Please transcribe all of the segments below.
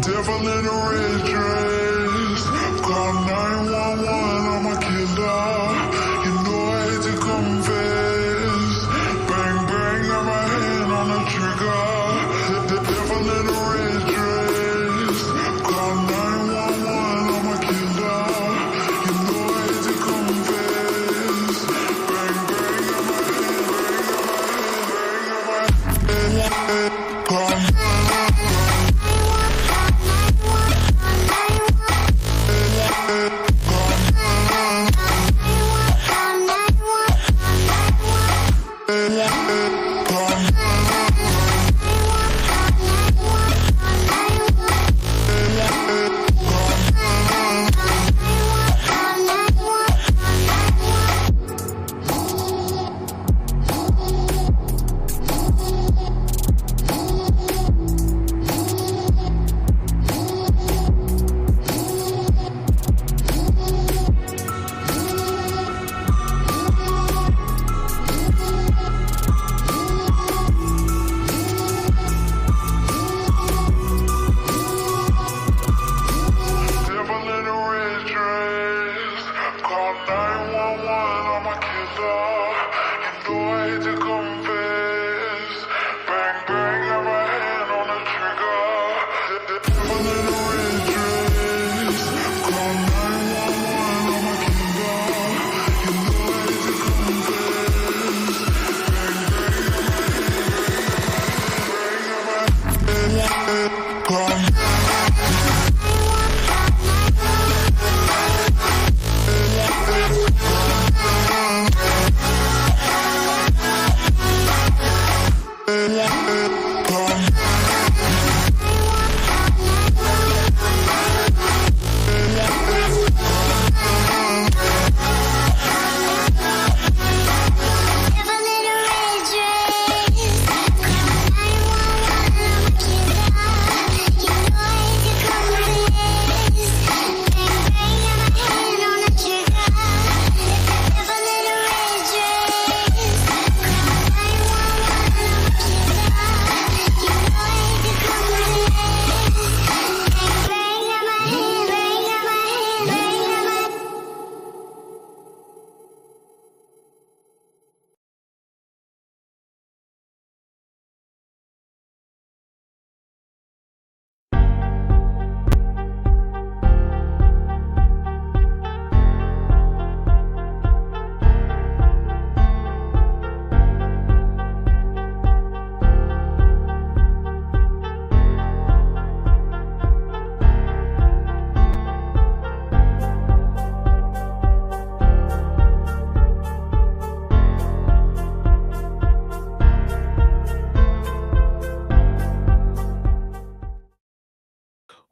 Devil in a red dress. Call 911, I'm a killer. You know I hate to confess. Bang, bang, got my hand on the trigger. The devil in a red dress. Call 911, I'm a killer. You know I hate to confess. Bang, bang, got my hand. Call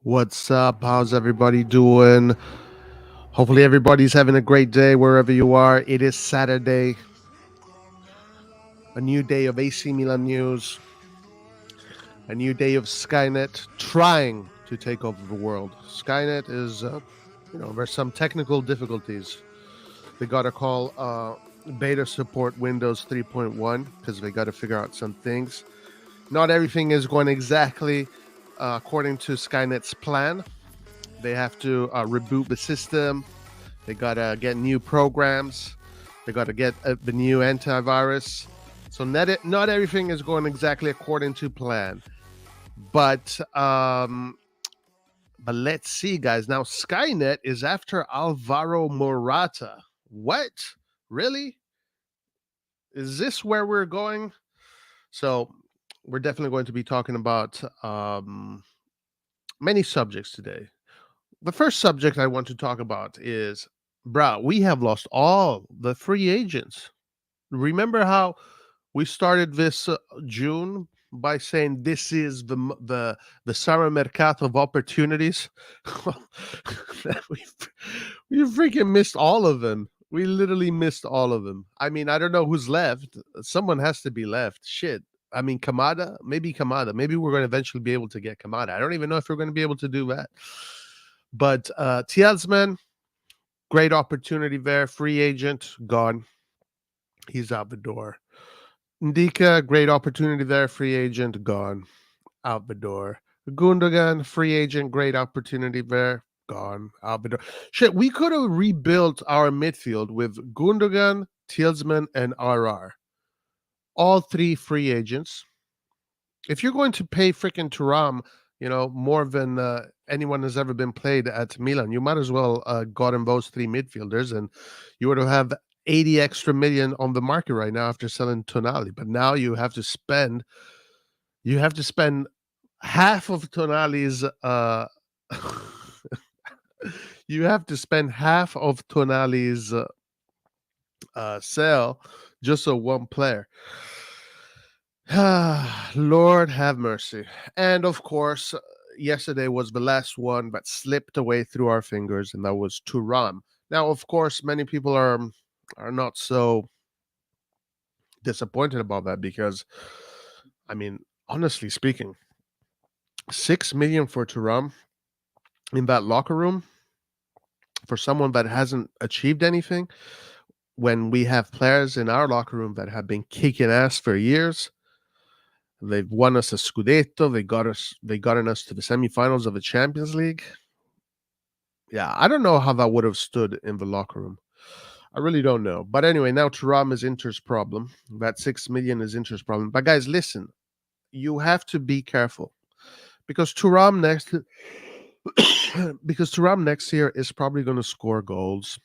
What's up? How's everybody doing? Hopefully everybody's having a great day wherever you are. It is Saturday, a new day of AC Milan news, a new day of Skynet trying to take over the world. Skynet is, there's some technical difficulties. They got to call beta support Windows 3.1 because they got to figure out some things. Not everything is going exactly according to Skynet's plan. They have to reboot the system. They got to get new programs. They got to get the new antivirus. So not everything is going exactly according to plan. But let's see, guys. Now, Skynet is after Alvaro Morata. What? Really? Is this where we're going? So we're definitely going to be talking about many subjects today. The first subject I want to talk about is, we have lost all the free agents. Remember how we started this June by saying this is the summer mercato of opportunities? we freaking missed all of them. We literally missed all of them. I mean, I don't know who's left. Someone has to be left. Shit. I mean, Kamada. Maybe we're going to eventually be able to get Kamada. I don't even know if we're going to be able to do that. But Tielemans, great opportunity there. Free agent, gone. He's out the door. Ndika, great opportunity there. Free agent, gone. Out the door. Gundogan, free agent, great opportunity there. Gone. Albedor. Shit, we could have rebuilt our midfield with Gundogan, Tillsman, and RR. All three free agents. If you're going to pay freaking Thuram, more than anyone has ever been played at Milan, you might as well gotten those three midfielders, and you would have 80 extra million on the market right now after selling Tonali. But now you have to spend half of Tonali's you have to spend half of Tonali's sale just so one player. Lord have mercy. And of course, yesterday was the last one that slipped away through our fingers, and that was Turam. Now, of course, many people are not so disappointed about that because, I mean, honestly speaking, 6 million for Turam in that locker room for someone that hasn't achieved anything, when we have players in our locker room that have been kicking ass for years. They've won us a Scudetto. They gotten us to the semifinals of the Champions League. Yeah, I don't know how that would have stood in the locker room. I really don't know. But anyway, now Thuram is Inter's problem. That 6 million is Inter's problem. But guys, listen, you have to be careful because Thuram next year is probably going to score goals,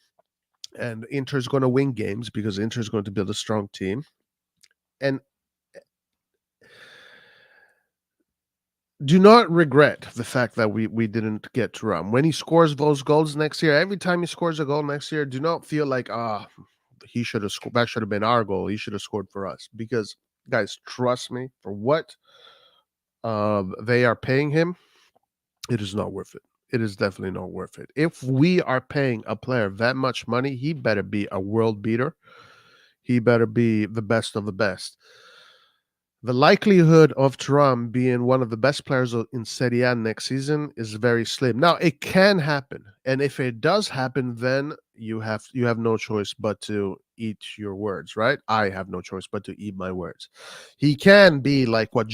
and Inter's going to win games because Inter's going to build a strong team. And do not regret the fact that we didn't get Thuram. When he scores those goals next year, every time he scores a goal next year, do not feel like, he should have scored. That should have been our goal. He should have scored for us. Because, guys, trust me, for what they are paying him, it is not worth it. It is definitely not worth it. If we are paying a player that much money, he better be a world beater. He better be the best of the best. The likelihood of Thuram being one of the best players in Serie A next season is very slim. Now, it can happen, and if it does happen, then you have no choice but to eat your words, right? I have no choice but to eat my words. He can be like what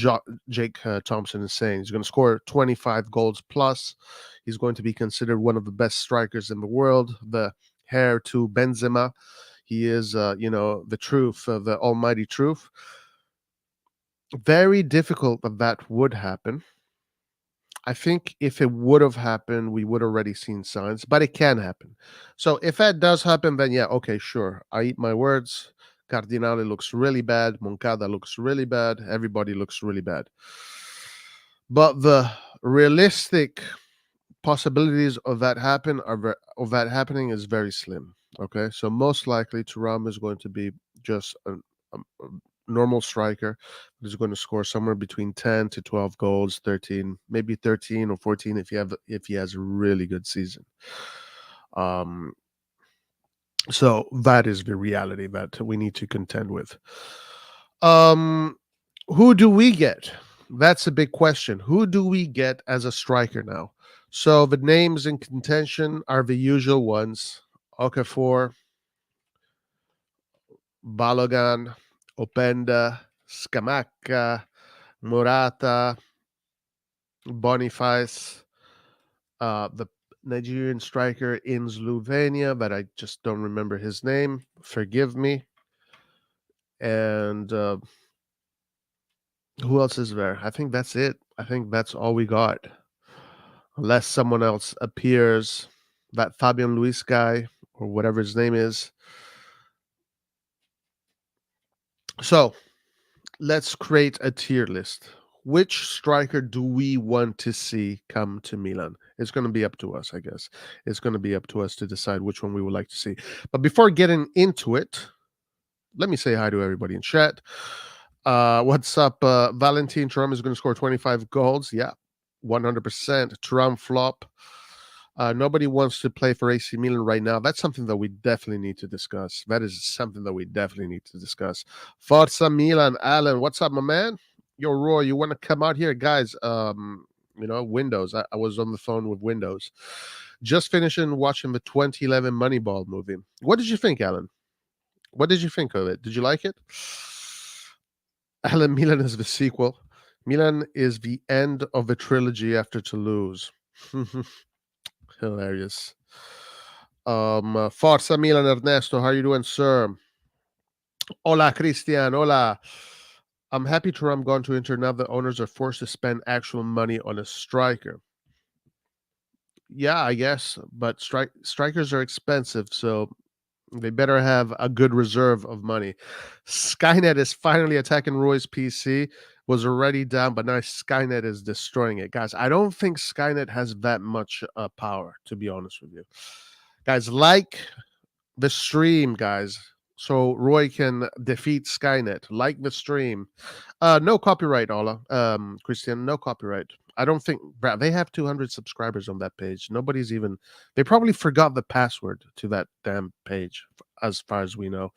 Jake Thompson is saying. He's going to score 25 goals plus. He's going to be considered one of the best strikers in the world, the heir to Benzema. He is, the truth, the almighty truth. Very difficult that would happen. I think if it would have happened, we would already seen signs, but it can happen. So if that does happen, then yeah, okay, sure. I eat my words. Cardinale looks really bad. Moncada looks really bad. Everybody looks really bad. But the realistic possibilities of that happening is very slim. Okay, so most likely Thuram is going to be just a normal striker who's going to score somewhere between 10 to 12 goals, 13, maybe 13 or 14 if he has a really good season. So that is the reality that we need to contend with. Who do we get? That's a big question. Who do we get as a striker now? So the names in contention are the usual ones: Okafor, Balogan, Openda, Scamacca, Morata, Boniface, the Nigerian striker in Slovenia, but I just don't remember his name. Forgive me. And who else is there? I think that's it. I think that's all we got. Unless someone else appears, that Fabian Luis guy or whatever his name is. So let's create a tier list. Which striker do we want to see come to Milan? It's going to be up to us, I guess. It's going to be up to us to decide which one we would like to see. But before getting into it, let me say hi to everybody in chat. What's up? Valentin Thuram is going to score 25 goals. Yeah, 100%. Thuram flop. Nobody wants to play for AC Milan right now. That's something that we definitely need to discuss. That is something that we definitely need to discuss. Forza Milan, Alan, what's up, my man? Yo, Roy, you want to come out here? Guys, Windows. I was on the phone with Windows. Just finishing watching the 2011 Moneyball movie. What did you think, Alan? What did you think of it? Did you like it? Alan, Milan is the sequel. Milan is the end of a trilogy after Toulouse. Hilarious. Forza Milan, Ernesto. How are you doing, sir? Hola, Christian. Hola. I'm happy Turam gone to Inter now the owners are forced to spend actual money on a striker. Yeah, I guess, but strikers are expensive, so they better have a good reserve of money. Skynet is finally attacking Roy's PC. Was already down, but now Skynet is destroying it. Guys, I don't think Skynet has that much power, to be honest with you. Guys, like the stream, guys, so Roy can defeat Skynet. Like the stream. No copyright, Ola. Christian, no copyright. I don't think they have 200 subscribers on that page. Nobody's even. They probably forgot the password to that damn page, as far as we know.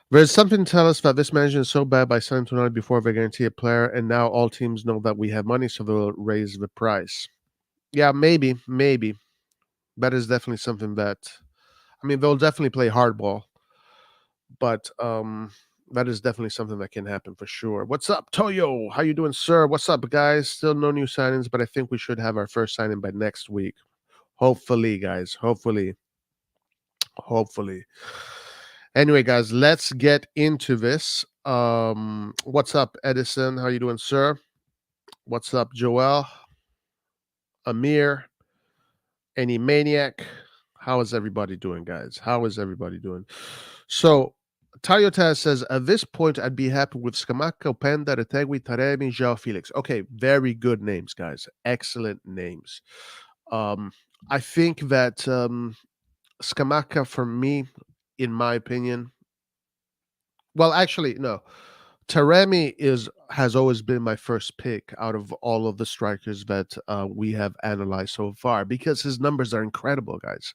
There's something to tell us that this management is so bad by selling tonight before they guarantee a player, and now all teams know that we have money, so they'll raise the price. Yeah, maybe. That is definitely something that. I mean, they'll definitely play hardball, but that is definitely something that can happen for sure. What's up, Toyo? How you doing, sir? What's up, guys? Still no new signings, but I think we should have our first signing by next week. Hopefully, guys. Hopefully. Anyway, guys, let's get into this. What's up, Edison? How you doing, sir? What's up, Joel? Amir? Any maniac? How is everybody doing, guys? How is everybody doing? So, Toyota says, at this point, I'd be happy with Scamacca, Openda, Retegui, Taremi, João Felix. Okay, very good names, guys. Excellent names. I think that Scamacca, for me, in my opinion, well, actually, no. Taremi has always been my first pick out of all of the strikers that we have analyzed so far because his numbers are incredible, guys.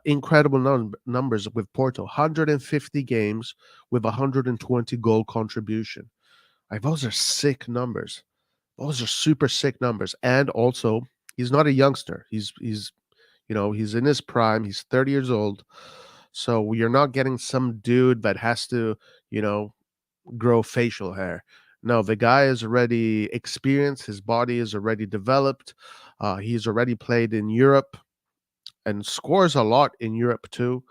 Incredible numbers with Porto, 150 games with 120 goal contribution. Like those are sick numbers. Those are super sick numbers, and also he's not a youngster. He's he's in his prime. He's 30 years old, so you're not getting some dude that has to grow facial hair. No, the guy is already experienced. His body is already developed. He's already played in Europe and scores a lot in Europe too.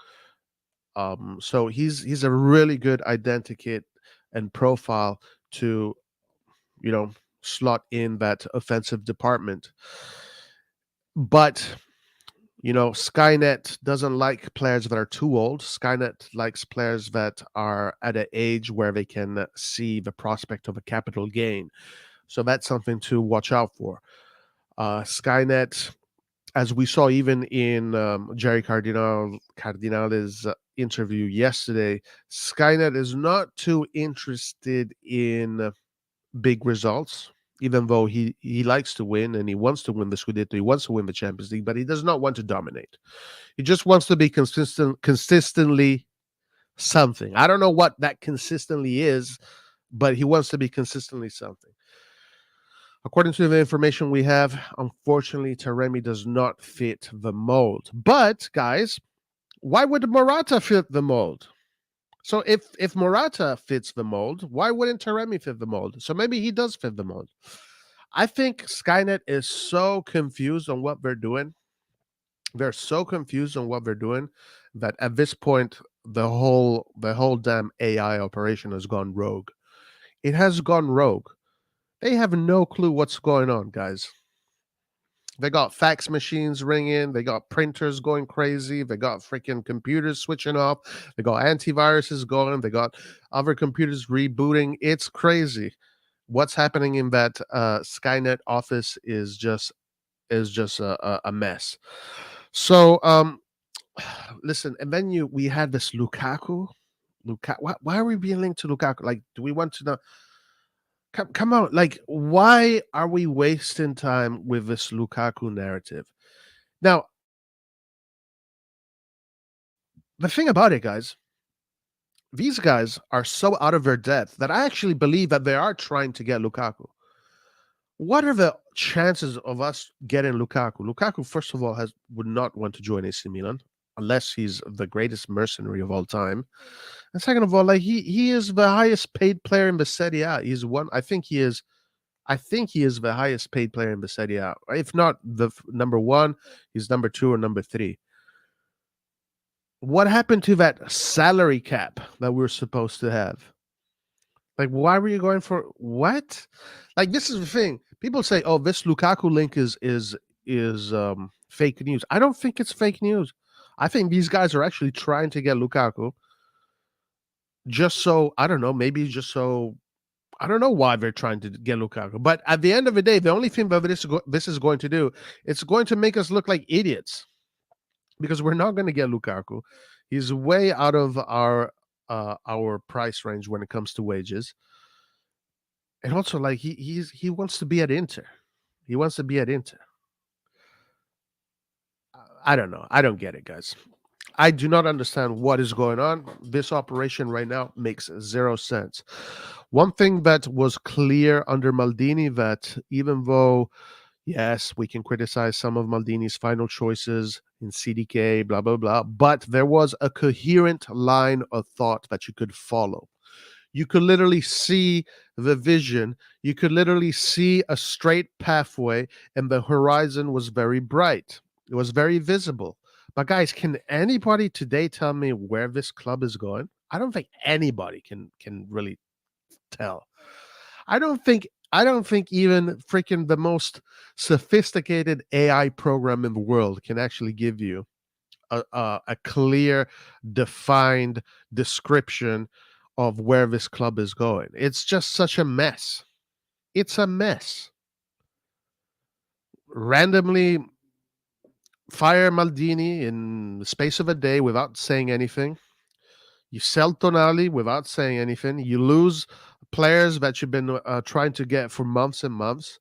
So he's a really good identikit and profile to slot in that offensive department. But Skynet doesn't like players that are too old. Skynet likes players that are at an age where they can see the prospect of a capital gain. So that's something to watch out for. Skynet, as we saw even in Jerry Cardinale's interview yesterday, Skynet is not too interested in big results, even though he likes to win and he wants to win the Scudetto, he wants to win the Champions League, but he does not want to dominate. He just wants to be consistently something. I don't know what that consistently is, but he wants to be consistently something. According to the information we have, unfortunately, Taremi does not fit the mold. But, guys, why would Morata fit the mold? So if Morata fits the mold, why wouldn't Taremi fit the mold? So maybe he does fit the mold. I think Skynet is so confused on what they're doing. They're so confused on what they're doing that at this point, the whole damn AI operation has gone rogue. It has gone rogue. They have no clue what's going on, guys. They got fax machines ringing. They got printers going crazy. They got freaking computers switching off. They got antiviruses going. They got other computers rebooting. It's crazy. What's happening in that Skynet office is just a mess. So listen, and then we had this Lukaku. Why are we being linked to Lukaku? Like, do we want to know? Come on, like, why are we wasting time with this Lukaku narrative? Now, the thing about it, guys, these guys are so out of their depth that I actually believe that they are trying to get Lukaku. What are the chances of us getting Lukaku? Lukaku, first of all, would not want to join AC Milan. unless he's the greatest mercenary of all time. And second of all, like he is the highest paid player in the Serie A. He's one. I think he is. I think he is the highest paid player in the Serie A. If not the number one, he's number two or number three. What happened to that salary cap that we are supposed to have? Like, why were you going for what? Like, this is the thing. People say, "Oh, this Lukaku link is fake news." I don't think it's fake news. I think these guys are actually trying to get Lukaku, just so I don't know, maybe just so I don't know why they're trying to get Lukaku. But at the end of the day, the only thing that this is going to do, it's going to make us look like idiots because we're not going to get Lukaku. He's way out of our price range when it comes to wages. And also, like he wants to be at Inter. He wants to be at Inter. I don't know. I don't get it, guys. I do not understand what is going on. This operation right now makes zero sense. One thing that was clear under Maldini that even though, yes, we can criticize some of Maldini's final choices in CDK, blah, blah, blah, but there was a coherent line of thought that you could follow. You could literally see the vision. You could literally see a straight pathway, and the horizon was very bright. It was very visible. But guys, can anybody today tell me where this club is going? I don't think anybody can really tell. I don't think even freaking the most sophisticated AI program in the world can actually give you a clear, defined description of where this club is going. It's just such a mess. It's a mess. Randomly fire Maldini in the space of a day without saying anything. You sell Tonali without saying anything. You lose players that you've been trying to get for months and months.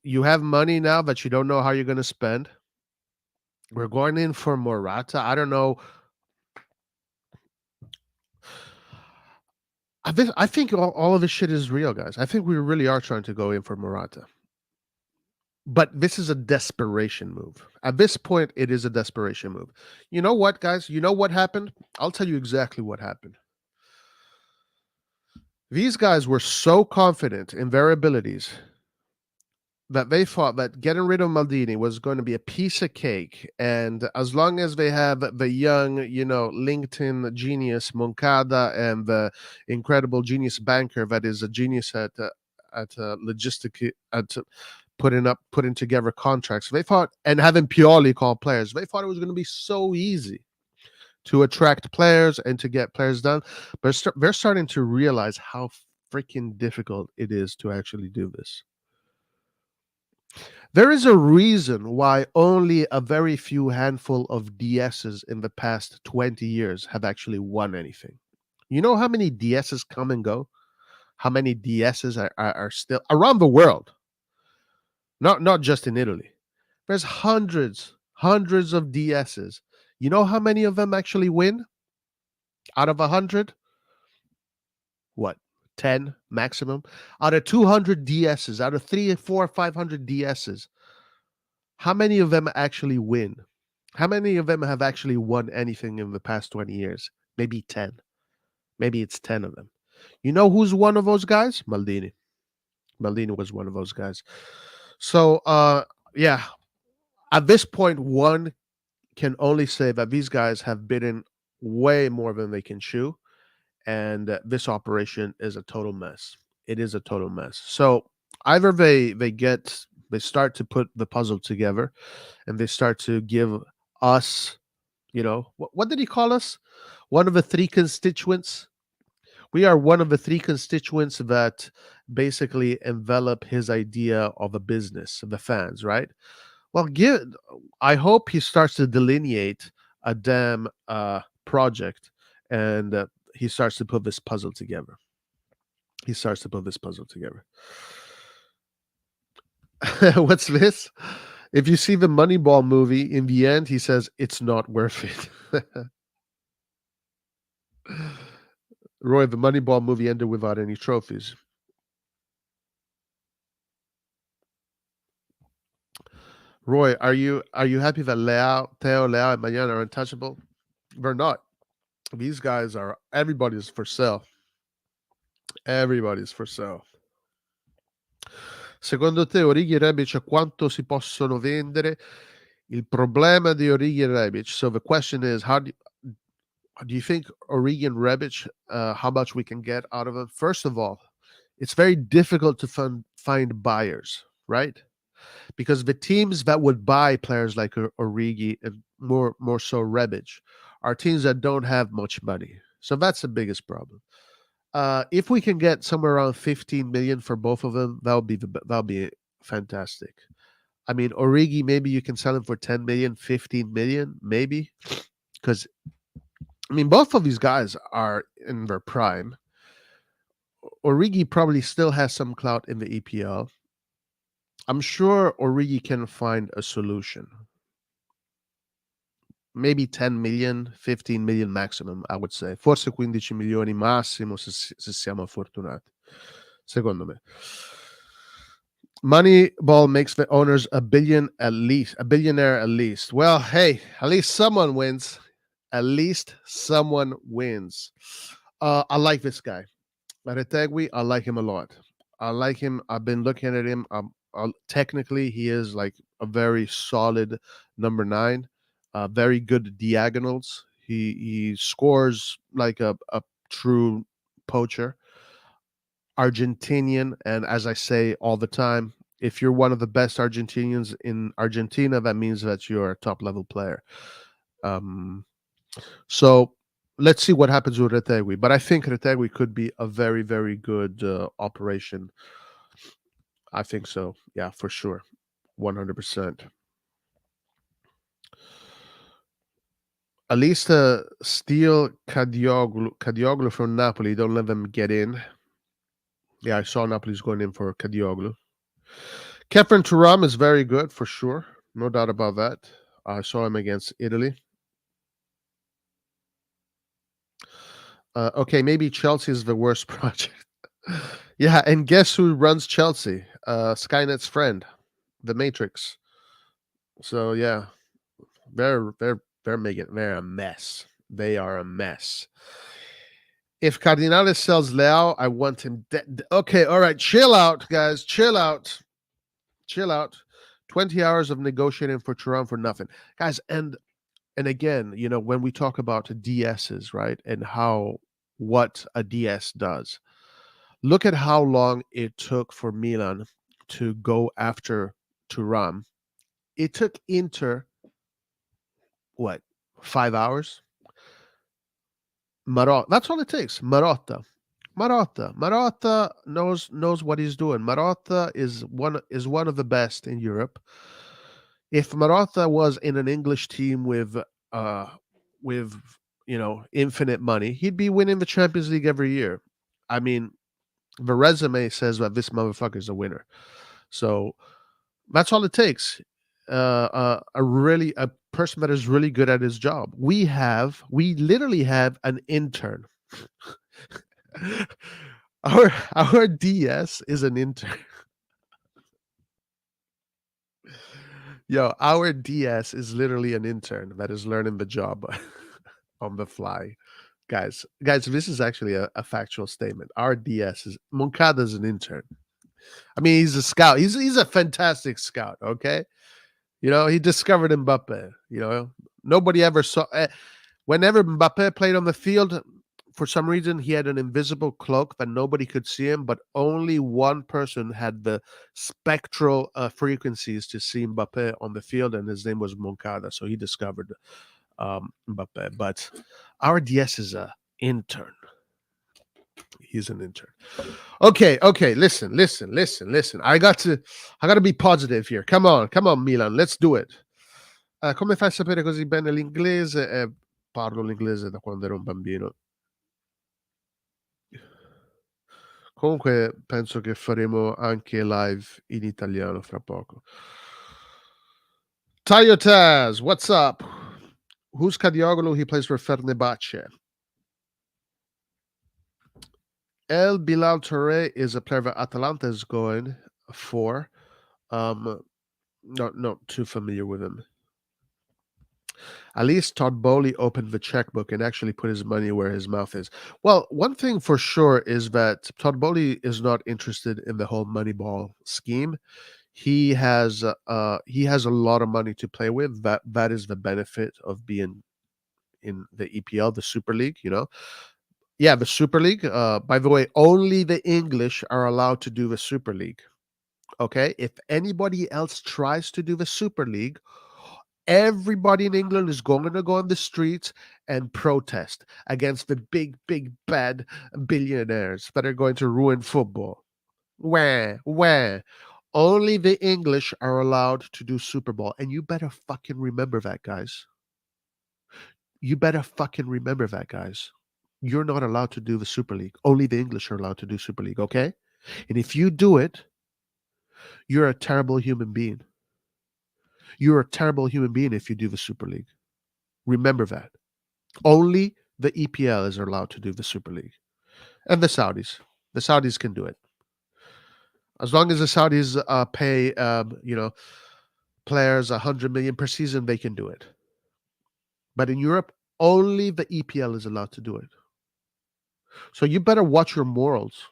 You have money now that you don't know how you're going to spend. We're going in for Morata. I don't know. I think all of this shit is real, guys. I think we really are trying to go in for Morata. But this is a desperation move. At this point, it is a desperation move. You know what, guys? You know what happened? I'll tell you exactly what happened. These guys were so confident in their abilities that they thought that getting rid of Maldini was going to be a piece of cake. And as long as they have the young, LinkedIn genius Moncada and the incredible genius banker that is a genius at logistic at putting together contracts, they thought, and having Pioli call players, they thought it was going to be so easy to attract players and to get players done. But they're starting to realize how freaking difficult it is to actually do this. There is a reason why only a very few handful of DSs in the past 20 years have actually won anything. You know how many DSs come and go? How many DSs are still around the world? Not just in Italy. There's hundreds of DSs. You know how many of them actually win? Out of 100? What? 10 maximum? Out of 200 DSs, out of 3, 4, 500 DSs, how many of them actually win? How many of them have actually won anything in the past 20 years? Maybe 10. Maybe it's 10 of them. You know who's one of those guys? Maldini. Maldini was one of those guys. So, yeah, at this point, one can only say that these guys have bitten way more than they can chew. And this operation is a total mess. It is a total mess. So either they start to put the puzzle together and they start to give us, what did he call us? One of the three constituents. We are one of the three constituents that basically envelop his idea of a business, of the fans, right? Well, I hope he starts to delineate a damn project and he starts to put this puzzle together. He starts to put this puzzle together. What's this? If you see the Moneyball movie, in the end, he says it's not worth it. Roy, the Moneyball movie ended without any trophies. Roy, are you happy that Theo, Leao, and Mayan are untouchable? They're not. These guys are everybody's for sale. Everybody's for sale. Secondo te Origi e Rebic quanto si possono vendere? Il problema di Origi e Rebic. So the question is, do you think Origi and Rebic, how much we can get out of them? First of all, it's very difficult to find buyers, right? Because the teams that would buy players like Origi and more so Rebic are teams that don't have much money. So that's the biggest problem. If we can get somewhere around 15 million for both of them, that'll be fantastic. I mean, Origi, maybe you can sell him for 10 million, 15 million, maybe. Because I mean, both of these guys are in their prime. Origi probably still has some clout in the EPL. I'm sure Origi can find a solution. Maybe 10 million, 15 million maximum, I would say. Forse 15 milioni massimo se siamo fortunati. Secondo me. Moneyball makes the owners a billionaire at least. Well, hey, at least someone wins. At least someone wins. I like this guy. Retegui, I like him a lot. I like him. I've been looking at him. Technically, he is like a very solid number 9. Very good diagonals. He scores like a true poacher. Argentinian, and as I say all the time, if you're one of the best Argentinians in Argentina, that means that you're a top level player. So let's see what happens with Retegui. But I think Retegui could be a very, very good operation. I think so. Yeah, for sure. 100%. At least steal Kadioglu from Napoli. Don't let them get in. Yeah, I saw Napoli's going in for Kadioglu. Kefren Turam is very good for sure. No doubt about that. I saw him against Italy. Okay, maybe Chelsea is the worst project. Yeah, and guess who runs Chelsea? Skynet's friend, the Matrix. So yeah, they're a mess. They are a mess. If Cardinales sells Leao, I want him dead. Okay, all right, chill out, guys. Chill out. 20 hours of negotiating for Turan for nothing, guys. And again, when we talk about DSs, right, and what a DS does, look at how long it took for Milan to go after Turan. It took Inter what, 5 hours? Marotta. That's all it takes. Marotta knows what he's doing. Marotta is one of the best in Europe. If Marotta was in an English team with infinite money, he'd be winning the Champions League every year. I mean, the resume says that this motherfucker is a winner. So that's all it takes. A person that is really good at his job. We literally have an intern. our DS is an intern. Yo, our DS is literally an intern that is learning the job on the fly. Guys, this is actually a factual statement. Our DS is Moncada is an intern. I mean, he's a scout. He's a fantastic scout. Okay, he discovered Mbappe. Nobody ever saw. Whenever Mbappe played on the field, for some reason, he had an invisible cloak that nobody could see him, but only one person had the spectral frequencies to see Mbappe on the field, and his name was Moncada. So he discovered Mbappe. But our DS is an intern. He's an intern. Okay. Listen. I got to be positive here. Come on, Milan. Let's do it. Come fai a sapere così bene l'inglese? Parlo l'inglese da quando ero un bambino. Comunque penso che faremo anche live in italiano fra poco. Tayo Taz, what's up? Who's Kadioglu? He plays for Fenerbahce. El Bilal Touré is a player that Atalanta is going for. Not too familiar with him. At least Todd Bowley opened the checkbook and actually put his money where his mouth is. Well, one thing for sure is that Todd Bowley is not interested in the whole Moneyball scheme. He has a lot of money to play with. That is the benefit of being in the EPL, the Super League. Yeah, the Super League. By the way, only the English are allowed to do the Super League. Okay, if anybody else tries to do the Super League, everybody in England is going to go on the streets and protest against the big, big, bad billionaires that are going to ruin football. Where? Only the English are allowed to do Super Bowl. And you better fucking remember that, guys. You better fucking remember that, guys. You're not allowed to do the Super League. Only the English are allowed to do Super League, okay? And if you do it, you're a terrible human being. You're a terrible human being if you do the Super League. Remember that. Only the EPL is allowed to do the Super League. And the Saudis. The Saudis can do it. As long as the Saudis pay, players 100 million per season, they can do it. But in Europe, only the EPL is allowed to do it. So you better watch your morals.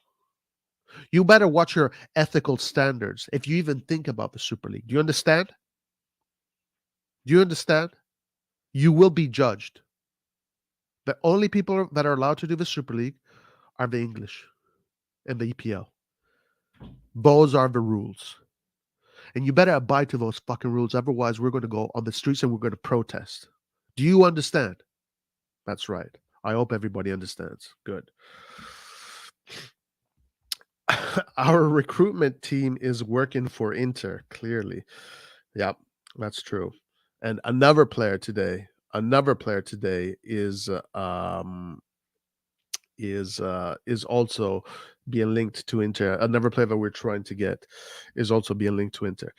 You better watch your ethical standards if you even think about the Super League. Do you understand? Do you understand? You will be judged. The only people that are allowed to do the Super League are the English and the EPL. Those are the rules. And you better abide to those fucking rules. Otherwise, we're going to go on the streets and we're going to protest. Do you understand? That's right. I hope everybody understands. Good. Our recruitment team is working for Inter, clearly. Yep, that's true. And another player today is also being linked to Inter. Another player that we're trying to get is also being linked to Inter.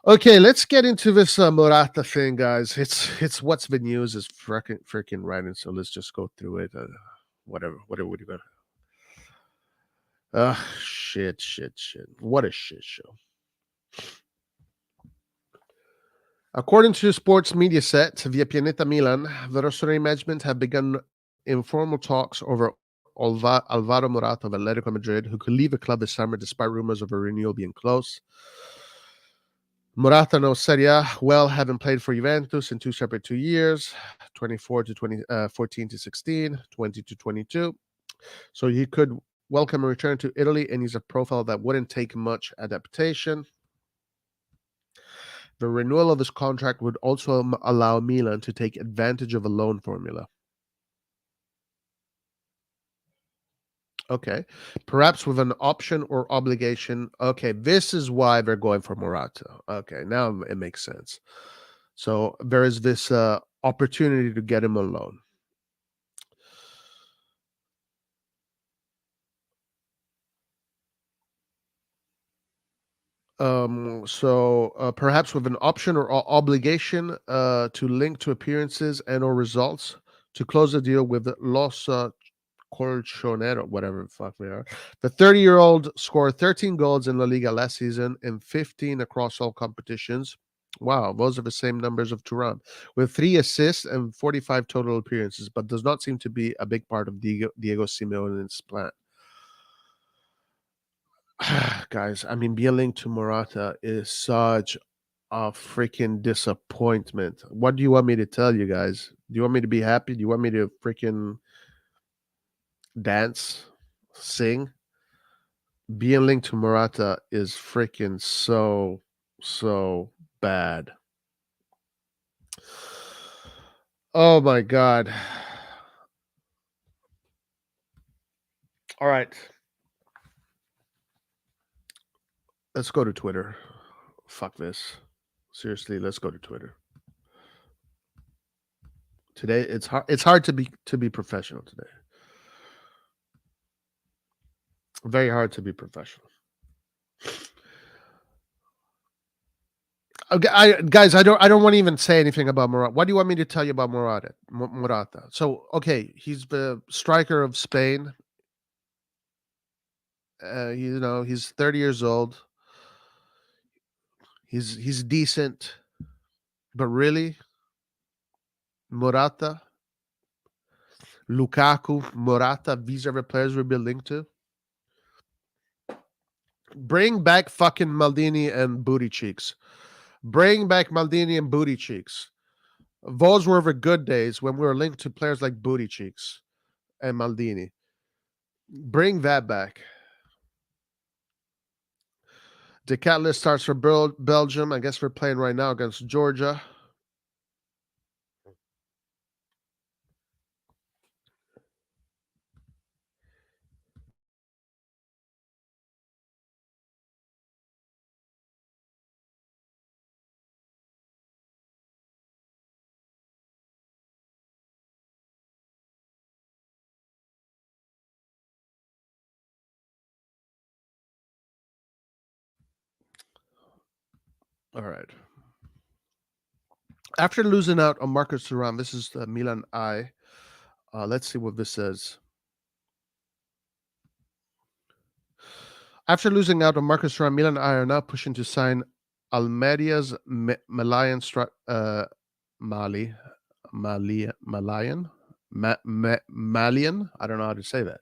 Okay, let's get into this Morata thing, guys. It's what's the news is freaking right, and so let's just go through it. Whatever we got. Shit. What a shit show. According to sports media set via Pianeta Milan, the RossonARI management have begun informal talks over Alvaro Morata of Atletico Madrid, who could leave the club this summer despite rumors of a renewal being close. Morata knows Serie A well, having played for Juventus in two separate 2 years, 24 to 14 to 16, 20 to 22. So he could welcome a return to Italy, and he's a profile that wouldn't take much adaptation. The renewal of his contract would also allow Milan to take advantage of a loan formula. Okay. Perhaps with an option or obligation. Okay, this is why they're going for Morata. Okay, now it makes sense. So there is this opportunity to get him on loan. Perhaps with an option or obligation to link to appearances and or results to close the deal with Los Colchonero, whatever the fuck they are. The 30-year-old scored 13 goals in La Liga last season and 15 across all competitions. Wow, those are the same numbers of Turan, with 3 assists and 45 total appearances, but does not seem to be a big part of Diego Simeone's plan. Guys, I mean, being linked to Morata is such a freaking disappointment. What do you want me to tell you guys? Do you want me to be happy? Do you want me to freaking dance, sing? Being linked to Morata is freaking so bad. Oh my god. All right. Let's go to Twitter. Fuck this. Seriously, let's go to Twitter. Today it's hard to be professional today. Very hard to be professional. Okay, guys, I don't want to even say anything about Morata. What do you want me to tell you about Morata? So, okay, he's the striker of Spain. He's 30 years old. He's decent, but really, Morata, Lukaku, Morata, these are the players we've been linked to. Bring back fucking Maldini and Booty Cheeks. Bring back Maldini and Booty Cheeks. Those were the good days when we were linked to players like Booty Cheeks and Maldini. Bring that back. The cat list starts for Belgium. I guess we're playing right now against Georgia. All right. After losing out on Marcus Thuram, this is Milan I. Let's see what this says. After losing out on Marcus Thuram, Milan I are now pushing to sign Almeria's Malayan Malian. I don't know how to say that.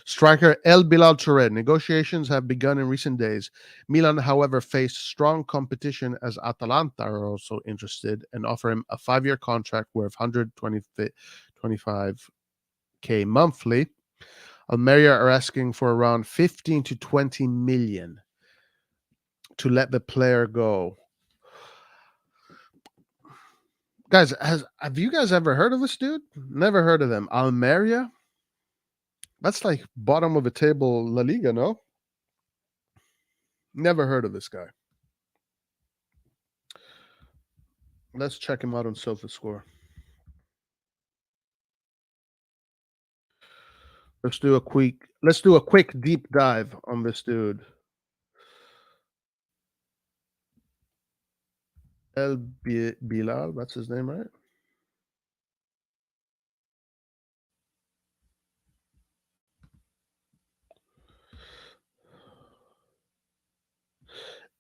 Striker Bilal Touré. Negotiations have begun in recent days. Milan, however, faced strong competition as Atalanta are also interested and offer him a 5-year contract worth 125k monthly. Almeria are asking for around 15 to 20 million to let the player go. Guys, have you guys ever heard of this dude? Never heard of them. Almeria? That's like bottom of the table La Liga, no? Never heard of this guy. Let's check him out on SofaScore. Let's do a quick deep dive on this dude. Bilal, that's his name, right?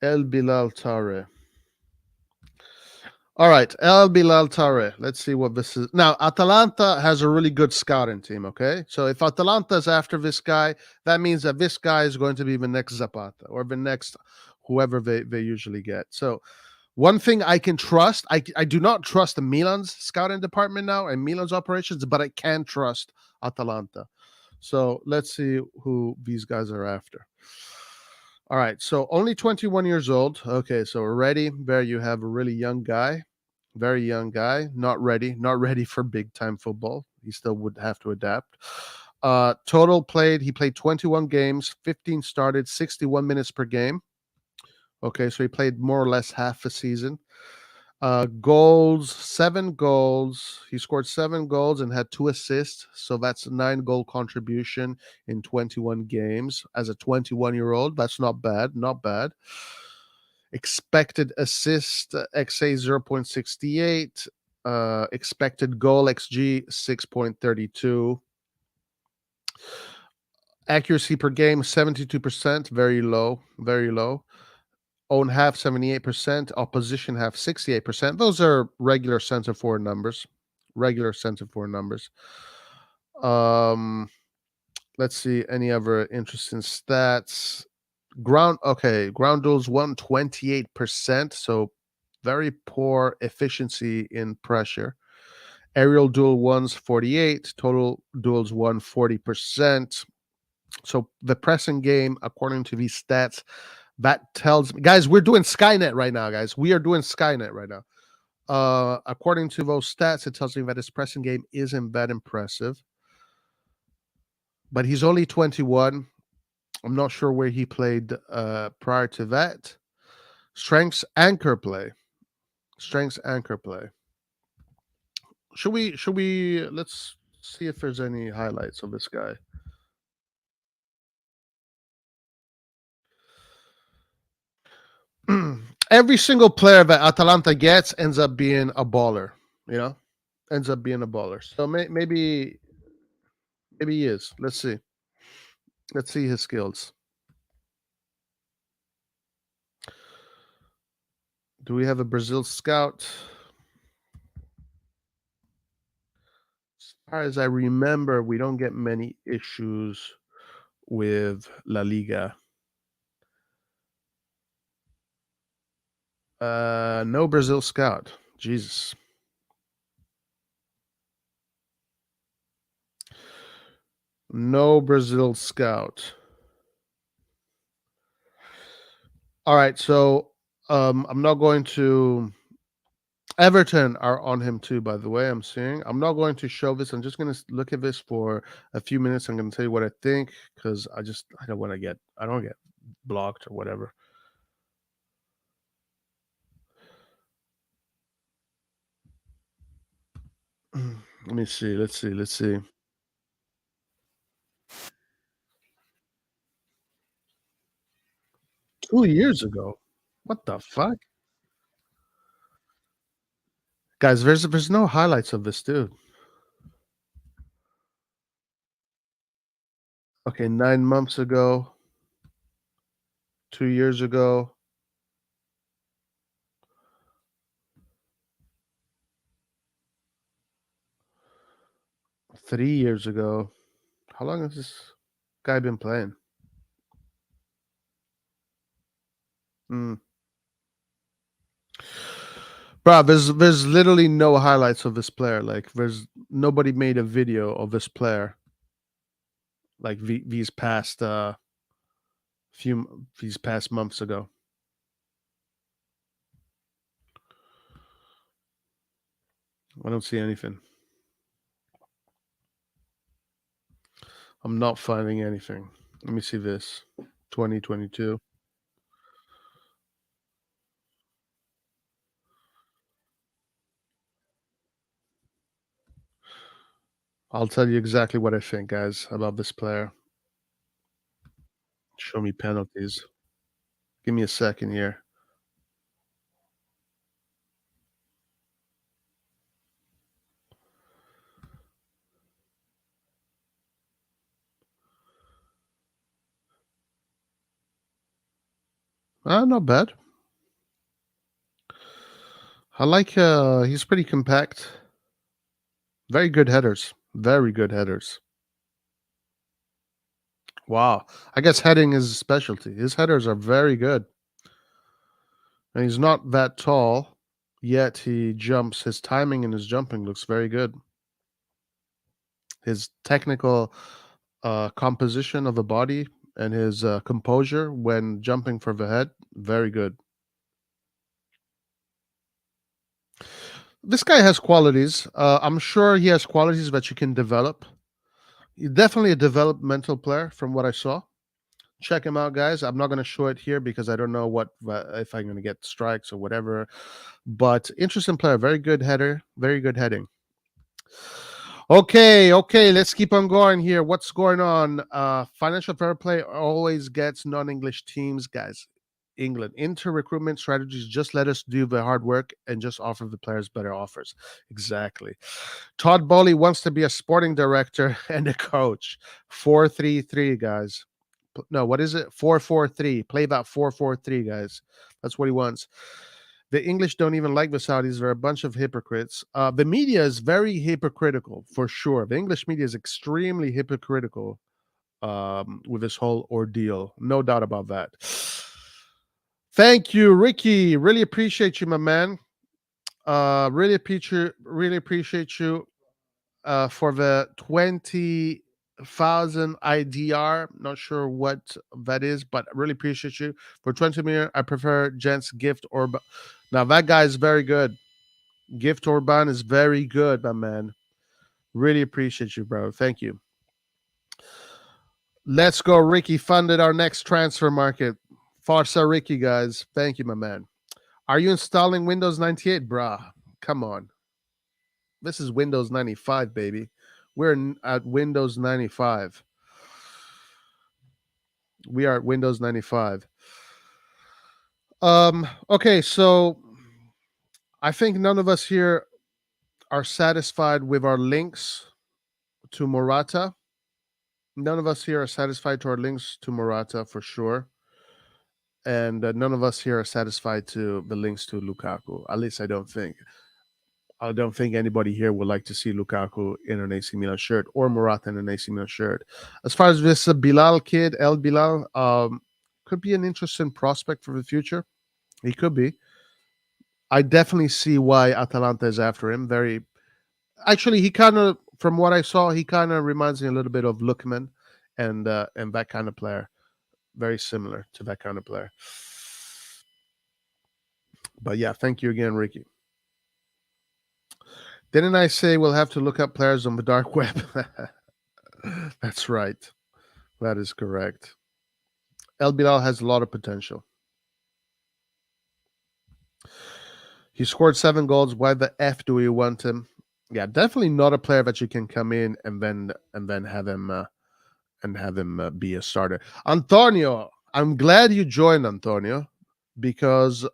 Bilal Touré. All right, Bilal Touré. Let's see what this is. Now, Atalanta has a really good scouting team, okay? So if Atalanta's after this guy, that means that this guy is going to be the next Zapata or the next whoever they usually get. So one thing I can trust, I do not trust the Milan's scouting department now and Milan's operations, but I can trust Atalanta. So let's see who these guys are after. All right, so only 21 years old. Okay, so already there you have a really young guy, very young guy, not ready for big time football. He still would have to adapt. Total played, he played 21 games, 15 started, 61 minutes per game. Okay, so he played more or less half a season. Goals, 7 goals. He scored 7 goals and had 2 assists. So that's a 9-goal contribution in 21 games as a 21-year-old. That's not bad. Not bad. Expected assist, XA 0.68. Expected goal, XG 6.32. Accuracy per game, 72%. Very low. Very low. Own half 78%, opposition half 68%. Those are regular center forward numbers. Regular center forward numbers. Let's see any other interesting stats. Ground duels won 28%, so very poor efficiency in pressure. Aerial duel ones 48, total duels won 40%. So the pressing game, according to these stats, that tells me, guys, we're doing Skynet right now, guys. We are doing Skynet right now. According to those stats, it tells me that his pressing game isn't that impressive. But he's only 21. I'm not sure where he played prior to that. Strengths anchor play. Strengths anchor play. Should we let's see if there's any highlights of this guy. Every single player that Atalanta gets ends up being a baller, you know? Ends up being a baller. So maybe he is. Let's see. Let's see his skills. Do we have a Brazil scout? As far as I remember, we don't get many issues with La Liga. No Brazil scout. Jesus. No Brazil scout. All right, so I'm not going to. Everton are on him too, by the way. I'm seeing. I'm not going to show this. I'm just going to look at this for a few minutes. I'm going to tell you what I think because I don't want to get I don't get blocked or whatever. Let me see. Let's see. Let's see. 2 years ago. What the fuck, guys? There's no highlights of this dude. Okay, 9 months ago, 2 years ago, 3 years ago. How long has this guy been playing? Mm. Bro, there's literally no highlights of this player. Like, there's nobody made a video of this player. Like these past these past months ago. I don't see anything. I'm not finding anything. Let me see this. 2022. I'll tell you exactly what I think, guys, about this player. Show me penalties. Give me a second here. Not bad. I like he's pretty compact. Very good headers. Very good headers. Wow. I guess heading is a specialty. His headers are very good. And he's not that tall, yet he jumps. His timing and his jumping looks very good. His technical composition of the body and his composure when jumping for the head, very good. This guy has qualities. I'm sure he has qualities that you can develop. He's definitely a developmental player from what I saw. Check him out, guys. I'm not going to show it here because I don't know what if I'm going to get strikes or whatever. But interesting player, very good header, very good heading. Okay, let's keep on going here. What's going on? Financial fair play always gets non-English teams, guys. England into recruitment strategies. Just let us do the hard work and just offer the players better offers. Exactly. Todd Bowley wants to be a sporting director and a coach. 4-3-3, guys. No, what is it? 4-4-3. Play that 4-4-3, guys. That's what he wants. The English don't even like the Saudis. They're a bunch of hypocrites. The media is very hypocritical, for sure. The English media is extremely hypocritical with this whole ordeal. No doubt about that. Thank you, Ricky. Really appreciate you, my man. Really appreciate you for the 20,000 IDR. Not sure what that is, but really appreciate you for 20 million. I prefer Gents Gift or now that guy is very good. Gift Orban is very good, my man. Really appreciate you, bro. Thank you. Let's go, Ricky. Funded our next transfer market. Farsa Ricky, guys. Thank you, my man. Are you installing Windows 98, brah? Come on. This is Windows 95, baby. We're at Windows 95. We are at Windows 95. Okay, so I think none of us here are satisfied with our links to Morata. None of us here are satisfied to our links to Morata for sure. and none of us here are satisfied to the links to Lukaku. At least I don't think. I don't think anybody here would like to see Lukaku in an AC Milan shirt or Morata in an AC Milan shirt. As far as this Bilal kid, El Bilal, could be an interesting prospect for the future. He could be. I definitely see why Atalanta is after him. Very actually, he kind of, from what I saw, he kind of reminds me a little bit of Lookman, and that kind of player. Very similar to that kind of player. But yeah, thank you again, Ricky. Didn't I say we'll have to look up players on the dark web? That's right. That is correct. El Bilal has a lot of potential. He scored 7 goals. Why the f do we want him? Yeah, definitely not a player that you can come in and then have him be a starter. Antonio, I'm glad you joined, Antonio, because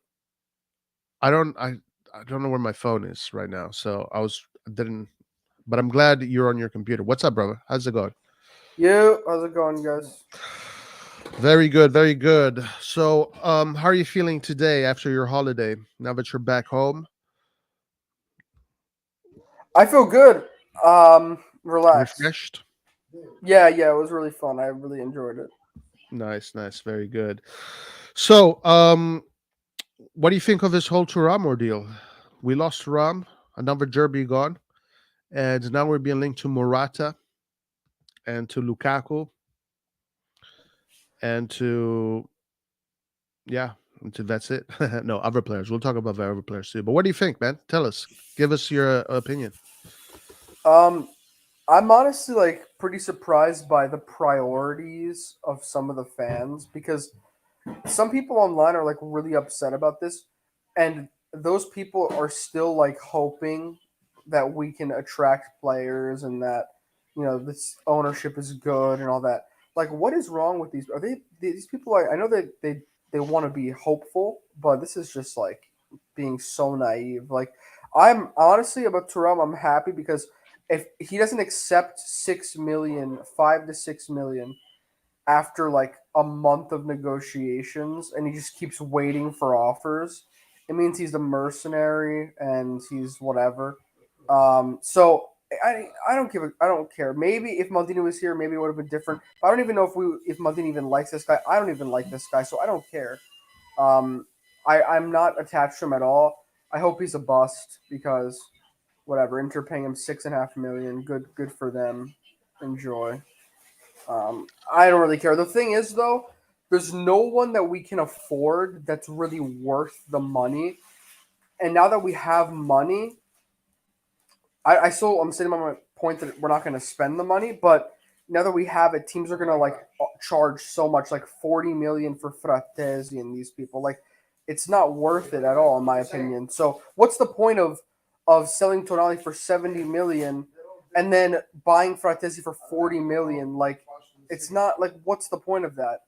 I don't know where my phone is right now. So I didn't, but I'm glad you're on your computer. What's up, brother? How's it going? Yo, how's it going, guys? Very good, very good. So, how are you feeling today after your holiday? Now that you're back home, I feel good. Relaxed. refreshed. Yeah, it was really fun. I really enjoyed it. Nice, nice, very good. So, what do you think of this whole Turam ordeal? We lost Turam, another Derby gone, and now we're being linked to Morata and to Lukaku and to yeah, and to that's it. No, other players. We'll talk about the other players too. But what do you think, man? Tell us. Give us your opinion. Um, I'm honestly like pretty surprised by the priorities of some of the fans because some people online are like really upset about this, and those people are still like hoping that we can attract players and that this ownership is good and all that. Like, what is wrong with these? Are they these people? I know that they want to be hopeful, but this is just like being so naive. Like, I'm honestly about Turam. I'm happy because if he doesn't accept 6 million, 5 to 6 million after like a month of negotiations and he just keeps waiting for offers, it means he's a mercenary and he's whatever. So I don't I don't care. Maybe if Maldini was here, maybe it would have been different. But I don't even know if Maldini even likes this guy. I don't even like this guy, so I don't care. Um, I'm not attached to him at all. I hope he's a bust because whatever. Inter paying him 6.5 million. Good for them. Enjoy. I don't really care. The thing is, though, there's no one that we can afford that's really worth the money. And now that we have money, I'm sitting on my point that we're not going to spend the money, but now that we have it, teams are going to like charge so much, like 40 million for Frattesi and these people. Like, it's not worth it at all, in my opinion. So, what's the point of selling Tonali for 70 million and then buying Frattesi for 40 million? Like, it's not like what's the point of that?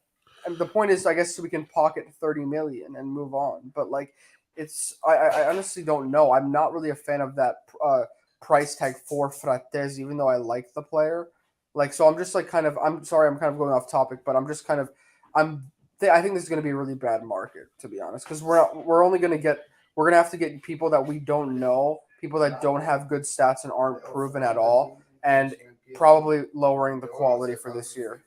And the point is, I guess, so we can pocket 30 million and move on. But like, I honestly don't know. I'm not really a fan of that price tag for Frattesi, even though I like the player. Like, so I'm just like kind of. I'm sorry, I'm kind of going off topic, but I'm just kind of. I think this is going to be a really bad market, to be honest, because we're only going to get. We're going to have to get people that we don't know, people that don't have good stats and aren't proven at all, and probably lowering the quality for this year.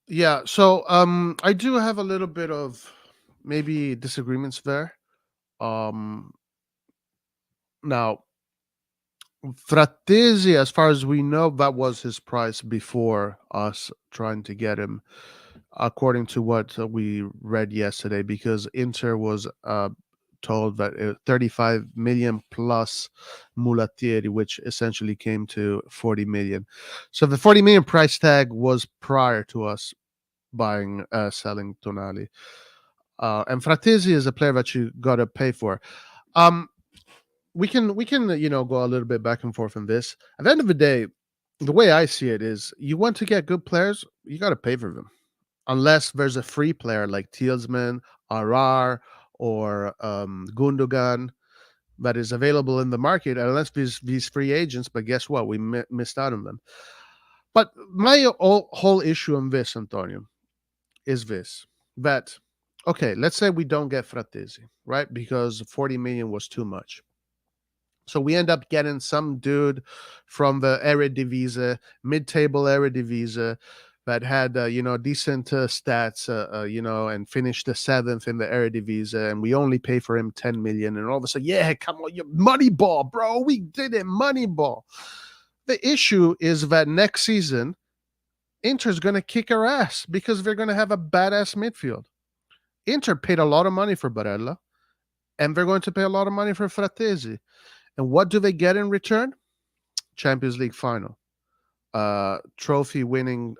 Yeah. So, I do have a little bit of maybe disagreements there. Um, Now, Frattesi, as far as we know, that was his price before us trying to get him, according to what we read yesterday, because Inter was told that 35 million plus Mulattieri, which essentially came to 40 million. So the 40 million price tag was prior to us selling Tonali. And Frattesi is a player that you got to pay for. Um, we can go a little bit back and forth on this. At the end of the day, the way I see it is, you want to get good players, you got to pay for them. Unless there's a free player like Tielsman, RR, or Gundogan that is available in the market, unless these free agents. But guess what? We missed out on them. But my whole issue on this, Antonio, is this. that, okay, let's say we don't get Frattesi, right? Because 40 million was too much. So we end up getting some dude from the Eredivisie, mid-table Eredivisie, that had decent stats, and finished the seventh in the Eredivisie, and we only pay for him 10 million, and all of a sudden, yeah, come on, you money ball, bro, we did it, money ball. The issue is that next season, Inter's going to kick our ass because they're going to have a badass midfield. Inter paid a lot of money for Barella, and they're going to pay a lot of money for Frattesi. And what do they get in return? Champions League final. A trophy winning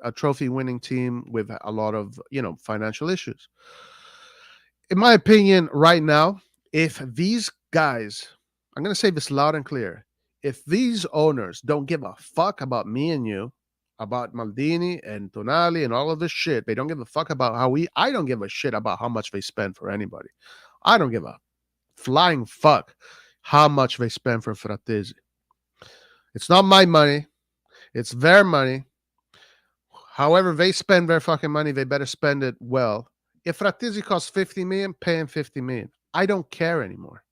team with a lot of financial issues. In my opinion, right now, if these guys, I'm going to say this loud and clear, if these owners don't give a fuck about me and you, about Maldini and Tonali and all of this shit, they don't give a fuck about I don't give a shit about how much they spend for anybody. I don't give a flying fuck how much they spend for Frattesi. It's not my money. It's their money. However they spend their fucking money, they better spend it well. If Frattesi costs 50 million, pay him 50 million. I don't care anymore.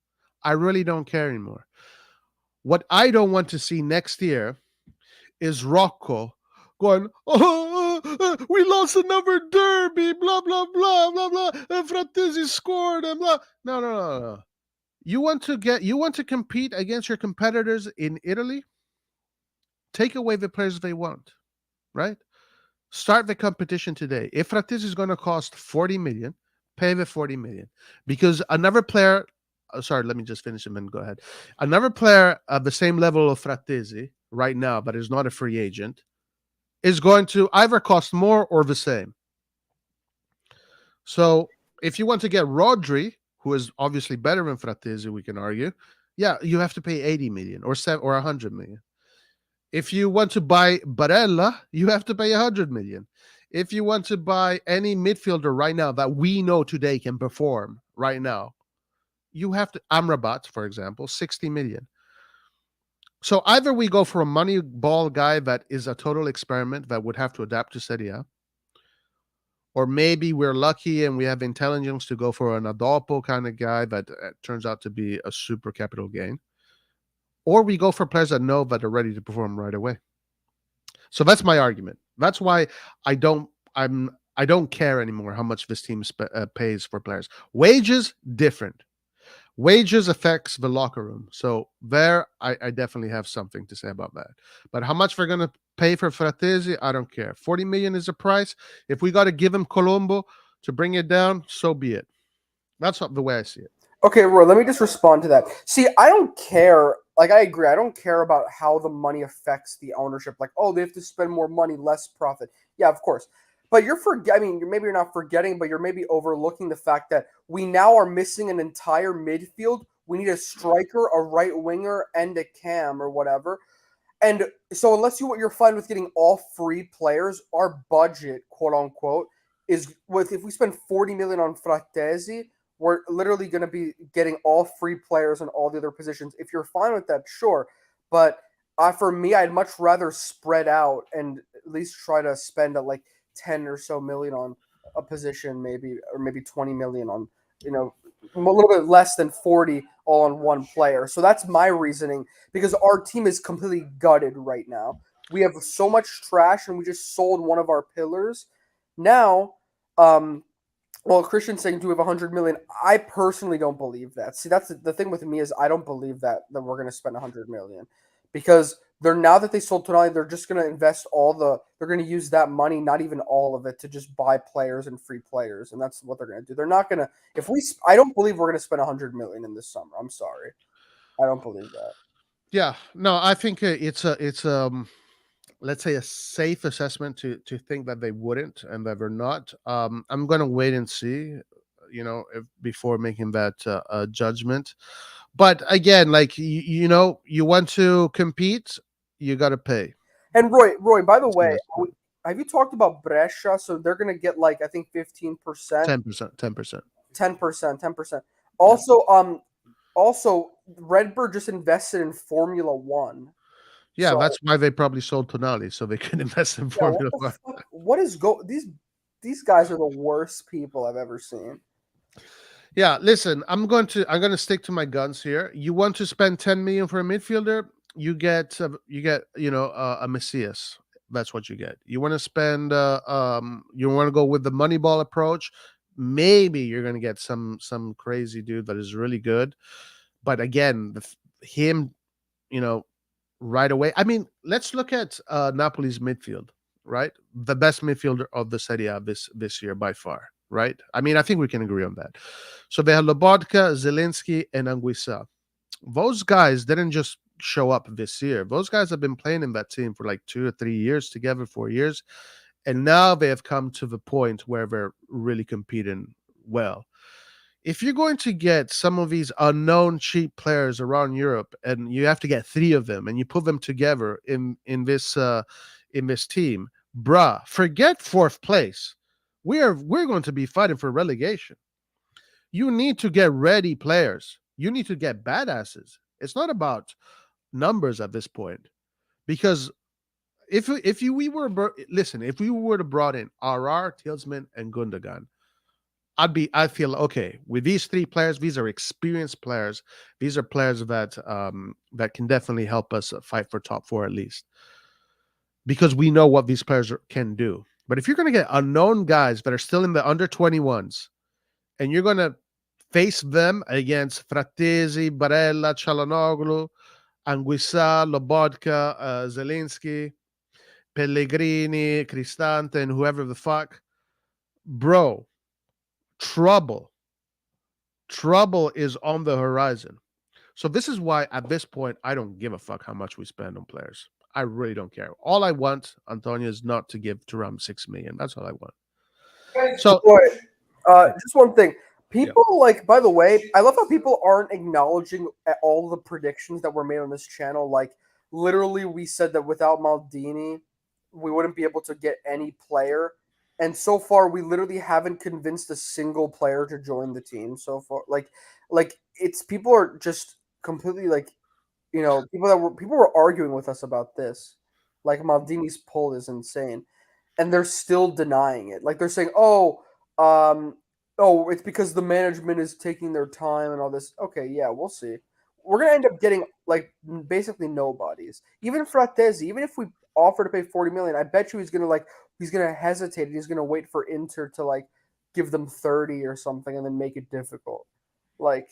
I really don't care anymore. What I don't want to see next year is Rocco going, we lost another derby, blah, blah, blah, blah, blah, and Frattesi scored, and blah. No. You want to compete against your competitors in Italy? Take away the players they want, right? Start the competition today. If Frattesi is going to cost 40 million, pay the 40 million. Because another player, sorry, let me just finish and then go ahead. Another player of the same level of Frattesi right now, but is not a free agent, is going to either cost more or the same. So if you want to get Rodri, who is obviously better than Frattesi, we can argue, yeah, you have to pay 80 million or 100 million. If you want to buy Barella, you have to pay 100 million. If you want to buy any midfielder right now that we know today can perform right now, you have to, Amrabat, for example, 60 million. So either we go for a money ball guy that is a total experiment that would have to adapt to Serie A, or maybe we're lucky and we have intelligence to go for an Adolfo kind of guy that turns out to be a super capital gain, or we go for players that know that are ready to perform right away. So that's my argument. That's why I don't care anymore how much this team pays for players. Wages, different. Wages affects the locker room. So there, I definitely have something to say about that. But how much we're going to pay for Frattesi, I don't care. 40 million is the price. If we got to give him Colombo to bring it down, so be it. That's the way I see it. Okay, Roy, let me just respond to that. See, I don't care. Like, I agree. I don't care about how the money affects the ownership. Like, oh, they have to spend more money, less profit. Yeah, of course. But maybe you're not forgetting, but you're maybe overlooking the fact that we now are missing an entire midfield. We need a striker, a right winger, and a cam or whatever. And so unless you're fine with getting all free players, our budget, quote unquote, is if we spend 40 million on Frattesi, we're literally going to be getting all free players in all the other positions. If you're fine with that, sure. But for me, I'd much rather spread out and at least try to spend like 10 or so million on a position, maybe 20 million on, a little bit less than 40 all on one player. So that's my reasoning, because our team is completely gutted right now. We have so much trash and we just sold one of our pillars. Now, well, Christian's saying, do we have 100 million? I personally don't believe that. See, that's the thing with me, is I don't believe that we're going to spend 100 million, because now that they sold Tonali, they're just going to invest they're going to use that money, not even all of it, to just buy players and free players. And that's what they're going to do. They're not going to, I don't believe we're going to spend 100 million in this summer. I'm sorry. I don't believe that. Yeah, no, I think it's let's say a safe assessment to think that they wouldn't and that they're not. I'm going to wait and see, before making that judgment. But again, like you want to compete, you got to pay. And Roy, by the way, have you talked about Brescia? So they're going to get like, I think 15%, 10%, 10%. 10%. Also, Redbird just invested in Formula One. Yeah, so that's why they probably sold Tonali, so they could invest in Formula One. What is these these guys are the worst people I've ever seen. Yeah, listen, I'm going to stick to my guns here. You want to spend 10 million for a midfielder, a Messias. That's what you get. You want to spend you want to go with the money ball approach, maybe you're going to get some crazy dude that is really good. But again, him, you know, right away. I mean, let's look at Napoli's midfield, right? The best midfielder of the Serie A this year by far, right? I mean, I think we can agree on that. So they have Lobotka, Zelensky, and Anguissa. Those guys didn't just show up this year. Those guys have been playing in that team for like 2 or 3 years together, 4 years, and now they have come to the point where they're really competing well. If you're going to get some of these unknown cheap players around Europe, and you have to get 3 of them, and you put them together in this team, bruh, forget fourth place. We're going to be fighting for relegation. You need to get ready players. You need to get badasses. It's not about numbers at this point, because if we were to brought in RR, Tillsman, and Gundogan, I feel okay with these 3 players. These are experienced players. These are players that can definitely help us fight for top 4 at least, because we know what these players can do. But if you're going to get unknown guys that are still in the under 21s, and you're going to face them against Frattesi, Barella, Çalhanoğlu, Anguissa, Lobotka, Zelensky, Pellegrini, Cristante, and whoever the fuck, bro, trouble is on the horizon. So this is why at this point I don't give a fuck how much we spend on players. I really don't care. All I want, Antonio, is not to give Thuram 6 million. That's all I want. So Just one thing. People like, by the way, I love how people aren't acknowledging all the predictions that were made on this channel. Like, literally, we said that without Maldini, we wouldn't be able to get any player. And so far, we literally haven't convinced a single player to join the team so far. Like it's people are just completely like, people were arguing with us about this. Like Maldini's pull is insane, and they're still denying it. Like they're saying, um, it's because the management is taking their time and all this. Okay, yeah, we'll see. We're gonna end up getting like basically nobodies. Even Frattesi, even if we offer to pay 40 million, I bet you he's gonna hesitate. He's gonna wait for Inter to like give them 30 or something and then make it difficult. Like,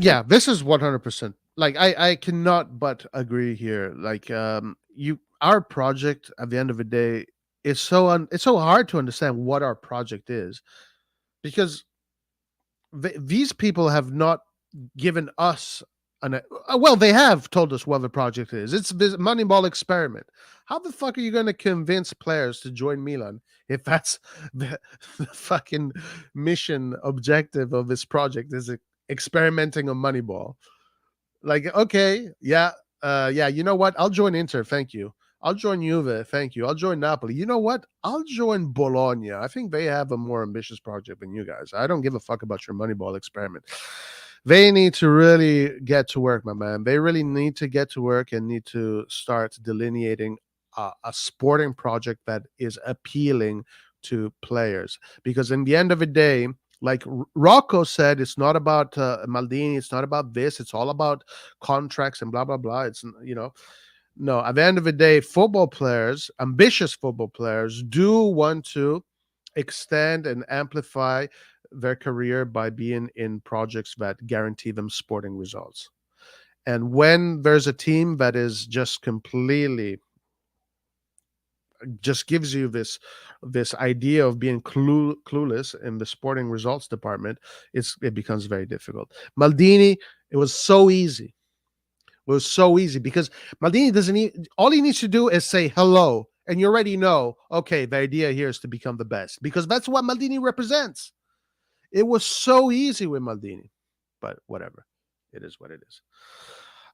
yeah, this is 100%. Like I cannot but agree here. Like our project at the end of the day is it's so hard to understand what our project is, because these people have not given us well, they have told us what the project is. It's this Moneyball experiment. How the fuck are you going to convince players to join Milan if that's the fucking mission objective of this project, is experimenting on Moneyball? Like, okay, yeah, you know what? I'll join Inter, thank you. I'll join Juve, thank you. I'll join Napoli. You know what? I'll join Bologna. I think they have a more ambitious project than you guys. I don't give a fuck about your Moneyball experiment. They need to really get to work, my man. They really need to get to work and need to start delineating a sporting project that is appealing to players. Because in the end of the day, like Rocco said, it's not about Maldini. It's not about this. It's all about contracts and blah blah blah. It's no. At the end of the day, football players, ambitious football players, do want to extend and amplify their career by being in projects that guarantee them sporting results. And when there's a team that is just completely just gives you this idea of being clueless in the sporting results department, it becomes very difficult. Maldini, it was so easy. It was so easy because Maldini doesn't need, all he needs to do is say hello, and you already know, okay, the idea here is to become the best, because that's what Maldini represents. It was so easy with Maldini, but whatever. It is what it is.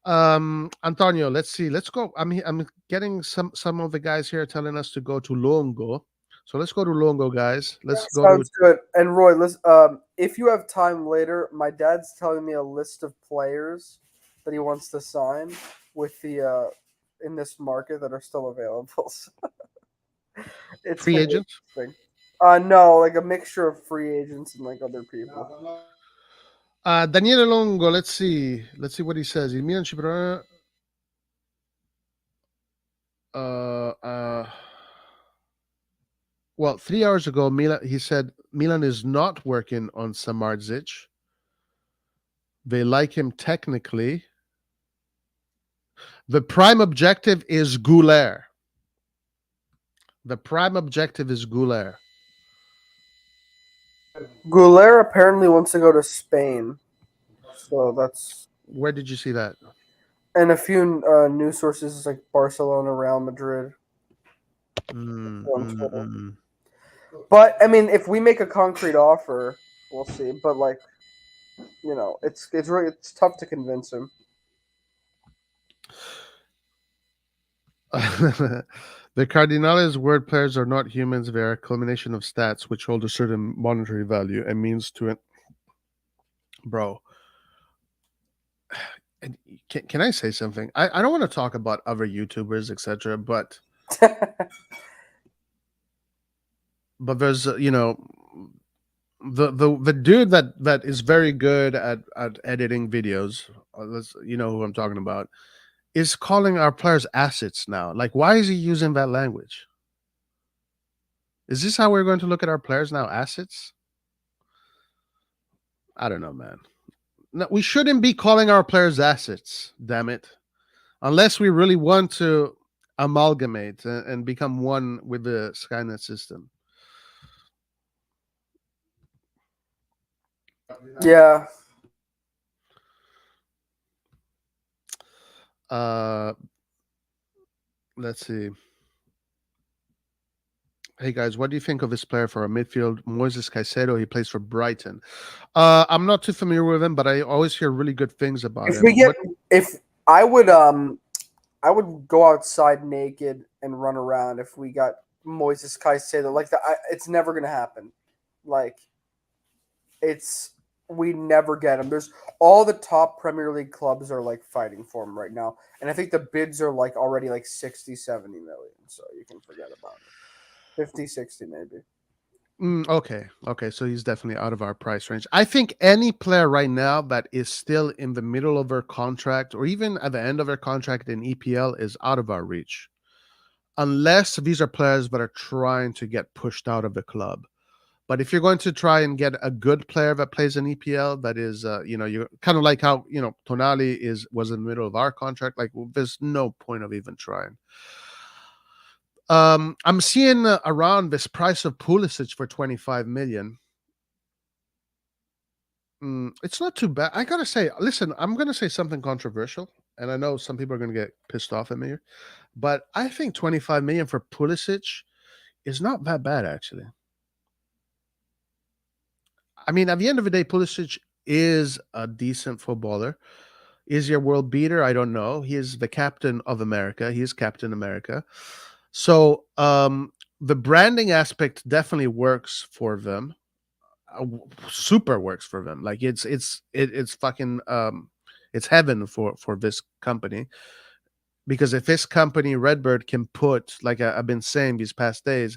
Antonio, let's see. Let's go. I'm getting some of the guys here telling us to go to Longo. So let's go to Longo, guys. Let's go sounds good. And Roy, if you have time later, my dad's telling me a list of players that he wants to sign with the in this market that are still available. So it's free agents. No, like a mixture of free agents and like other people. Daniele Longo, let's see. Let's see what he says. Il Milan ci proverà. Uh, uh, well, 3 hours ago, he said Milan is not working on Samardzic. They like him technically. The prime objective is Goulet. The prime objective is Goulet. Goulet apparently wants to go to Spain, so that's. Where did you see that? And a few news sources like Barcelona, Real Madrid. On Twitter. But I mean, if we make a concrete offer, we'll see. But like, it's tough to convince him. The Cardinals' word players are not humans. They are a culmination of stats which hold a certain monetary value and means to it. Bro, can I say something? I don't want to talk about other YouTubers, etc. But there's the dude that is very good at editing videos. You know who I'm talking about. Is calling our players assets now. Like, why is he using that language? Is this how we're going to look at our players now? Assets? I don't know, man. No, we shouldn't be calling our players assets, damn it. Unless we really want to amalgamate and become one with the Skynet system. Yeah. Let's see. Hey guys, what do you think of this player for a midfield? Moises Caicedo, he plays for Brighton. I'm not too familiar with him, but I always hear really good things about him. If I would go outside naked and run around if we got Moises Caicedo. Like it's never gonna happen. Like we never get him. There's all the top Premier League clubs are like fighting for him right now, and I think the bids are like already like 60, 70 million. So you can forget about it. 50, 60 maybe. Okay. So he's definitely out of our price range. I think any player right now that is still in the middle of their contract or even at the end of their contract in EPL is out of our reach. Unless these are players that are trying to get pushed out of the club. But if you're going to try and get a good player that plays in EPL, that is, you're kind of like how, Tonali was in the middle of our contract. Like, there's no point of even trying. I'm seeing around this price of Pulisic for 25 million. It's not too bad. I gotta say, listen, I'm gonna say something controversial, and I know some people are gonna get pissed off at me, but I think 25 million for Pulisic is not that bad, actually. I mean, at the end of the day, Pulisic is a decent footballer. Is he a world beater? I don't know. He is the captain of America. He is Captain America. So the branding aspect definitely works for them. Super works for them. Like it's fucking it's heaven for this company. Because if this company Redbird can put, like I've been saying these past days,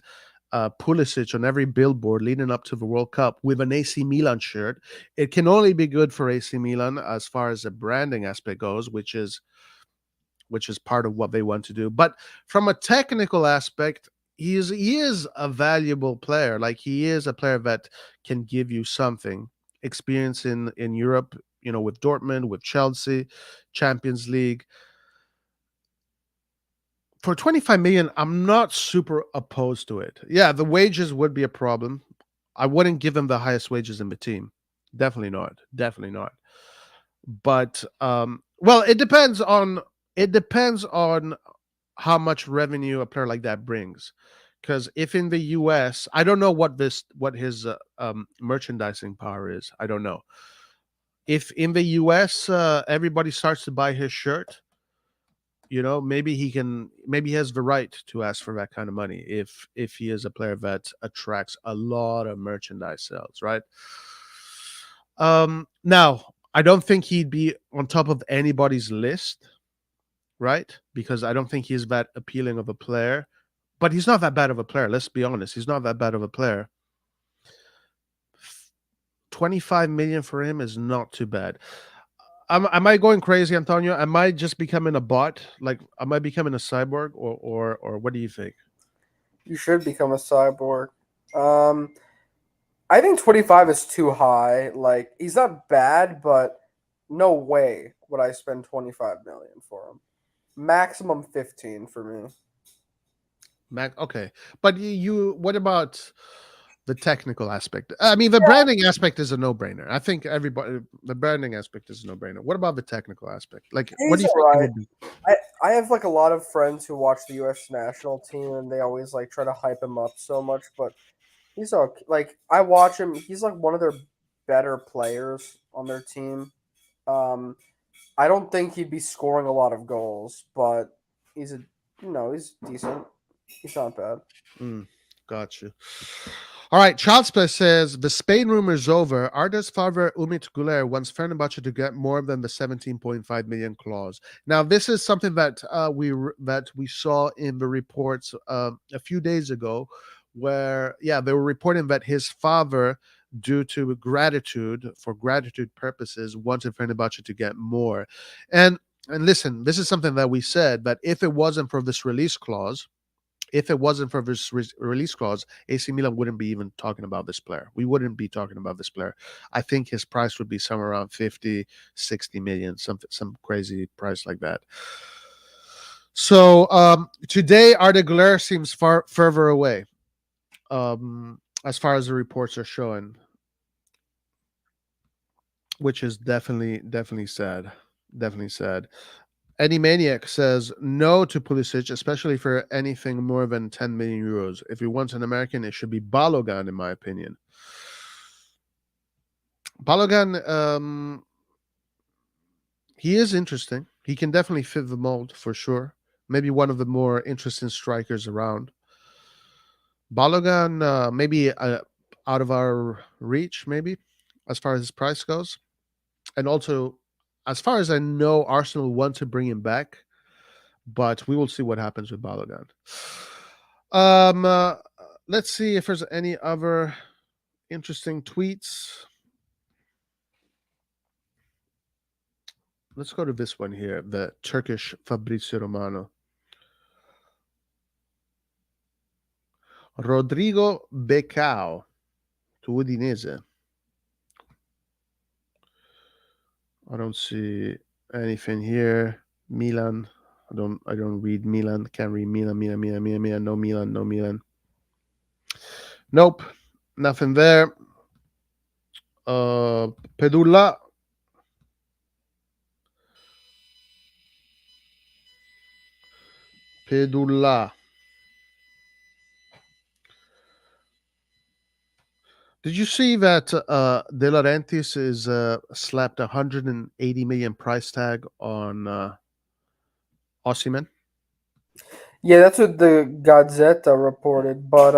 Pulisic on every billboard leading up to the World Cup with an AC Milan shirt, it can only be good for AC Milan as far as the branding aspect goes, which is part of what they want to do. But from a technical aspect, he is a valuable player. Like he is a player that can give you something. Experience in Europe, with Dortmund, with Chelsea, Champions League. For 25 million, I'm not super opposed to it. Yeah, the wages would be a problem. I wouldn't give him the highest wages in the team. Definitely not. Definitely not. But well, it depends on how much revenue a player like that brings. Because if in the US, I don't know what his merchandising power is. I don't know. If in the US everybody starts to buy his shirt, maybe he has the right to ask for that kind of money if he is a player that attracts a lot of merchandise sales, right? Now I don't think he'd be on top of anybody's list, right? Because I don't think he's that appealing of a player. but he's not that bad of a player. Let's be honest. He's not that bad of a player. 25 million for him is not too bad. Am I going crazy, Antonio? Am I just becoming a bot? Like, am I becoming a cyborg, or what do you think? You should become a cyborg. Um, I think 25 is too high. Like he's not bad, but no way would I spend 25 million for him. Maximum 15 for me. Mac, okay, but what about the technical aspect? I mean, the branding aspect is a no-brainer. I think everybody, the branding aspect is a no-brainer. What about the technical aspect? Like, what do He's you think it alright. would be? I have like a lot of friends who watch the U.S. national team, and they always like try to hype him up so much. But he's okay. Like I watch him. He's like one of their better players on their team. Um, I don't think he'd be scoring a lot of goals, but he's a he's decent. He's not bad. Mm, got you. All right, Childspell says the Spain rumor is over. Arda's father Umit Guler wants Fenerbahce to get more than the 17.5 million clause. Now, this is something that we saw in the reports a few days ago, where they were reporting that his father, due to gratitude purposes, wanted Fenerbahce to get more. And listen, this is something that we said that if it wasn't for this release clause, if it wasn't for this release clause, AC Milan wouldn't be even talking about this player. We wouldn't be talking about this player. I think his price would be somewhere around 50, 60 million, some crazy price like that. So today, Arda Güler seems far further away, as far as the reports are showing, which is definitely sad. Definitely sad. Any Maniac says no to Pulisic, especially for anything more than 10 million euros. If he wants an American, it should be Balogun, in my opinion. Balogun, he is interesting. He can definitely fit the mold for sure. Maybe one of the more interesting strikers around. Balogun, maybe out of our reach, maybe, as far as his price goes. And also, as far as I know, Arsenal want to bring him back, but we will see what happens with Balogun. Um, uh, let's see if there's any other interesting tweets. Let's go to this one here, the Turkish Fabrizio Romano. Rodrigo Becao to Udinese. I don't see anything here. Milan. I don't read Milan. Can't read Milan. No Milan. Nope. Nothing there. Pedula. Did you see that De Laurentiis is slapped 180 million price tag on Osimhen? Yeah, that's what the Gazzetta reported. But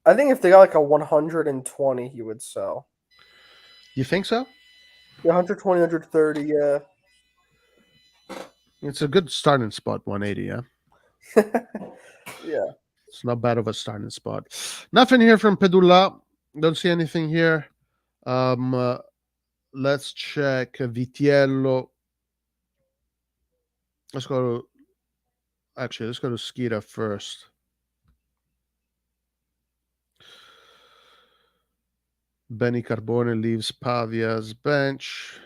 I think if they got like a 120, he would sell. You think so? Yeah, 120, 130, yeah. It's a good starting spot, 180, yeah? Yeah. It's not bad of a starting spot. Nothing here from Pedula. Don't see anything here. Let's check Vitiello. Let's go to Skira first. Benny Carbone leaves Pavia's bench.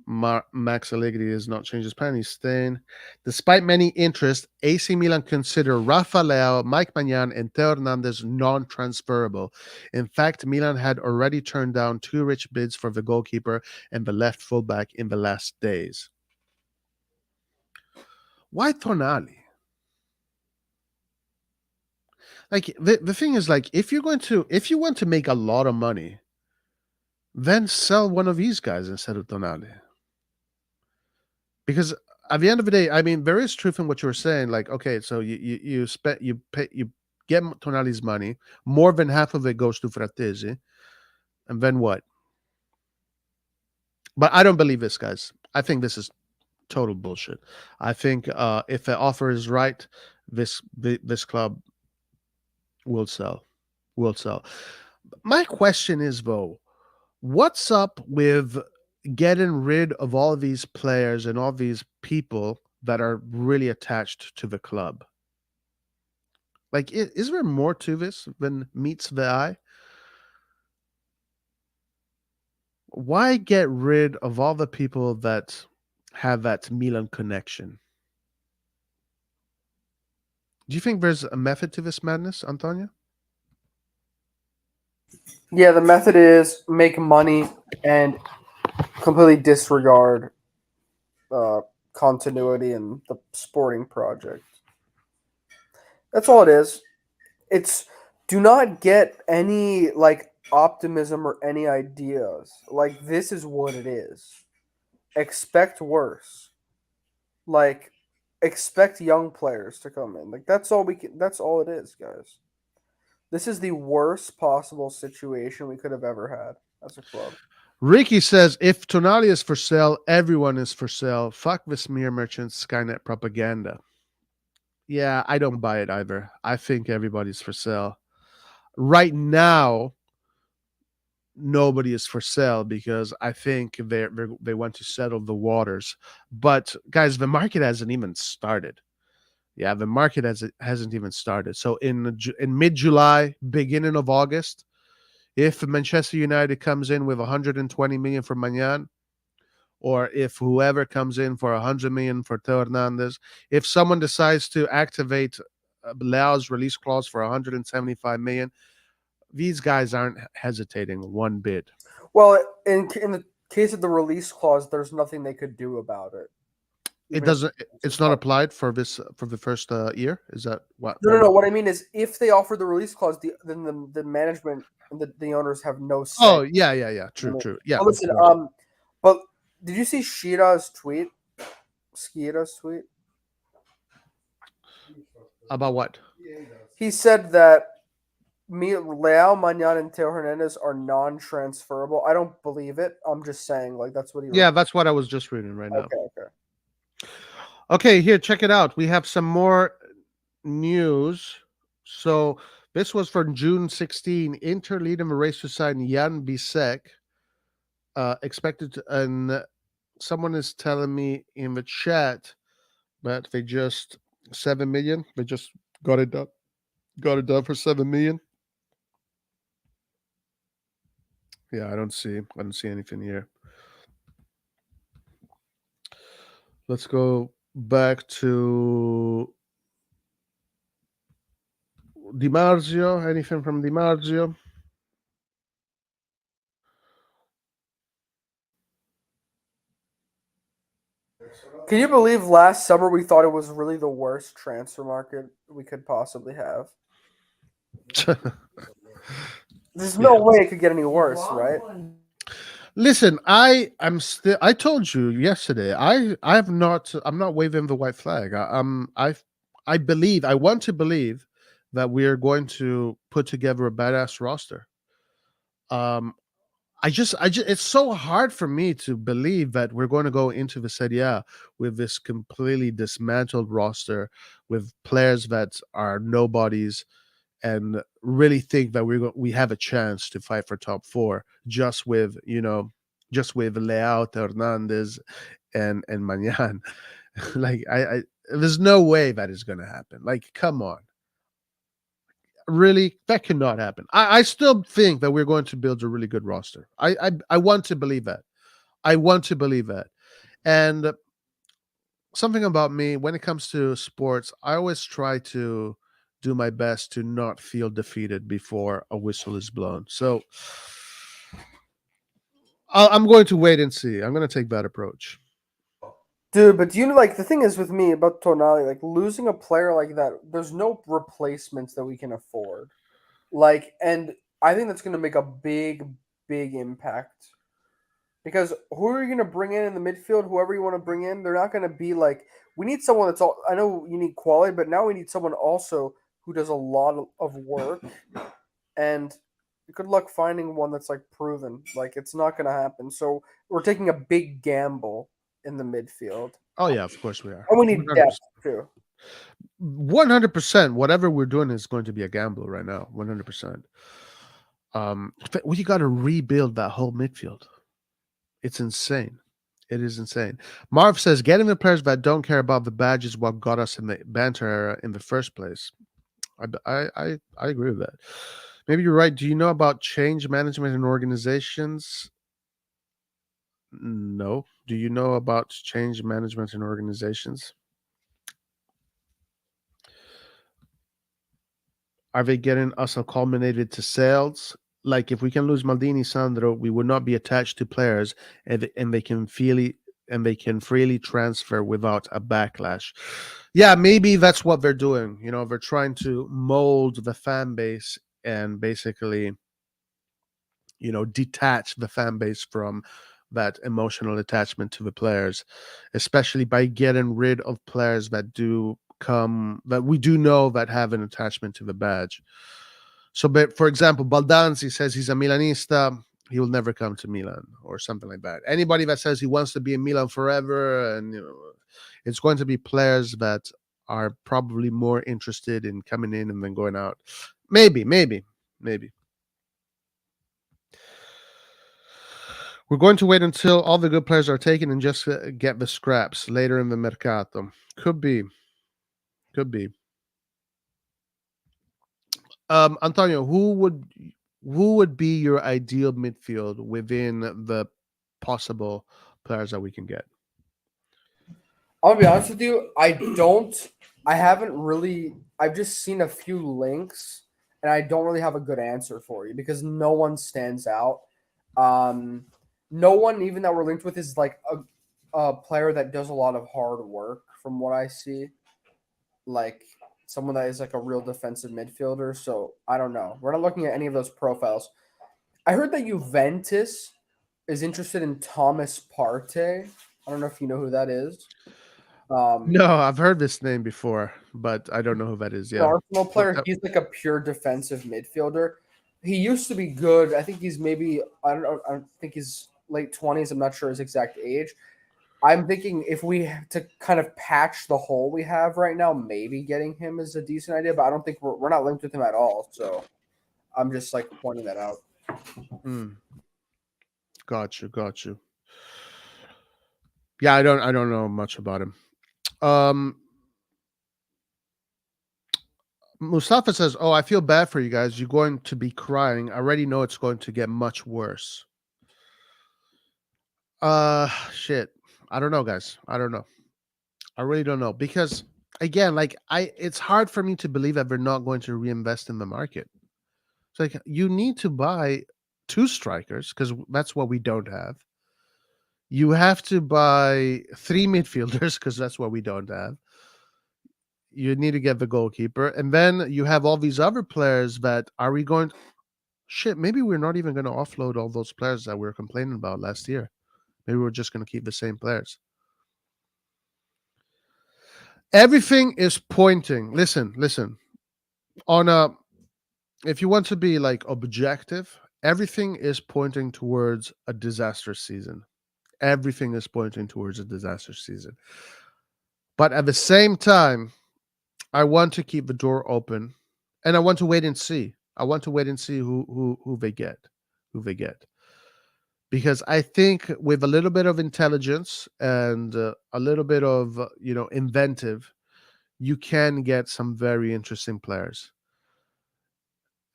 Max Allegri has not changed his plan. He's staying. Despite many interests, AC Milan consider Rafa Leao, Mike Magnan, and Theo Hernandez non-transferable. In fact, Milan had already turned down two rich bids for the goalkeeper and the left fullback in the last days. Why Tonali? Like the thing is, like, if you want to make a lot of money, then sell one of these guys instead of Tonali. Because at the end of the day, I mean, there is truth in what you were saying. Like, okay, so you get Tonali's money, more than half of it goes to Frattesi, and then what? But I don't believe this, guys. I think this is Total bullshit. I think if the offer is right, this club will sell. Will sell. My question is though, what's up with getting rid of all these players and all these people that are really attached to the club? Like, is there more to this than meets the eye? Why get rid of all the people that have that Milan connection? Do you think there's a method to this madness, Antonio? Yeah, the method is make money and completely disregard uh, continuity in the sporting project. That's all it is. It's do not get any like optimism or any ideas. Like this is what it is. Expect worse. Like expect young players to come in. Like that's all we can. That's all it is, guys. This is the worst possible situation we could have ever had as a club. Ricky says if Tonali is for sale, everyone is for sale. Fuck the smear merchants, Skynet propaganda. Yeah, I don't buy it either. I think everybody's for sale. Right now, nobody is for sale because I think they want to settle the waters. But guys, the market hasn't even started. Yeah, the market hasn't even started. So in mid July, beginning of August, if Manchester United comes in with 120 million for Magnan, or if whoever comes in for 100 million for Teo Hernandez, if someone decides to activate Leao's release clause for 175 million, these guys aren't hesitating one bit. Well, in the case of the release clause, there's nothing they could do about it. It Even if doesn't. it's It's not part. applied for this for the first year. Is that what? No, no, no. What I mean is, if they offer the release clause, then the management and the owners have no say. Oh yeah, yeah, yeah. True, true. Yeah, But of listen, course. but did you see Shira's tweet? Skira's tweet. About what? He said that Leao, Magnan, and Teo Hernandez are non-transferable. I don't believe it. I'm just saying, like that's what he. Yeah, that's what I was just reading right now. Okay, okay. Okay, here, check it out. We have some more news. So this was from June 16. Inter leading the race to sign Jan Bisek. Expected to, and someone is telling me in the chat that they just 7 million. They just got it done. Got it done for 7 million. Yeah, I don't see. I don't see anything here. Let's go back to Di Marzio. Anything from Di Marzio? Can you believe last summer we thought it was really the worst transfer market we could possibly have? There's no way it could get any worse, right? Listen, I'm still. I told you yesterday. I'm not waving the white flag. I believe. I want to believe that we are going to put together a badass roster. Um, I just, it's so hard for me to believe that we're going to go into the Serie A with this completely dismantled roster with players that are nobodies and really think that we have a chance to fight for top four just with just with Leao, Hernandez, and Magnan. Like I there's no way that is going to happen. Like come on, really that cannot happen. I still think that we're going to build a really good roster. I want to believe that. I want to believe that. And something about me when it comes to sports, I always try to do my best to not feel defeated before a whistle is blown. So I'm going to wait and see. I'm going to take that approach. Dude, but do you know, like, the thing is with me about Tonali, like, losing a player like that, there's no replacements that we can afford. Like, and I think that's going to make a big, big impact. Because who are you going to bring in the midfield? Whoever you want to bring in, they're not going to be like, we need someone that's all, I know you need quality, but now we need someone also who does a lot of work. And good luck finding one that's, like, proven. Like, it's not going to happen. So we're taking a big gamble in the midfield. Oh yeah, of course we are. And we need depth too. 100%. Whatever we're doing is going to be a gamble right now. 100%. We got to rebuild that whole midfield. It's insane. It is insane. Marv says getting the players that don't care about the badge is what got us in the banter era in the first place. I agree with that. Maybe you're right. Do you know about change management in organizations? No. Do you know about change management in organizations? Are they getting us culminated to sales? Like if we can lose Maldini, Sandro, we would not be attached to players, and they can freely transfer without a backlash. Yeah, maybe that's what they're doing. They're trying to mold the fan base and basically, detach the fan base from that emotional attachment to the players, especially by getting rid of players that we do know that have an attachment to the badge. So, but for example, Baldanzi says he's a Milanista. He will never come to Milan or something like that. Anybody that says he wants to be in Milan forever, and it's going to be players that are probably more interested in coming in and then going out. Maybe. We're going to wait until all the good players are taken and just get the scraps later in the mercato. Could be. Antonio, who would be your ideal midfield within the possible players that we can get? I'll be honest with you. I've just seen a few links, and I don't really have a good answer for you because no one stands out. No one even that we're linked with is like a player that does a lot of hard work from what I see. Like someone that is like a real defensive midfielder. So I don't know. We're not looking at any of those profiles. I heard that Juventus is interested in Thomas Partey. I don't know if you know who that is. No, I've heard this name before, but I don't know who that is. An Yeah, Arsenal player. He's like a pure defensive midfielder. He used to be good. I think he's maybe I don't know. I think he's late 20s. I'm not sure his exact age. I'm thinking if we have to kind of patch the hole we have right now, maybe getting him is a decent idea. But I don't think we're not linked with him at all. So I'm just like pointing that out. Got you. Yeah, I don't know much about him. Mustafa says, "Oh, I feel bad for you guys. You're going to be crying. I already know it's going to get much worse." Shit. I don't know, guys. I don't know. I really don't know because again, it's hard for me to believe that they're not going to reinvest in the market. It's like you need to buy 2 strikers because that's what we don't have. You have to buy 3 midfielders because that's what we don't have. You need to get the goalkeeper, and then you have all these other players that shit, maybe we're not even going to offload all those players that we were complaining about last year. Maybe we're just going to keep the same players. Everything is pointing. Listen. If you want to be like objective, everything is pointing towards a disaster season. Everything is pointing towards a disaster season. But at the same time, I want to keep the door open, and I want to wait and see. I want to wait and see who they get, because I think with a little bit of intelligence and a little bit of inventive, you can get some very interesting players.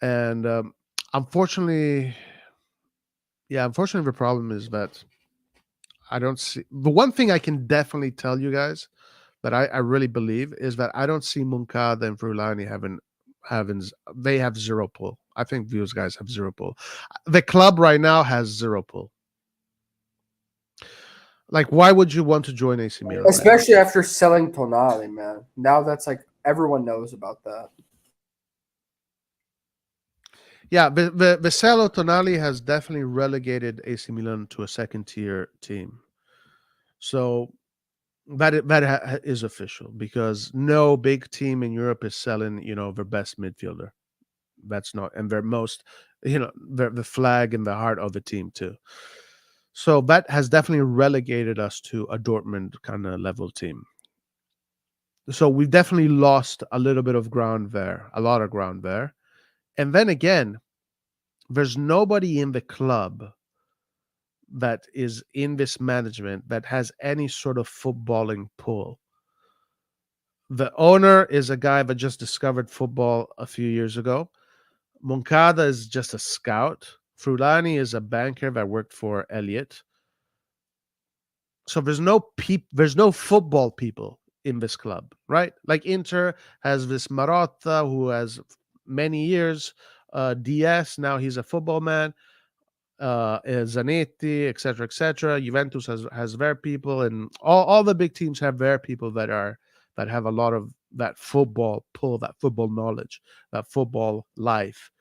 And unfortunately, the problem is that I don't see the one thing I can definitely tell you guys that I really believe is that I don't see Moncada and Frulani they have 0 pull. I think those guys have 0 pull. The club right now has 0 pull. Like, why would you want to join AC Milan? Especially after selling Tonali, man. Now that's like everyone knows about that. Yeah, the sale of Tonali has definitely relegated AC Milan to a 2nd-tier team. So that is official because no big team in Europe is selling, their best midfielder. That's not, and their most, they're the flag and the heart of the team too. So that has definitely relegated us to a Dortmund kind of level team. So we've definitely lost a little bit of ground there, a lot of ground there. And then again, there's nobody in the club that is in this management that has any sort of footballing pull. The owner is a guy that just discovered football a few years ago. Moncada is just a scout. Frulani is a banker that worked for Elliott. So there's no football people in this club, right? Like Inter has this Morata who has many years. DS now he's a football man. Zanetti, etc., etc. Juventus has their people, and all the big teams have their people that have a lot of that football pull, that football knowledge, that football life.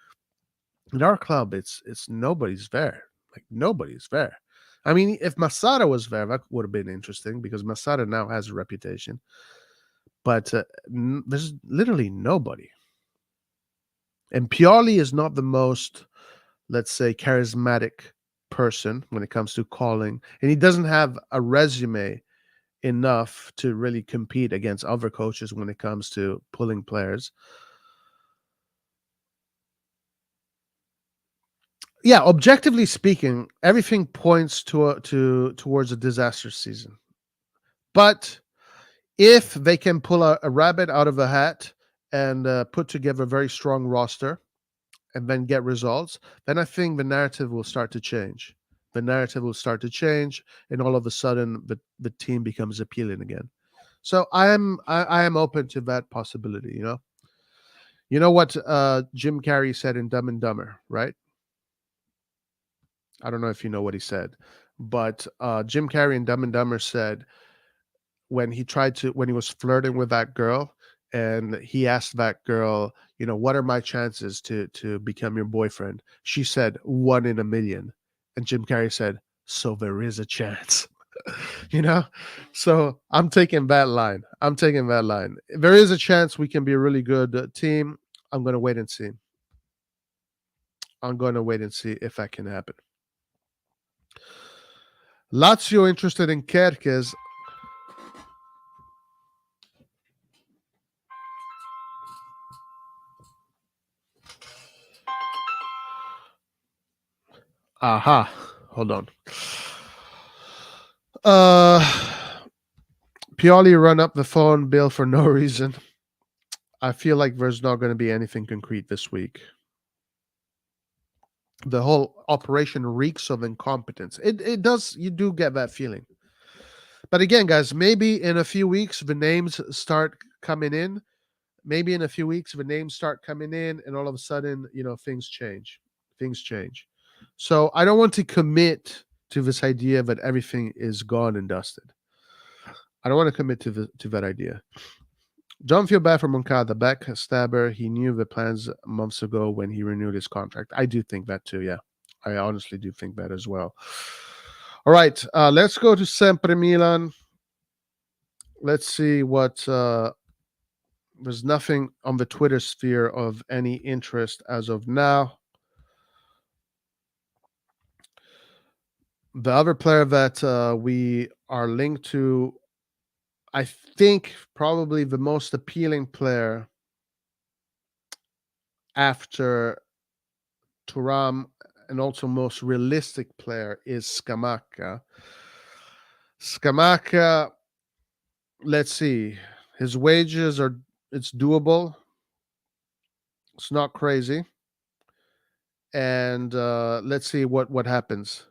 In our club, it's nobody's there. Like nobody's there. I mean, if Masada was there, that would have been interesting because Masada now has a reputation. But there's literally nobody. And Pioli is not the most, let's say, charismatic person when it comes to calling. And he doesn't have a resume enough to really compete against other coaches when it comes to pulling players. Yeah, objectively speaking, everything points towards a disaster season. But if they can pull a rabbit out of a hat and put together a very strong roster and then get results, then I think the narrative will start to change. The narrative will start to change, and all of a sudden, the team becomes appealing again. So I am open to that possibility. You know what Jim Carrey said in Dumb and Dumber, right? I don't know if you know what he said, but Jim Carrey in Dumb and Dumber said when he was flirting with that girl, and he asked that girl, what are my chances to become your boyfriend? She said 1 in 1,000,000, and Jim Carrey said, so there is a chance. you know so I'm taking that line. There is a chance we can be a really good team. I'm going to wait and see. If that can happen. Lazio interested in Kerkez. Aha. Hold on. Pioli run up the phone bill for no reason. I feel like there's not going to be anything concrete this week. The whole operation reeks of incompetence. It does. You do get that feeling. But again, guys, maybe in a few weeks the names start coming in. And all of a sudden, things change. So I don't want to commit to this idea that everything is gone and dusted. I don't want to commit to that idea. Don't feel bad for Moncada, backstabber. He knew the plans months ago when he renewed his contract. I do think that too, yeah. I honestly do think that as well. All right, let's go to Sempre Milan. Let's see what... there's nothing on the Twitter sphere of any interest as of now. The other player that we are linked to, I think probably the most appealing player after Thuram and also most realistic player is Scamacca. Scamacca, let's see. His wages it's doable. It's not crazy. And let's see what happens.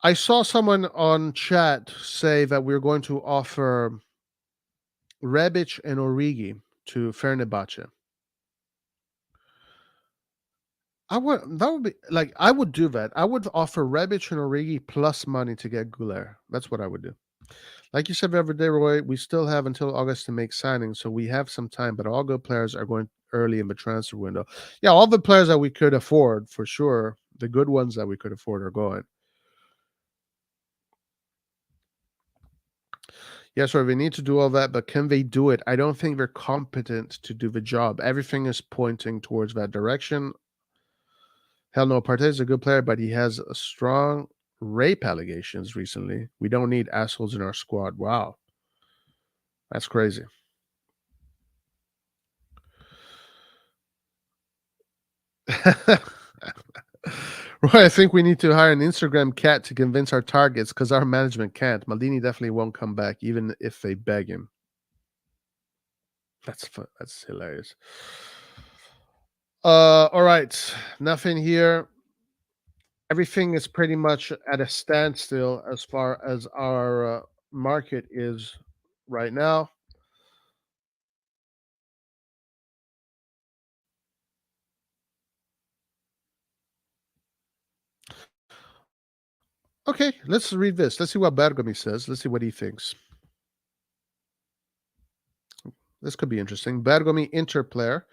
I saw someone on chat say that we're going to offer Rebic and Origi to Fenerbahce. I would do that. I would offer Rebic and Origi plus money to get Guler. That's what I would do. Like you said the other day, Roy, we still have until August to make signings, so we have some time, but all good players are going early in the transfer window. Yeah, all the players that we could afford, for sure, the good ones that we could afford are going. Yes, Roy, they need to do all that, but can they do it? I don't think they're competent to do the job. Everything is pointing towards that direction. Hell no, Partey is a good player, but he has a strong rape allegations recently. We don't need assholes in our squad. Wow. That's crazy. Roy, I think we need to hire an Instagram cat to convince our targets because our management can't. Maldini definitely won't come back, even if they beg him. That's fun. That's hilarious. All right. Nothing here. Everything is pretty much at a standstill as far as our market is right now. Okay, let's read this. Let's see what Bergomi says. Let's see what he thinks. This could be interesting. Bergomi, Inter player.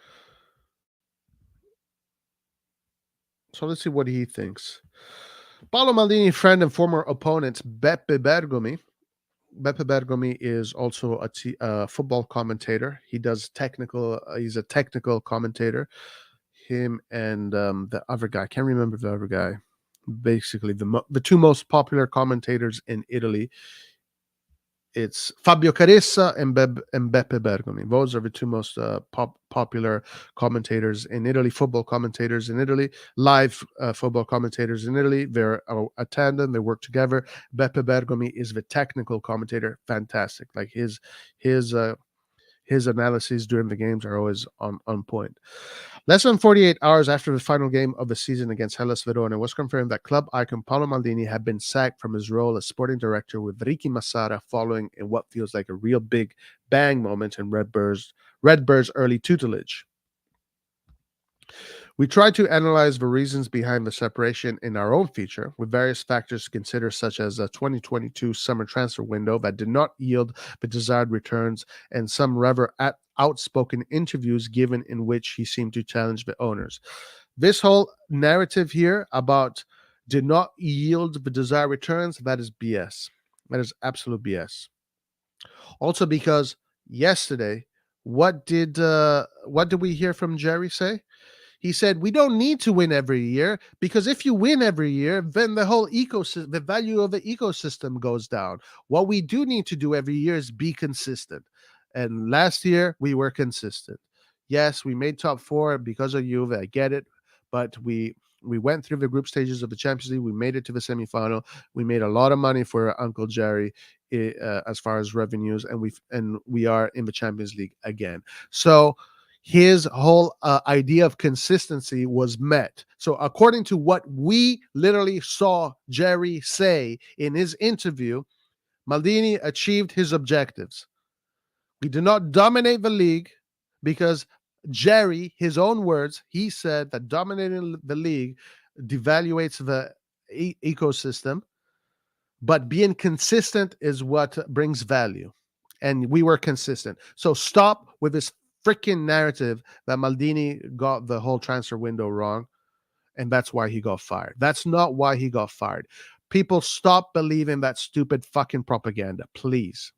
So let's see what he thinks. Paolo Maldini, friend and former opponent Beppe Bergomi. Beppe Bergomi is also a football commentator. He does technical. He's a technical commentator. Him and the other guy. I can't remember the other guy. Basically, the two most popular commentators in Italy. It's Fabio Caressa and Beppe Bergomi. Those are the two most popular commentators in Italy, football commentators in Italy, live football commentators in Italy. They're a tandem. They work together. Beppe Bergomi is the technical commentator. Fantastic. Like his analyses during the games are always on point. Less than 48 hours after the final game of the season against Hellas Verona, it was confirmed that club icon Paolo Maldini had been sacked from his role as sporting director with Ricky Massara following in what feels like a real big bang moment in Redbird's early tutelage. We tried to analyze the reasons behind the separation in our own feature, with various factors to consider, such as a 2022 summer transfer window that did not yield the desired returns, and some rather outspoken interviews given in which he seemed to challenge the owners. This whole narrative here about did not yield the desired returns, that is BS. That is absolute BS. Also, because yesterday, what did we hear from Jerry say? He said, we don't need to win every year because if you win every year, then the whole ecosystem, the value of the ecosystem goes down. What we do need to do every year is be consistent. And last year, we were consistent. Yes, we made top four because of Juve. I get it. But we went through the group stages of the Champions League. We made it to the semifinal. We made a lot of money for Uncle Jerry as far as revenues, and we are in the Champions League again. So his whole idea of consistency was met. So according to what we literally saw Jerry say in his interview, Maldini achieved his objectives. We did not dominate the league because Jerry, his own words, he said that dominating the league devaluates the ecosystem, but being consistent is what brings value. And we were consistent. So stop with this freaking narrative that Maldini got the whole transfer window wrong, and that's why he got fired. That's not why he got fired. People, stop believing that stupid fucking propaganda. Please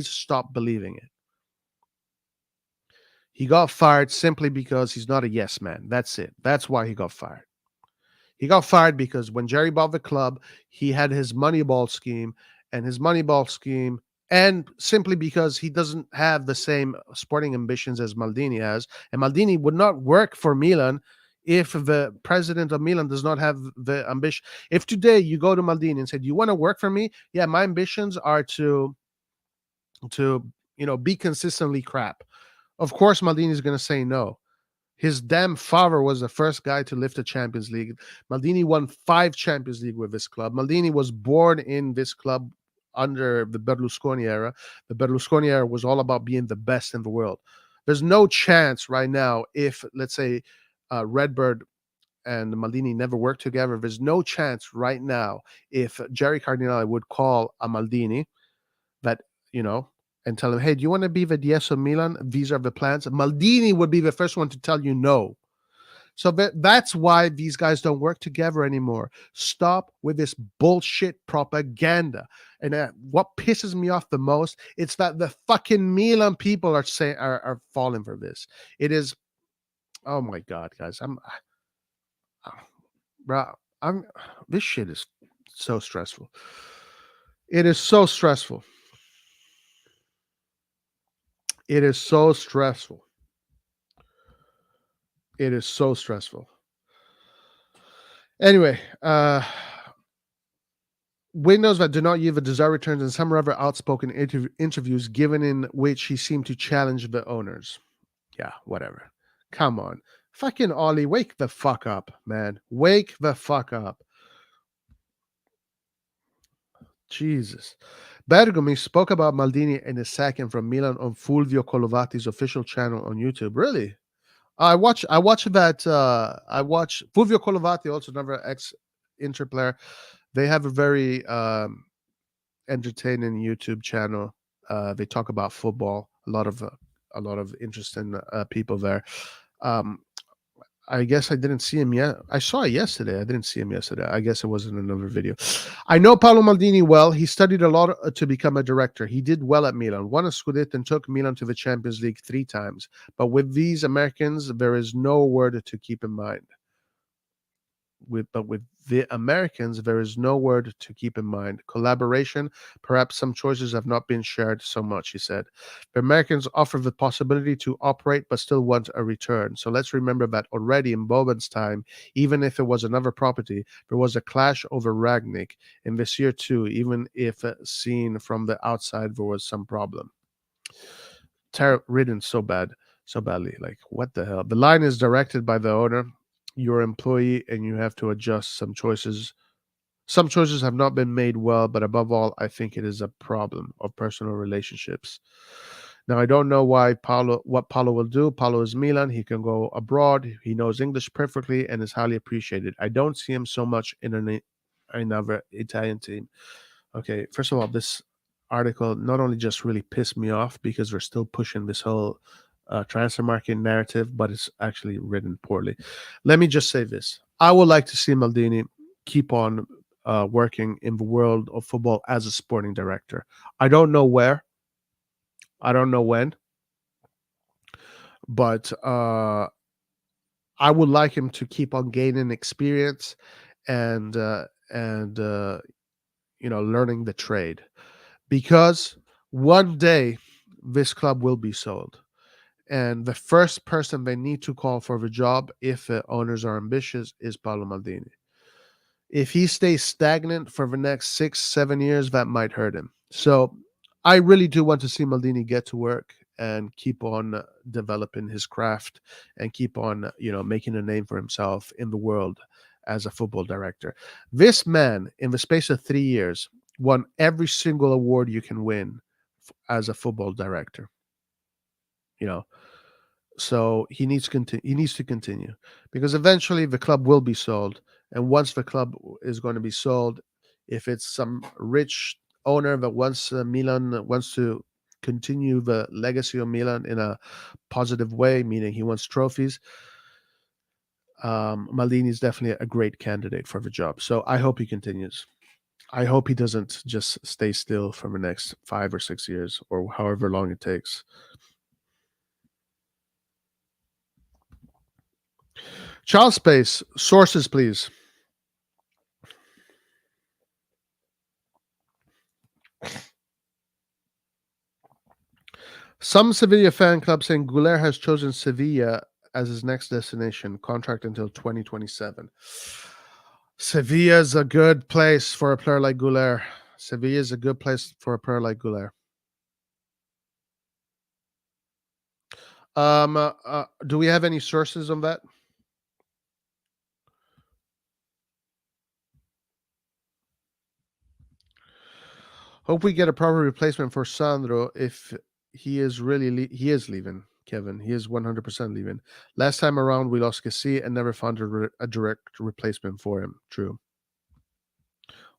stop believing it. He got fired simply because he's not a yes man. That's it. That's why he got fired. He got fired because when Jerry bought the club, he had his Moneyball scheme, and simply because he doesn't have the same sporting ambitions as Maldini has. And Maldini would not work for Milan if the president of Milan does not have the ambition. If today you go to Maldini and said, you want to work for me? Yeah, my ambitions are to be consistently crap. Of course, Maldini is going to say no. His damn father was the first guy to lift a Champions League. Maldini won 5 Champions League with this club. Maldini was born in this club under the Berlusconi era. The Berlusconi era was all about being the best in the world. There's no chance right now if, let's say, Redbird and Maldini never worked together. There's no chance right now if Jerry Cardinale would call a Maldini that, and tell him, hey, do you want to be the DS of Milan? These are the plans. Maldini would be the first one to tell you no. So that's why these guys don't work together anymore. Stop with this bullshit propaganda. And what pisses me off the most, it's that the fucking Milan people are falling for this. It is, oh my God, guys. bro. This shit is so stressful. It is so stressful. It is so stressful. It is so stressful. Anyway, Windows that do not yield the desired returns, and some rather outspoken interviews given in which he seemed to challenge the owners. Yeah, whatever. Come on. Fucking Ollie, wake the fuck up, man. Wake the fuck up. Jesus. Bergomi spoke about Maldini and his sacking from Milan on Fulvio Colovati's official channel on YouTube. Really? I watch that I watch Fulvio Colovati, also another ex Inter player. They have a very entertaining YouTube channel. They talk about football. A lot of interesting people there. Um, I guess I didn't see him yet. I saw it yesterday. I didn't see him yesterday. I guess it was in another video. I know Paolo Maldini well. He studied a lot to become a director. He did well at Milan, won a Scudetto and took Milan to the Champions League 3 times. But with these Americans, there is no word to keep in mind. With the Americans, there is no word to keep in mind. Collaboration, perhaps some choices have not been shared so much, he said. The Americans offer the possibility to operate but still want a return. So let's remember that already in Boban's time, even if it was another property, there was a clash over Ragnick. In this year too, even if seen from the outside, there was some problem. Written so badly. Like, what the hell? The line is directed by the owner, your employee, and you have to adjust some choices. Some choices have not been made well, but above all, I think it is a problem of personal relationships. Now, I don't know what Paolo will do. Paolo is Milan. He can go abroad. He knows English perfectly and is highly appreciated. I don't see him so much in another Italian team. Okay, first of all, this article not only just really pissed me off because they're still pushing this whole transfer market narrative, but it's actually written poorly. Let me just say this. I would like to see Maldini keep on working in the world of football as a sporting director. I don't know where, I don't know when, but I would like him to keep on gaining experience and learning the trade, because one day this club will be sold. And the first person they need to call for the job, if the owners are ambitious, is Paolo Maldini. If he stays stagnant for the next 6-7 years, that might hurt him. So I really do want to see Maldini get to work and keep on developing his craft and keep on, making a name for himself in the world as a football director. This man, in the space of 3 years, won every single award you can win as a football director. So he needs to continue. He needs to continue, because eventually the club will be sold, and once the club is going to be sold, if it's some rich owner that wants to continue the legacy of Milan in a positive way, meaning he wants trophies, Maldini is definitely a great candidate for the job. So I hope he continues. I hope he doesn't just stay still for the next 5 or 6 years or however long it takes. Child space sources, please. Some Sevilla fan club saying Guler has chosen Sevilla as his next destination, contract until 2027. Sevilla is a good place for a player like Guler. Sevilla is a good place for a player like Guler. Do we have any sources on that? Hope we get a proper replacement for Sandro if he is he is leaving. Kevin, he is 100% leaving. Last time around, we lost Cassie and never found a direct replacement for him. True.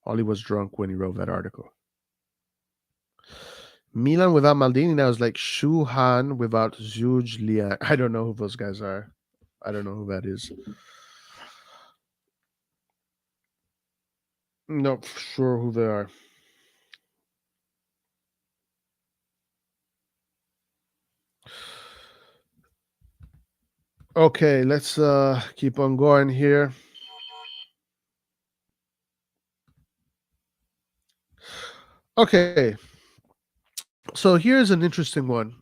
Ollie was drunk when he wrote that article. Milan without Maldini now is like Shu Han without Zhuge Liang. I don't know who those guys are. I don't know who that is. Not sure who they are. Okay, let's keep on going here. Okay, so here's an interesting one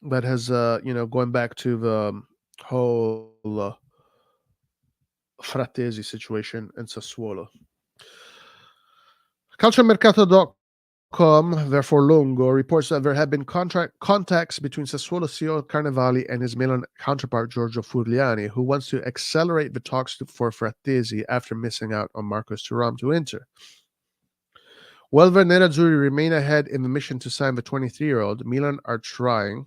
that has, going back to the whole Frattesi situation and Sassuolo. Calciomercato.com, therefore Longo, reports that there have been contacts between Sassuolo CEO Carnevali and his Milan counterpart Giorgio Furliani, who wants to accelerate the talks for Frattesi after missing out on Marcos Thuram to Inter. While the Nerazzurri remain ahead in the mission to sign the 23-year-old, Milan are trying.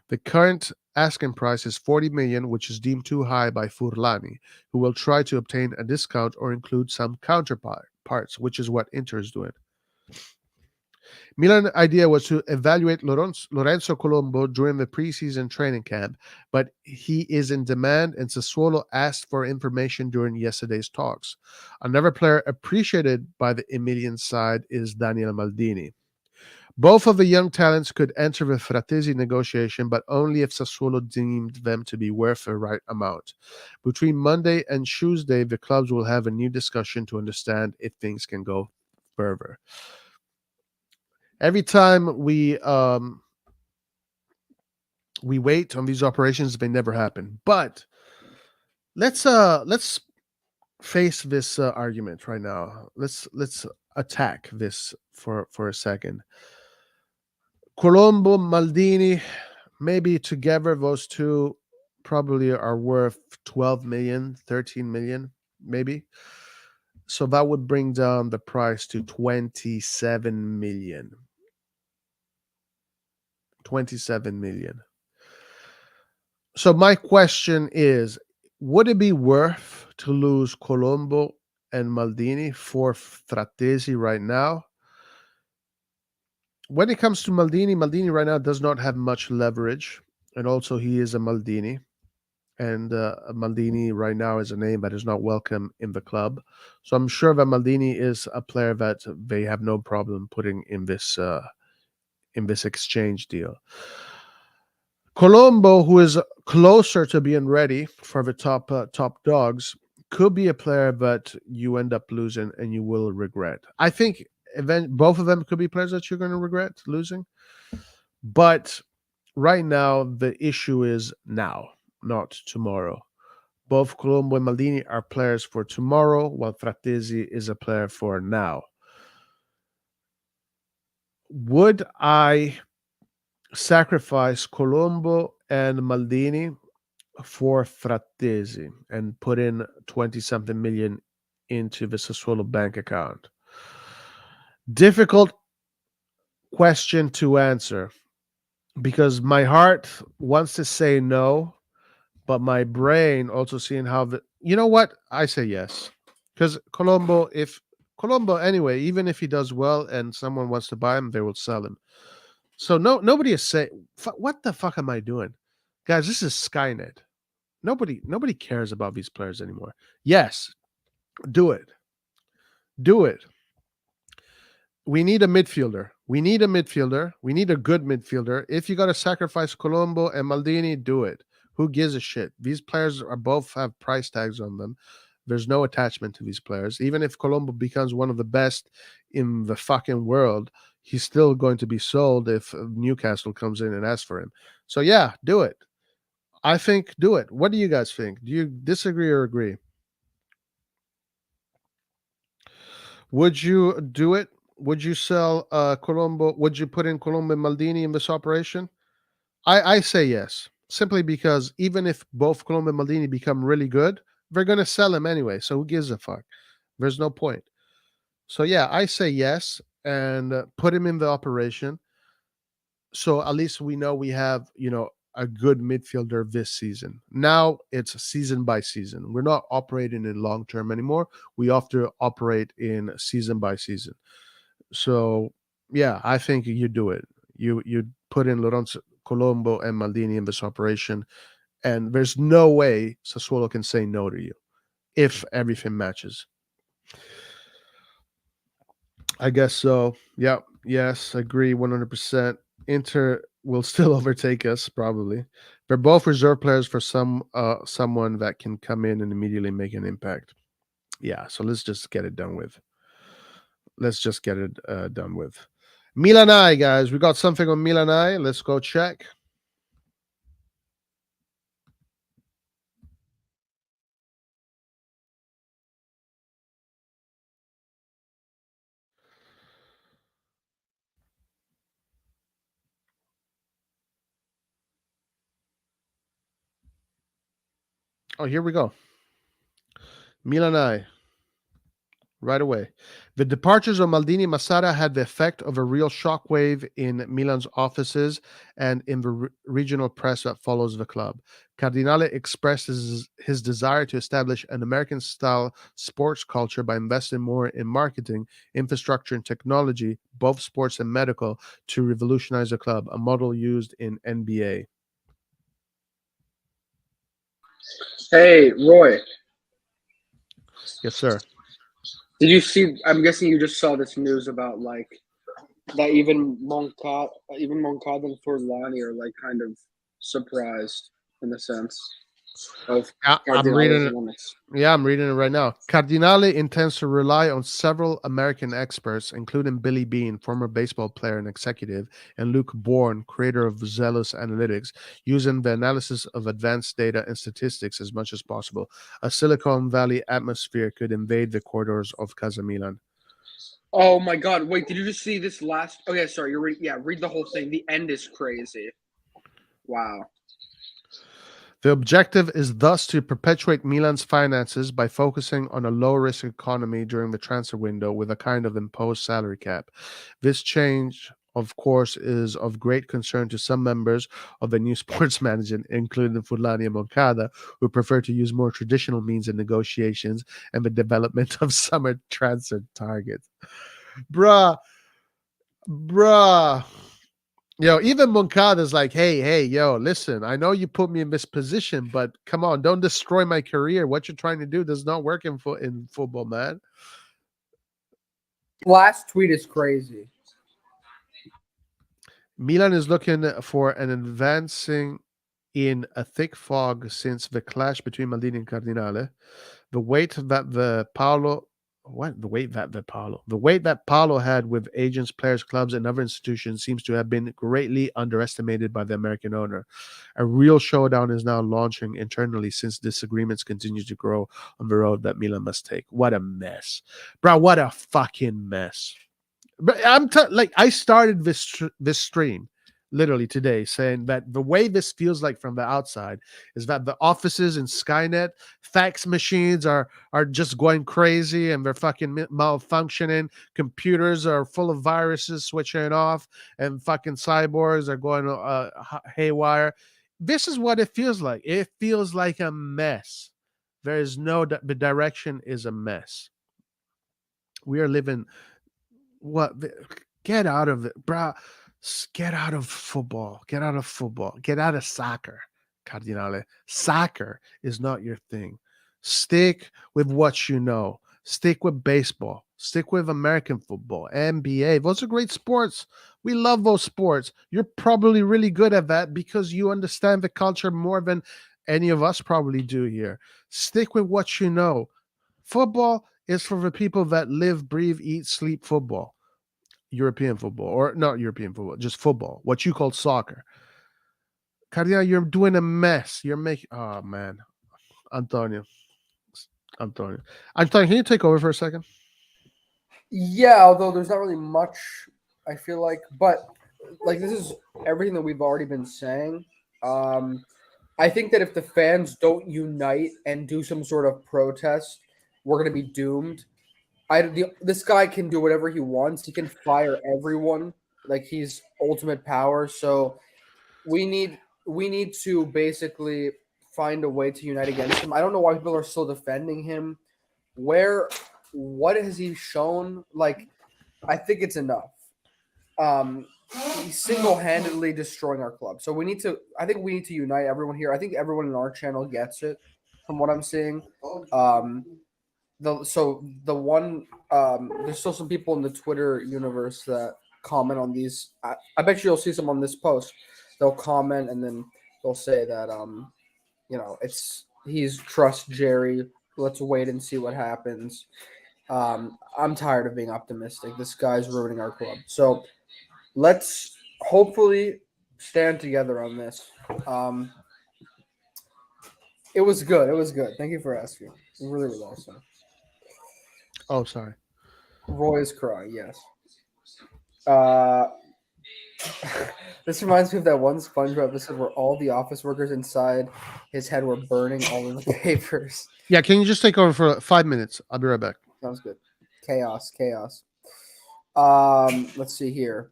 The current asking price is 40 million, which is deemed too high by Furlani, who will try to obtain a discount or include some counterparts, which is what Inter is doing. Milan's idea was to evaluate Lorenzo Colombo during the preseason training camp, but he is in demand, and Sassuolo asked for information during yesterday's talks. Another player appreciated by the Emilian side is Daniel Maldini. Both of the young talents could enter the Frattesi negotiation, but only if Sassuolo deemed them to be worth the right amount. Between Monday and Tuesday, the clubs will have a new discussion to understand if things can go further. Every time we wait on these operations, they never happen. But let's face this argument right now. Let's attack this for a second. Colombo, Maldini, maybe together those two probably are worth 12 million, 13 million, maybe. So that would bring down the price to 27 million. 27 million. So my question is, would it be worth to lose Colombo and Maldini for Frattesi right now? When it comes to Maldini right now does not have much leverage, and also he is a Maldini, and Maldini right now is a name that is not welcome in the club. So I'm sure that Maldini is a player that they have no problem putting in this exchange deal. Colombo, who is closer to being ready for the top dogs, could be a player that you end up losing and you will regret. I think both of them could be players that you're going to regret losing. But right now, the issue is now, not tomorrow. Both Colombo and Maldini are players for tomorrow, while Frattesi is a player for now. Would I sacrifice Colombo and Maldini for Frattesi and put in 20-something million into the Sassuolo bank account? Difficult question to answer because my heart wants to say no, but my brain also seeing how you know what? I say yes. Because Colombo, anyway, even if he does well and someone wants to buy him, they will sell him. So nobody is saying, what the fuck am I doing? Guys, this is Skynet. Nobody cares about these players anymore. Yes, do it. Do it. We need a midfielder. We need a good midfielder. If you got to sacrifice Colombo and Maldini, do it. Who gives a shit? These players are both have price tags on them. There's no attachment to these players. Even if Colombo becomes one of the best in the fucking world, he's still going to be sold if Newcastle comes in and asks for him. So yeah, do it. I think do it. What do you guys think? Do you disagree or agree? Would you do it? Would you sell Colombo? Would you put in Colombo and Maldini in this operation? I say yes, simply because even if both Colombo and Maldini become really good, they're going to sell him anyway. So who gives a fuck? There's no point. So yeah, I say yes and put him in the operation. So at least we know we have, a good midfielder this season. Now it's season by season. We're not operating in long term anymore. We have to operate in season by season. So yeah, I think you do it. You put in Lorenzo Colombo and Maldini in this operation, and there's no way Sassuolo can say no to you if everything matches. I guess so. Yeah. Yes. Agree 100%. Inter will still overtake us probably. They're both reserve players for someone that can come in and immediately make an impact. Yeah. So let's just get it done with. let's just get it done with. Milan, guys. We got something on Milan. Let's go check. Oh, here we go. Milan, right away. The departures of Maldini and Massara had the effect of a real shockwave in Milan's offices and in the regional press that follows the club. Cardinale expressed his desire to establish an American-style sports culture by investing more in marketing, infrastructure, and technology, both sports and medical, to revolutionize the club, a model used in NBA. Hey, Roy. Yes, sir. Did you see? I'm guessing you just saw this news about like that even Moncada and Forlani are like kind of surprised in the sense of I'm reading it. limits. Yeah, I'm reading it right now. Cardinale intends to rely on several American experts, including Billy Bean, former baseball player and executive, and Luke Bourne, creator of Zealous Analytics, using the analysis of advanced data and statistics as much as possible. A Silicon Valley atmosphere could invade the corridors of Casa Milan. Oh my God! Wait, did you just see this last? Okay, sorry. You're reading. Yeah, read the whole thing. The end is crazy. Wow. The objective is thus to perpetuate Milan's finances by focusing on a low-risk economy during the transfer window with a kind of imposed salary cap. This change, of course, is of great concern to some members of the new sports management, including Fulani and Moncada, who prefer to use more traditional means in negotiations and the development of summer transfer targets. Bruh. Yo, even Moncada's like, hey, yo, listen, I know you put me in this position, but come on, don't destroy my career. What you're trying to do does not work in football, man. Last tweet is crazy. Milan is looking for an advancing in a thick fog since the clash between Maldini and Cardinale. The weight that the weight that Paolo had with agents, players, clubs, and other institutions seems to have been greatly underestimated by the American owner. A real showdown is now launching internally since disagreements continue to grow on the road that Milan must take. What a mess, bro! What a fucking mess. But I started this stream literally today saying that the way this feels like from the outside is that the offices in Skynet fax machines are just going crazy and they're fucking malfunctioning. Computers are full of viruses switching off, and fucking cyborgs are going haywire. This is what it feels like. It feels like a mess. There is the direction is a mess. We are living what get out of it, bro. Get out of football. Get out of football. Get out of soccer, Cardinale. Soccer is not your thing. Stick with what you know. Stick with baseball. Stick with American football, NBA. Those are great sports. We love those sports. You're probably really good at that because you understand the culture more than any of us probably do here. Stick with what you know. Football is for the people that live, breathe, eat, sleep football. European football, or not European football, just football, what you call soccer. Cardia, you're doing a mess. You're making, oh man. Antonio. Antonio, can you take over for a second? Yeah, although there's not really much, I feel like, but like this is everything that we've already been saying. I think that if the fans don't unite and do some sort of protest, we're going to be doomed. This guy can do whatever he wants. He can fire everyone. Like he's ultimate power. So we need to basically find a way to unite against him. I don't know why people are still defending him. What has he shown? Like, I think it's enough. He's single-handedly destroying our club. So I think we need to unite everyone here. I think everyone in our channel gets it from what I'm seeing. There's still some people in the Twitter universe that comment on these. I bet you'll see some on this post. They'll comment and then they'll say that he's trust Jerry. Let's wait and see what happens. I'm tired of being optimistic. This guy's ruining our club. So let's hopefully stand together on this. It was good. It was good. Thank you for asking. It really was awesome. Oh, sorry. Roy is crying. Yes. Uh, this reminds me of that one SpongeBob episode where all the office workers inside his head were burning all of the papers. Yeah, can you just take over for 5 minutes? I'll be right back. Sounds good. Chaos. Let's see here.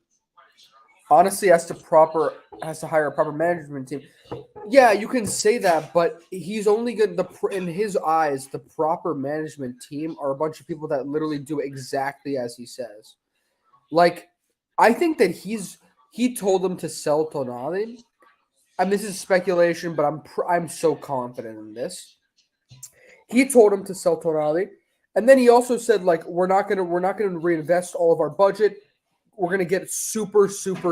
Honestly, has to hire a proper management team. Yeah, you can say that, but he's only good. In his eyes, the proper management team are a bunch of people that literally do exactly as he says. Like, I think that he told them to sell Tonali. And this is speculation, but I'm so confident in this. He told him to sell Tonali, and then he also said like we're not gonna reinvest all of our budget. We're gonna get super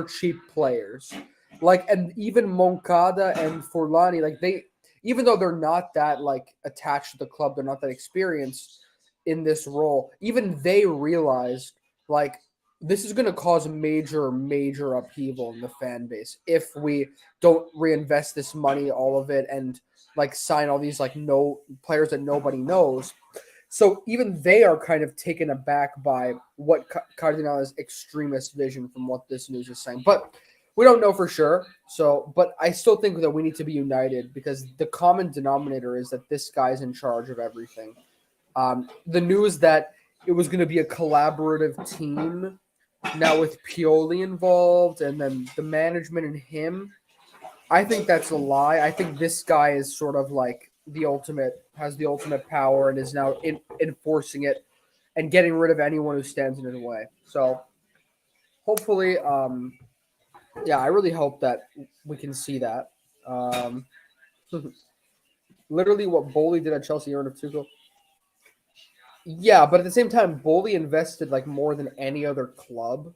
cheap players, like and even Moncada and Forlani, like they even though they're not that like attached to the club, they're not that experienced in this role. Even they realized like this is going to cause major upheaval in the fan base if we don't reinvest this money, all of it, and like sign all these like no players that nobody knows. So even they are kind of taken aback by what Cardinal's extremist vision from what this news is saying. But we don't know for sure. So, but I still think that we need to be united because the common denominator is that this guy's in charge of everything. The news that it was going to be a collaborative team now with Pioli involved and then the management and him, I think that's a lie. I think this guy is sort of like has the ultimate power and is now enforcing it and getting rid of anyone who stands in his way. So hopefully, yeah, I really hope that we can see that. Literally what Bowley did at Chelsea earned of Tuchel. Yeah, but at the same time, Bowley invested like more than any other club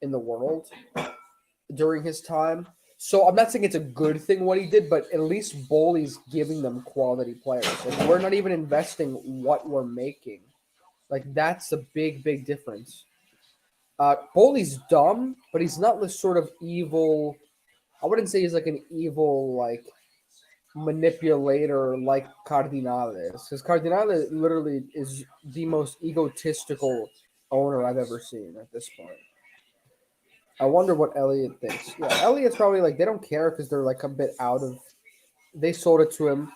in the world during his time. So I'm not saying it's a good thing what he did, but at least Bowley's giving them quality players. Like we're not even investing what we're making. Like that's a big difference. Bowley's dumb, but he's not this sort of evil. I wouldn't say he's like an evil like manipulator like Cardinal is, because Cardinal literally is the most egotistical owner I've ever seen at this point. I wonder what Elliot thinks. Yeah, Elliot's probably like they don't care because they're like a bit out of. They sold it to him.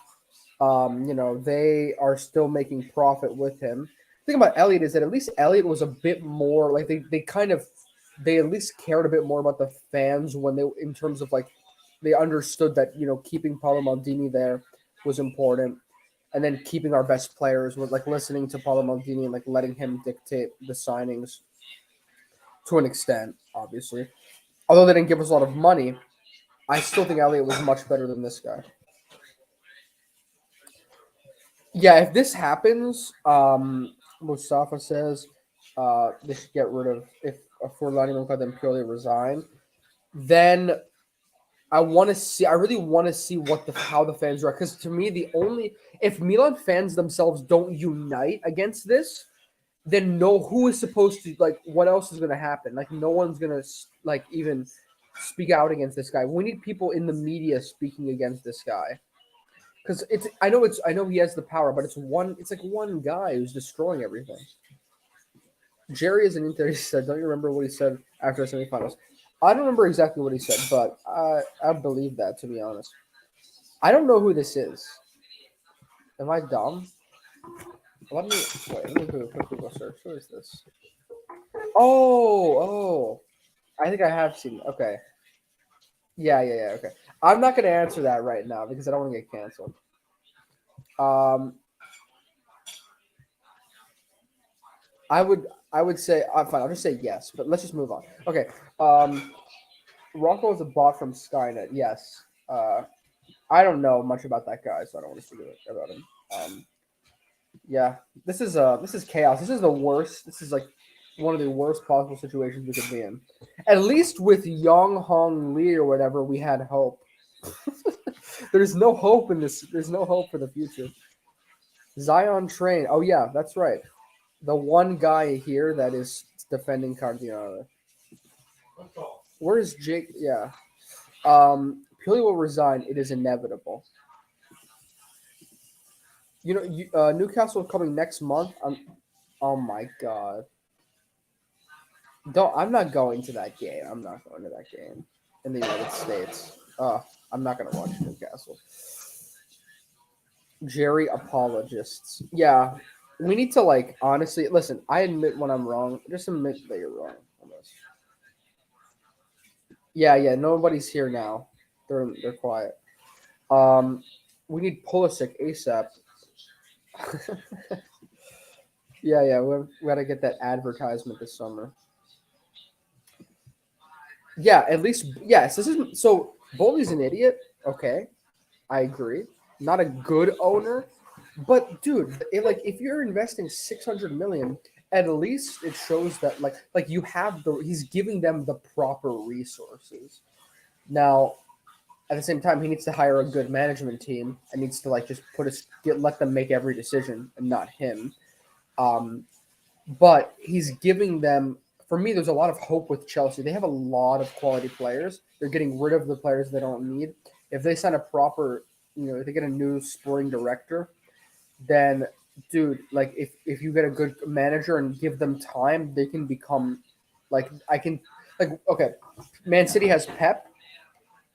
They are still making profit with him. The thing about Elliot is that at least Elliot was a bit more like they at least cared a bit more about the fans when they in terms of like they understood that keeping Paolo Maldini there was important, and then keeping our best players with like listening to Paolo Maldini and like letting him dictate the signings to an extent, obviously. Although they didn't give us a lot of money, I still think Elliot was much better than this guy. Yeah, if this happens, Mustafa says they should get rid of if Forlani Moncada and Pioli resign. Then I really want to see how the fans react. Because to me, if Milan fans themselves don't unite against this, then who is supposed to like what else is going to happen? Like no one's going to like even speak out against this guy. We need people in the media speaking against this guy. Because I know he has the power, but it's like one guy who's destroying everything. Jerry is an Inter. He said, "Don't you remember what he said after the semifinals?" I don't remember exactly what he said, but I believe that, to be honest. I don't know who this is. Am I dumb? Let me do a quick Google search. Who is this? Oh. I think I have seen. Okay. Yeah. Okay. I'm not going to answer that right now because I don't want to get canceled. I would say fine. I'll just say yes, but let's just move on. Okay. Rocco is a bot from Skynet. Yes. I don't know much about that guy, so I don't want to speak about him. Yeah, this is chaos. This is the worst. This is like one of the worst possible situations we could be in. At least with Yong Hong Lee or whatever, we had hope. There's no hope in this. There's no hope for the future. Zion Train. Oh yeah, that's right. The one guy here that is defending Cardinale. Where is Jake? Yeah. Pili will resign. It is inevitable. Newcastle coming next month. Oh my god. I'm not going to that game. I'm not going to that game in the United States. I'm not gonna watch Newcastle. Jerry apologists. Yeah, we need to honestly listen. I admit when I'm wrong. Just admit that you're wrong on this. Yeah. Nobody's here now. They're quiet. We need Pulisic ASAP. Yeah. We gotta get that advertisement this summer. Yeah, at least yes. This isn't so. Boldy's an idiot. Okay, I agree. Not a good owner, but dude, if you're investing 600 million, at least it shows that you have he's giving them the proper resources. Now, at the same time, he needs to hire a good management team and needs to just let them make every decision and not him. But he's giving them. For me, there's a lot of hope with Chelsea. They have a lot of quality players. They're getting rid of the players they don't need. If they sign a proper, if they get a new sporting director, then, dude, if you get a good manager and give them time, they can become, okay, Man City has Pep.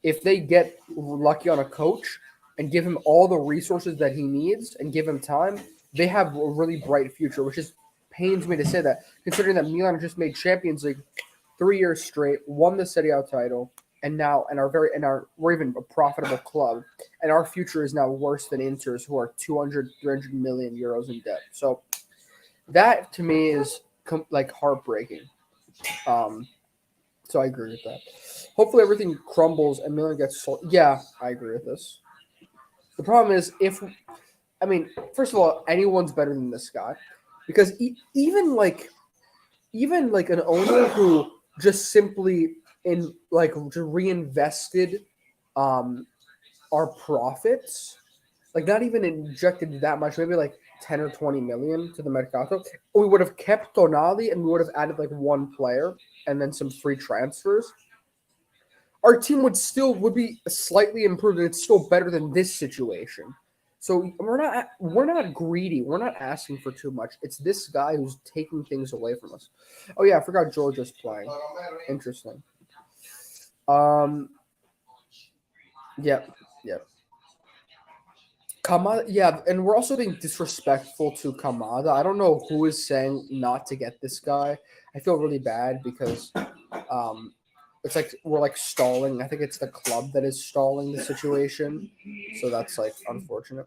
If they get lucky on a coach and give him all the resources that he needs and give him time, they have a really bright future, which is pains me to say that, considering that Milan just made Champions League 3 years straight, won the Serie A title, and we're even a profitable club, and our future is now worse than Inter's, who are 300 million euros in debt. So that to me is heartbreaking. So I agree with that. Hopefully everything crumbles and Milan gets sold. Yeah, I agree with this. The problem is first of all, anyone's better than this guy. Because even an owner who just simply just reinvested our profits, not even injected that much, maybe 10 or 20 million to the Mercato, we would have kept Tonali and we would have added one player and then some free transfers. Our team would be slightly improved, and it's still better than this situation. So we're not greedy. We're not asking for too much. It's this guy who's taking things away from us. Oh yeah, I forgot Georgia's playing. Interesting. Yep. Kamada, yeah, and we're also being disrespectful to Kamada. I don't know who is saying not to get this guy. I feel really bad because it's we're stalling. I think it's the club that is stalling the situation. So that's unfortunate.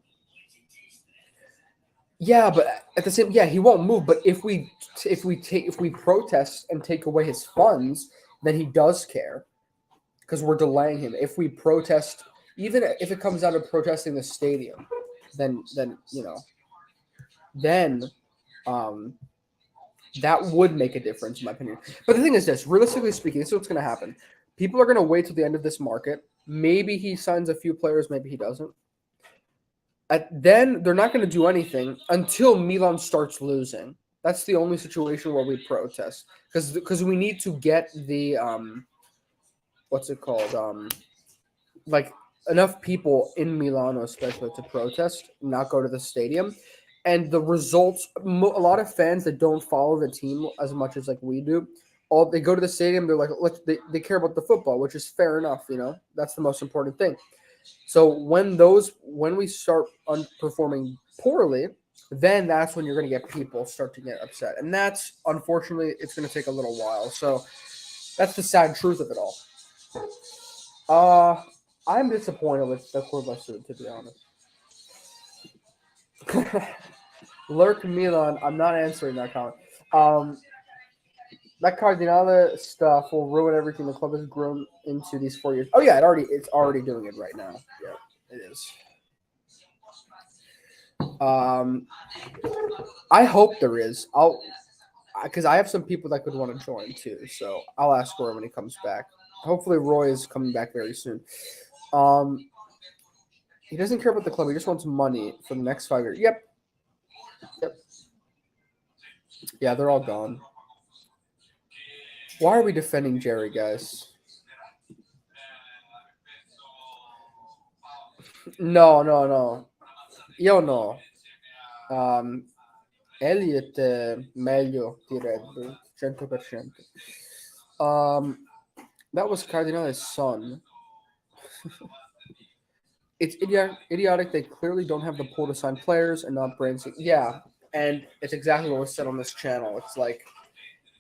Yeah, but at the same, he won't move. But if we protest and take away his funds, then he does care, because we're delaying him. If we protest, even if it comes down to protesting the stadium, then that would make a difference, in my opinion. But the thing is this: realistically speaking, this is what's going to happen. People are going to wait till the end of this market. Maybe he signs a few players, maybe he doesn't. Then they're not going to do anything until Milan starts losing. That's the only situation where we protest, because we need to get the what's it called, enough people in Milano especially to protest, not go to the stadium. And the results, a lot of fans that don't follow the team as much as we do, they go to the stadium, they're they care about the football, which is fair enough. That's the most important thing. So when we start performing poorly, then that's when you're going to get people start to get upset. And that's, unfortunately, it's going to take a little while. So that's the sad truth of it all. I'm disappointed with the Corvus, to be honest. Lurk Milan, I'm not answering that comment. That Cardinale stuff will ruin everything the club has grown into these 4 years. Oh yeah, it's already doing it right now. Yeah, it is. I hope there is. Because I have some people that could want to join too. So I'll ask Roy when he comes back. Hopefully Roy is coming back very soon. He doesn't care about the club. He just wants money for the next 5 years. Yep. Yeah, they're all gone. Why are we defending Jerry, guys? No. Io no. Elliot meglio direbbe, 100%. That was Cardinale's son. It's idiotic. They clearly don't have the pool to sign players and not brands. Yeah, and it's exactly what was said on this channel. It's like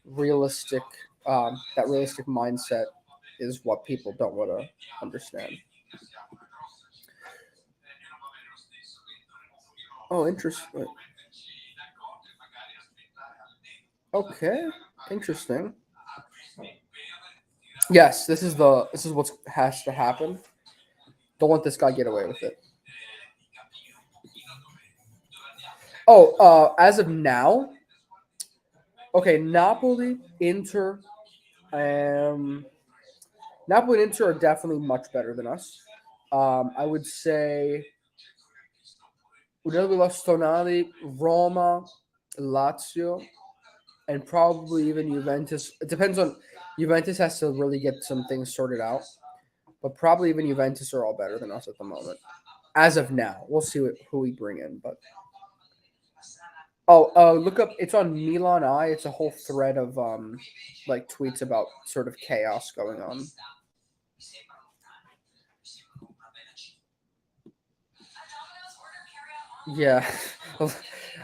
realistic. That realistic mindset is what people don't want to understand. Oh, interesting. Okay, interesting. Yes, this is what has to happen. Don't let this guy get away with it. Oh, as of now, okay, Napoli, Inter, Napoli and Inter are definitely much better than us. I would say Udinese, Tonali, Roma, Lazio, and probably even Juventus. It depends on Juventus has to really get some things sorted out, but probably even Juventus are all better than us at the moment. As of now, we'll see who we bring in, but. Look up. It's on Milan Eye. It's a whole thread of like tweets about sort of chaos going on. Yeah,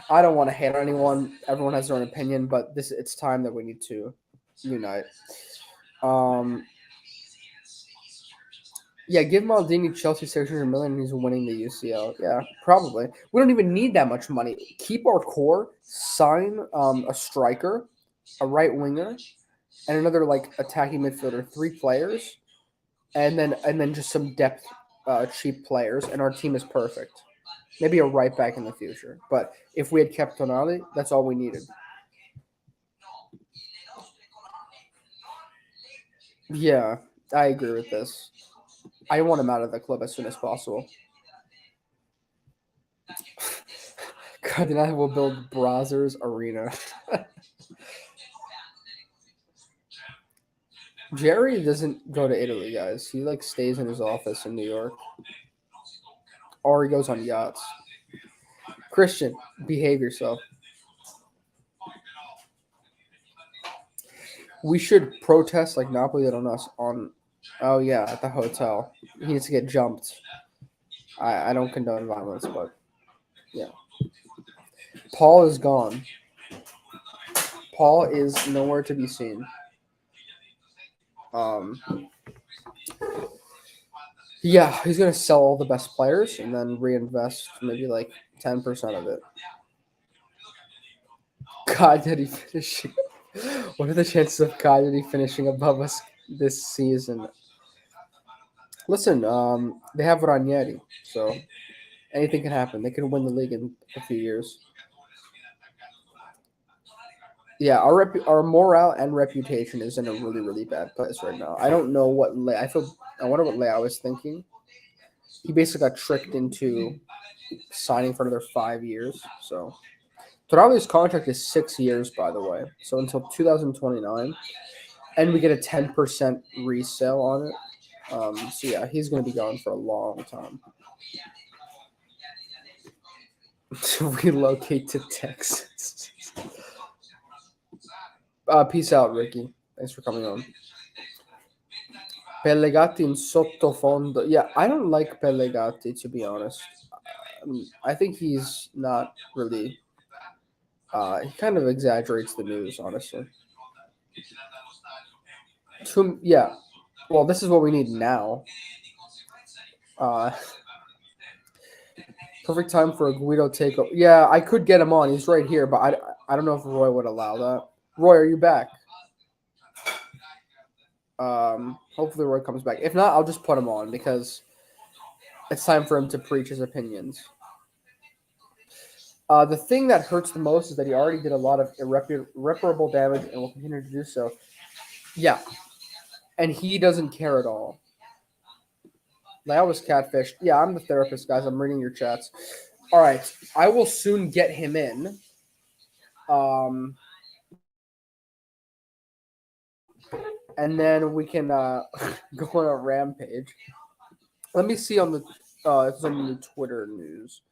I don't want to hate on anyone. Everyone has their own opinion, but it's time that we need to unite. Yeah, give Maldini Chelsea 600 million and he's winning the UCL. Yeah, probably. We don't even need that much money. Keep our core, sign a striker, a right winger, and another like attacking midfielder, 3 players, and then just some depth, cheap players, and our team is perfect. Maybe a right back in the future, but if we had kept Tonali, that's all we needed. Yeah, I agree with this. I want him out of the club as soon as possible. Cardinale will build Brazzers Arena. Jerry doesn't go to Italy, guys. He like stays in his office in New York, or he goes on yachts. Christian, behave yourself. We should protest like Napoli did on us on. Oh yeah, at the hotel. He needs to get jumped. I don't condone violence, but yeah. Paul is gone. Paul is nowhere to be seen. Yeah, he's gonna sell all the best players and then reinvest maybe like 10% of it. God, did he finish? What are the chances of God did he finishing above us this season? Listen, they have Ranieri, so anything can happen. They can win the league in a few years. Yeah, our morale and reputation is in a really, really bad place right now. I don't know what I wonder what Leao is thinking. He basically got tricked into signing for another 5 years. So Traoré's contract is 6 years, by the way. So until 2029, and we get a 10% resale on it. So yeah, he's going to be gone for a long time. To relocate to Texas. Peace out, Ricky. Thanks for coming on. Pellegatti in sottofondo. Yeah, I don't like Pellegatti, to be honest. I think he's not really. He kind of exaggerates the news, honestly. Yeah. Well, this is what we need now. Perfect time for a Guido takeover. Yeah, I could get him on. He's right here, but I don't know if Roy would allow that. Roy, are you back? Hopefully Roy comes back. If not, I'll just put him on because it's time for him to preach his opinions. The thing that hurts the most is that he already did a lot of irreparable damage and will continue to do so. Yeah. And he doesn't care at all. Leao was catfished. Yeah, I'm the therapist, guys. I'm reading your chats. All right. I will soon get him in. and then we can go on a rampage. Let me see on the if there's any new Twitter news.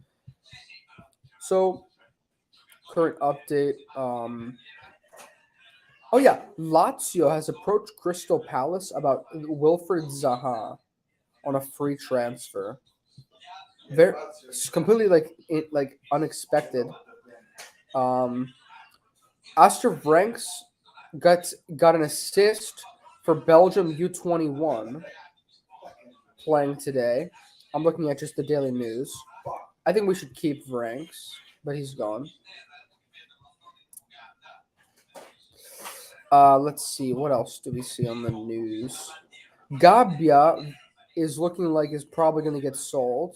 So current update. Oh yeah, Lazio has approached Crystal Palace about Wilfred Zaha on a free transfer. Very completely like unexpected. Um, Astor Vranks got an assist for Belgium U21 playing today. I'm looking at just the Daily News. I think we should keep Vranks, but he's gone. Let's see. What else do we see on the news? Gabbia is looking like is probably going to get sold.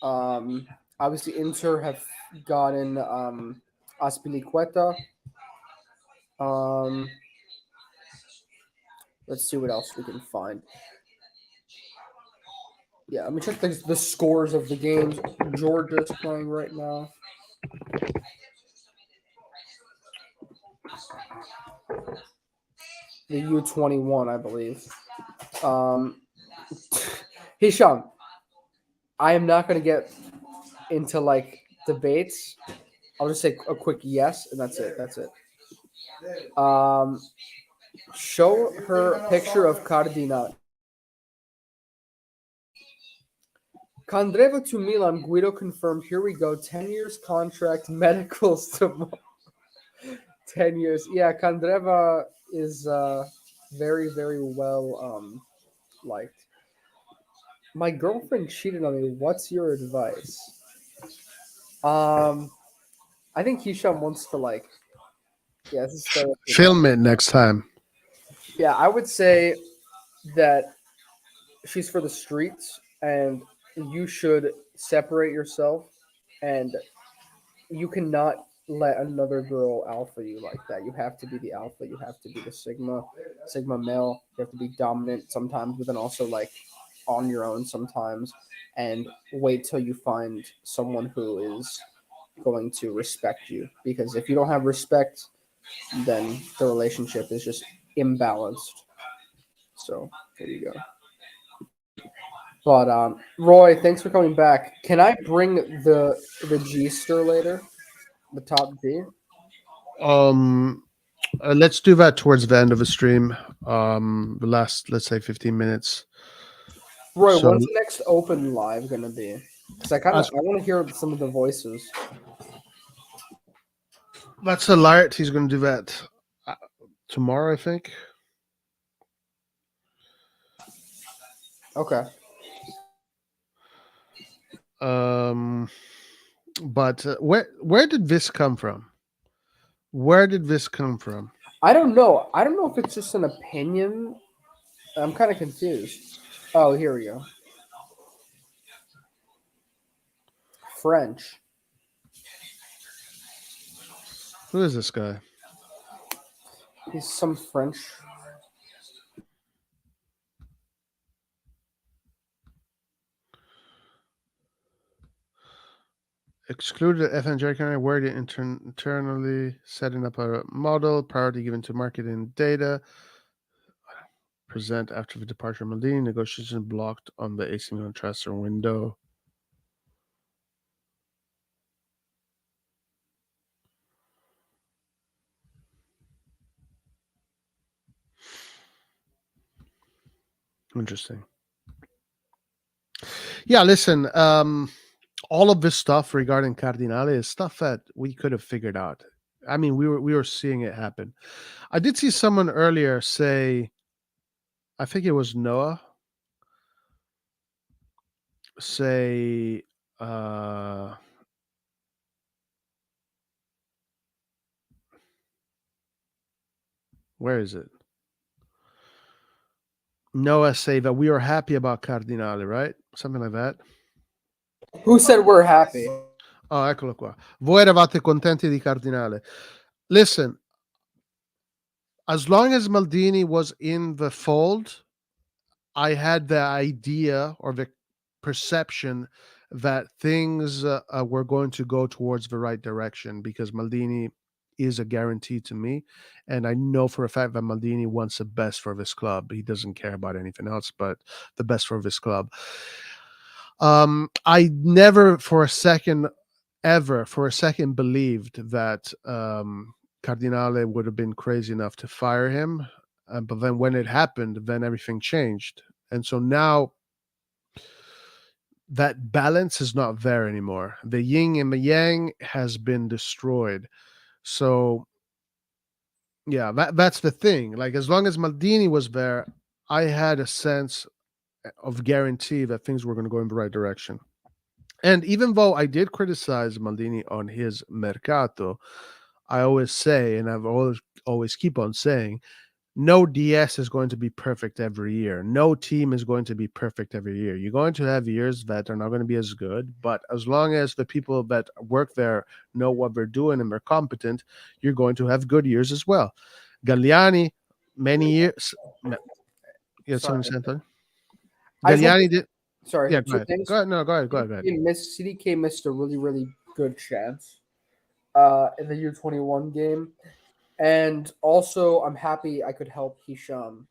Obviously, Inter have gotten Aspilicueta. Um, let's see what else we can find. Yeah, let me check the scores of the games Georgia's playing right now. The U21, I believe. Hisham, I am not going to get into like debates. I'll just say a quick yes, and that's it. That's it. Show her picture of Cardinal. Candreva to Milan. Guido confirmed. Here we go. 10 years contract. Medicals tomorrow. 10 years. Yeah, Candreva is very, very well liked. My girlfriend cheated on me. What's your advice? I think Hisham wants to like. Yeah, this is Film it next time. Yeah, I would say that she's for the streets, and you should separate yourself, and you cannot let another girl alpha you like that. You have to be the alpha. You have to be the sigma male. You have to be dominant sometimes, but then also like on your own sometimes, and wait till you find someone who is going to respect you. Because if you don't have respect, then the relationship is just imbalanced. So there you go. But Roy, thanks for coming back. Can I bring the G-ster later? The top G? Let's do that towards the end of the stream. The last, let's say, 15 minutes. Roy, So when's the next open live gonna be? Because I want to hear some of the voices. that's a Lart. He's going to do that tomorrow, I think. Okay. But where did this come from? Where did this come from? I don't know. I don't know if it's just an opinion. I'm kind of confused. Oh, here we go. French. Who is this guy? He's some French. Excluded FNJ word internally setting up a model, priority given to marketing data. Present after the departure of Maldini, negotiation blocked on the AC Milan transfer window. Interesting. Yeah, listen, all of this stuff regarding Cardinale is stuff that we could have figured out. I mean, we were seeing it happen. I did see someone earlier say, I think it was Noah, say, where is it? Noah say that we are happy about Cardinale, right? Something like that. Who said we're happy? Oh, eccolo qua. Voi eravate contenti di Cardinale. Listen, as long as Maldini was in the fold, I had the idea or the perception that things were going to go towards the right direction because Maldini is a guarantee to me. And I know for a fact that Maldini wants the best for this club. He doesn't care about anything else but the best for this club. I never for a second believed that Cardinale would have been crazy enough to fire him. But then when it happened, then everything changed. And so now that balance is not there anymore. The yin and the yang has been destroyed. So yeah, that's the thing. Like, as long as Maldini was there, I had a sense of guarantee that things were going to go in the right direction. And even though I did criticize Maldini on his mercato, I always say, and I've always keep on saying, no DS is going to be perfect every year. No team is going to be perfect every year. You're going to have years that are not going to be as good, but as long as the people that work there know what they're doing and they're competent, you're going to have good years as well. Galliani, many years. Yeah, Sorry. something said. I just Galliani did. Sorry, Yeah, two go ahead. things. Go ahead. No, go ahead. Go ahead. CDK missed a really, really good chance in the U21 game. And also, I'm happy I could help Hisham.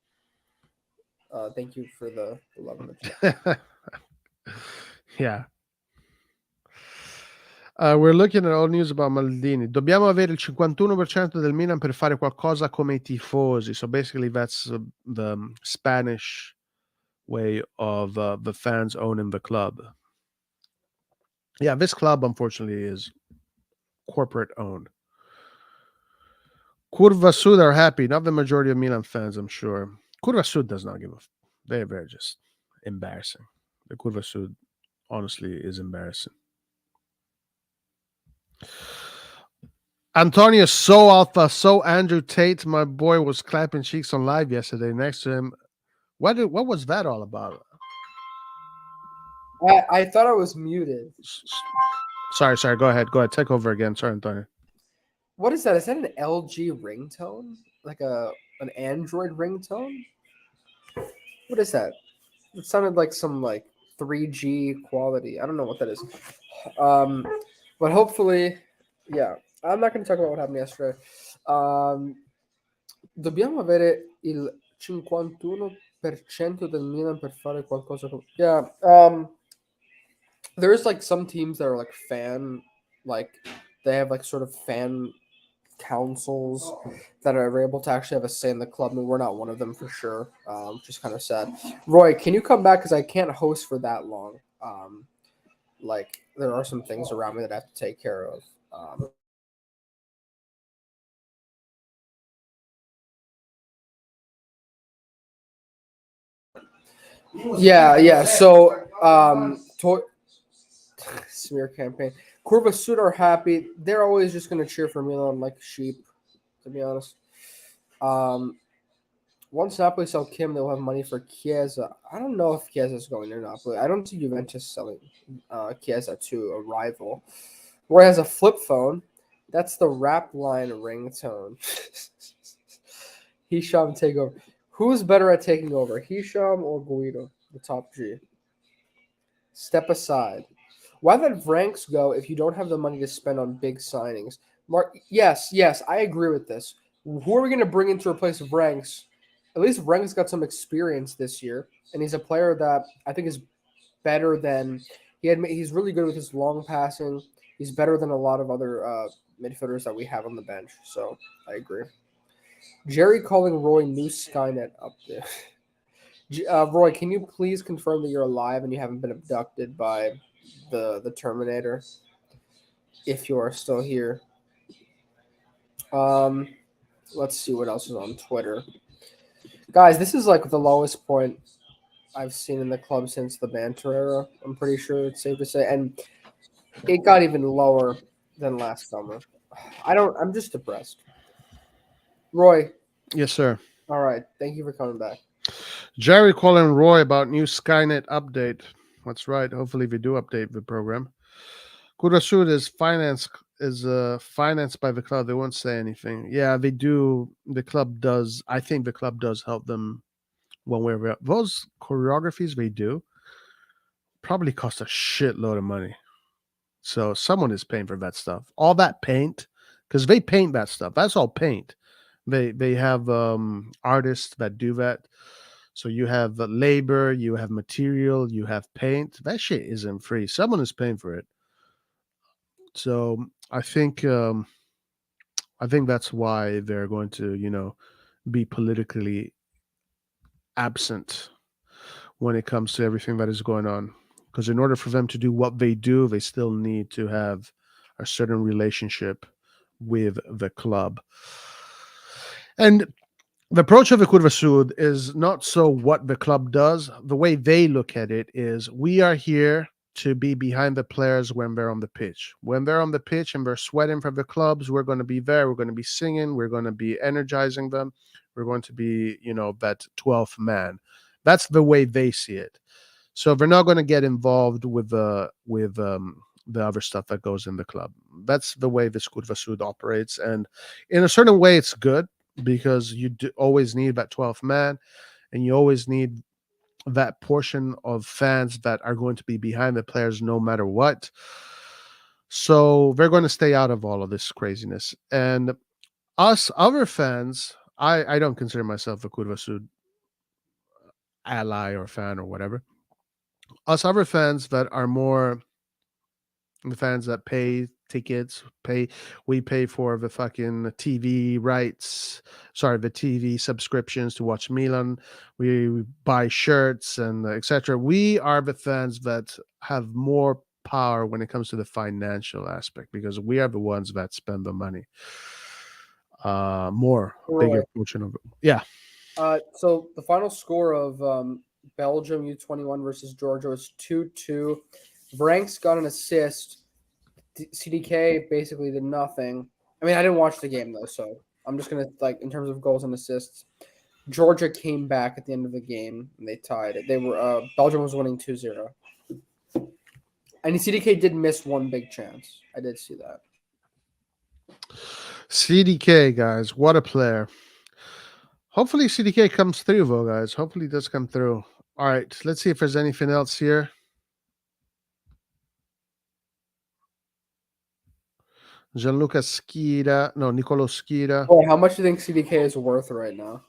Thank you for the love in the chat. Yeah. We're looking at all news about Maldini. Dobbiamo avere il 51% del Milan per fare qualcosa come i tifosi. So basically that's the Spanish way of the fans owning the club. Yeah, this club unfortunately is corporate owned. Curva Sud are happy, not the majority of Milan fans, I'm sure. Curva Sud does not give a they're just embarrassing. The Curva Sud honestly is embarrassing. Antonio so alpha, so Andrew Tate. My boy was clapping cheeks on live yesterday next to him. What was that all about? I thought I was muted. Sorry. Go ahead. Take over again. Sorry, Antonio. What is that? Is that an LG ringtone? Like an Android ringtone? What is that? It sounded like some 3G quality. I don't know what that is. But hopefully, yeah. I'm not going to talk about what happened yesterday. Dobbiamo avere il 51% del Milan per fare qualcosa. Yeah. There's some teams that are fan, they have sort of fan councils that are able to actually have a say in the club, and we're not one of them for sure, which is kind of sad. Roy, can you come back, because I can't host for that long. There are some things around me that I have to take care of. Yeah. So, smear campaign. Curva Sud are happy. They're always just going to cheer for Milan like sheep, to be honest. Once Napoli sell Kim, they'll have money for Chiesa. I don't know if Chiesa is going to Napoli. I don't see Juventus selling Chiesa to a rival. Roy has a flip phone. That's the rap line ringtone. Hisham take over. Who's better at taking over, Hisham or Guido, the top G? Step aside. Why let Franks go if you don't have the money to spend on big signings? Mark, yes, I agree with this. Who are we going to bring in to replace Franks? At least Franks got some experience this year, and he's a player that I think is better than he's really good with his long passing. He's better than a lot of other midfielders that we have on the bench. So I agree. Jerry calling Roy new Skynet up there. Roy, can you please confirm that you're alive and you haven't been abducted by the Terminator? If you are still here. Let's see what else is on Twitter. Guys, this is the lowest point I've seen in the club since the banter era. I'm pretty sure it's safe to say. And it got even lower than last summer. I'm just depressed. Roy. Yes, sir. All right. Thank you for coming back. Jerry calling Roy about new Skynet update. That's right. Hopefully we do update the program. Curva Sud is financed by the club. They won't say anything. Yeah, they do. The club does. I think the club does help them one way or the other. Those choreographies they do probably cost a shitload of money. So someone is paying for that stuff. All that paint because they paint that stuff. That's all paint. They have artists that do that. So you have labor, you have material, you have paint. That shit isn't free. Someone is paying for it. So I think that's why they're going to, be politically absent when it comes to everything that is going on. Because in order for them to do what they do, they still need to have a certain relationship with the club. And the approach of the Curva Sud is not so what the club does. The way they look at it is we are here to be behind the players when they're on the pitch. When they're on the pitch and they're sweating for the clubs, we're going to be there. We're going to be singing. We're going to be energizing them. We're going to be, that 12th man. That's the way they see it. So they're not going to get involved with the other stuff that goes in the club. That's the way this Curva Sud operates. And in a certain way, it's good because you always need that 12th man, and you always need that portion of fans that are going to be behind the players no matter what. So they're going to stay out of all of this craziness. And us other fans, I don't consider myself a Curva Sud ally or fan or whatever. Us other fans that are more the fans that pay tickets, we pay for the fucking TV rights, the TV subscriptions to watch Milan. We buy shirts and etc. We are the fans that have more power when it comes to the financial aspect because we are the ones that spend the money. Bigger portion of it. Yeah. So the final score of Belgium U21 versus Georgia was 2-2. Vranks got an assist. CDK basically did nothing. I mean, I didn't watch the game though, so I'm just gonna in terms of goals and assists. Georgia came back at the end of the game and they tied it. They were Belgium was winning 2-0. And CDK did miss one big chance. I did see that. CDK, guys, what a player. Hopefully CDK comes through, though, guys. Hopefully it does come through. All right, let's see if there's anything else here. Gianluca Schira. No, Nicolo Schira. Oh, how much do you think CDK is worth right now?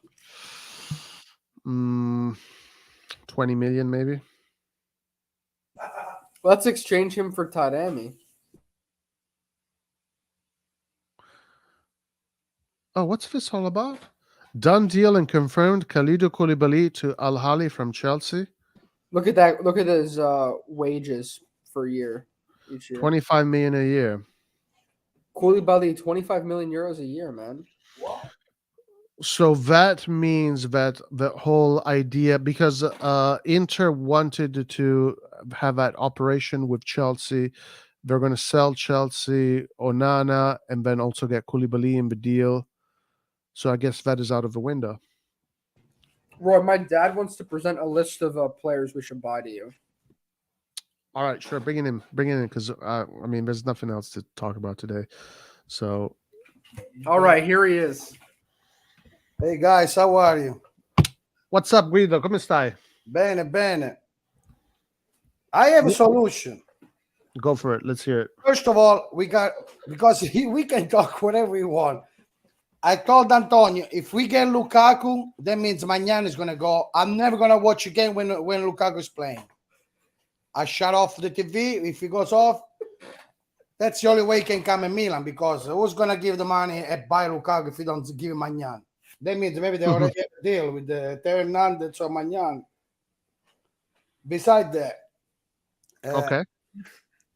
20 million, maybe. Let's exchange him for Taremi. Oh, what's this all about? Done deal and confirmed Khalidou Koulibaly to Al Ahly from Chelsea. Look at that. Look at his wages for a year each year. 25 million a year. Koulibaly, 25 million euros a year, man. Wow. So that means that the whole idea, because Inter wanted to have that operation with Chelsea, they're going to sell Chelsea Onana and then also get Koulibaly in the deal. So I guess that is out of the window. Roy, my dad wants to present a list of players we should buy to you. All right, sure. Bring it in because, there's nothing else to talk about today. So. All right, here he is. Hey, guys, how are you? What's up, Guido? Come stai? Bene, bene. I have a solution. Go for it. Let's hear it. First of all, we can talk whatever we want. I told Antonio, if we get Lukaku, that means Magnan is going to go. I'm never going to watch again when Lukaku is playing. I shut off the TV. If he goes off, that's the only way he can come in Milan because who's going to give the money and buy Lukaku if he don't give Magnan? That means maybe they already have a deal with the Hernandez or Magnan. Besides that, okay.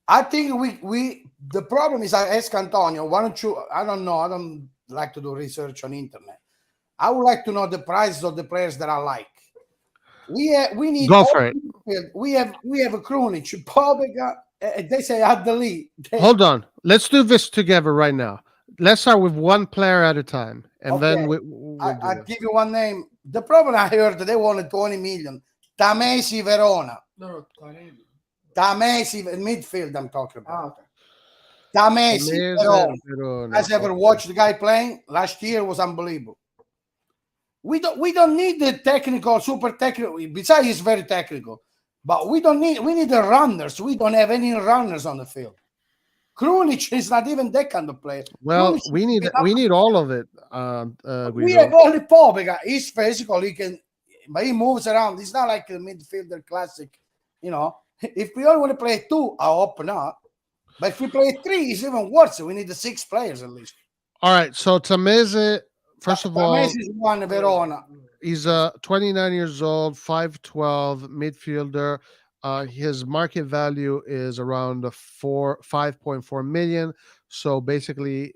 I think the problem is I ask Antonio, why don't you, I don't know, I don't like to do research on internet. I would like to know the prices of the players that I like. We need go for it. We have a Krunic, Pobega, they say Adeli. Hold on. Let's do this together right now. Let's start with one player at a time. And then I'll give you one name. The problem I heard they wanted 20 million. Tamesi Verona. No, Tamesi midfield I'm talking about. okay. Tamesi Verona. Has ever watched the guy playing? Last year was unbelievable. We don't need the technical, super technical. Besides, he's very technical. But we need the runners. We don't have any runners on the field. Krunic is not even that kind of player. Well, Krunic we need is- we need all of it. we Guido. have only Paul because he's physical. He can, but he moves around. He's not like a midfielder classic. You know, if we only want to play 2, I hope not. But if we play 3, it's even worse. We need the 6 players at least. All right. So Tameze, first of all, Messi is one Verona. he's 29 years old, 5'12", midfielder. His market value is around 5.4 million. So basically,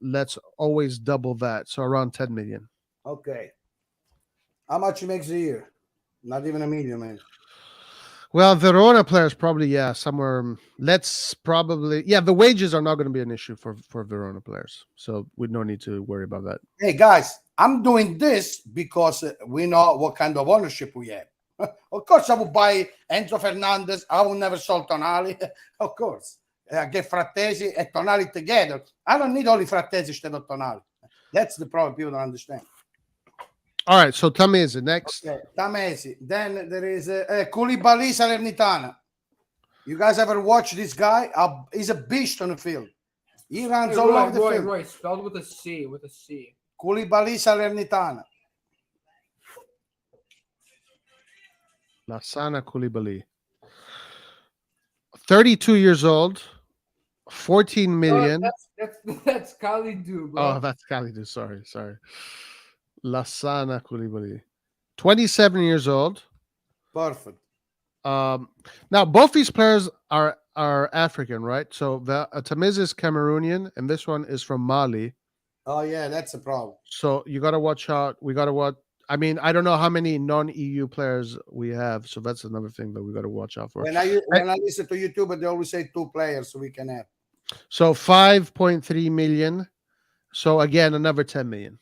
let's always double that. So around 10 million. Okay. How much he makes a year? Not even a million, man. Well, Verona players probably, somewhere. Let's probably, the wages are not going to be an issue for Verona players. So we don't need to worry about that. Hey, guys, I'm doing this because we know what kind of ownership we have. Of course, I would buy Enzo Fernandez. I would never sell Tonali. Of course. I get Frattesi and Tonali together. I don't need only Frattesi instead of Tonali. That's the problem people don't understand. All right, so Tameze next. Okay, Tamesi. Then there is Koulibaly Salernitana. You guys ever watch this guy? He's a beast on the field. He runs all over the field. Roy, spelled with a C. With a C. Koulibaly Salernitana. Lassana Koulibaly. 32 years old, 14 million. That's Kalidou, bro. Oh, that's Kalidou. Sorry. Lassana Koulibaly. 27 years old. Perfect. Now, both these players are African, right? So Tameze is Cameroonian, and this one is from Mali. Oh, yeah, that's a problem. So you got to watch out. We got to watch. I mean, I don't know how many non-EU players we have, so that's another thing that we got to watch out for. When I listen to YouTube, they always say 2 players, so we can have. So 5.3 million. So again, another 10 million.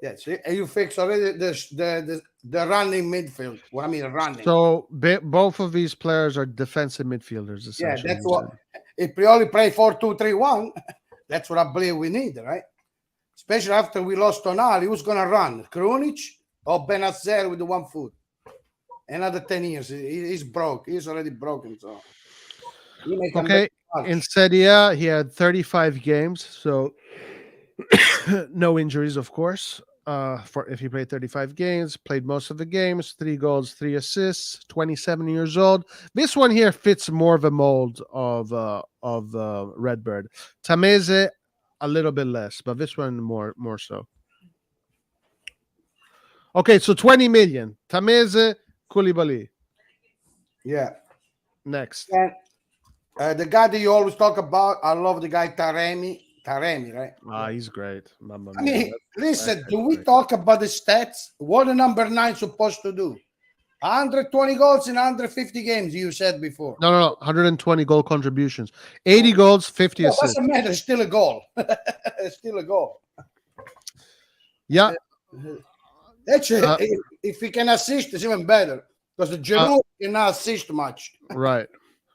Yes, you fix already the running midfield. What I mean, running. So both of these players are defensive midfielders. Yeah, Essentially. that's what. If we only play 4-2-3-1, that's what I believe we need, right? Especially after we lost Tonali, who's gonna run? Krunic or Benacer with the 1 foot? Another 10 years. He's broke. He's already broken. So okay. In Serie A, he had 35 games, so no injuries, of course. For if he played 35 games, played most of the games, 3 goals, 3 assists, 27 years old. This one here fits more of a mold of Redbird. Tameze, a little bit less, but this one more so. Okay, so 20 million. Tameze, Koulibaly. Yeah. Next. And the guy that you always talk about, I love the guy Taremi, right? He's great. Mamma I mia. mean, listen, do we talk about the stats? What the number 9 supposed to do? 120 goals in 150 games, you said before. No. 120 goal contributions. 80 goals, 50 assists. Doesn't matter. It's still a goal. It's still a goal. Yeah. Actually, if he can assist, it's even better. Because the Giroud cannot assist much. Right.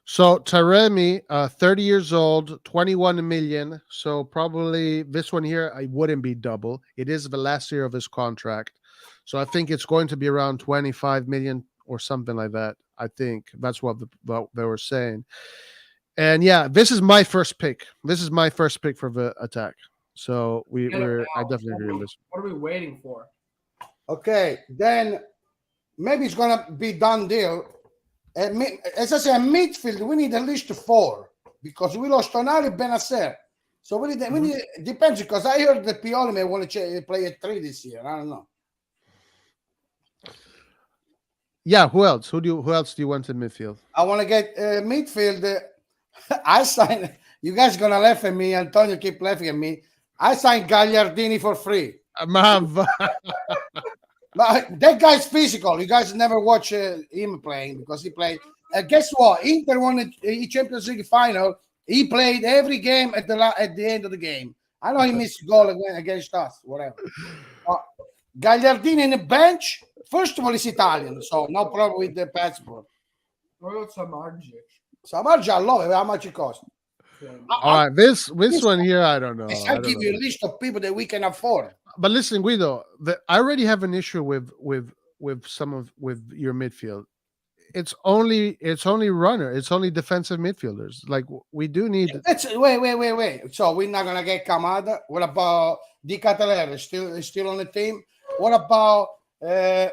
So Taremi, 30 years old, 21 million. So probably this one here, I wouldn't be double. It is the last year of his contract. So I think it's going to be around 25 million or something like that. I think that's what they were saying. And yeah, this is my first pick. This is my first pick for the attack. So I definitely agree with this. What are we waiting for? Okay, then maybe it's going to be done deal. As I say, midfield, we need at least 4 because we lost Tonali, Benacer. So we need depends because I heard that Pioli may want to play at 3 this year. I don't know. Yeah, who else? Who else do you want in midfield? I want to get midfield. I signed. You guys are gonna laugh at me. Antonio keep laughing at me. I signed Gagliardini for free. But that guy's physical. You guys never watch him playing because he played. Guess what? Inter won the Champions League final. He played every game at the end of the game. I know he missed a goal against us. Whatever. Gagliardini in the bench. First of all, he's Italian, so no problem with the passport. What about Samardzic? Samardzic, I love it. How much it costs? All right, this one here, I don't know. I'll give you a list of people that we can afford. But listen, Guido, I already have an issue with your midfield. it's only runner. It's only defensive midfielders. Like we do need. Wait. So we're not gonna get Kamada. What about Di Catalere? Still on the team. What about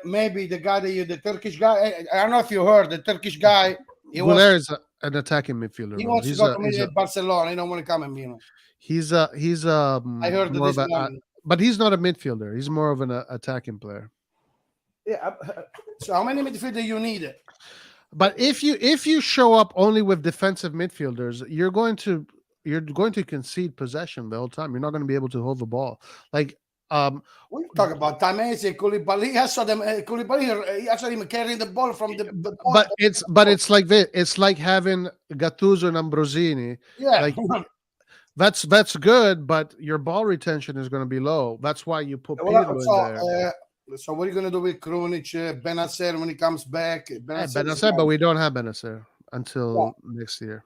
maybe the guy the Turkish guy? I don't know if you heard the Turkish guy. Gulair is an attacking midfielder. He wants to go to Barcelona. He don't want to come in Milan. He's I heard more this morning. but he's not a midfielder. He's more of an attacking player. Yeah. So how many midfielders you need? But if you show up only with defensive midfielders, you're going to concede possession the whole time. You're not going to be able to hold the ball. Like we talk about Tamese, Koulibaly. I saw them. Koulibaly. I saw him carrying the ball from the. But it's like this. It's like having Gattuso and Ambrosini. Yeah. Like that's good, but your ball retention is going to be low. That's why you put Pirlo in there. So what are you going to do with Krunic, Benacer when he comes back? Benacer, but we don't have Benacer until next year.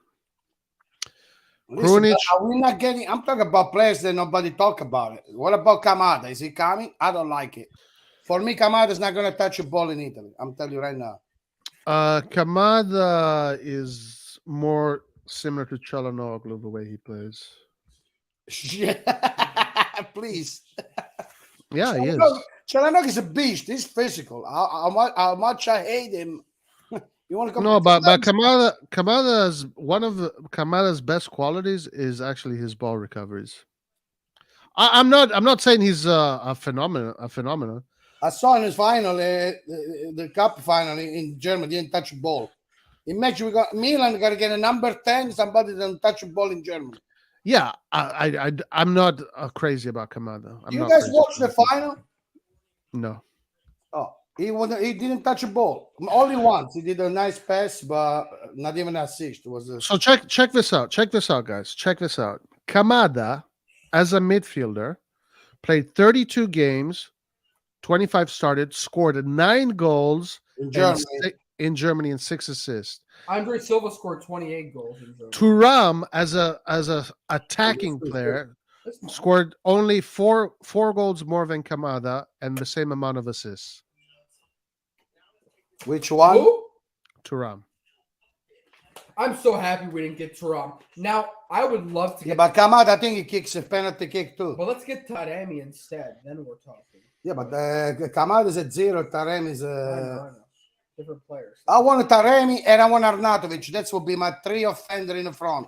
Listen, we're not getting. I'm talking about players that nobody talk about it. What about Kamada? Is he coming? I don't like it. For me, Kamada is not going to touch a ball in Italy. I'm telling you right now. Kamada is more similar to Çalhanoğlu the way he plays. Please. Yeah, he is. Çalhanoğlu is a beast. He's physical. How much I hate him. You want to come? No, but Kamada's one of Kamada's best qualities is actually his ball recoveries. I'm not saying he's a phenomenon. I saw in his final, the cup final in Germany, didn't touch a ball. Imagine Milan got to get a number 10. Somebody doesn't touch a ball in Germany. Yeah, I'm not crazy about Kamada. You guys watched the final? No. Oh, he didn't touch a ball. Only once. He did a nice pass, but not even an assist. So check this out. Check this out, guys. Check this out. Kamada, as a midfielder, played 32 games, 25 started, scored 9 goals in Germany and 6 assists. Andre Silva scored 28 goals in Germany. Thuram, as a attacking player, scored only four goals more than Kamada and the same amount of assists. Which one? Who? Thuram. I'm so happy we didn't get Thuram. Now, I would love to get... Yeah, but Kamada, I think he kicks a penalty kick too. Well, let's get Taremi instead. Then we're talking. Yeah, but Kamada is at 0. Taremi is... I know. Different players. I want Taremi and I want Arnautovic. That will be my 3 offender in the front.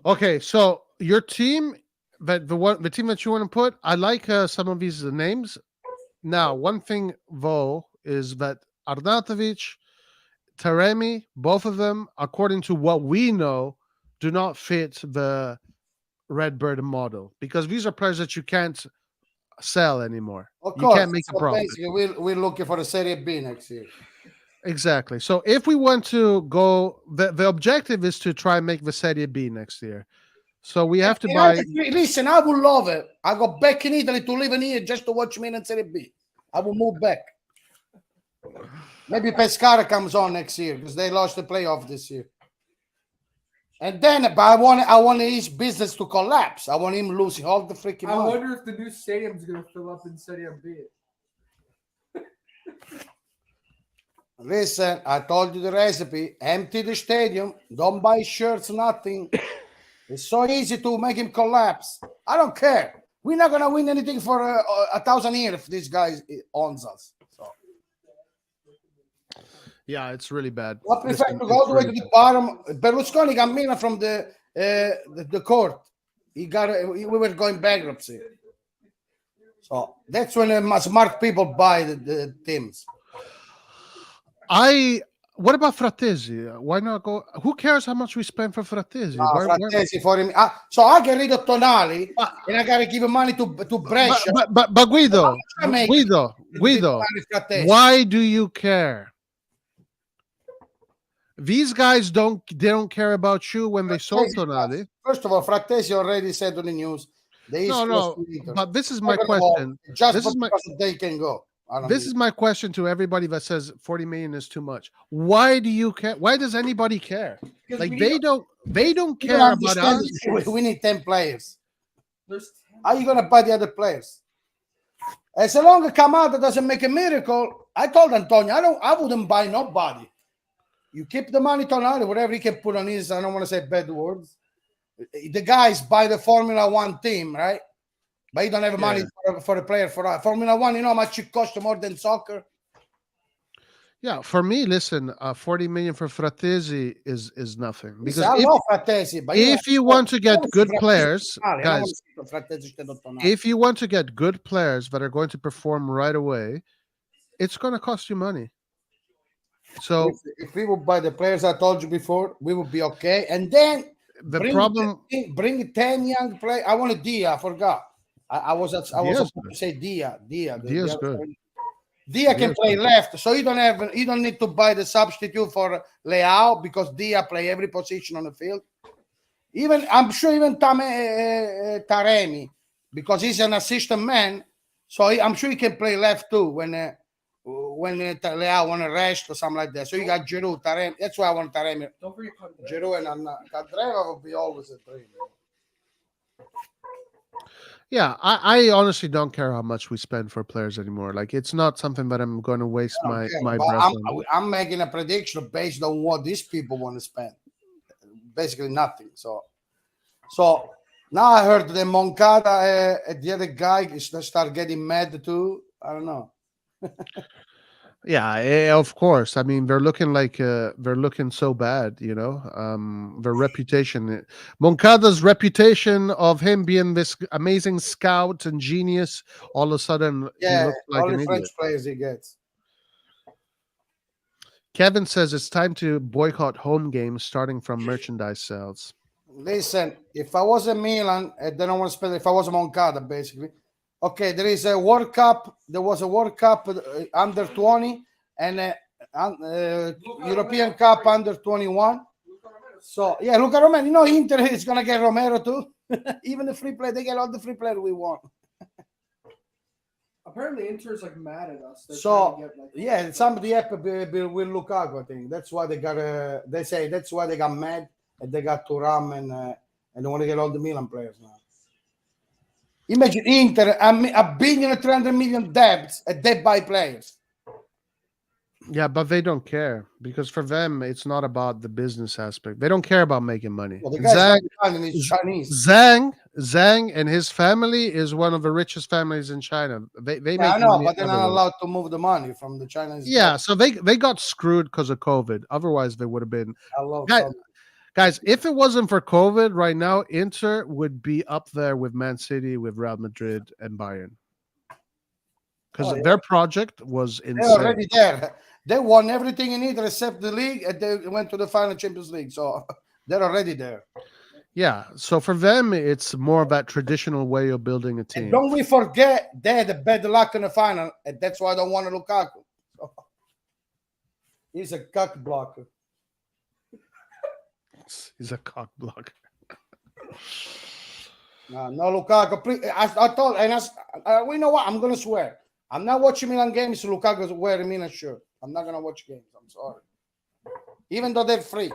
Okay, so your team, the team that you want to put, I like some of these names. Now, one thing though is that Arnautovic, Taremi, both of them, according to what we know, do not fit the Redbird model because these are players that you can't sell anymore. Of course, you can't make a profit. We're looking for the Serie B next year. Exactly. So if we want to go, the objective is to try and make the Serie B next year. So we have to buy. Listen, I would love it. I go back in Italy to live in here just to watch Milan Serie B. I will move back. Maybe Pescara comes on next year because they lost the playoff this year. And then, but I want his business to collapse. I want him losing all the freaking money. I wonder if the new stadium is going to fill up in Serie B. Listen, I told you the recipe. Empty the stadium. Don't buy shirts, nothing. It's so easy to make him collapse. I don't care. We're not going to win anything for 1,000 years if this guy owns us. So. Yeah, it's really bad. I prefer to go all the way to the bottom. Berlusconi got Milan from the court. We were going bankruptcy. So that's when smart people buy the teams. What about Frattesi? Why not go? Who cares how much we spend for Frattesi? Frattesi for him. So I get rid of Tonali and I gotta give money to Brescia. But Guido, why do you care? These guys don't care about you when they sold Tonali. First of all, Frattesi already said on the news. No. But this is my question. Just because they can go. This is my question to everybody that says 40 million is too much. Why do you care? Why does anybody care? Like they don't care about us. We need 10 players. How are you gonna buy the other players? As long as Kamada doesn't make a miracle, I told Antonio, I wouldn't buy nobody. You keep the money, Tonali, whatever he can put on his, I don't want to say bad words. The guys buy the Formula One team, right? But you don't have money for a player for Formula One. You know how much it costs more than soccer? Yeah, for me, listen, 40 million for Frattesi is nothing. Because I love Frattesi, but if you want to get good players, guys, if if you want to get good players that are going to perform right away, it's going to cost you money. So if we would buy the players I told you before, we would be okay. And then bring 10 young players. I wanted Dia. I forgot. I was supposed to say Dia. Dia's good. Dia can play left, so you don't need to buy the substitute for Leao because Dia play every position on the field. I'm sure even Taremi, because he's an assistant man, so I'm sure he can play left too when Leao want to rest or something like that. So you got Giroud, Taremi. That's why I want Taremi. Don't forget Giroud and Candreva will be always a dream. Yeah, I honestly don't care how much we spend for players anymore. Like, it's not something that I'm going to waste my breath on. I'm making a prediction based on what these people want to spend. Basically nothing. So now I heard that Moncada, the other guy, start getting mad too. I don't know. Yeah, of course. I mean, they're looking so bad, you know. Their reputation, Moncada's reputation of him being this amazing scout and genius, all of a sudden he looks like an French idiot. players he gets. Kevin says it's time to boycott home games starting from merchandise sales. Listen, if I was a Milan, and then I want to spend. If I was a Moncada, basically. Okay, there is a World Cup. There was a World Cup under 20 and European Cup under 21. So, yeah, Luca Romero. You know, Inter is going to get Romero too. Even the free play, they get all the free players we want. Apparently, Inter's like mad at us. They're So, trying to get, like, yeah, somebody happy with Lukaku, I think. That's why they got, they say that's why they got mad and they got Thuram and they want to get all the Milan players now. Imagine Inter, $1 billion and 300 million debts, and they buy players. Yeah, but they don't care because for them it's not about the business aspect. They don't care about making money. Well, the guy's Chinese. Zhang and his family is one of the richest families in China. They make I know, money but they're not everywhere. allowed to move the money from the Chinese. Yeah, so they got screwed because of COVID. Otherwise, they would have been. I love Guys, if it wasn't for COVID, right now Inter would be up there with Man City, with Real Madrid, and Bayern. Because their project was insane. They're already there. They won everything in Inter except the league, and they went to the final Champions League. So they're already there. Yeah, so for them, it's more of that traditional way of building a team. And don't we forget they had a bad luck in the final, and that's why I don't want Lukaku. So, he's a cock blocker. He's a cock blocker. No, Lukaku. Please, I told, and we know what? I'm going to swear. I'm not watching Milan games. Lukaku's wearing Milan shirt. I'm not going to watch games. I'm sorry. Even though they're free.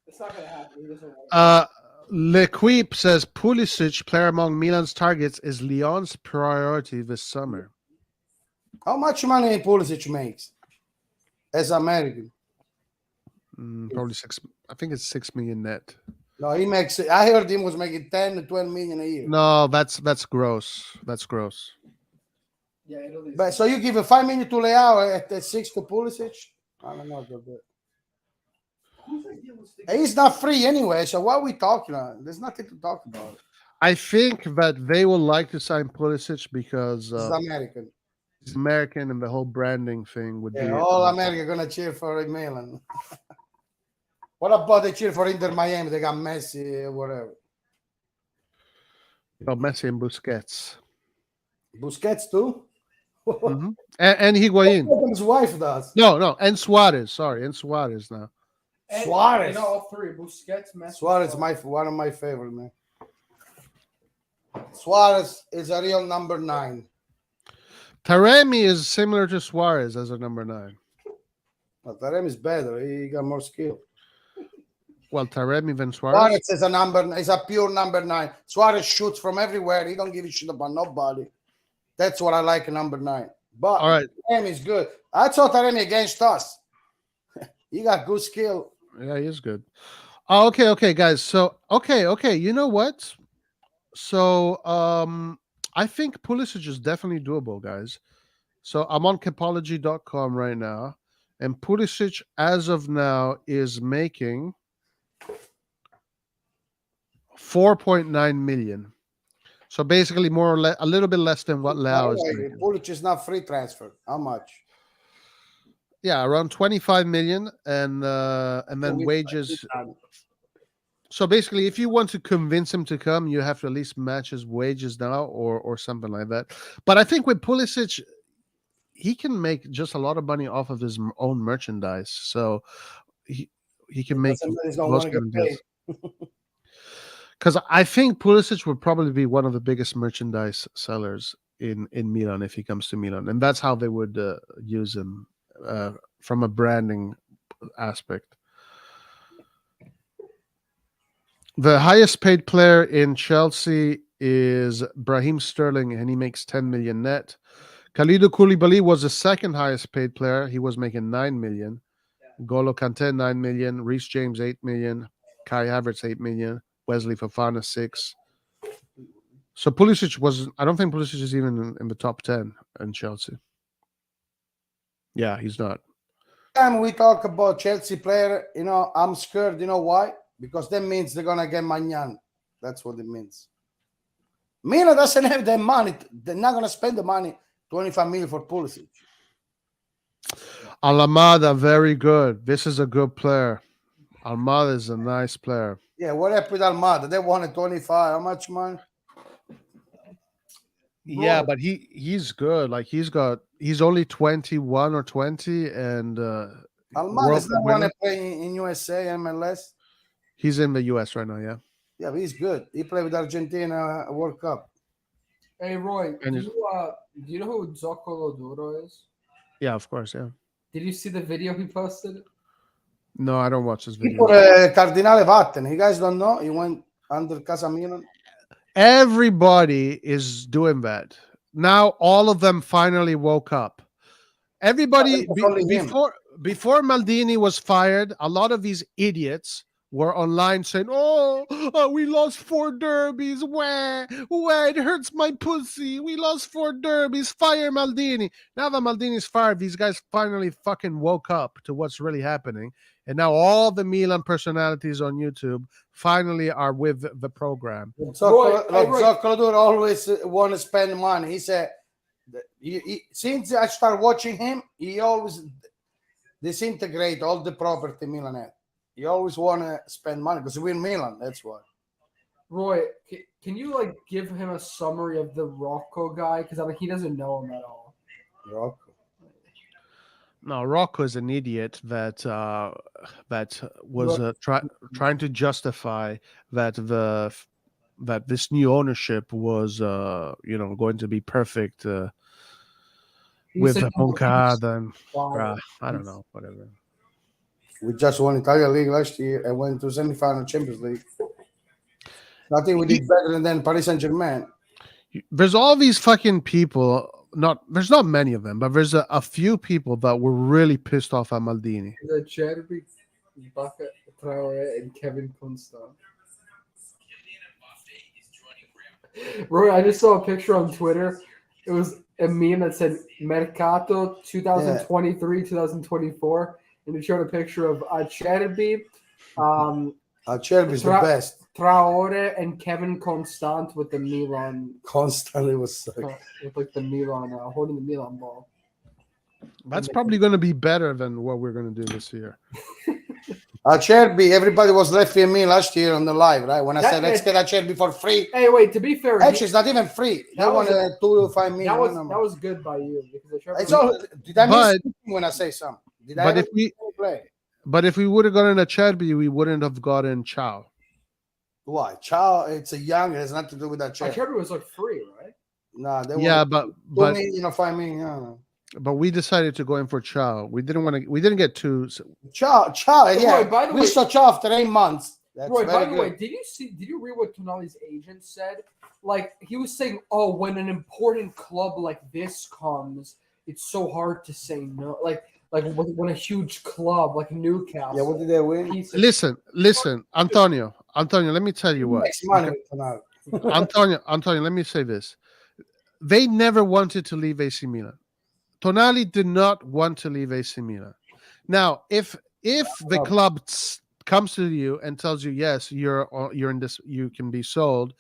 It's not going to happen. He doesn't want Lequip says Pulisic, player among Milan's targets, is Lyon's priority this summer. How much money Pulisic makes as American? Probably 6. I think it's 6 million net. No, he makes. I heard him was making 10 to 12 million a year. No, that's gross. That's gross. Yeah, Italy's. But so you give a 5 million to Leao at 6 to Pulisic? I don't know about that. He's not free anyway, so what are we talking about? There's nothing to talk about. I think that they will like to sign Pulisic because He's American. He's American and the whole branding thing would be. All America gonna cheer for Milan. What about they cheer for Inter Miami? They got Messi or whatever. Oh, Messi and Busquets. Busquets too? Mm-hmm. And Higuain. His wife does. No, and Suarez. Sorry, and Suarez now. And, Suarez. You know, all three. Busquets, Messi. Suarez is one of my favorite, man. Suarez is a real number 9. Taremi is similar to Suarez as a number 9. But Taremi is better. He got more skill. Well, Taremi than Suarez. Suarez is a pure number 9. Suarez shoots from everywhere. He don't give a shit about nobody. That's what I like, number 9. But All right. Taremi is good. I thought Taremi against us. He got good skill. Yeah, he is good. Oh, okay, guys. So, okay. You know what? So, I think Pulisic is definitely doable, guys. So, I'm on capology.com right now, and Pulisic, as of now, is making 4.9 million. So, basically, more or less, a little bit less than what By Lau the is way, making. Pulic is not free transfer. How much? Yeah, around 25 million, and then wages. So basically, if you want to convince him to come, you have to at least match his wages now, or something like that. But I think with Pulisic, he can make just a lot of money off of his own merchandise. So he can make Somebody's don't those want to kind of get paid. deals. Because I think Pulisic would probably be one of the biggest merchandise sellers in Milan if he comes to Milan, and that's how they would use him from a branding aspect. The highest paid player in Chelsea is Brahim Sterling, and he makes 10 million net. Kalidou Koulibaly was the second highest paid player. He was making 9 million. Golo Kante 9 million. Reece James 8 million. Kai Havertz 8 million. Wesley Fofana 6. So Pulisic was. I don't think Pulisic is even in the top 10 in Chelsea. Yeah, he's not. Time we talk about Chelsea player, I'm scared. You know why? Because that means they're gonna get Magnan. That's what it means. Milan doesn't have that money. They're not gonna spend the money, 25 million for Pulisic. Almada, very good. This is a good player. Almada is a nice player. Yeah, what happened with Almada? They wanted 25. How much money? Yeah, but he's good. Like he's only 21 or 20, and Almada is not want to play in USA, MLS. He's in the US right now, yeah. Yeah, but he's good. He played with Argentina World Cup. Hey Roy, do you know who Zoccolo Duro is? Yeah, of course, yeah. Did you see the video he posted? No, I don't watch this He video. put Cardinale Vatten. You guys don't know? He went under Casa Milan. Everybody is doing that. Now all of them finally woke up. Everybody before Maldini was fired, a lot of these idiots were online saying, "Oh, we lost 4 derbies. Where it hurts my pussy. We lost 4 derbies. Fire Maldini." Now that Maldini's fired, these guys finally fucking woke up to what's really happening, and now all the Milan personalities on YouTube finally are with the program. Zoccolo always want to spend money. He said, since I start watching him, he always disintegrate all the property Milan had. You always want to spend money because we're in Milan. That's why. Roy, can you give him a summary of the Rocco guy? Because he doesn't know him at all. Rocco. No, Rocco is an idiot that was trying to justify that that this new ownership was going to be perfect with Moncada and I don't know, whatever. We just won Italian League last year and went to semi-final Champions League. Nothing we did better than Paris Saint-Germain. There's all these fucking people. There's not many of them, but there's a few people that were really pissed off at Maldini. The Cherby, Baca Traore, and Kevin Constant. Roy, I just saw a picture on Twitter. It was a meme that said Mercato 2023, 2024. And it showed a picture of Acerbi. Acerbi's the best. Traore and Kevin Constant with the Milan. Constantly was sick. With the Milan, holding the Milan ball. That's probably going to be better than what we're going to do this year. Acerbi, everybody was laughing at me last year on the live, right? When I said, let's get Acerbi for free. Hey, wait, to be fair. Actually, it's not even free. They wanted 2 to 5 million. That was good by you. It's all, did I miss when I say something? But if we would have gotten Acerbi, we wouldn't have gotten Chow. Why? Chow, it's a young. It has nothing to do with Acerbi. Acerbi was free, right? Nah, they but 2 million, 5 million. But we decided to go in for Chow. We didn't get 2. So. Chow, yeah. Roy, we saw Chow after 8 months. That's Roy, by the way, did you read what Tonali's agent said? He was saying, "Oh, when an important club like this comes, it's so hard to say no. Like when a huge club like Newcastle. Yeah, what did they win? Listen, Antonio, let me tell you what. Makes money with Tonali. Antonio, let me say this. They never wanted to leave AC Milan. Tonali did not want to leave AC Milan. Now, if the club comes to you and tells you, yes, you're in this, you can be sold,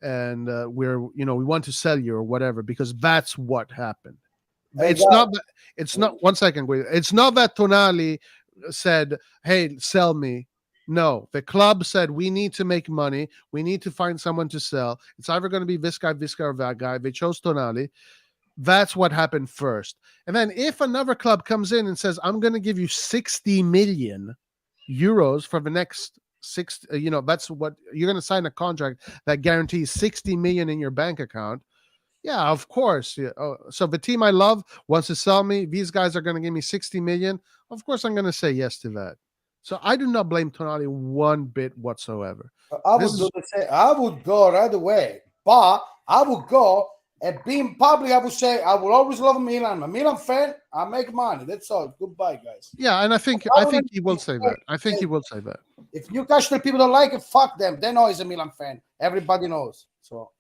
and we want to sell you or whatever, because that's what happened. It's not 1 second, wait. It's not that Tonali said, hey, sell me. No, the club said, we need to make money. We need to find someone to sell. It's either going to be this guy, or that guy. They chose Tonali. That's what happened first. And then if another club comes in and says, I'm going to give you 60 million euros for the next that's what you're going to sign, a contract that guarantees 60 million in your bank account. Yeah, of course. Yeah. Oh, so the team I love wants to sell me. These guys are going to give me 60 million. Of course, I'm going to say yes to that. So I do not blame Tonali one bit whatsoever. I would go right away, but I would go and being public. I would say I will always love Milan. I'm a Milan fan. I make money. That's all. Goodbye, guys. Yeah, and I think he will say that. I think he will say that. If Newcastle people don't like it, fuck them. They know he's a Milan fan. Everybody knows. So.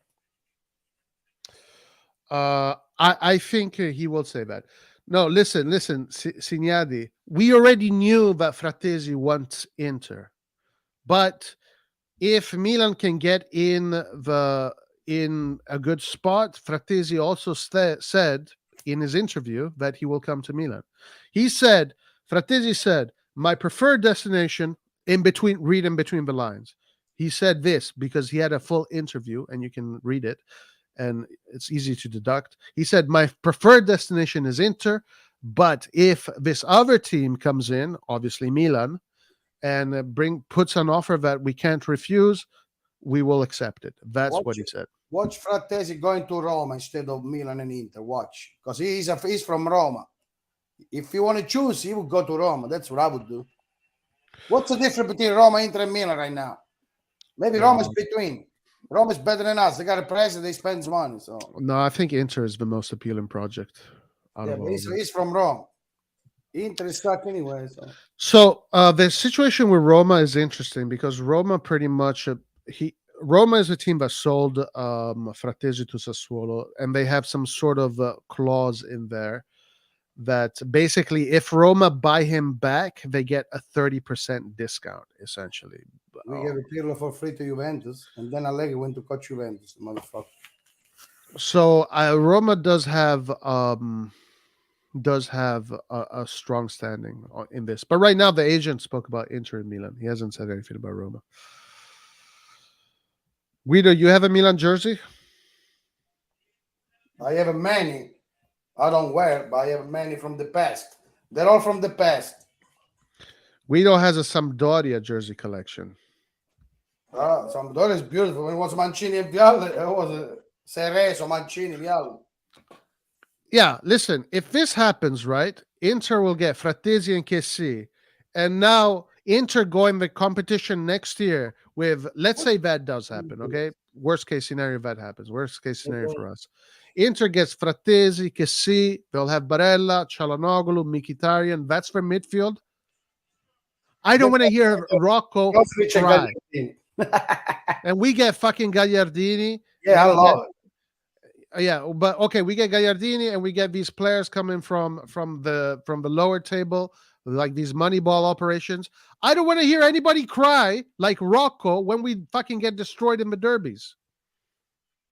I think he will say that. No, listen, Signadi. We already knew that Frattesi wants Inter, but if Milan can get in a good spot, Frattesi also said in his interview that he will come to Milan. Frattesi said, my preferred destination read in between the lines. He said this because he had a full interview, and you can read it, and it's easy to deduct. He said, my preferred destination is Inter, but if this other team comes in, obviously Milan, and puts an offer that we can't refuse, we will accept it. That's what he said. Watch Frattesi going to Roma instead of Milan and Inter. Watch, because he's from Roma. If you want to choose, he would go to Roma. That's what I would do. What's the difference between Roma, Inter, and Milan right now? Maybe Roma's between. Roma's better than us. They got a president. They spend money. So no, I think Inter is the most appealing project. He's from Rome. Inter is stuck anyway. So the situation with Roma is interesting because Roma pretty much Roma is a team that sold Frattesi to Sassuolo, and they have some sort of clause in there that basically if Roma buy him back, they get a 30% discount, essentially. We get Pirlo for free to Juventus, and then Allegri went to coach Juventus, motherfucker. So Roma does have a strong standing in this. But right now, the agent spoke about Inter and Milan. He hasn't said anything about Roma. Guido, you have a Milan jersey? I have many. I don't wear, but I have many from the past. They're all from the past. Guido has a Sampdoria jersey collection. Sampdoria is beautiful. When it was Mancini and Vialli, it was Cerezo, Mancini, Vialli. Yeah, listen, if this happens, right, Inter will get Frattesi and Kessi, and now Inter going the competition next year with, let's say that does happen, okay? Worst case scenario, that happens. Worst case scenario for us. Inter gets Frattesi, Kessi, they'll have Barella, Çalhanoğlu, Mkhitaryan. That's for midfield. I don't want to hear Rocco cry. And we get fucking Gagliardini. Yeah, I love it. Yeah, but okay, we get Gagliardini and we get these players coming from the lower table, like these Moneyball operations. I don't want to hear anybody cry like Rocco when we fucking get destroyed in the derbies.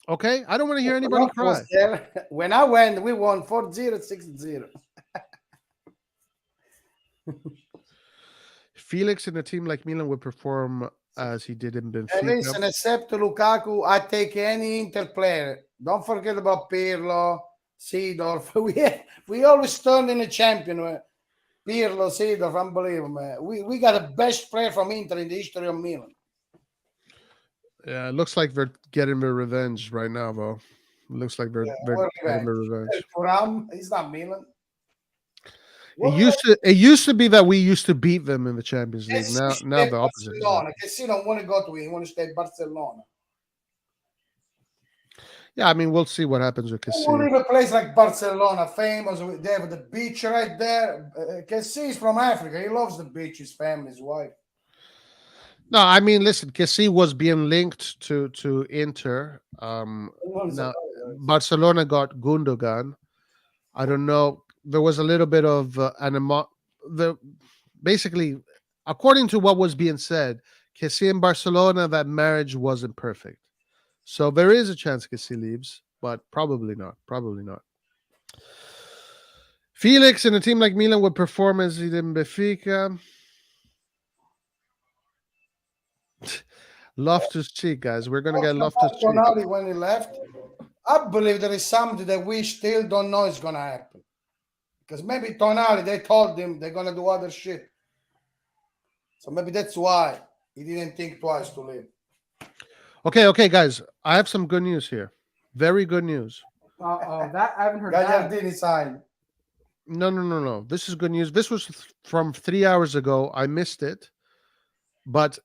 Okay? I don't want to hear anybody cry. When I went, we won 4-0, 6-0. Felix in a team like Milan would perform as he did in Benfica. Listen, except Lukaku, I take any Inter player. Don't forget about Pirlo, Seedorf. We always turn in a champion. Pirlo, Seedorf, unbelievable, man. We got the best player from Inter in the history of Milan. Yeah, it looks like they're getting their revenge right now, though. It looks like they're getting their revenge. He's not Milan. It used to be that we used to beat them in the Champions League. Now the opposite. Kessi don't want to go to it. He want to stay at Barcelona. Yeah, I mean, we'll see what happens with We'll Kessie. leave a place like Barcelona, famous. They have the beach right there. Kessie is from Africa. He loves the beach. His family, his wife. No, I mean, listen, Kessie was being linked to Inter. Now Barcelona got Gundogan. I don't know. There was a little bit of the basically, according to what was being said, Kessie in Barcelona, that marriage wasn't perfect. So there is a chance Kessie leaves, but probably not. Probably not. Felix in a team like Milan would perform as he did in Benfica. Loftus Cheek, guys. We're gonna get Loftus Cheek. Tonali when he left, I believe there is something that we still don't know is gonna happen. Because maybe Tonali, they told him they're gonna do other shit. So maybe that's why he didn't think twice to leave. Okay, guys. I have some good news here. Very good news. That I haven't heard that. Gagliardini signed. No. This is good news. This was from 3 hours ago. I missed it. But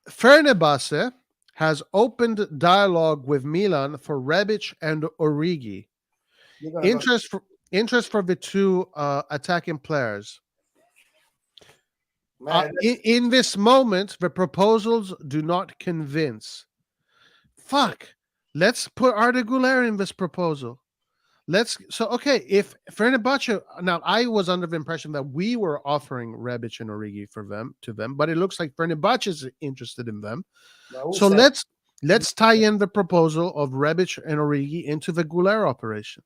Fenerbahce has opened dialogue with Milan for Rebic and Origi. Interest for the two attacking players. In this moment, the proposals do not convince. Fuck. Let's put Arda Güler in this proposal. If Fenerbahce, now I was under the impression that we were offering Rebic and Origi to them, but it looks like Fenerbahce is interested in them. So let's tie in the proposal of Rebic and Origi into the Güler operation,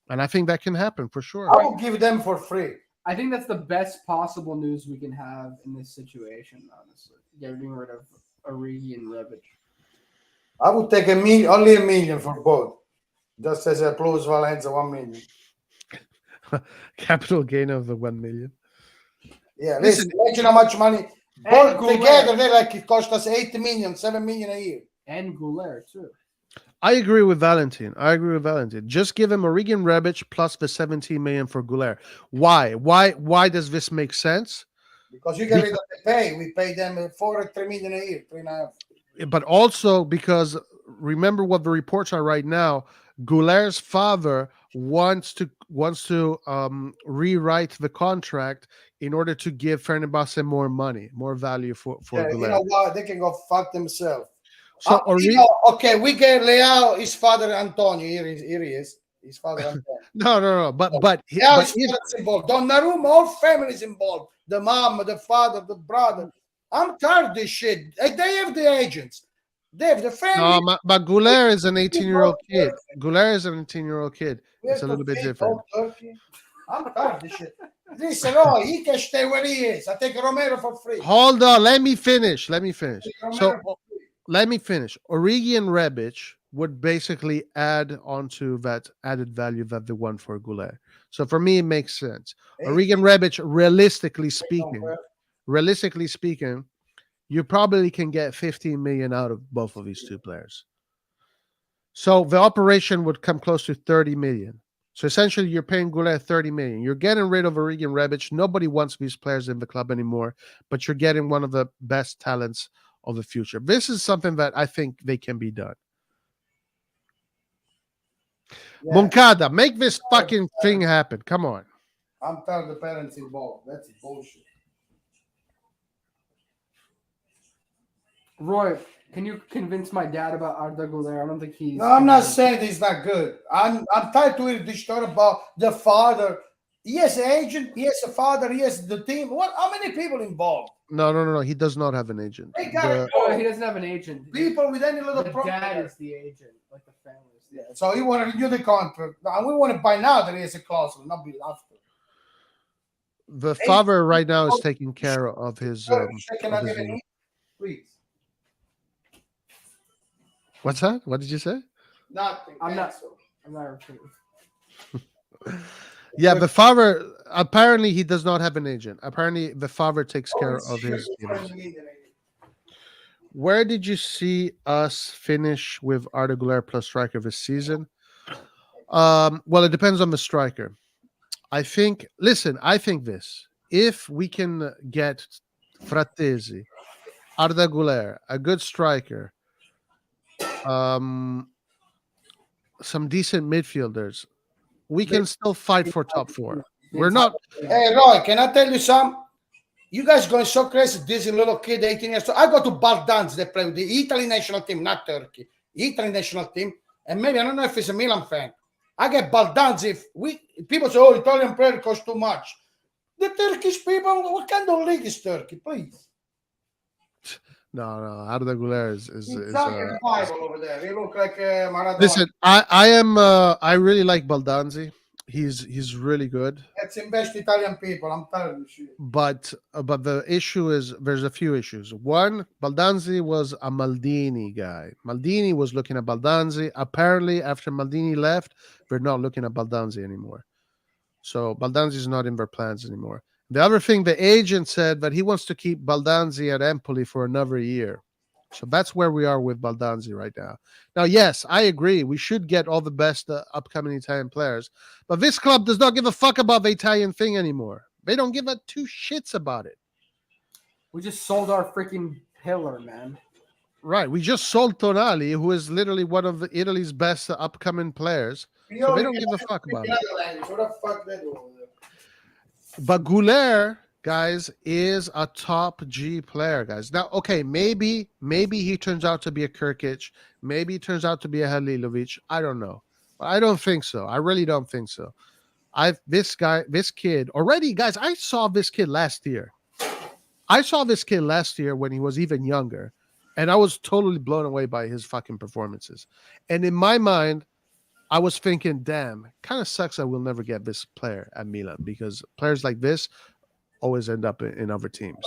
and I think that can happen for sure. I will give them for free. I think that's the best possible news we can have in this situation. Honestly, getting rid of Origi and Rebic. I would take only $1 million for both. Just as a plus Valenza, 1 million. Capital gain of the 1 million. Yeah, listen, imagine how much money. Both together, it cost us 8 million, 7 million a year. And Güler, too. I agree with Valentin. Just give him Origi and Rebic plus the 17 million for Güler. Why? Why does this make sense? Because you get rid of the pay. We pay them 3 million a year, 3.5. But also because remember what the reports are right now. Güler's father wants to rewrite the contract in order to give Fenerbahce more money, more value for Güler. You know what? They can go fuck themselves. So okay, we get Leao, his father Antonio. Here he is. His father Antonio. No. But his father's involved. Donnarumma, all families involved. The mom, the father, the brother. I'm tired of this shit. They have the agents. They have the family. No, but Güler is an 18-year-old kid. It's a little bit different. I'm tired of this shit. Listen, he can stay where he is. I take Romero for free. Hold on, let me finish. So let me finish. Origi and Rebic would basically add onto that added value that they want for Güler. So for me, it makes sense. Origi and Rebic, realistically speaking, you probably can get 15 million out of both of these two players. So the operation would come close to 30 million. So essentially, you're paying Güler 30 million. You're getting rid of Origi and Rebic. Nobody wants these players in the club anymore, but you're getting one of the best talents of the future. This is something that I think they can be done. Yeah. Moncada, make this fucking thing happen. Come on. I'm telling the parents involved. That's bullshit. Roy, can you convince my dad about Arda Güler? I don't think he's... No, I'm not saying he's not good. I'm tired to hear this story about the father. He has an agent. He has a father. He has the team. How many people involved? No. He does not have an agent. He doesn't have an agent. People with any little problem. The dad is the agent, like the family. Yeah. So he want to renew the contract. And we want to buy now that he has a clause, not be after. The father right now is taking care of his... Please. What's that? What did you say? Nothing. I'm not repeating. Yeah, the father, apparently he does not have an agent. Apparently the father takes care of his... Where did you see us finish with Arda Güler plus striker this season? Well, it depends on the striker. I think this. If we can get Frattesi, Arda Güler, a good striker, some decent midfielders, we can still fight for top four. We're not. Hey, Roy, can I tell you something? You guys going so crazy. This little kid, 18 years old. I go to Baldanzi. They play with the Italy national team, not Turkey. Italy national team. And maybe, I don't know if he's a Milan fan. I get Baldanzi. People say, oh, Italian player costs too much. The Turkish people, what kind of league is Turkey, please? No, Arda Güler is Bible over there. He look like Maradona. Listen, I really like Baldanzi. He's really good. Let's invest Italian people. I'm telling you. But the issue is there's a few issues. One, Baldanzi was a Maldini guy. Maldini was looking at Baldanzi. Apparently, after Maldini left, they're not looking at Baldanzi anymore. So Baldanzi is not in their plans anymore. The other thing, the agent said that he wants to keep Baldanzi at Empoli for another year. So that's where we are with Baldanzi right now. Now, yes, I agree. We should get all the best upcoming Italian players. But this club does not give a fuck about the Italian thing anymore. They don't give a two shits about it. We just sold our freaking pillar, man. Right. We just sold Tonali, who is literally one of Italy's best upcoming players. So they don't give a fuck about it. What the fuck they do over there? But Güler, guys, is a top G player, guys. Now, okay, maybe he turns out to be a Kirkic. Maybe he turns out to be a Halilovic. I don't know. But I don't think so. I really don't think so. This kid, already, guys, I saw this kid last year. I saw this kid last year when he was even younger, and I was totally blown away by his fucking performances. And in my mind, I was thinking, damn, kind of sucks I will never get this player at Milan because players like this always end up in other teams.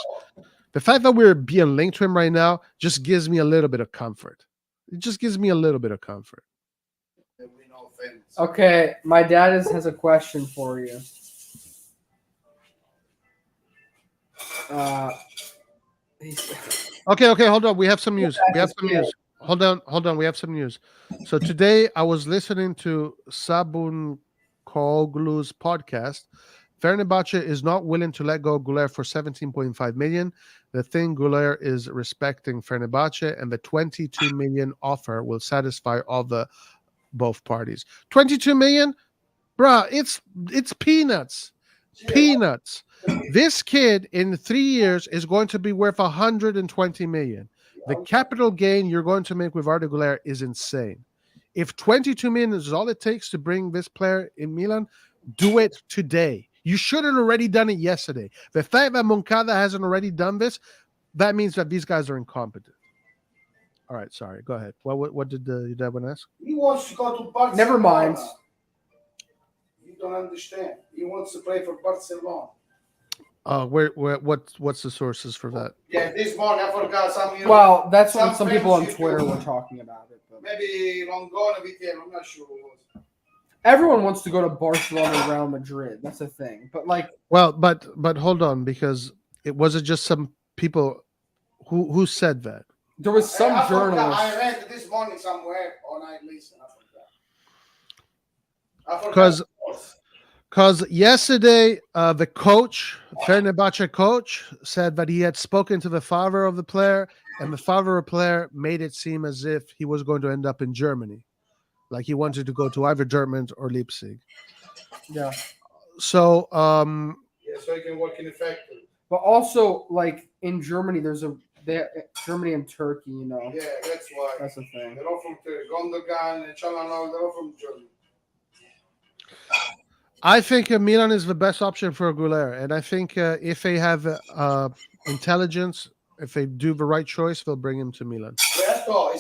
The fact that we're being linked to him right now just gives me a little bit of comfort. It just gives me a little bit of comfort. Okay, my dad has a question for you. Okay, hold on. We have some news. Hold on. We have some news. So today I was listening to Sabun Koglu's podcast. Fenerbahce is not willing to let go of Güler for 17.5 million. The thing, Güler is respecting Fenerbahce, and the 22 million offer will satisfy both parties. 22 million? Bruh, it's peanuts. Peanuts. This kid in 3 years is going to be worth 120 million. The capital gain you're going to make with Arda Güler is insane. If 22 million is all it takes to bring this player in Milan, do it today. You should have already done it yesterday. The fact that Moncada hasn't already done this, that means that these guys are incompetent. All right, sorry. Go ahead. What did your dad want to ask? He wants to go to Barcelona. Never mind. You don't understand. He wants to play for Barcelona. What's the sources for that? Yeah, this morning I forgot some. Well, that's what some people on Twitter were talking about it. But maybe Longona VTM. I'm not sure. everyone wants to go to Barcelona, Real Madrid. That's the thing. But like, well, but hold on, because it wasn't just some people who said that. There was some journalist. I read this morning somewhere on I listen. I forgot. Because yesterday, the coach, Fenerbahce coach, said that he had spoken to the father of the player, and the father of the player made it seem as if he was going to end up in Germany. Like he wanted to go to either Dortmund or Leipzig. Yeah. So, so he can work in the factory. But also, like in Germany, Germany and Turkey, you know. Yeah, that's why. That's the thing. They're all from Turkey. Gundogan and Çalhanoğlu, they're all from Germany. I think Milan is the best option for Güler, and I think if they have intelligence, if they do the right choice, they'll bring him to Milan.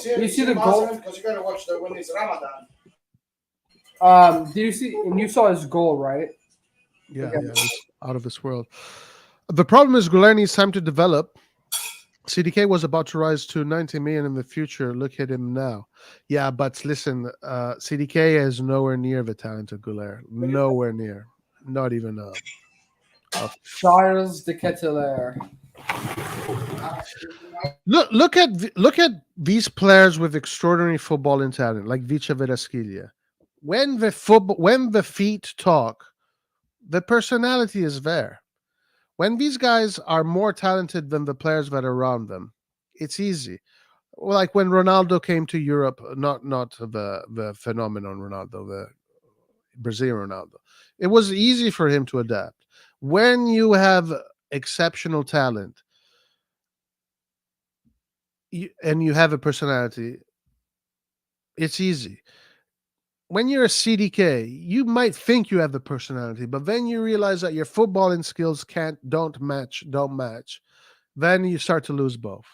You see the goal? Because you gotta watch that when it's Ramadan. Did you see? And you saw his goal, right? Yeah, it's out of this world. The problem is Güler needs time to develop. CDK was about to rise to 90 million in the future. Look at him now. Yeah, but listen, CDK is nowhere near the talent of Güler. Nowhere near. Not even a Charles de Ketelaere. Look at these players with extraordinary footballing talent, like Vicha Verasquilla. When the feet talk, the personality is there. When these guys are more talented than the players that are around them, it's easy. like when Ronaldo came to Europe, not the phenomenon Ronaldo, the Brazilian Ronaldo. It was easy for him to adapt. When you have exceptional talent and you have a personality, it's easy. When you're a CDK, you might think you have the personality, but then you realize that your footballing skills don't match. Then you start to lose both.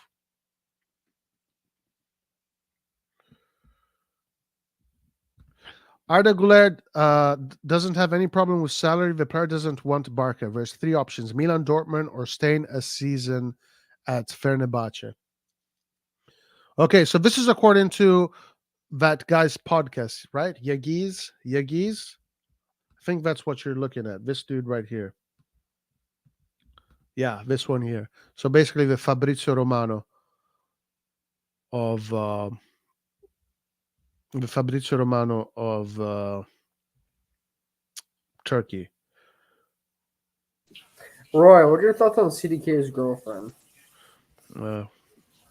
Arda Güler doesn't have any problem with salary. The player doesn't want Barca. There's three options: Milan, Dortmund, or staying a season at Fenerbahce. Okay, so this is according to that guy's podcast, right? Yagiz. I think that's what you're looking at. This dude right here. Yeah, this one here. So basically, the Fabrizio Romano of Turkey. Roy, what are your thoughts on CDK's girlfriend?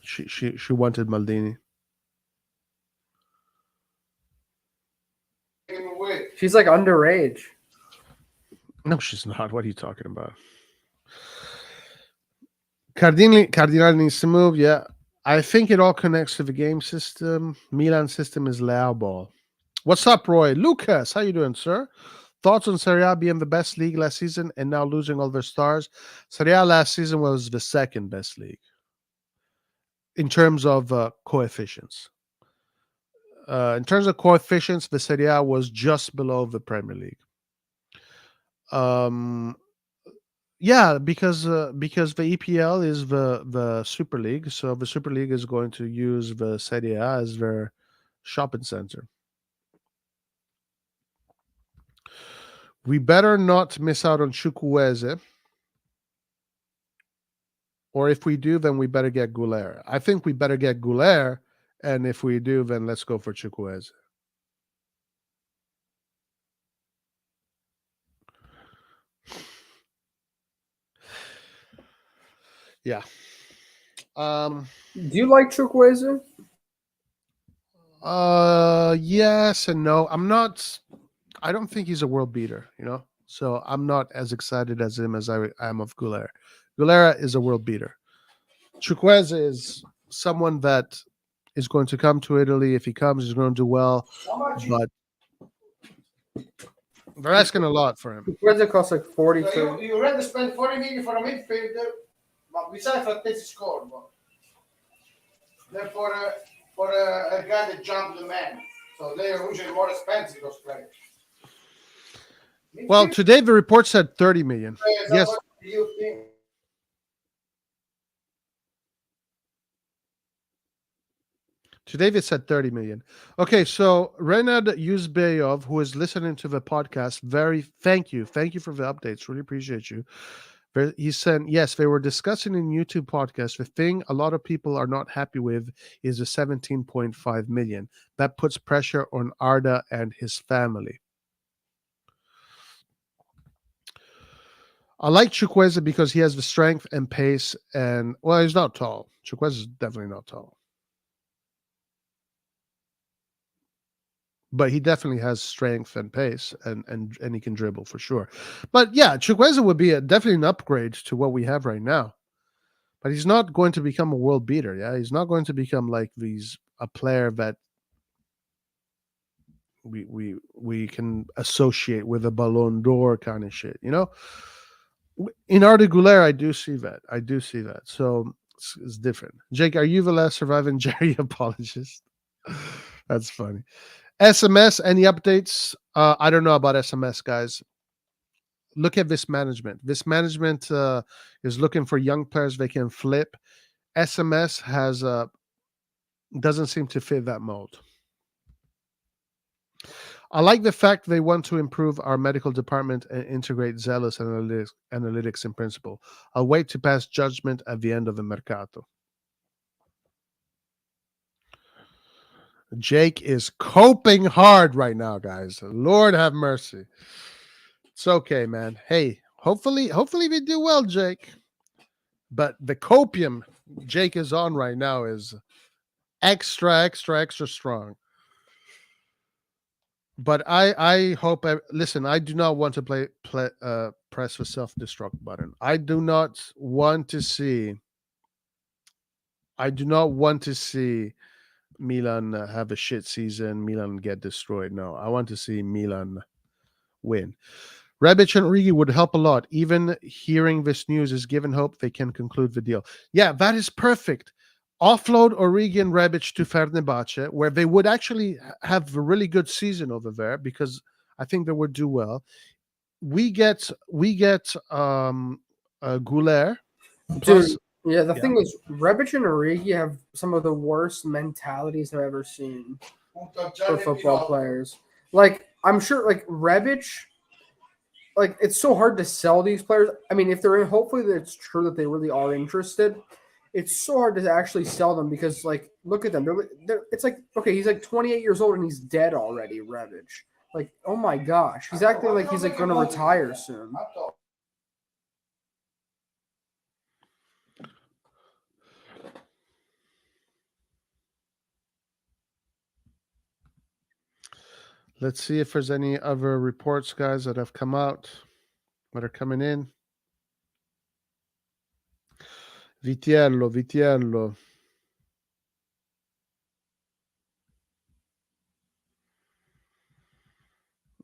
She wanted Maldini. She's like underage. No, she's not. What are you talking about? Cardinale needs to move. Yeah, I think it all connects to the game system. Milan system is Leao ball. What's up, Roy? Lucas, how you doing, sir? Thoughts on Serie A being the best league last season and now losing all their stars? Serie A last season was the second best league in terms of coefficients. In terms of coefficients, the Serie A was just below the Premier League. Yeah, because the EPL is the Super League, so the Super League is going to use the Serie A as their shopping center. We better not miss out on Chukwueze, or if we do, then we better get Güler. I think we better get Güler, and if we do, then let's go for Chukwueze. Yeah. Do you like Chukwueze? Yes and no. I don't think he's a world beater, so I'm not as excited as him as I am of Güler. Güler is a world beater. Chukwueze is someone that is going to come to Italy. If he comes, he's going to do well, but they're asking a lot for him. Chukwueze costs like 42. So you already spent 40 million for a midfielder, but besides Frattesi scored, but then for a guy that jumped the man, so they are usually more expensive, those players. Well, today the report said 30 million. Yes. What do you think? Today they said 30 million. Okay, so Renad Yuzbeyov, who is listening to the podcast, thank you for the updates. Really appreciate you. He said, yes, they were discussing in YouTube podcast. The thing a lot of people are not happy with is the 17.5 million. That puts pressure on Arda and his family. I like Chukwueze because he has the strength and pace, and well, he's not tall. Chukwueze is definitely not tall, but he definitely has strength and pace, and he can dribble for sure. But yeah, Chukwueze would be definitely an upgrade to what we have right now. But he's not going to become a world beater. Yeah, he's not going to become like a player that we can associate with a Ballon d'Or kind of shit. In Arda Güler, I do see that. So it's different. Jake, are you the last surviving Jerry apologist? That's funny. SMS, any updates? I don't know about SMS, guys. Look at this management. This management is looking for young players they can flip. SMS doesn't seem to fit that mold. I like the fact they want to improve our medical department and integrate zealous analytics in principle. I'll wait to pass judgment at the end of the mercato. Jake is coping hard right now, guys. Lord have mercy. It's okay, man. Hey, hopefully we do well, Jake. But the copium Jake is on right now is extra strong. But I hope listen, I do not want to press the self-destruct button. I do not want to see Milan have a shit season, Milan get destroyed. No, I want to see Milan win. Rebic and Origi would help a lot. Even hearing this news is given hope they can conclude the deal. Yeah, that is perfect. Offload Origi and Rebic to Fenerbahce, where they would actually have a really good season over there because I think they would do well. We get Goulet. Dude, yeah, the thing is, Rebic and Origi have some of the worst mentalities I've ever seen for football players. Like, I'm sure, like, Rebic, like, it's so hard to sell these players. I mean, if they're in, hopefully it's true that they really are interested. It's so hard to actually sell them because, like, look at them. It's like, okay, he's like 28 years old and he's dead already, Rebic. Like, oh my gosh. He's acting like he's, like, going to retire soon. Let's see if there's any other reports, guys, that have come out, that are coming in. Vitiello.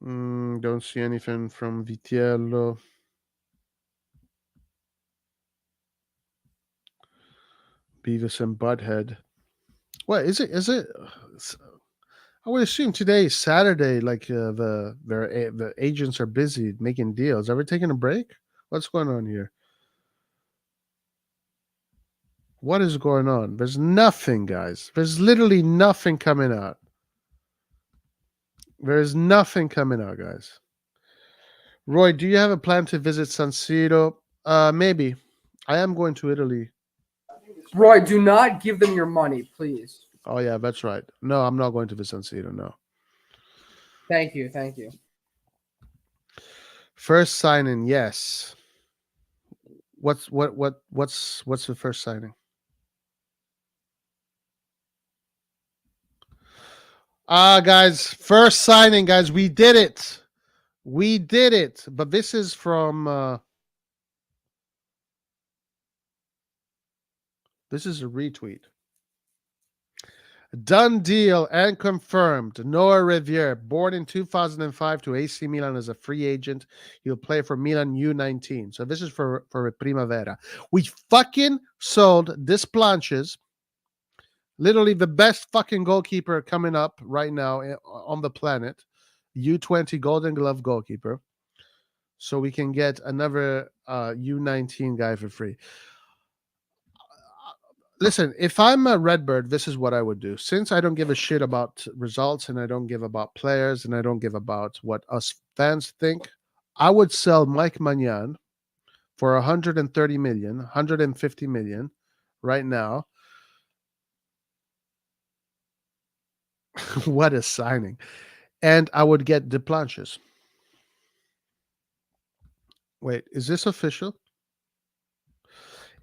Don't see anything from Vitiello. Beavis and Butthead. What is it? I would assume today is Saturday. Like the agents are busy making deals. Are we taking a break? What's going on here? What is going on? There's nothing, guys. There's literally nothing coming out. There's nothing coming out, guys. Roy, do you have a plan to visit San Siro? Maybe. I am going to Italy. Roy, do not give them your money, please. Oh yeah, that's right. No, I'm not going to the San Siro. No. Thank you. First signing, yes. What's the first signing? Guys, first signing, guys. We did it. But this is from this is a retweet. Done deal and confirmed. Noah Riviere, born in 2005 to AC Milan as a free agent. He'll play for Milan U19. So this is for Primavera. We fucking sold Desplanches, literally the best fucking goalkeeper coming up right now on the planet, U20 Golden Glove goalkeeper. So we can get another U19 guy for free. Listen, if I'm a Redbird, this is what I would do. Since I don't give a shit about results and I don't give about players and I don't give about what us fans think, I would sell Mike Magnan for 130 million, 150 million right now. What a signing. And I would get Desplanches. Wait, is this official?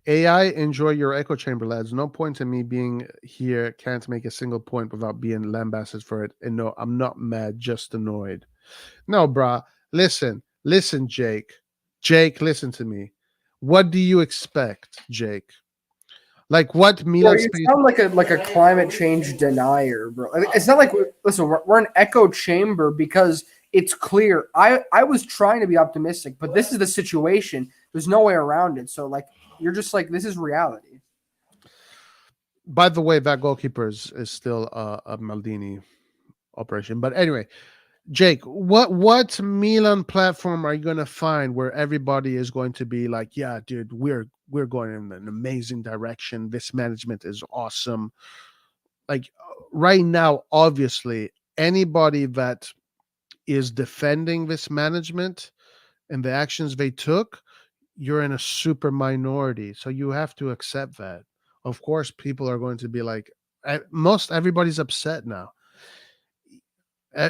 AI, enjoy your echo chamber, lads. No point in me being here. Can't make a single point without being lambasted for it. And no, I'm not mad, just annoyed. No, brah. Listen, Jake. Jake, listen to me. What do you expect, Jake? Like what Milan? You sound like a climate change denier, bro. I mean, it's not like listen, we're an echo chamber because it's clear. I was trying to be optimistic, but this is the situation. There's no way around it. So like. You're just like, this is reality. By the way, that goalkeeper is still a Maldini operation. But anyway, Jake, what Milan platform are you going to find where everybody is going to be like, yeah, dude, we're going in an amazing direction. This management is awesome. Like right now, obviously, anybody that is defending this management and the actions they took, you're in a super minority, so you have to accept that. Of course, people are going to be like, everybody's upset now.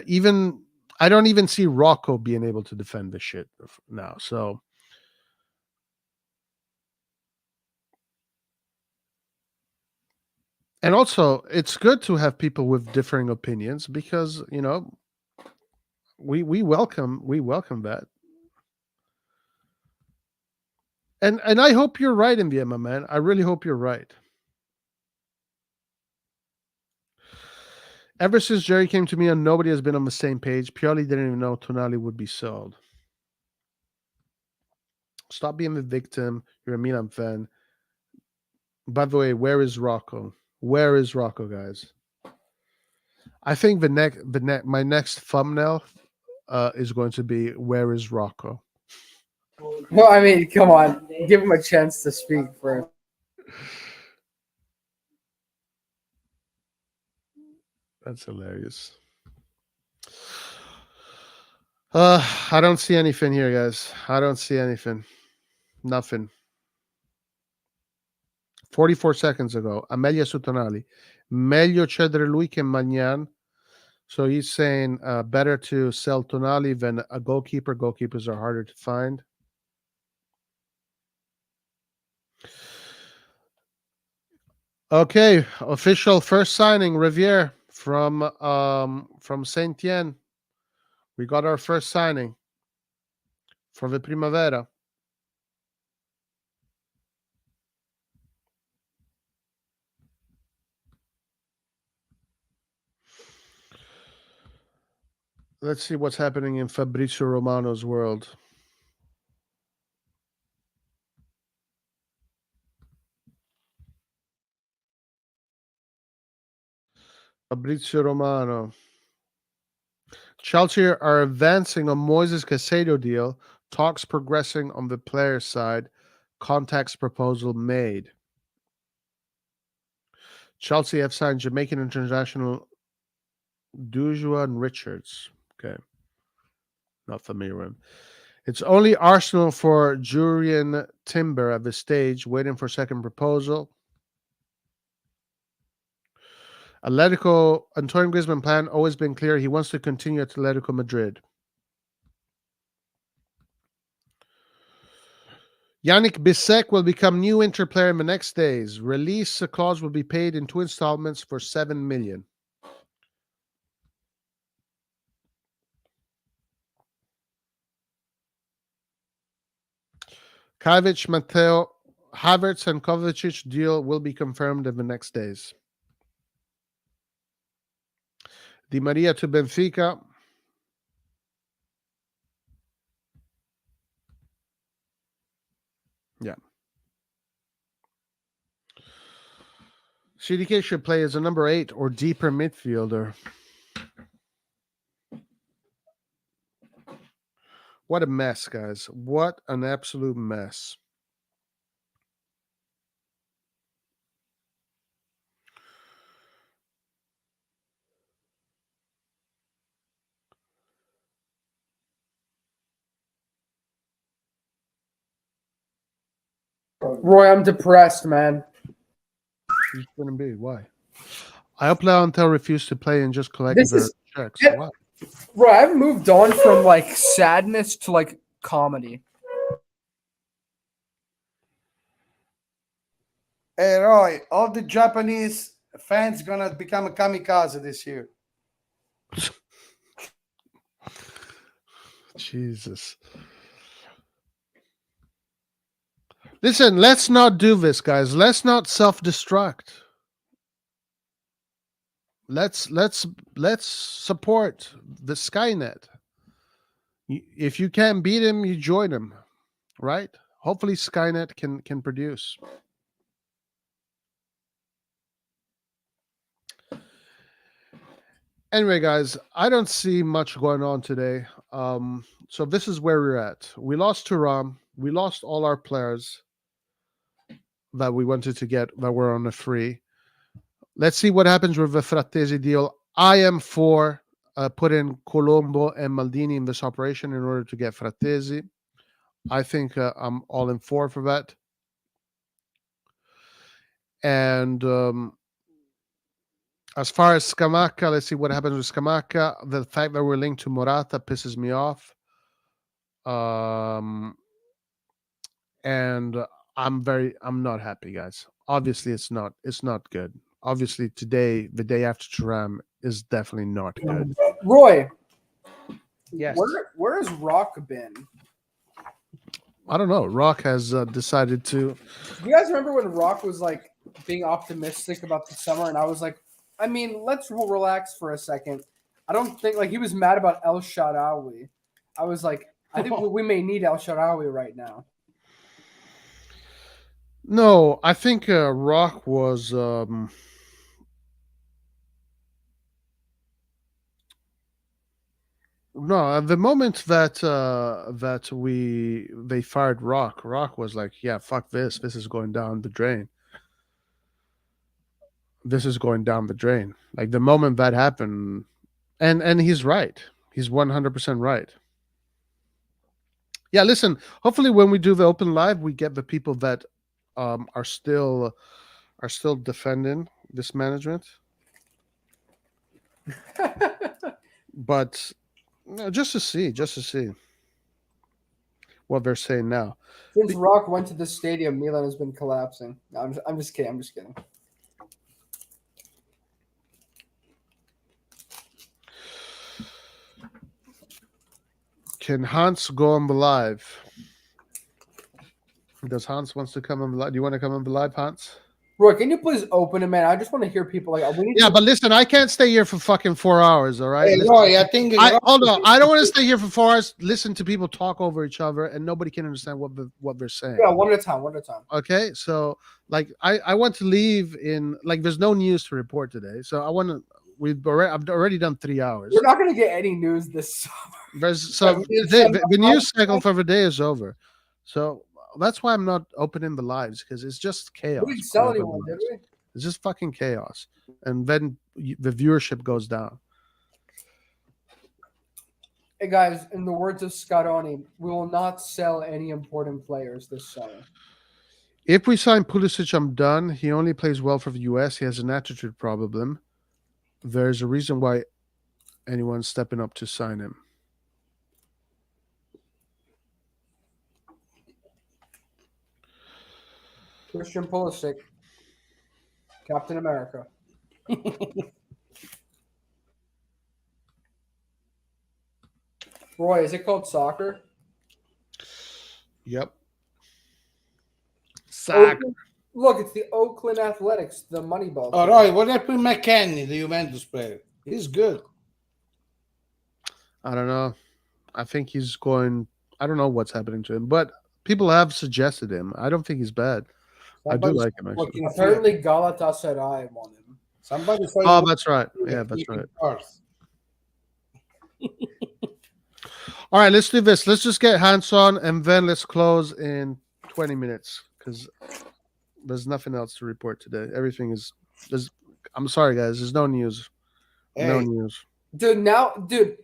Even I don't even see Rocco being able to defend this shit now. So And also, it's good to have people with differing opinions because we welcome that. And I hope you're right, Inviema, man. I really hope you're right. Ever since Jerry came to Milan, nobody has been on the same page. Pioli didn't even know Tonali would be sold. Stop being the victim. You're a Milan fan. By the way, where is Rocco? Where is Rocco, guys? I think my next thumbnail is going to be where is Rocco? Well, I mean, come on, give him a chance to speak first. That's hilarious. I don't see anything here, guys. I don't see anything. Nothing. 44 seconds ago, Amelia su Tonali. Meglio cedere lui che Magnan. So he's saying better to sell Tonali than a goalkeeper. Goalkeepers are harder to find. Okay, official first signing, Riviere from Saint-Étienne. We got our first signing for the Primavera. Let's see what's happening in Fabrizio Romano's world. Fabrizio Romano. Chelsea are advancing on Moises Caicedo deal. Talks progressing on the player side. Contacts proposal made. Chelsea have signed Jamaican international Dujua and Richards. Okay. Not familiar with him. It's only Arsenal for Jurien Timber at this stage, waiting for second proposal. Atletico, Antoine Griezmann plan always been clear. He wants to continue at Atletico Madrid. Yannick Bisek will become new Inter player in the next days. Release clause will be paid in 2 installments for 7 million. Kovacic, Matteo, Havertz, and Kovacic deal will be confirmed in the next days. Di Maria to Benfica. Yeah. CDK should play as a number 8 or deeper midfielder. What a mess, guys. What an absolute mess. Roy, I'm depressed, man. You shouldn't be. Why? I hope Leontel refused to play and just collect This their is- checks. Yeah. Why? Roy, I've moved on from like sadness to like comedy. Hey, Roy, all the Japanese fans gonna become a kamikaze this year. Jesus. Listen, let's not do this, guys. Let's not self-destruct. Let's support the Skynet. If you can't beat him, you join him, right? Hopefully Skynet can produce. Anyway, guys, I don't see much going on today. So this is where we're at. We lost Turam. We lost all our players that we wanted to get that were on a free. Let's see what happens with the Frattesi deal. I am for putting Colombo and Maldini in this operation in order to get Frattesi. I think I'm all in for that. And as far as Scamacca, let's see what happens with Scamacca. The fact that we're linked to Morata pisses me off. And I'm not happy, guys. Obviously, it's not good. obviously today, the day after Thuram, is definitely not good. Roy, Yes. where has Rock been? I don't know. Rock has decided to. Do you guys remember when Rock was like being optimistic about the summer, and I was like, I mean, let's relax for a second. I don't think like he was mad about El Shaarawy. I was like, I think we may need El Shaarawy right now. No, I think Rock was. No, at the moment that they fired Rock was like, yeah, fuck this. This is going down the drain. This is going down the drain. Like the moment that happened, and he's right. He's 100% right. Yeah, listen. Hopefully, when we do the open live, we get the people that are still defending this management. But just to see what they're saying now. Since Rock went to the stadium, Milan has been collapsing. No, I'm just kidding. I'm just kidding. Can Hans go on the live? Does Hans wants to come on the live? Do you want to come on the live, Hans? Roy, can you please open it, man? I just want to hear people like we need Yeah, to- but listen, I can't stay here for fucking 4 hours. All right. Hey, Listen, Roy, I think hold on. I don't want to stay here for 4 hours. Listen to people talk over each other, and nobody can understand what they're saying. Yeah, one at a time. Okay, so like I want to leave in like there's no news to report today, so I want to. I've already done 3 hours. We're not going to get any news this summer. The news cycle for the day is over, so that's why I'm not opening the lives because it's just chaos. We didn't sell anyone, did we? It's just fucking chaos, and then the viewership goes down. Hey guys, in the words of Scaroni, we will not sell any important players this summer. If we sign Pulisic, I'm done. He only plays well for the US. He has an attitude problem. There's a reason why anyone's stepping up to sign him. Christian Pulisic, Captain America. Roy, is it called soccer? Yep. Soccer. Look, it's the Oakland Athletics, the Moneyball. All right, what happened to McKennie, the Juventus player? He's good. I don't know. I think he's going. I don't know what's happening to him, but people have suggested him. I don't think he's bad. I do like him actually. Apparently, Galatasaray want him. Somebody. Oh, that's right. Yeah, that's right. All right, let's do this. Let's just get Hans on, and then let's close in 20 minutes because there's nothing else to report today. Everything is. I'm sorry, guys. There's no news. No news. Dude,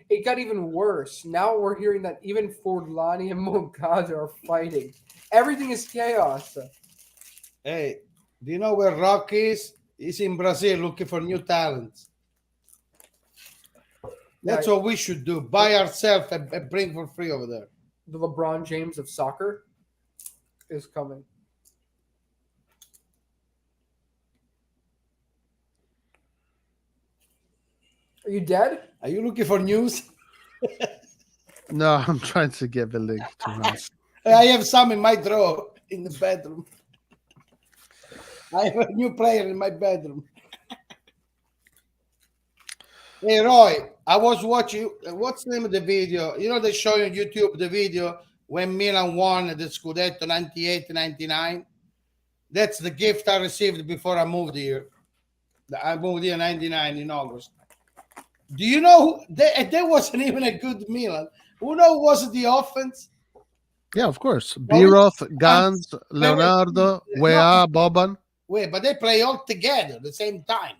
it got even worse. Now we're hearing that even Forlani and Moncada are fighting. Everything is chaos. Hey, do you know where Rock is? He's in Brazil looking for new talents. That's what we should do. Buy ourselves and bring for free over there. The LeBron James of soccer is coming. Are you dead? Are you looking for news? No, I'm trying to get the link to Hans. I have some in my drawer in the bedroom. I have a new player in my bedroom. Hey, Roy, I was watching. What's the name of the video? You know, they show you on YouTube the video when Milan won the Scudetto 98-99. That's the gift I received before I moved here. I moved here in 99 in August. Do you know there wasn't even a good Milan? Who was the offense? Yeah, of course. Biroth, Gans, Leonardo, Weah, Boban. Wait, but they play all together at the same time.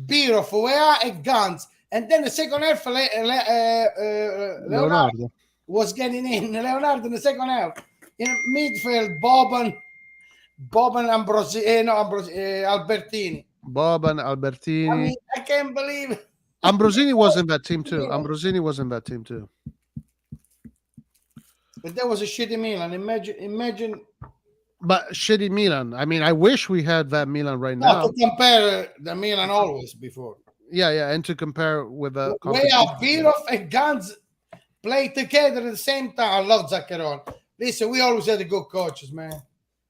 Biroth, Weah, and Gans. And then the second half, Leonardo was getting in. Leonardo in the second half. In midfield, Boban, Albertini. Boban, Albertini. I mean, I can't believe it. Ambrosini was in that team too. But that was a shitty Milan. Imagine but shitty Milan. I mean, I wish we had that Milan right Not now. to compare the Milan always before. Yeah, and to compare with the Way competition. out, Pirov and Gans play together at the same time. I love Zaccheroni. Listen, we always had the good coaches, man.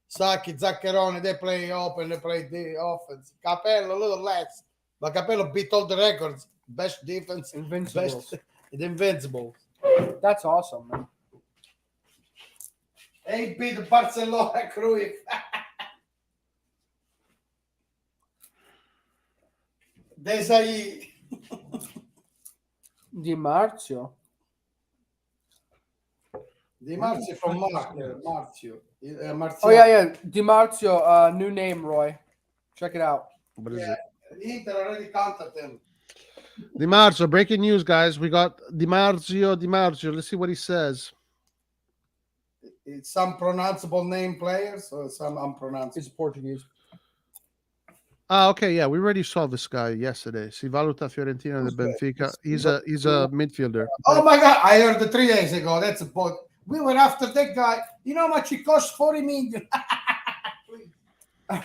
Sacchi, Zaccheroni, they play open, they play the offense. Capello, a little less. But Capello beat all the records. Best defense, Invincibles. best the Invincibles. That's awesome, man. They beat Barcelona, Cruyff. Desai. Di Marzio. Di Marzio from Marzio. Marzio. Oh yeah. Di Marzio, new name, Roy. Check it out. What is Yeah, it? Inter already contacted him. Di Marzio, breaking news, guys. We got Di Marzio. Let's see what he says. It's some pronounceable name players or some unpronounceable. It's Portuguese. Okay, yeah, we already saw this guy yesterday. Si valuta Fiorentina del Benfica. He's a midfielder. Oh my God! I heard it 3 days ago. That's a boat. We were after that guy. You know how much he cost? 40 million. How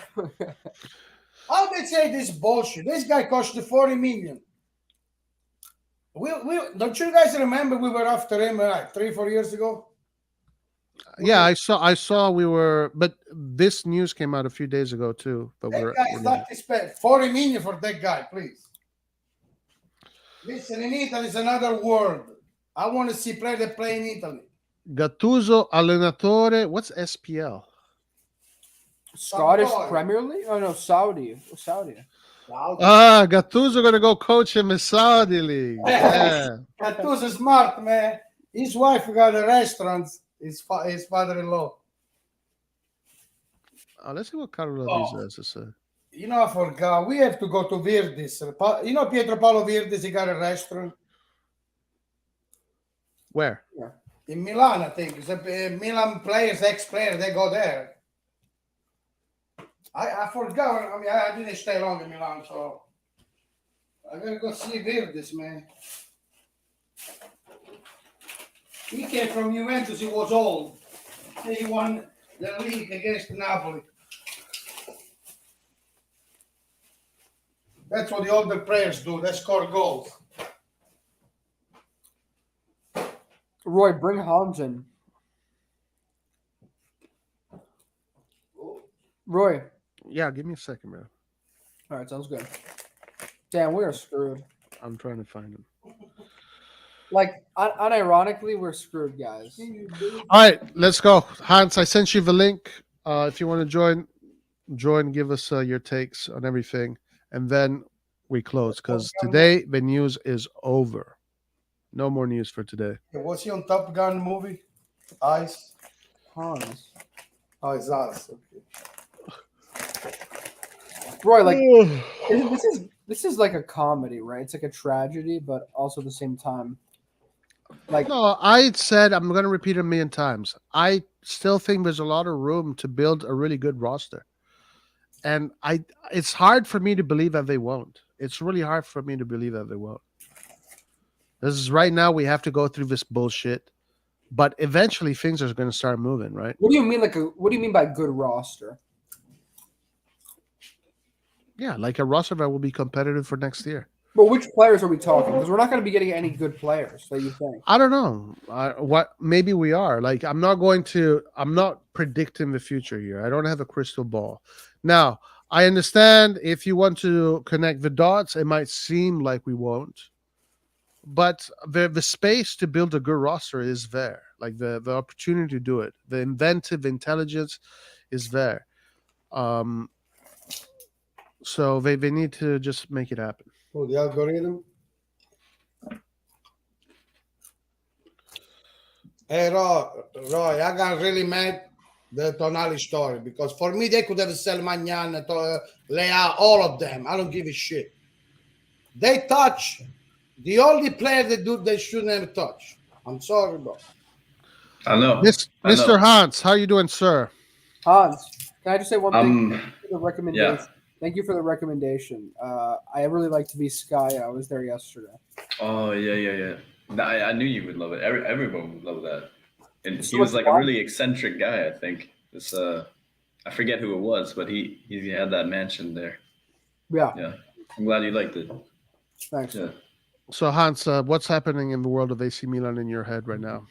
they say this bullshit? This guy cost 40 million. We don't you guys remember we were after him like 3-4 years ago? Yeah, I saw we were, but this news came out a few days ago too. But That guy's not to spend 40 million for that guy, please. Listen, in Italy is another world. I want to see players that play in Italy. Gattuso allenatore. What's SPL? Scottish Saudi. Premier League? Oh no, Saudi. Wow. Gattuso gonna go coach him in Saudi League. Yeah. Gattuso's smart, man. His wife got a restaurant. His father-in-law. Let's see what Carlo has to say. You know, I forgot. We have to go to Virdis. You know Pietro Paolo Virdis, he got a restaurant Where? in Milan, I think. It's Milan players, ex-players, they go there. I forgot. I mean, I didn't stay long in Milan, so I gotta go see Virdis, man. He came from Juventus, he was old. He won the league against Napoli. That's what the older players do. They score goals. Roy, bring Hans in. Roy. Yeah, give me a second, man. All right, sounds good. Damn, we are screwed. I'm trying to find him. Like, unironically, we're screwed, guys. All right, let's go. Hans, I sent you the link. If you want to join, give us your takes on everything. And then we close because today the news is over. No more news for today. Was he on Top Gun movie? Ice. Hans. Oh, it's us. Okay. Roy, like, this is like a comedy, right? It's like a tragedy, but also at the same time, like, No, I said I'm going to repeat it a million times. I still think there's a lot of room to build a really good roster. And it's hard for me to believe that they won't. It's really hard for me to believe that they won't. This is right now we have to go through this bullshit, but eventually things are going to start moving, right? what do you mean? What do you mean by good roster? Yeah, like a roster that will be competitive for next year. But which players are we talking? Because we're not going to be getting any good players that you think. I don't know. Maybe we are. Like I'm not predicting the future here. I don't have a crystal ball. Now, I understand if you want to connect the dots, it might seem like we won't. But the space to build a good roster is there. Like the opportunity to do it. The inventive intelligence is there. So they need to just make it happen. Oh, the algorithm. Hey, Roy, I got really mad the Tonali story because for me they could have sold Magnan, Leao, all of them. I don't give a shit. They touch the only player they shouldn't have touched. I'm sorry, bro. I know. Mr. Hans, how you doing, sir? Hans, can I just say one thing? Thank you for the recommendation. Yeah. Thank you for the recommendation. I really like to be Sky. I was there yesterday. Oh yeah. I knew you would love it. Everyone would love that. And So he was much like a fun. really eccentric guy. I think this. I forget who it was, but he had that mansion there. Yeah, Yeah, I'm glad you liked it. thanks. Yeah. So Hans, what's happening in the world of AC Milan in your head right now?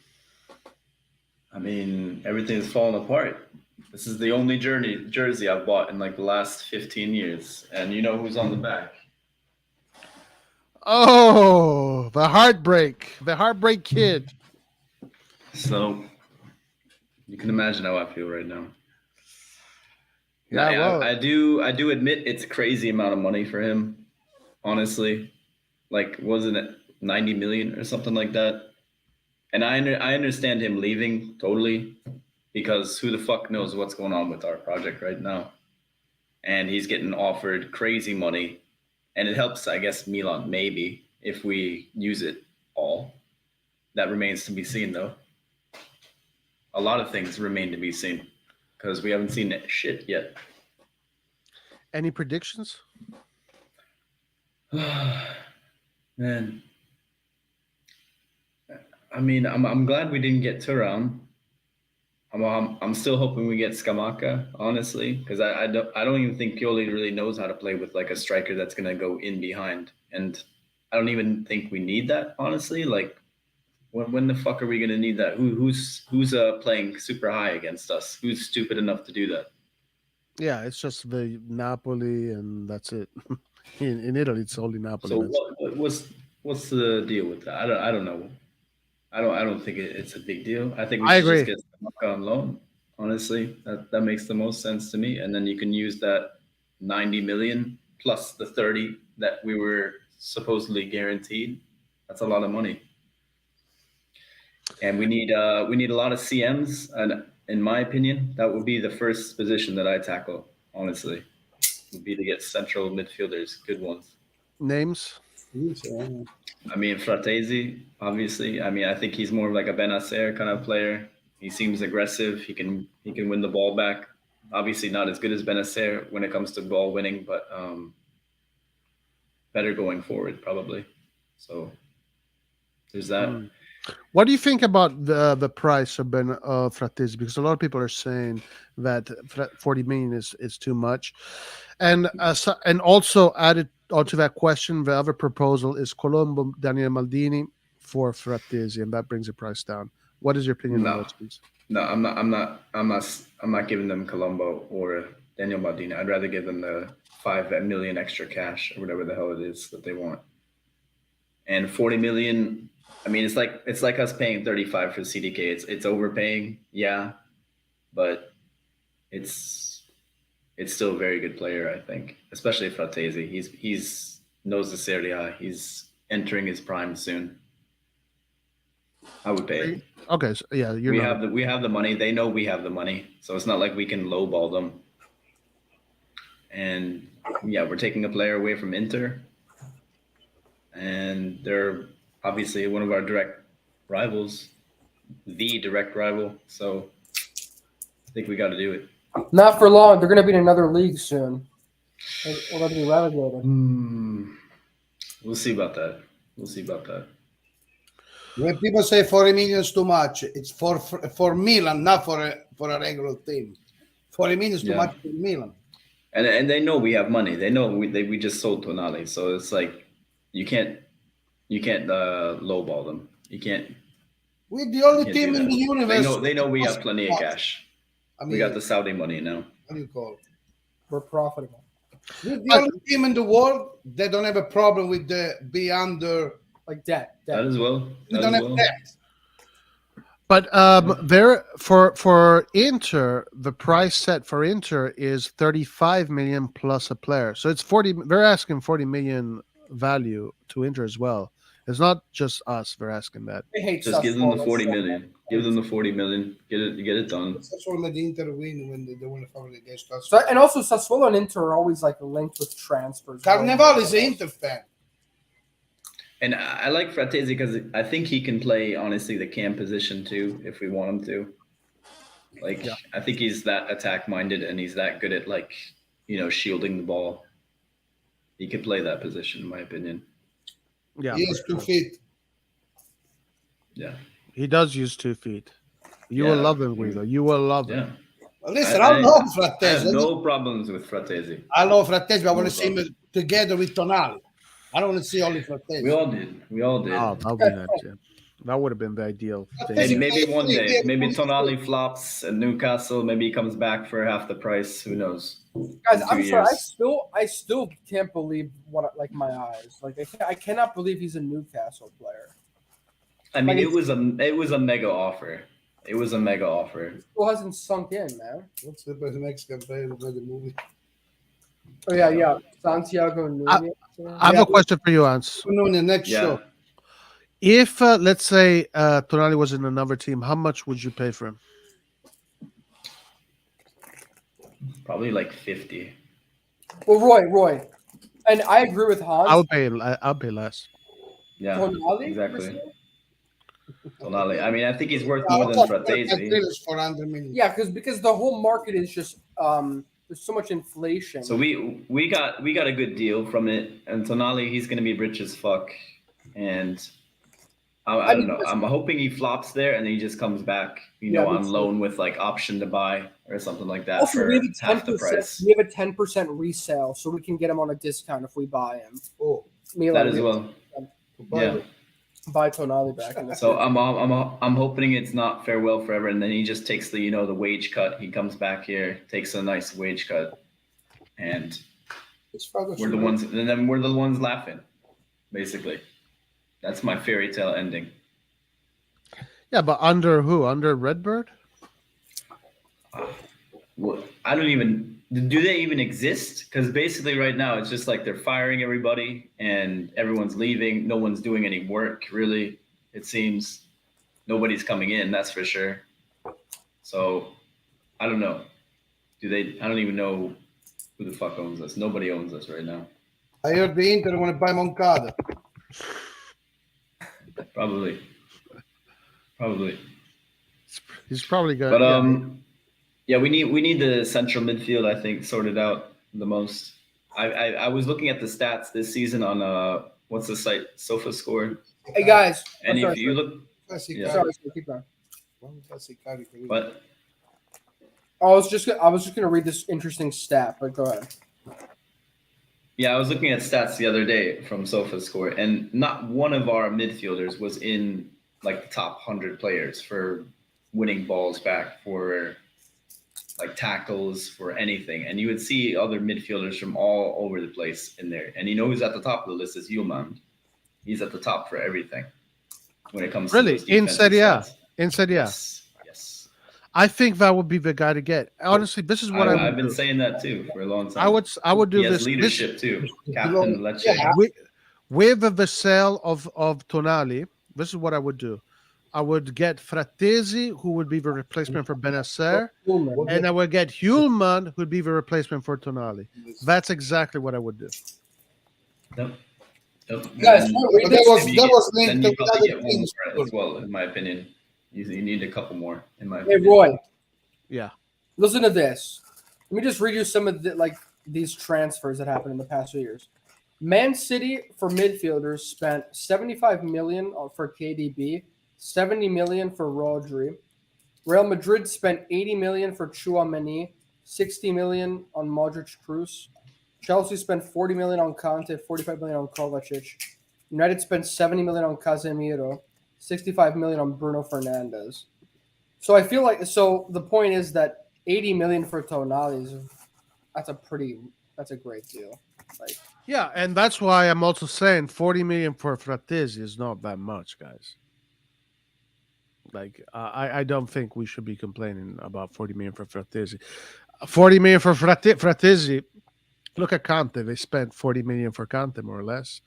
I mean, everything's falling apart. This is the only jersey I've bought in like the last 15 years, and you know who's on the back? Oh, the heartbreak kid. So you can imagine how I feel right now. Yeah, well, I do admit it's a crazy amount of money for him. Honestly, like wasn't it 90 million or something like that? And I understand him leaving totally because who the fuck knows what's going on with our project right now? And he's getting offered crazy money, and it helps, I guess, Milan maybe if we use it all. That remains to be seen, though. A lot of things remain to be seen because we haven't seen shit yet. any predictions? Man, I mean, I'm glad we didn't get Turan. I'm still hoping we get Scamacca, honestly, because I don't even think Pioli really knows how to play with like a striker that's gonna go in behind, and I don't even think we need that, honestly. Like, when the fuck are we gonna need that? Who's playing super high against us? Who's stupid enough to do that? Yeah, it's just the Napoli, and that's it. In Italy, it's only Napoli. So That's what's the deal with that? I don't know. I don't think it's a big deal. I think we I should just agree. get Scamacca on loan. Honestly, that makes the most sense to me. And then you can use that 90 million plus the 30 that we were supposedly guaranteed. That's a lot of money. And we need a lot of CMs. And in my opinion, that would be the first position that I tackle. Honestly, would be to get central midfielders, good ones. Names. I mean, Frattesi, obviously. I mean, I think he's more of like a Benacer kind of player. He seems aggressive. He can win the ball back. Obviously, not as good as Benacer when it comes to ball winning, but better going forward probably. So there's that. Mm. What do you think about the price of Frattesi? Because a lot of people are saying that 40 million is too much, and and also added onto that question, the other proposal is Colombo, Daniel Maldini for Frattesi, and that brings the price down. What is your opinion on No, those things? no, I'm not giving them Colombo or Daniel Maldini. I'd rather give them the 5 million extra cash or whatever the hell it is that they want. And 40 million, I mean, it's like us paying 35 for CDK. It's overpaying, yeah, but it's still a very good player, I think, especially Frattesi. He's knows the Serie A. He's entering his prime soon. I would pay it. Okay, so yeah, you're not. We have the money. They know we have the money, so it's not like we can lowball them. And yeah, we're taking a player away from Inter, and they're obviously one of our direct rivals, the direct rival. So I think we got to do it. Not for long. They're going to be in another league soon. Or they'll be relegated. We'll see about that. We'll see about that. When people say 40 million is too much, it's for Milan, not for a regular team. 40 million is too much for Milan. And they know we have money. They know we just sold Tonali, so it's like you can't lowball them. You can't. We're the only team in the universe. They know we have plenty of cash. I mean, we got the Saudi money now. What do you call it? We're profitable. We're the only team in the world that don't have a problem with the be under like debt. That as well. We don't have debt. But there for Inter, the price set for Inter is 35 million plus a player. So it's 40. They're asking 40 million value to Inter as well. It's not just us. They're asking that. They hate just give them the 40 million. Give them the 40 million. Get it done. Sassuolo made the Inter win when they won the final against us. So, and also Sassuolo and Inter are always like linked with transfers. Carnevale is an Inter fan. And I like Frattesi because I think he can play, honestly, the cam position too, if we want him to. Like, I think he's that attack-minded and he's that good at, like, shielding the ball. He could play that position, in my opinion. Yeah, he has 2 feet. Yeah. He does use 2 feet. You will love him, Guido. You will love him. Listen, I love I have Frattesi. no problems with Frattesi. I love Frattesi, but I want No to see him problem. together with Tonali. I don't want to see only Frattesi. We all did. We all did. Oh, that would be nice. Yeah. That would have been the ideal thing. And Frattesi maybe one plays day, three maybe games. Tonali flops at Newcastle. Maybe he comes back for half the price. Who knows? Guys, In 2 I'm sorry. years. I still can't believe my eyes. Like I cannot believe he's a Newcastle player. I mean, Like, it was a mega offer. It was a mega offer. It still hasn't sunk in, man. What's the next campaign of the movie? Oh yeah. Santiago Nunez. I have a question for you, Hans. No, in the next Yeah, show. If let's say Tonali was in another team, how much would you pay for him? probably like 50. Well, Roy, and I agree with Hans. I'll pay less. Yeah, Tonali, exactly. Tonali. I mean, I think he's worth more than Frattesi. 400 million. Yeah, because the whole market is just there's so much inflation. So we got a good deal from it, and Tonali, he's gonna be rich as fuck, and I don't know. I'm hoping he flops there and then he just comes back, on loan with like option to buy or something like that Also, for we have a half the price. We have a 10% resale, so we can get him on a discount if we buy him. Oh, Milan, That as well. Yeah. Buy Tonali back. In the So I'm hoping it's not farewell forever, and then he just takes the the wage cut. He comes back here, takes a nice wage cut, and we're the ones laughing, basically. That's my fairy tale ending. Yeah, but under who? Under Redbird? Well, I don't even. Do they even exist? Because basically, right now, it's just like they're firing everybody and everyone's leaving. No one's doing any work, really. It seems nobody's coming in. That's for sure. So I don't know. I don't even know who the fuck owns us. Nobody owns us right now. I heard the Inter want to buy Moncada. Probably. He's probably going. But yeah, we need the central midfield, I think, sorted out the most. I was looking at the stats this season on what's the site, SofaScore. Hey guys, And if you look, yeah. sorry, keep going. But I was just gonna read this interesting stat, but go ahead. yeah, I was looking at stats the other day from SofaScore, and not one of our midfielders was in like the top 100 players for winning balls back, for like tackles, for anything. And you would see other midfielders from all over the place in there. And who's at the top of the list is Hjulmand. He's at the top for everything when it comes to those in Serie A. stats. In Serie A. Yes. I think that would be the guy to get. Honestly, this is what I've been saying that too for a long time. I would do he has this leadership too. Captain Lecce. with the sale of Tonali. This is what I would do. I would get Frattesi, who would be the replacement for Benacer, and I would get Hjulmand, who would be the replacement for Tonali. That's exactly what I would do. Yep. Guys, And that was then linked you to probably other get one teams. more as well, in my opinion. You need a couple more, in my Hey opinion. Roy, Yeah. listen to this. Let me just read you some of these transfers that happened in the past few years. Man City for midfielders spent 75 million for KDB, 70 million for Rodri. Real Madrid spent 80 million for Tchouaméni, 60 million on Modric Kroos. Chelsea spent 40 million on Conte, 45 million on Kovacic. United spent 70 million on Casemiro, 65 million on Bruno Fernandes. So I feel like the point is that 80 million for Tonali that's a great deal. Like, Yeah, and that's why I'm also saying 40 million for Frattesi is not that much, guys. Like, I don't think we should be complaining about 40 million for Frattesi. 40 million for Frattesi. Look at Conte. They spent 40 million for Conte, more or less.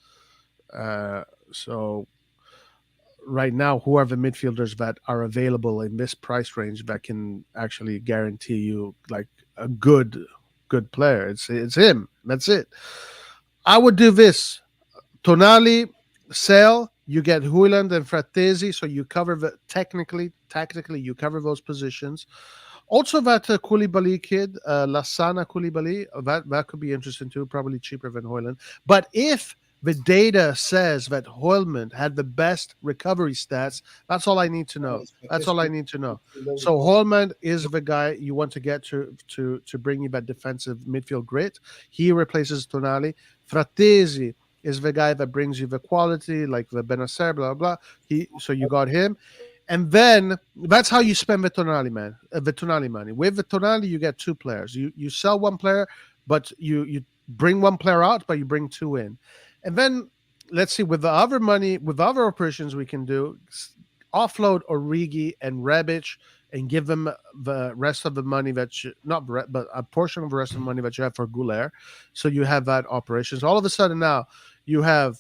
So right now, who are the midfielders that are available in this price range that can actually guarantee you like a good player? It's him. That's it. I would do this. Tonali, sell. You get Hojlund and Frattesi, so you cover tactically, you cover those positions. Also, that Koulibaly kid, Lassana Koulibaly, that could be interesting too. Probably cheaper than Hojlund. But if the data says that Hoylman had the best recovery stats. That's all I need to know. That's all I need to know. So Hoylman is the guy you want to get to bring you that defensive midfield grit. He replaces Tonali. Frattesi is the guy that brings you the quality, like the Benacer, blah blah. So you got him. And then that's how you spend the Tonali money. With the Tonali, you get two players. You sell one player, but you bring one player out, but you bring two in. And then let's see, with the other money, with other operations we can do, offload Origi and Rebic and give them the rest of the money that you, not but a portion of the rest of the money that you have for Goulet. So you have that operations. All of a sudden now you have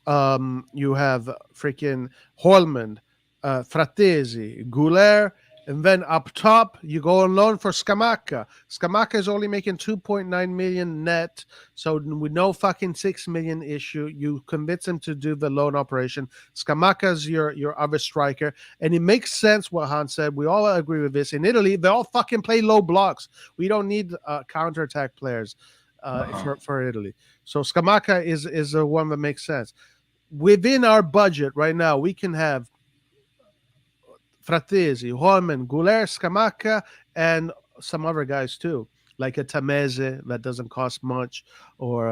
freaking Holman, Frattesi, Goulet, and then up top you go on loan for Scamacca. Scamacca is only making 2.9 million net, so with no fucking 6 million issue. You convince him to do the loan operation. Scamacca is your other striker, and it makes sense what Hans said. We all agree with this. In Italy, they all fucking play low blocks. We don't need counterattack players for Italy. So Scamacca is the one that makes sense. Within our budget right now, we can have Frattesi, Holman, Goulet, Scamacca, and some other guys too, like a Tameze that doesn't cost much, or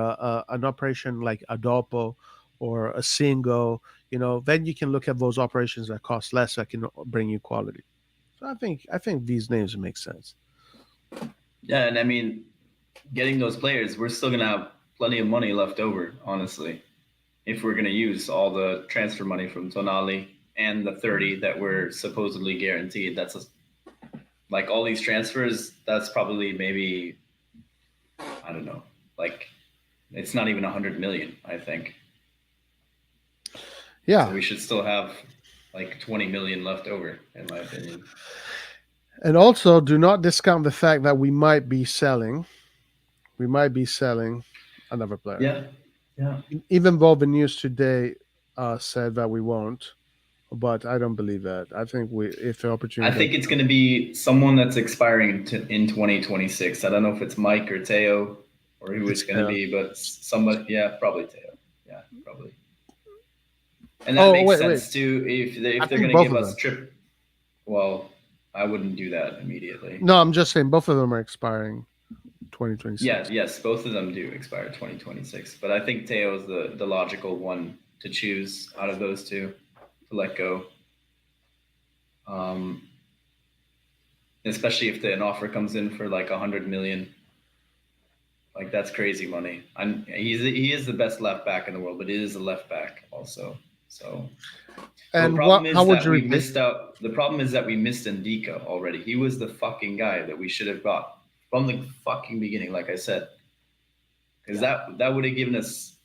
an operation like Adopo or a Singo. Then you can look at those operations that cost less that can bring you quality. So I think these names make sense. Yeah, and I mean, getting those players, we're still gonna have plenty of money left over, honestly, if we're gonna use all the transfer money from Tonali and the 30 that we're supposedly guaranteed. That's like all these transfers, that's probably maybe, I don't know, like it's not even 100 million, I think. Yeah. So we should still have like 20 million left over, in my opinion. And also, do not discount the fact that we might be selling another player. Yeah. Even though the news today said that we won't, but I don't believe that. I think if the opportunity, I think it's going to be someone that's expiring in 2026. I don't know if it's Mike or Teo or who it's going to be, but somebody. Yeah, probably Teo. Yeah, probably. And that makes sense too. If they're going to give us trip, well, I wouldn't do that immediately. No, I'm just saying both of them are expiring 2026. Yeah, yes, both of them do expire 2026. But I think Teo is the logical one to choose out of those two to let go. Especially if an offer comes in for like 100 million. Like that's crazy money. He is the best left back in the world, but it is a left back also. So and the problem is how would that you we missed out. The problem is that we missed Ndika already. He was the fucking guy that we should have got from the fucking beginning, like I said. Because that would have given us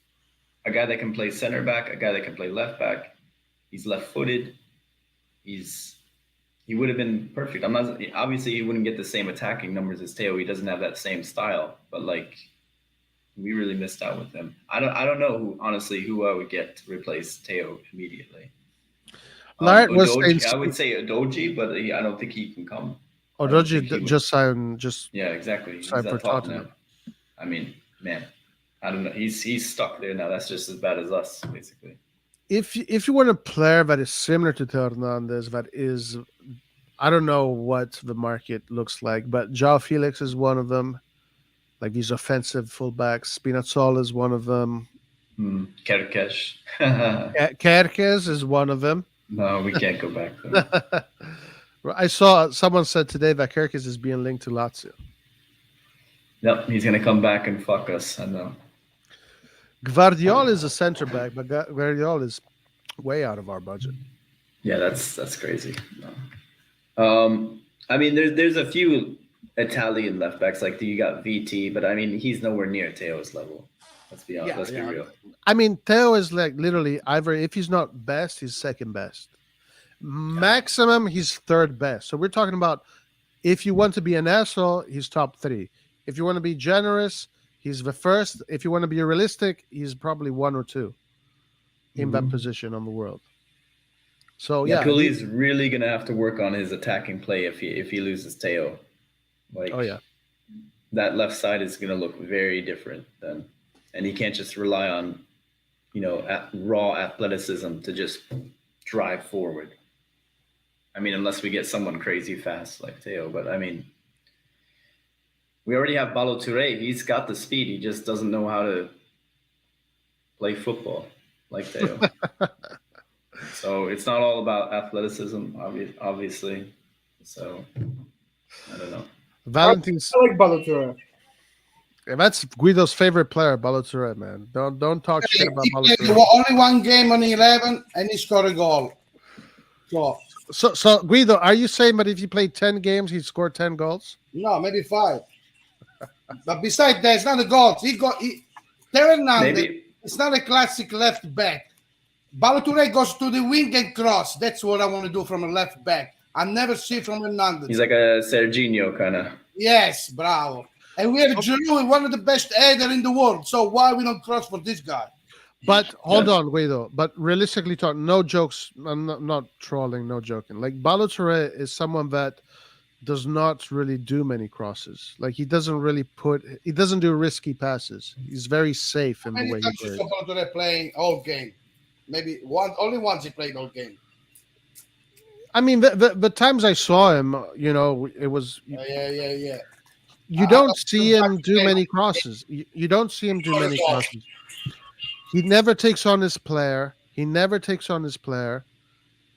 a guy that can play center back, a guy that can play left back. He's left-footed. He would have been perfect. Obviously he wouldn't get the same attacking numbers as Teo. He doesn't have that same style, but like we really missed out with him. I don't know who I would get to replace Teo immediately. I would say Udogie, but I don't think he can come. Udogie just signed. Yeah, exactly. He's at Tottenham. I mean, man, I don't know. He's stuck there now. That's just as bad as us, basically. If you want a player that is similar to Theo Hernandez, that is, I don't know what the market looks like, but João Felix is one of them. Like these offensive fullbacks. Spinazzola is one of them. Kerkez. Kerkez is one of them. No, we can't go back there. I saw someone said today that Kerkez is being linked to Lazio. Yep, he's going to come back and fuck us. I know. Gvardiol is a center back, but Gvardiol is way out of our budget. Yeah, that's crazy. No. I mean, there's a few Italian left backs, like you got VT, but I mean, he's nowhere near Teo's level. Let's be honest. Let's be real. I mean, Theo is like literally either if he's not best, he's second best. Maximum, he's third best. So we're talking about if you want to be an asshole, he's top 3. If you want to be generous, he's the first. If you want to be realistic, he's probably 1 or 2 in that position on the world. So yeah, Puli's really gonna have to work on his attacking play if he loses Teo. Like, that left side is gonna look very different then, and he can't just rely on raw athleticism to just drive forward. I mean, unless we get someone crazy fast like Theo, but I mean, we already have Bilal Touré. He's got the speed. He just doesn't know how to play football like Theo. So it's not all about athleticism, obviously. So I don't know. Valentin's. I like Balotelli. That's Guido's favorite player, Bilal Touré, man. Don't talk shit about He Bilal played Touré. only one game on 11 and he scored a goal. So Guido, are you saying that if he played 10 games, he'd score 10 goals? No, maybe 5. But besides that, it's not a goal. Hernandez, Maybe it's not a classic left back. Balotelli goes to the wing and cross. That's what I want to do from a left back. I never see from Hernandez. he's like a Serginho kind of. Yes, bravo. And we have Giroud, one of the best header in the world. So why we don't cross for this guy? But hold on, Guido. But realistically talking, no jokes. I'm not trolling, no joking. Like Bilal Touré is someone that does not really do many crosses. Like he doesn't do risky passes. He's very safe in the Many way he times you plays. saw Balotelli playing all game. Maybe only once he played all game. I mean, the times I saw him, it was Yeah. you don't see him do many crosses. You don't see him do many crosses. He never takes on his player.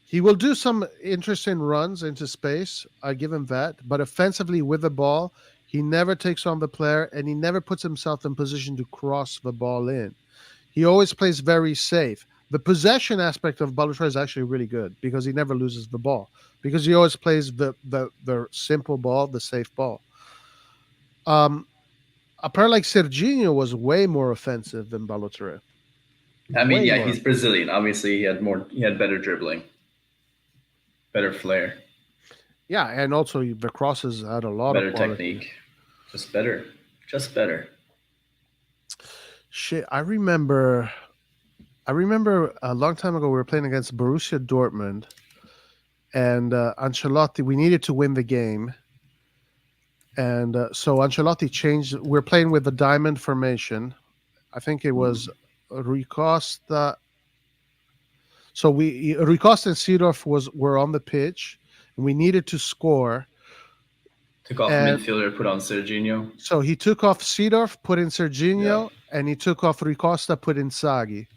He will do some interesting runs into space. I give him that. But offensively with the ball, he never takes on the player and he never puts himself in position to cross the ball in. He always plays very safe. The possession aspect of Balotelli is actually really good because he never loses the ball. Because he always plays the simple ball, the safe ball. A player like Serginho was way more offensive than Balotelli. I mean, Way more. he's Brazilian. Obviously, he had better dribbling, better flair, Yeah, and also the crosses had a lot better of quality. technique, just better. Shit, I remember a long time ago we were playing against Borussia Dortmund, and Ancelotti. We needed to win the game, and so Ancelotti changed. We're playing with the diamond formation. I think it was Rui Costa. So Rui Costa and Seedorf were on the pitch, and we needed to score. Took off And- midfielder, put on Serginho. So he took off Seedorf, put in Serginho, and he took off Rui Costa, put in Sagi.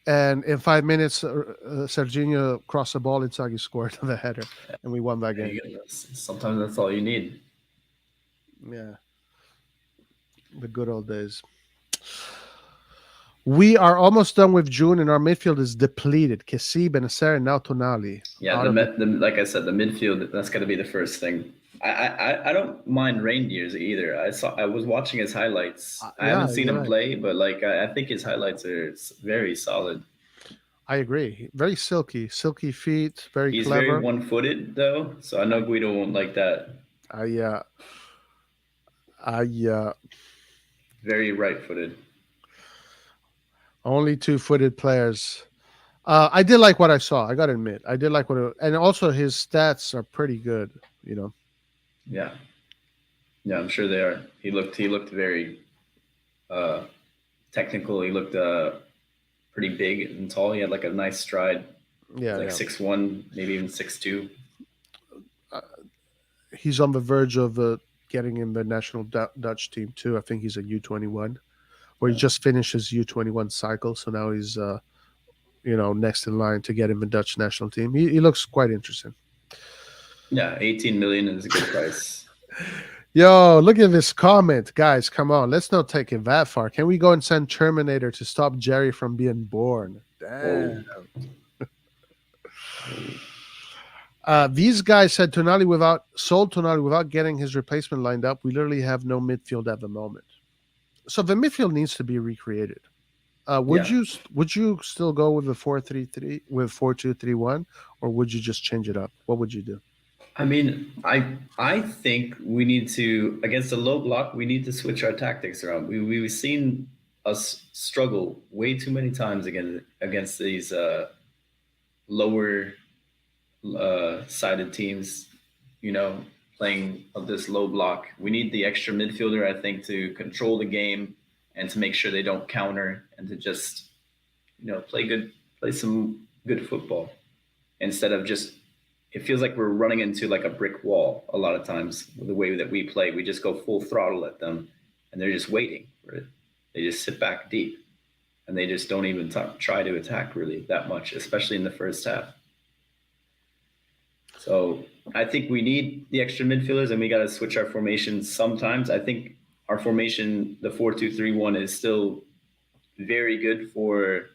And in 5 minutes, Serginho crossed the ball, and Sagi scored the header, and we won that game. Sometimes that's all you need. Yeah. The good old days. We are almost done with June, and our midfield is depleted. Kessie, Benacer, and now Tonali. Yeah, like I said, the midfield, that's got to be the first thing. I don't mind Reindeers either. I was watching his highlights. I haven't seen him play, but I think his highlights are very solid. I agree. Very silky feet, very He's clever. very one-footed though, so I know Guido won't like that. Very right-footed. Only 2-footed players. I did like what I saw. I got to admit, I did like and also his stats are pretty good. Yeah, I'm sure they are. He looked very technical. He looked pretty big and tall. He had like a nice stride. Yeah, like 6'1", maybe even 6'2". He's on the verge of getting in the national Dutch team too. I think he's a U21, where he just finished his U21 cycle. So now he's next in line to get in the Dutch national team. He looks quite interesting. Yeah, 18 million is a good price. Yo, look at this comment. Guys, come on. Let's not take it that far. Can we go and send Terminator to stop Jerry from being born? Damn. These guys said sold Tonali without getting his replacement lined up. We literally have no midfield at the moment. So the midfield needs to be recreated. Would you still go with the 4-3-3 with 4-2-3-1, or would you just change it up? What would you do? I mean, I think we need to, against a low block, we need to switch our tactics around. We've seen us struggle way too many times against these lower sided teams, playing of this low block. We need the extra midfielder, I think, to control the game and to make sure they don't counter and to just, play some good football instead of just, it feels like we're running into like a brick wall a lot of times with the way that we play. We just go full throttle at them and they're just waiting for it. They just sit back deep and they just don't even try to attack really that much, especially in the first half. So I think we need the extra midfielders and we got to switch our formations sometimes. I think our formation, the 4-2-3-1, is still very good for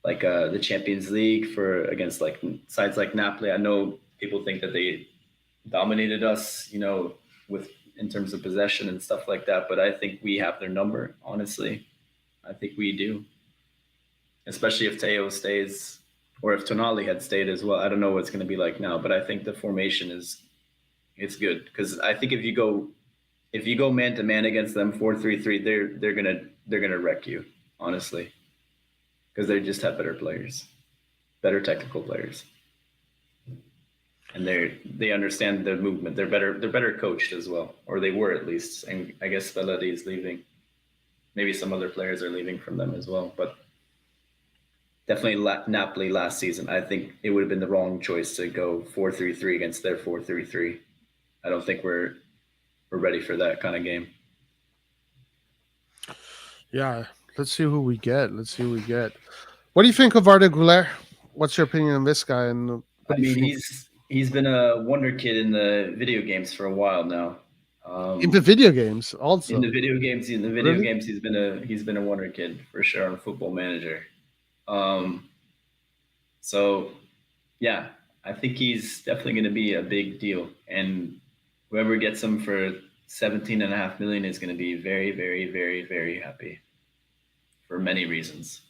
like the Champions League against like sides like Napoli. I know people think that they dominated us, in terms of possession and stuff like that, but I think we have their number, honestly. I think we do. Especially if Teo stays, or if Tonali had stayed as well. I don't know what it's going to be like now, but I think the formation it's good, because I think if you go man to man against them 4-3-3, they're gonna wreck you, honestly, because they just have better players, better technical players, and they understand the movement. They're better coached as well, or they were at least. And I guess Spalletti is leaving. Maybe some other players are leaving from them as well, but definitely Napoli last season. I think it would have been the wrong choice to go 4-3-3 against their 4-3-3. I don't think we're ready for that kind of game. Yeah, let's see who we get. What do you think of Arda Güler? What's your opinion on this guy? And I mean, he's been a wonder kid in the video games for a while now. In the video games, also. In the video games, he's been a wonder kid for sure on Football Manager. So yeah, I think he's definitely going to be a big deal, and whoever gets him for 17.5 million is going to be very, very, very, very happy for many reasons.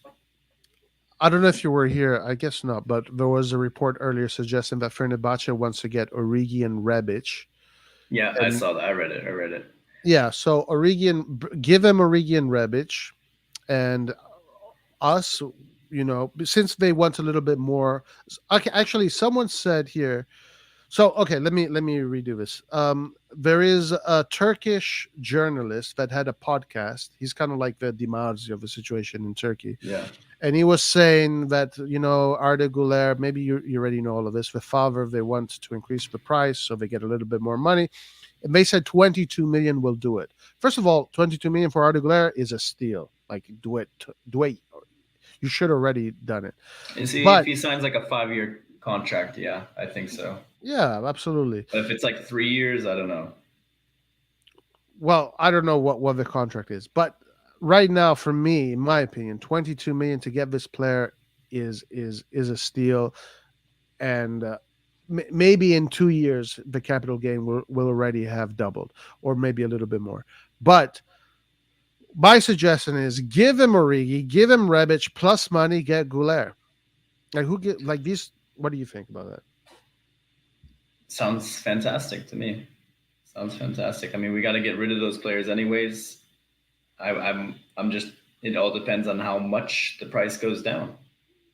I don't know if you were here. I guess not, but there was a report earlier suggesting that Fenerbahce wants to get Origi and Rebic. Yeah, I saw that. I read it. Yeah, so give him Origi and Rebic, and us, since they want a little bit more. Okay, actually, someone said here. So okay, let me redo this. There is a Turkish journalist that had a podcast. He's kind of like the Dimarzi of the situation in Turkey. Yeah. And he was saying that, Arda Güler, maybe you already know all of this, with Favre, they want to increase the price so they get a little bit more money. And they said 22 million will do it. First of all, 22 million for Arda Güler is a steal. Like, do it. You should already done it. And see, if he signs like a 5-year contract, yeah, I think so. Yeah, absolutely. But if it's like 3 years, I don't know. Well, I don't know what the contract is, but right now, for me, in my opinion, 22 million to get this player is a steal, and maybe in 2 years the capital gain will already have doubled, or maybe a little bit more. But my suggestion is give him Origi, give him Rebic, plus money, get Güler. Like these? What do you think about that? Sounds fantastic to me. Sounds fantastic. I mean, we got to get rid of those players anyways. I'm just. It all depends on how much the price goes down.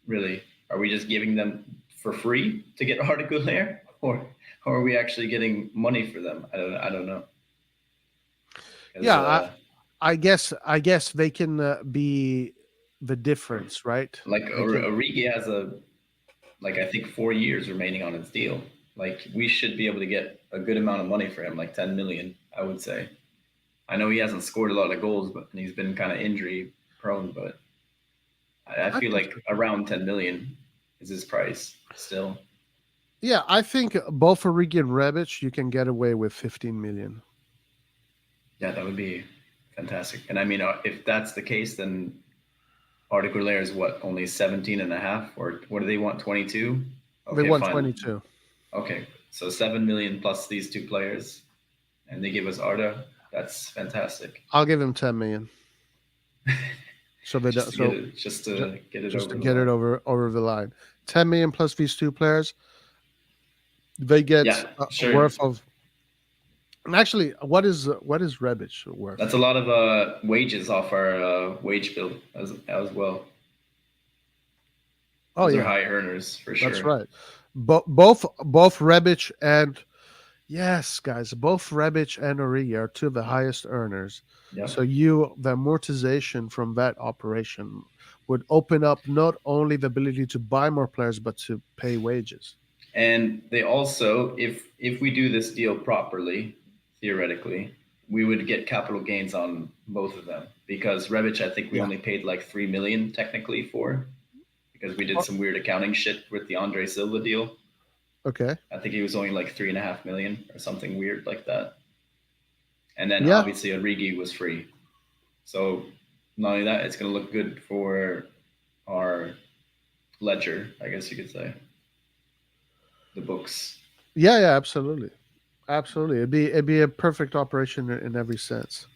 Really, are we just giving them for free to get Arda Güler, or are we actually getting money for them? I don't know. Yeah, I guess they can be the difference, right? Like Origi has I think 4 years remaining on his deal. Like, we should be able to get a good amount of money for him, like 10 million, I would say. I know he hasn't scored a lot of goals, but he's been kind of injury prone, but I feel like around 10 million is his price still. Yeah, I think both Origi and Rebic, you can get away with 15 million. Yeah, that would be fantastic. And I mean, if that's the case, then Arda Güler is only 17.5, or what do they want, 22? Okay, they want fine. 22. Okay, so 7 million plus these two players, and they give us Arda. That's fantastic. I'll give him 10 million. So they just to get it over the line. 10 million plus these two players. They get worth of. And actually, what is Rebic worth? That's a lot of wages off our wage bill as well. Oh, Those are high earners for sure. That's right. Both Rebic and Yes, guys, both Rebic and Origi are two of the highest earners. Yeah. So the amortization from that operation would open up not only the ability to buy more players, but to pay wages. And they also, if we do this deal properly, theoretically, we would get capital gains on both of them because Rebic, I think we Yeah. only paid like 3 million technically for because we did some weird accounting shit with the Andre Silva deal. Okay. I think he was only like 3.5 million or something weird like that. And then Yeah. obviously Origi was free. So not only that, it's going to look good for our ledger, I guess you could say, the books. Yeah. Yeah. Absolutely. Absolutely. It'd be a perfect operation in every sense.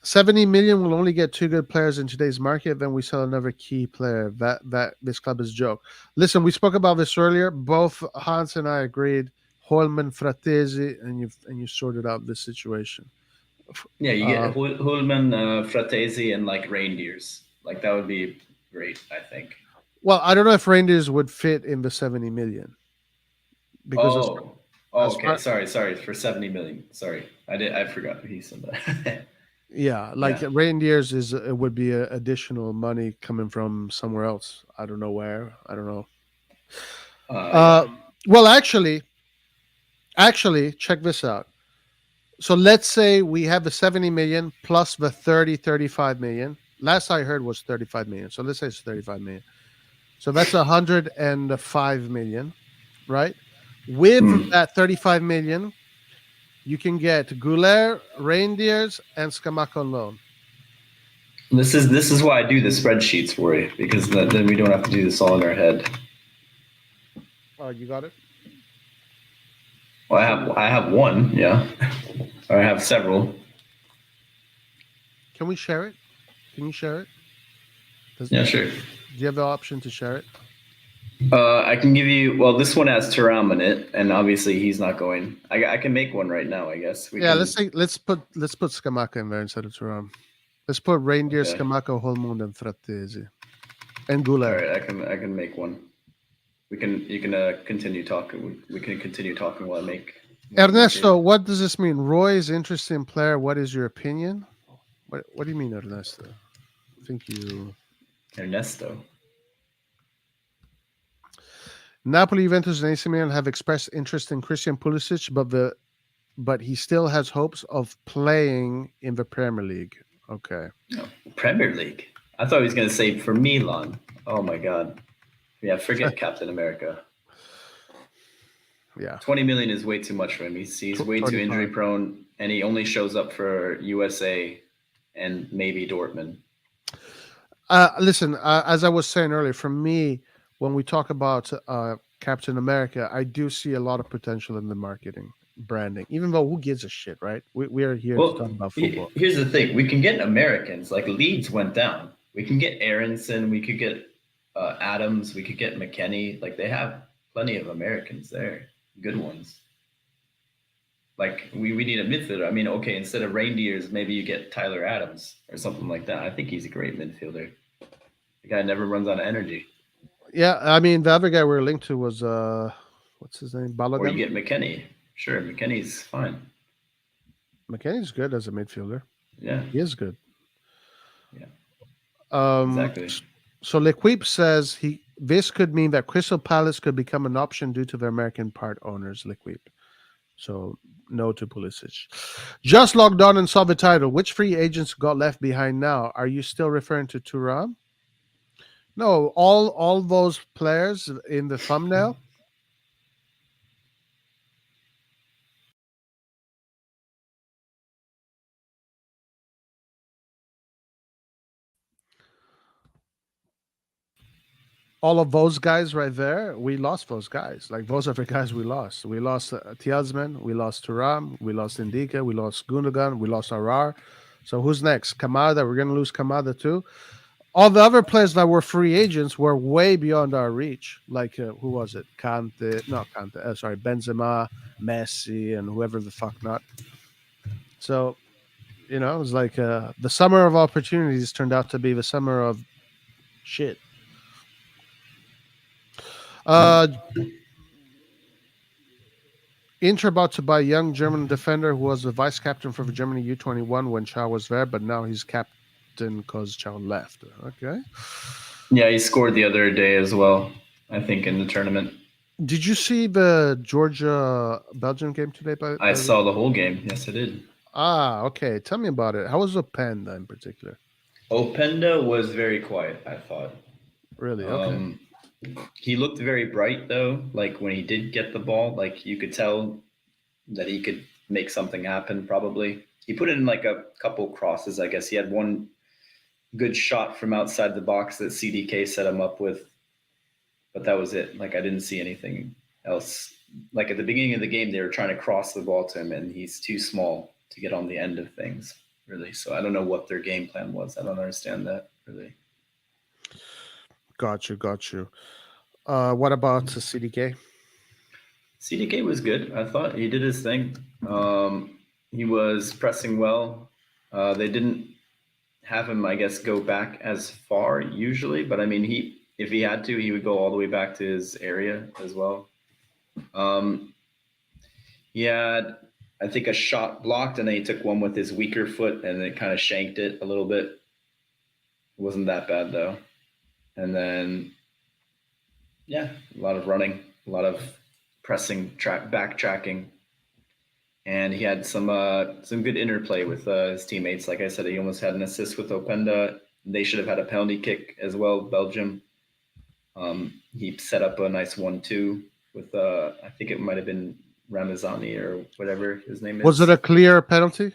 70 million will only get two good players in today's market. Then we sell another key player. That this club is a joke. Listen, we spoke about this earlier. Both Hans and I agreed. Holman, Frattesi, and you sorted out this situation. Yeah, you Uh, get Hulman, Frattesi, and like reindeers. Like that would be great, I think. well, I don't know if Rangers would fit in the 70 million because Oh, as okay. far Sorry for 70 million. Sorry, I forgot he said that. yeah, like Yeah. reindeers is it would be additional money coming from somewhere else. I don't know where. I don't know. Yeah. Uh, well, actually, check this out. So let's say we have the 70 million plus the 35 million. Last I heard was 35 million. So let's say it's 35 million. So that's 105 million, right? With Hmm. that 35 million, you can get Goulet, Reindeers, and Scamacca on loan. This is why I do the spreadsheets for you because then we don't have to do this all in our head. Oh, you got it? Well, I have one, yeah, or I have several. Can we share it? Can you share it? Yeah, Do sure. you have the option to share it? I can give you. Well, this one has Turam in it, and obviously he's not going. I can make one right now. I guess we Yeah, can. let's put Scamacca in there instead of Turam. Let's put Reindeer, Okay. Scamacca, Holmund, and Frattesi. And All Goulet. right, I can make one. You can continue talking. We can continue talking while I make. Ernesto, what does this mean? Roy is interesting player. What is your opinion? What do you mean, Ernesto? I think you Ernesto. Napoli, Juventus, and AC Milan have expressed interest in Christian Pulisic, but he still has hopes of playing in the Premier League. Okay. No, Premier League. I thought he was gonna say for Milan. Oh my God. Yeah, forget Captain America. Yeah. 20 million is way too much for him. He's way too 25. injury prone, and he only shows up for USA and maybe Dortmund. Listen, as I was saying earlier, for me, when we talk about Captain America, I do see a lot of potential in the marketing, branding. Even though who gives a shit, right? We are here to Well, talk about football. here's the thing: we can get Americans. Like Leeds went down. We can get Aronson. We could get Adams. We could get McKennie. Like they have plenty of Americans there, good ones. Like we need a midfielder. I mean, okay, instead of reindeers, maybe you get Tyler Adams or something like that. I think he's a great midfielder. The guy never runs out of energy. Yeah, I mean the other guy we are linked to was what's his name? Or you Balogun. get McKennie. Sure, McKennie's fine. McKennie's good as a midfielder. Yeah, He is good. yeah, Um, exactly. so Lequip says this could mean that Crystal Palace could become an option due to their American part owners, Lequip. So no to Pulisic. Just logged on and saw the title. Which free agents got left behind now? Are you still referring to Thuram? No, all those players in the thumbnail. All of those guys right there, we lost those guys. Like those are the guys we lost. We lost Tiazman, we lost Turam, we lost Indika, we lost Gundogan, we lost Arar. So who's next? Kamada. We're gonna lose Kamada too. All the other players that were free agents were way beyond our reach. Like who was it? Sorry, Benzema, Messi, and whoever the fuck not. So it was like the summer of opportunities turned out to be the summer of shit. Inter about to buy a young German defender who was the vice captain for the Germany U21 when Chow was there, but now he's captain because Chow left. Okay. Yeah, he scored the other day as well, I think, in the tournament. Did you see the Georgia-Belgium game today? I saw the whole game. Yes, I did. Okay. Tell me about it. How was Openda in particular? Openda was very quiet, I thought. Really? Okay. He looked very bright, though. Like, when he did get the ball, like, you could tell that he could make something happen, probably. He put in, like, a couple crosses, I guess. He had one good shot from outside the box that CDK set him up with. But that was it. Like, I didn't see anything else. Like, at the beginning of the game, they were trying to cross the ball to him, and he's too small to get on the end of things, really. So I don't know what their game plan was. I don't understand that, really. Got you. What about the CDK? CDK was good. I thought he did his thing. He was pressing well. They didn't have him, I guess, go back as far usually, but I mean, if he had to, he would go all the way back to his area as well. He had, I think, a shot blocked, and then he took one with his weaker foot, and it kind of shanked it a little bit. It wasn't that bad though. And then, yeah, a lot of running, a lot of pressing, backtracking, and he had some good interplay with his teammates. Like I said, he almost had an assist with Openda. They should have had a penalty kick as well, Belgium. He set up a nice 1-2 with I think it might have been Ramazani or whatever his name is. Was it a clear penalty?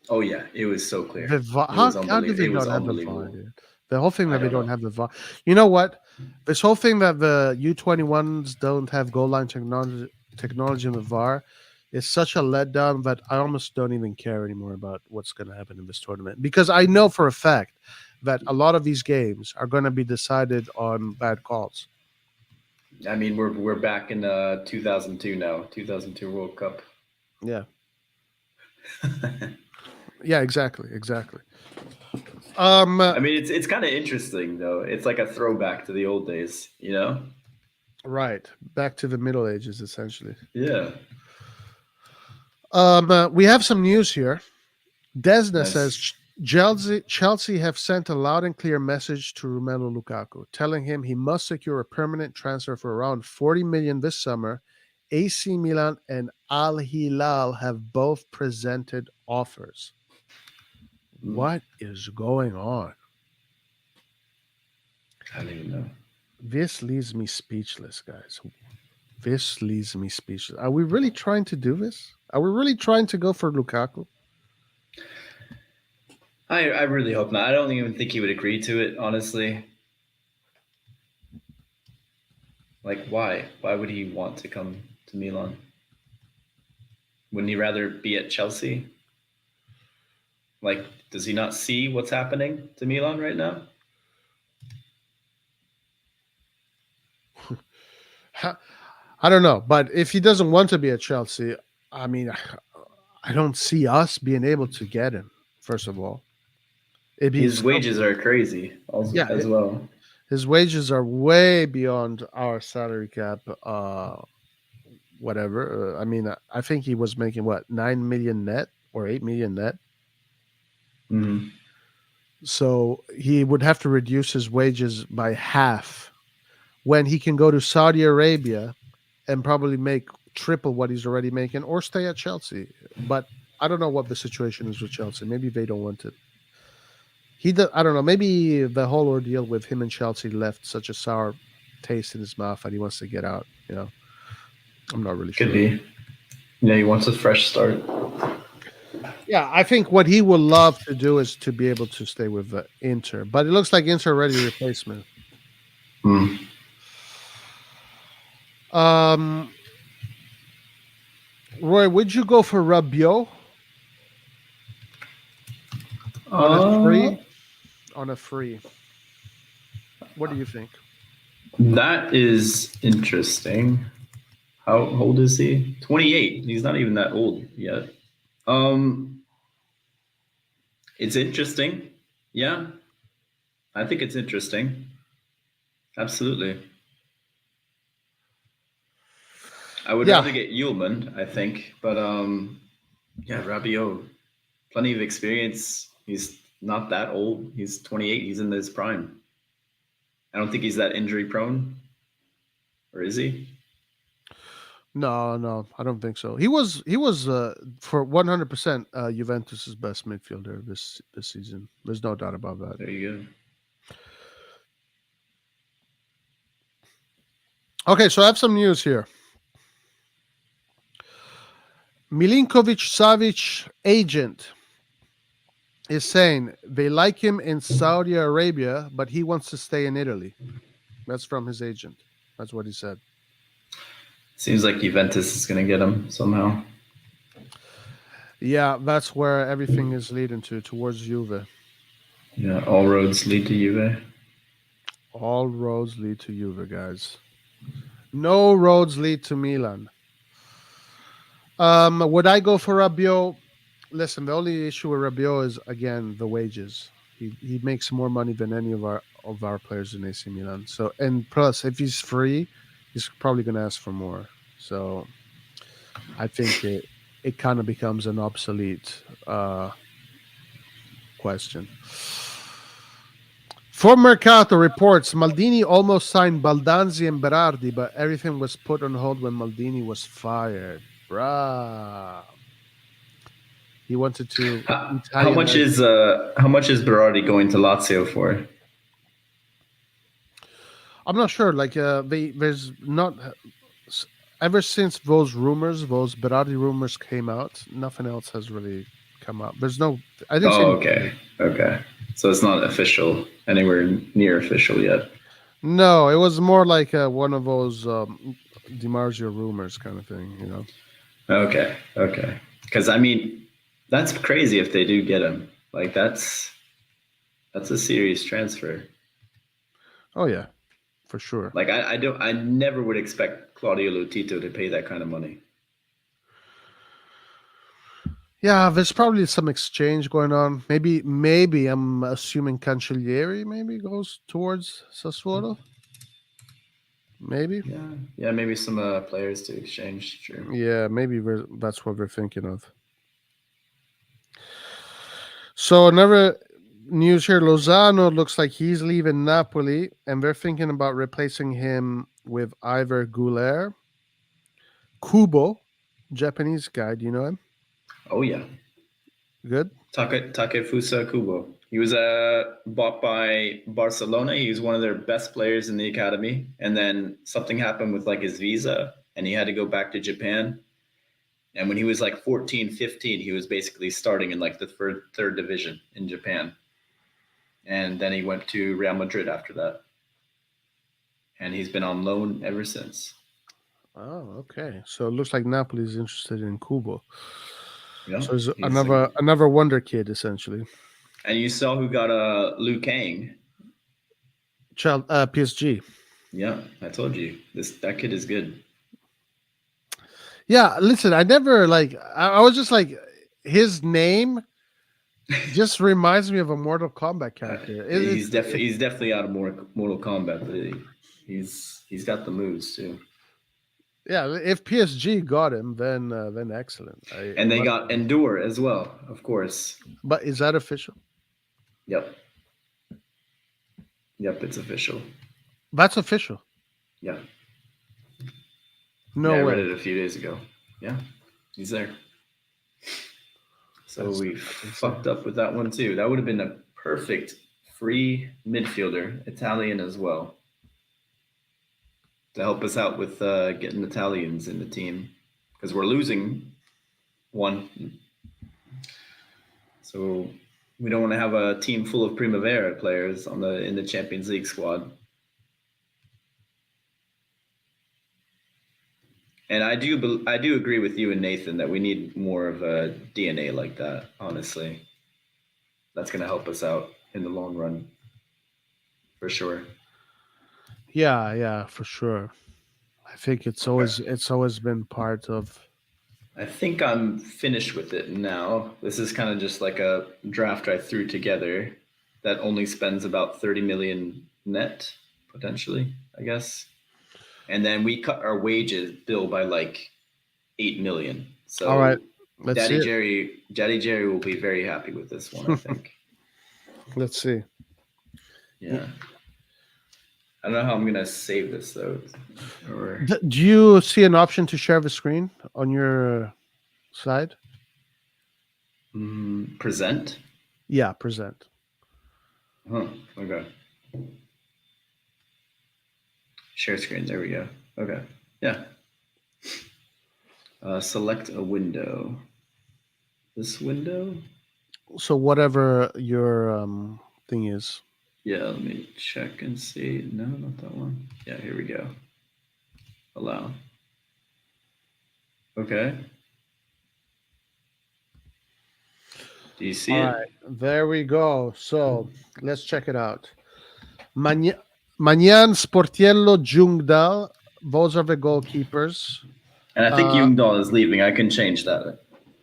Oh yeah, it was so clear. How do they not have the VAR, dude? The whole thing that they don't have the VAR. You know what? This whole thing that the U21s don't have goal line technology in the VAR is such a letdown that I almost don't even care anymore about what's going to happen in this tournament, because I know for a fact that a lot of these games are going to be decided on bad calls. I mean, we're back in 2002 now, 2002 World Cup. Yeah. Yeah, exactly. I mean, it's kind of interesting though. It's like a throwback to the old days, you know? Right, back to the Middle Ages, essentially. Yeah. We have some news here. Desna Nice. says Chelsea have sent a loud and clear message to Romelu Lukaku, telling him he must secure a permanent transfer for around 40 million this summer. AC Milan and Al Hilal have both presented offers. What is going on? I don't even know. This leaves me speechless, guys. This leaves me speechless. Are we really trying to do this? Are we really trying to go for Lukaku? I really hope not. I don't even think he would agree to it, honestly. Like, why? Why would he want to come to Milan? Wouldn't he rather be at Chelsea? Like, does he not see what's happening to Milan right now? I don't know, but if he doesn't want to be at Chelsea, I mean, I don't see us being able to get him, first of all. His wages are crazy as well. His wages are way beyond our salary cap, whatever. I mean, I think he was making, 9 million net or 8 million net? Mm-hmm. So he would have to reduce his wages by half when he can go to Saudi Arabia and probably make triple what he's already making, or stay at Chelsea. But I don't know what the situation is with Chelsea. Maybe they don't want it. I don't know. Maybe the whole ordeal with him and Chelsea left such a sour taste in his mouth that he wants to get out. You know, I'm not really sure. Could be. Yeah, he wants a fresh start. Yeah, I think what he would love to do is to be able to stay with Inter, but it looks like Inter already replacement. Roy, would you go for Rabiot on a free? What do you think? That is interesting. How old is he? 28. He's not even that old yet. It's interesting. Yeah. I think it's interesting. Absolutely. I would Yeah. rather get Ullman, I think, but yeah, Rabiot, plenty of experience. He's not that old. He's 28. He's in his prime. I don't think he's that injury prone, or is he? No, I don't think so. He was for 100% Juventus's best midfielder this season. There's no doubt about that. There you go. Okay, so I have some news here. Milinkovic-Savic agent is saying they like him in Saudi Arabia, but he wants to stay in Italy. That's from his agent. That's what he said. Seems like Juventus is going to get him somehow. Yeah, that's where everything is leading towards Juve. Yeah, all roads lead to Juve. All roads lead to Juve, guys. No roads lead to Milan. Would I go for Rabiot? Listen, the only issue with Rabiot is again the wages. He makes more money than any of our players in AC Milan. So, and plus, if he's free, he's probably going to ask for more. So, I think it kind of becomes an obsolete question. For Mercato reports, Maldini almost signed Baldanzi and Berardi, but everything was put on hold when Maldini was fired. Bruh. He wanted to. How much is Berardi going to Lazio for? I'm not sure. Like there's not ever since those Berardi rumors came out, nothing else has really come out. There's no. I didn't. Oh, okay. So it's not official, anywhere near official yet. No, it was more like one of those DiMarzio rumors kind of thing, you know. Okay. Because I mean, that's crazy if they do get him. Like that's a serious transfer. Oh yeah, for sure. Like I never would expect Claudio Lotito to pay that kind of money. Yeah, there's probably some exchange going on. Maybe I'm assuming Cancellieri maybe goes towards Sassuolo. Maybe. Yeah, maybe some players to exchange. True. Yeah, maybe that's what we're thinking of. So another news here: Lozano looks like he's leaving Napoli, and they're thinking about replacing him with either Goulet, Kubo, Japanese guy. Do you know him? Oh yeah. Good. Takefusa Kubo. He was bought by Barcelona. He was one of their best players in the academy, and then something happened with like his visa, and he had to go back to Japan. And when he was like 14, 15, he was basically starting in like the third division in Japan. And then he went to Real Madrid after that. And he's been on loan ever since. Oh, okay. So it looks like Napoli is interested in Kubo. Yeah, so he's another wonder kid, essentially. And you saw who got Liu Kang. PSG. Yeah, I told you. That kid is good. Yeah, listen, I never I was just like, his name just reminds me of a Mortal Kombat character. He's definitely out of Mortal Kombat, but he's got the moves too. Yeah, if PSG got him, then excellent. And they got Endure as well, of course. But is that official? Yep, it's official. That's official. Yeah. No way. I read it a few days ago. Yeah, he's there. So we fucked up with that one too. That would have been a perfect free midfielder, Italian as well, to help us out with getting Italians in the team, because we're losing one. So we don't want to have a team full of Primavera players in the Champions League squad. And I do agree with you and Nathan that we need more of a DNA like that, honestly. That's going to help us out in the long run, for sure. Yeah, for sure. I think it's always been part of. I think I'm finished with it now. This is kind of just like a draft I threw together that only spends about 30 million net, potentially, I guess. and then we cut our wages bill by like 8 million. So All right. Let's see Daddy Jerry will be very happy with this one, I think. Let's see. Yeah. I don't know how I'm gonna save this though. Or Do you see an option to share the screen on your side? present. Yeah, present. Huh. Okay. Share screen. There we go. Okay. Yeah. Select a window. This window? So whatever your thing is. Yeah, let me check and see. No, not that one. Yeah, here we go. Allow. Okay. Do you see All it? right, there we go. So let's check it out. Magnan, Sportiello, Jungdal. Those are the goalkeepers. And I think Jungdahl is leaving. I can change that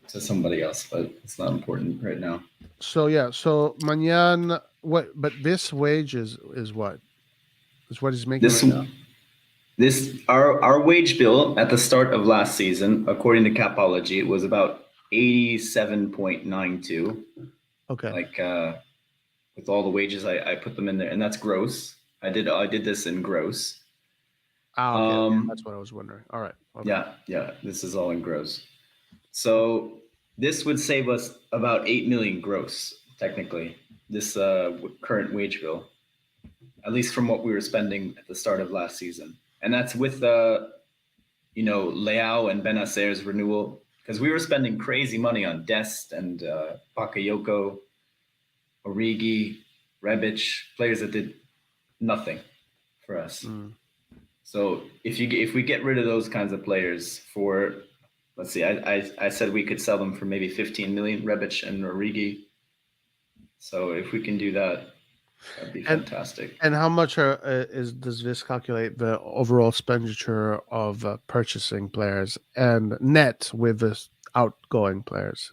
to somebody else, but it's not important right now. So yeah, so Magnan. What? But this wage is what? Is what he's making This right now? our wage bill at the start of last season, according to Capology, it was about 87.92. Okay. Like with all the wages, I put them in there, and that's gross. I did this in gross. Okay. That's what I was wondering. All right. Okay. Yeah. This is all in gross. So this would save us about 8 million gross, technically. This current wage bill, at least from what we were spending at the start of last season, and that's with Leao and Benacer's renewal, because we were spending crazy money on Dest and Bakayoko, Origi, Rebic, players that did nothing for us. So if we get rid of those kinds of players for, let's see, I said we could sell them for maybe 15 million, Rebic and Origi. So if we can do that, that'd be fantastic. And how much does this calculate the overall expenditure of purchasing players and net with the outgoing players?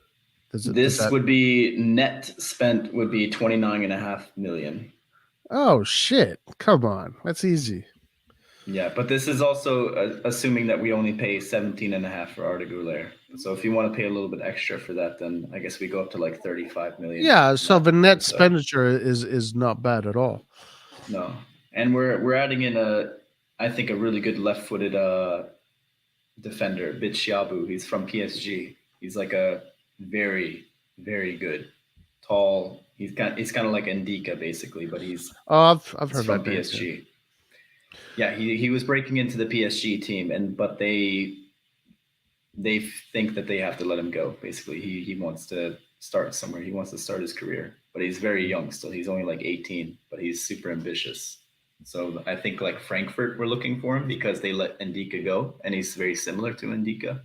Would be net spent would be 29.5 million. Oh shit! Come on, that's easy. Yeah, but this is also assuming that we only pay 17.5 for Arda Güler. So if you want to pay a little bit extra for that, then I guess we go up to like 35 million. Yeah, so the net expenditure is not bad at all. No, and we're adding in I think a really good left-footed defender, Bitshiabu. He's from PSG. He's like a very, very good, tall. He's kind of like Ndika basically, but he's I've heard from about PSG. Yeah, he was breaking into the PSG team, but they think that they have to let him go. Basically, he wants to start somewhere. He wants to start his career, but he's very young still. He's only like 18, but he's super ambitious. So I think like Frankfurt were looking for him because they let Ndika go, and he's very similar to Ndika.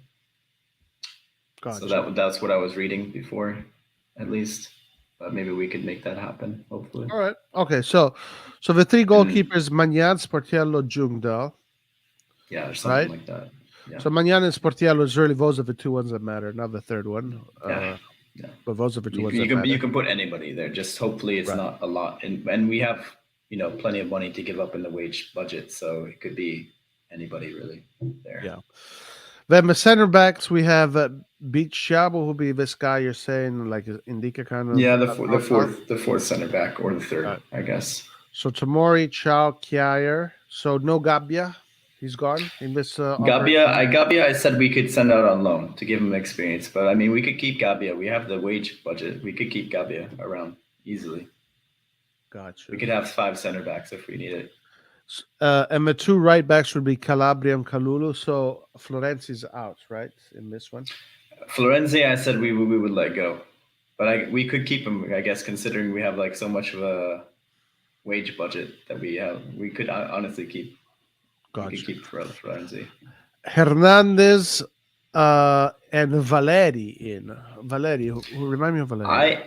Gotcha. So that's what I was reading before, at least. But maybe we could make that happen, hopefully. All right. Okay. So the three goalkeepers, Magnan, Sportiello, Jungdal. Yeah, or something like that. Yeah. So Magnan and Sportiello is really those are the two ones that matter, not the third one. Yeah. But those are the two ones that matter. You can put anybody there. Just hopefully it's not a lot, and we have plenty of money to give up in the wage budget, so it could be anybody really there. Yeah. Then the center backs, we have Beach Shabo, who'll be this guy you're saying, like Ndika kind of. Yeah, the fourth center back or the third, I guess. So Tomori, Chow, Kjaer. So no Gabbia, he's gone in this. Gabbia, I said we could send out on loan to give him experience, but I mean we could keep Gabbia. We have the wage budget. We could keep Gabbia around easily. Gotcha. We could have 5 center backs if we need it. And the 2 right backs would be Calabria and Kalulu. So Florenzi's out, right, in this one? Florenzi, I said we would let go, but we could keep him, I guess, considering we have like so much of a wage budget that we have. We could honestly keep. Gotcha. We could keep Florenzi. Hernandez and Valeri in. Valeri, who remind me of Valeri?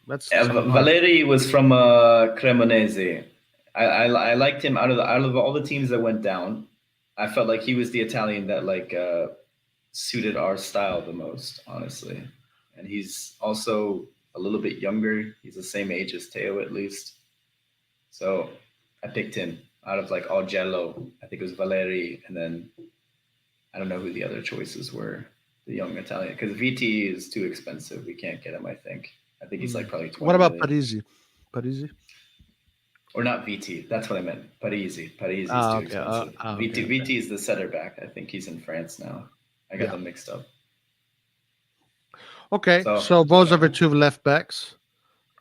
Valeri was from Cremonese. I liked him out of all the teams that went down. I felt like he was the Italian that suited our style the most, honestly. And he's also a little bit younger. He's the same age as Teo, at least. So I picked him. out of like Augello. I think it was Valeri, and then I don't know who the other choices were. The young Italian, because VT is too expensive. We can't get him. I think he's like probably 20 What about million. Parisi? Parisi? Or not VT. That's what I meant. Parisi. Parisi is Ah, too okay. expensive. Okay, VT okay. VT is the setter back. I think he's in France now. I got Yeah. them mixed up. Okay, So, so those are the two left backs.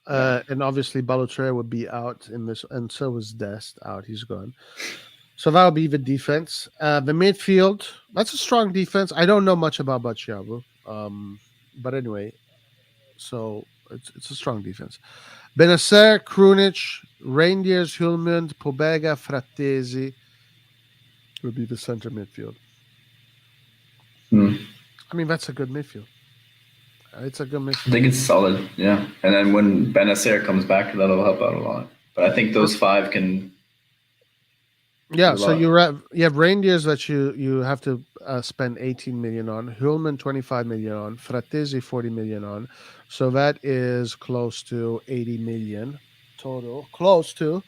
Yeah. And obviously Balotelli would be out in this, and so was Dest out. He's gone. So that'll be the defense. The midfield, that's a strong defense. I don't know much about Baciabo. But anyway, so it's a strong defense. Benacer, Krunic, Reindeers, Hulmund, Pobega, Frattesi would be the center midfield. Hmm. I mean, that's a good midfield. It's a good I midfield. think it's solid. Yeah. And then when Benacer comes back, that'll help out a lot. But I think those five can. Yeah, do a so lot. you have Reindeers that you have to spend 18 million on, Hulman 25 million on, Frattesi 40 million on. So that is close to 80 million total. Close to,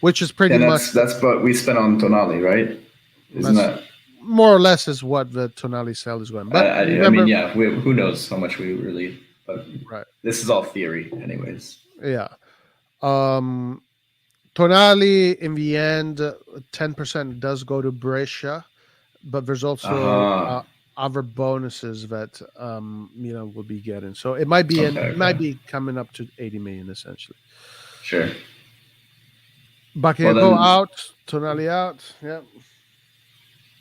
which is pretty And much that's what we spent on Tonali, right? Isn't that's that? more or less is what the Tonali sale is going. But I remember, mean, yeah. Who knows how much we really? But right? this is all theory, anyways. Yeah. Tonali in the end, 10% does go to Brescia, but there's also other bonuses that Milan will be getting. So it might be Okay, it might be coming up to 80 million essentially. Sure. Bakayoko then- out, Tonali out. Yeah.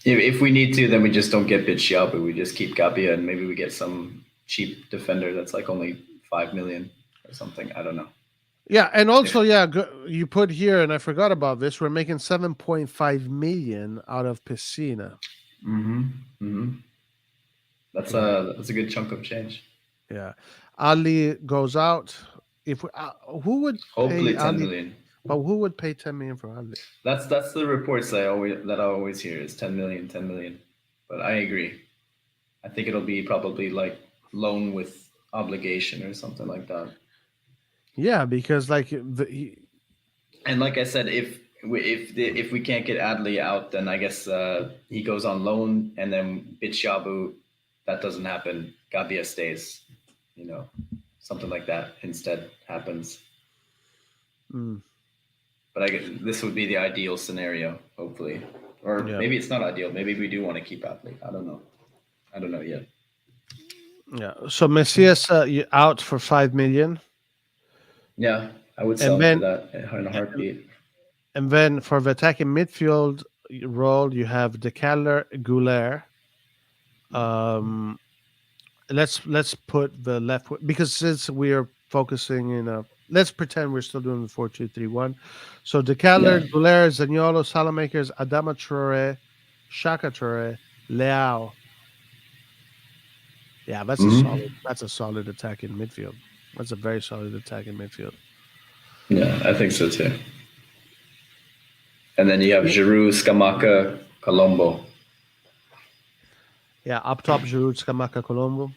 If we need to, then we just don't get Bicciabu. We just keep Gabbia, and maybe we get some cheap defender that's like only 5 million or something. I don't know. Yeah, and also, you put here, and I forgot about this. We're making 7.5 million out of Pessina. That's a good chunk of change. Yeah, Ali goes out. If we, who would Hopefully pay 10 Ali? million. But who would pay 10 million for Ali? That's the reports that I always hear is 10 million. But I agree. I think it'll be probably like loan with obligation or something like that. Yeah, because like And like I said, if we can't get Adley out, then I guess he goes on loan, and then Bicciabu, that doesn't happen. Gabbia stays, something like that instead happens. But I guess this would be the ideal scenario, hopefully, or maybe it's not ideal. Maybe we do want to keep Adley. I don't know yet. Yeah. So Messias out for 5 million. Yeah, I would sell for that in a heartbeat. And then for the attacking midfield role, you have De Keller, Goulet. Let's put the left, because since we are focusing let's pretend we're still doing the 4-2-3-1. So De Keller, Goulet, Zaniolo, Salamakers, Adama Traore, Shaka Traore, Leao. Yeah, that's a solid attacking midfield. That's a very solid attacking midfield. Yeah, I think so too. And then you have Giroud, Scamacca, Colombo. Yeah, up top, Giroud, Scamacca, Colombo.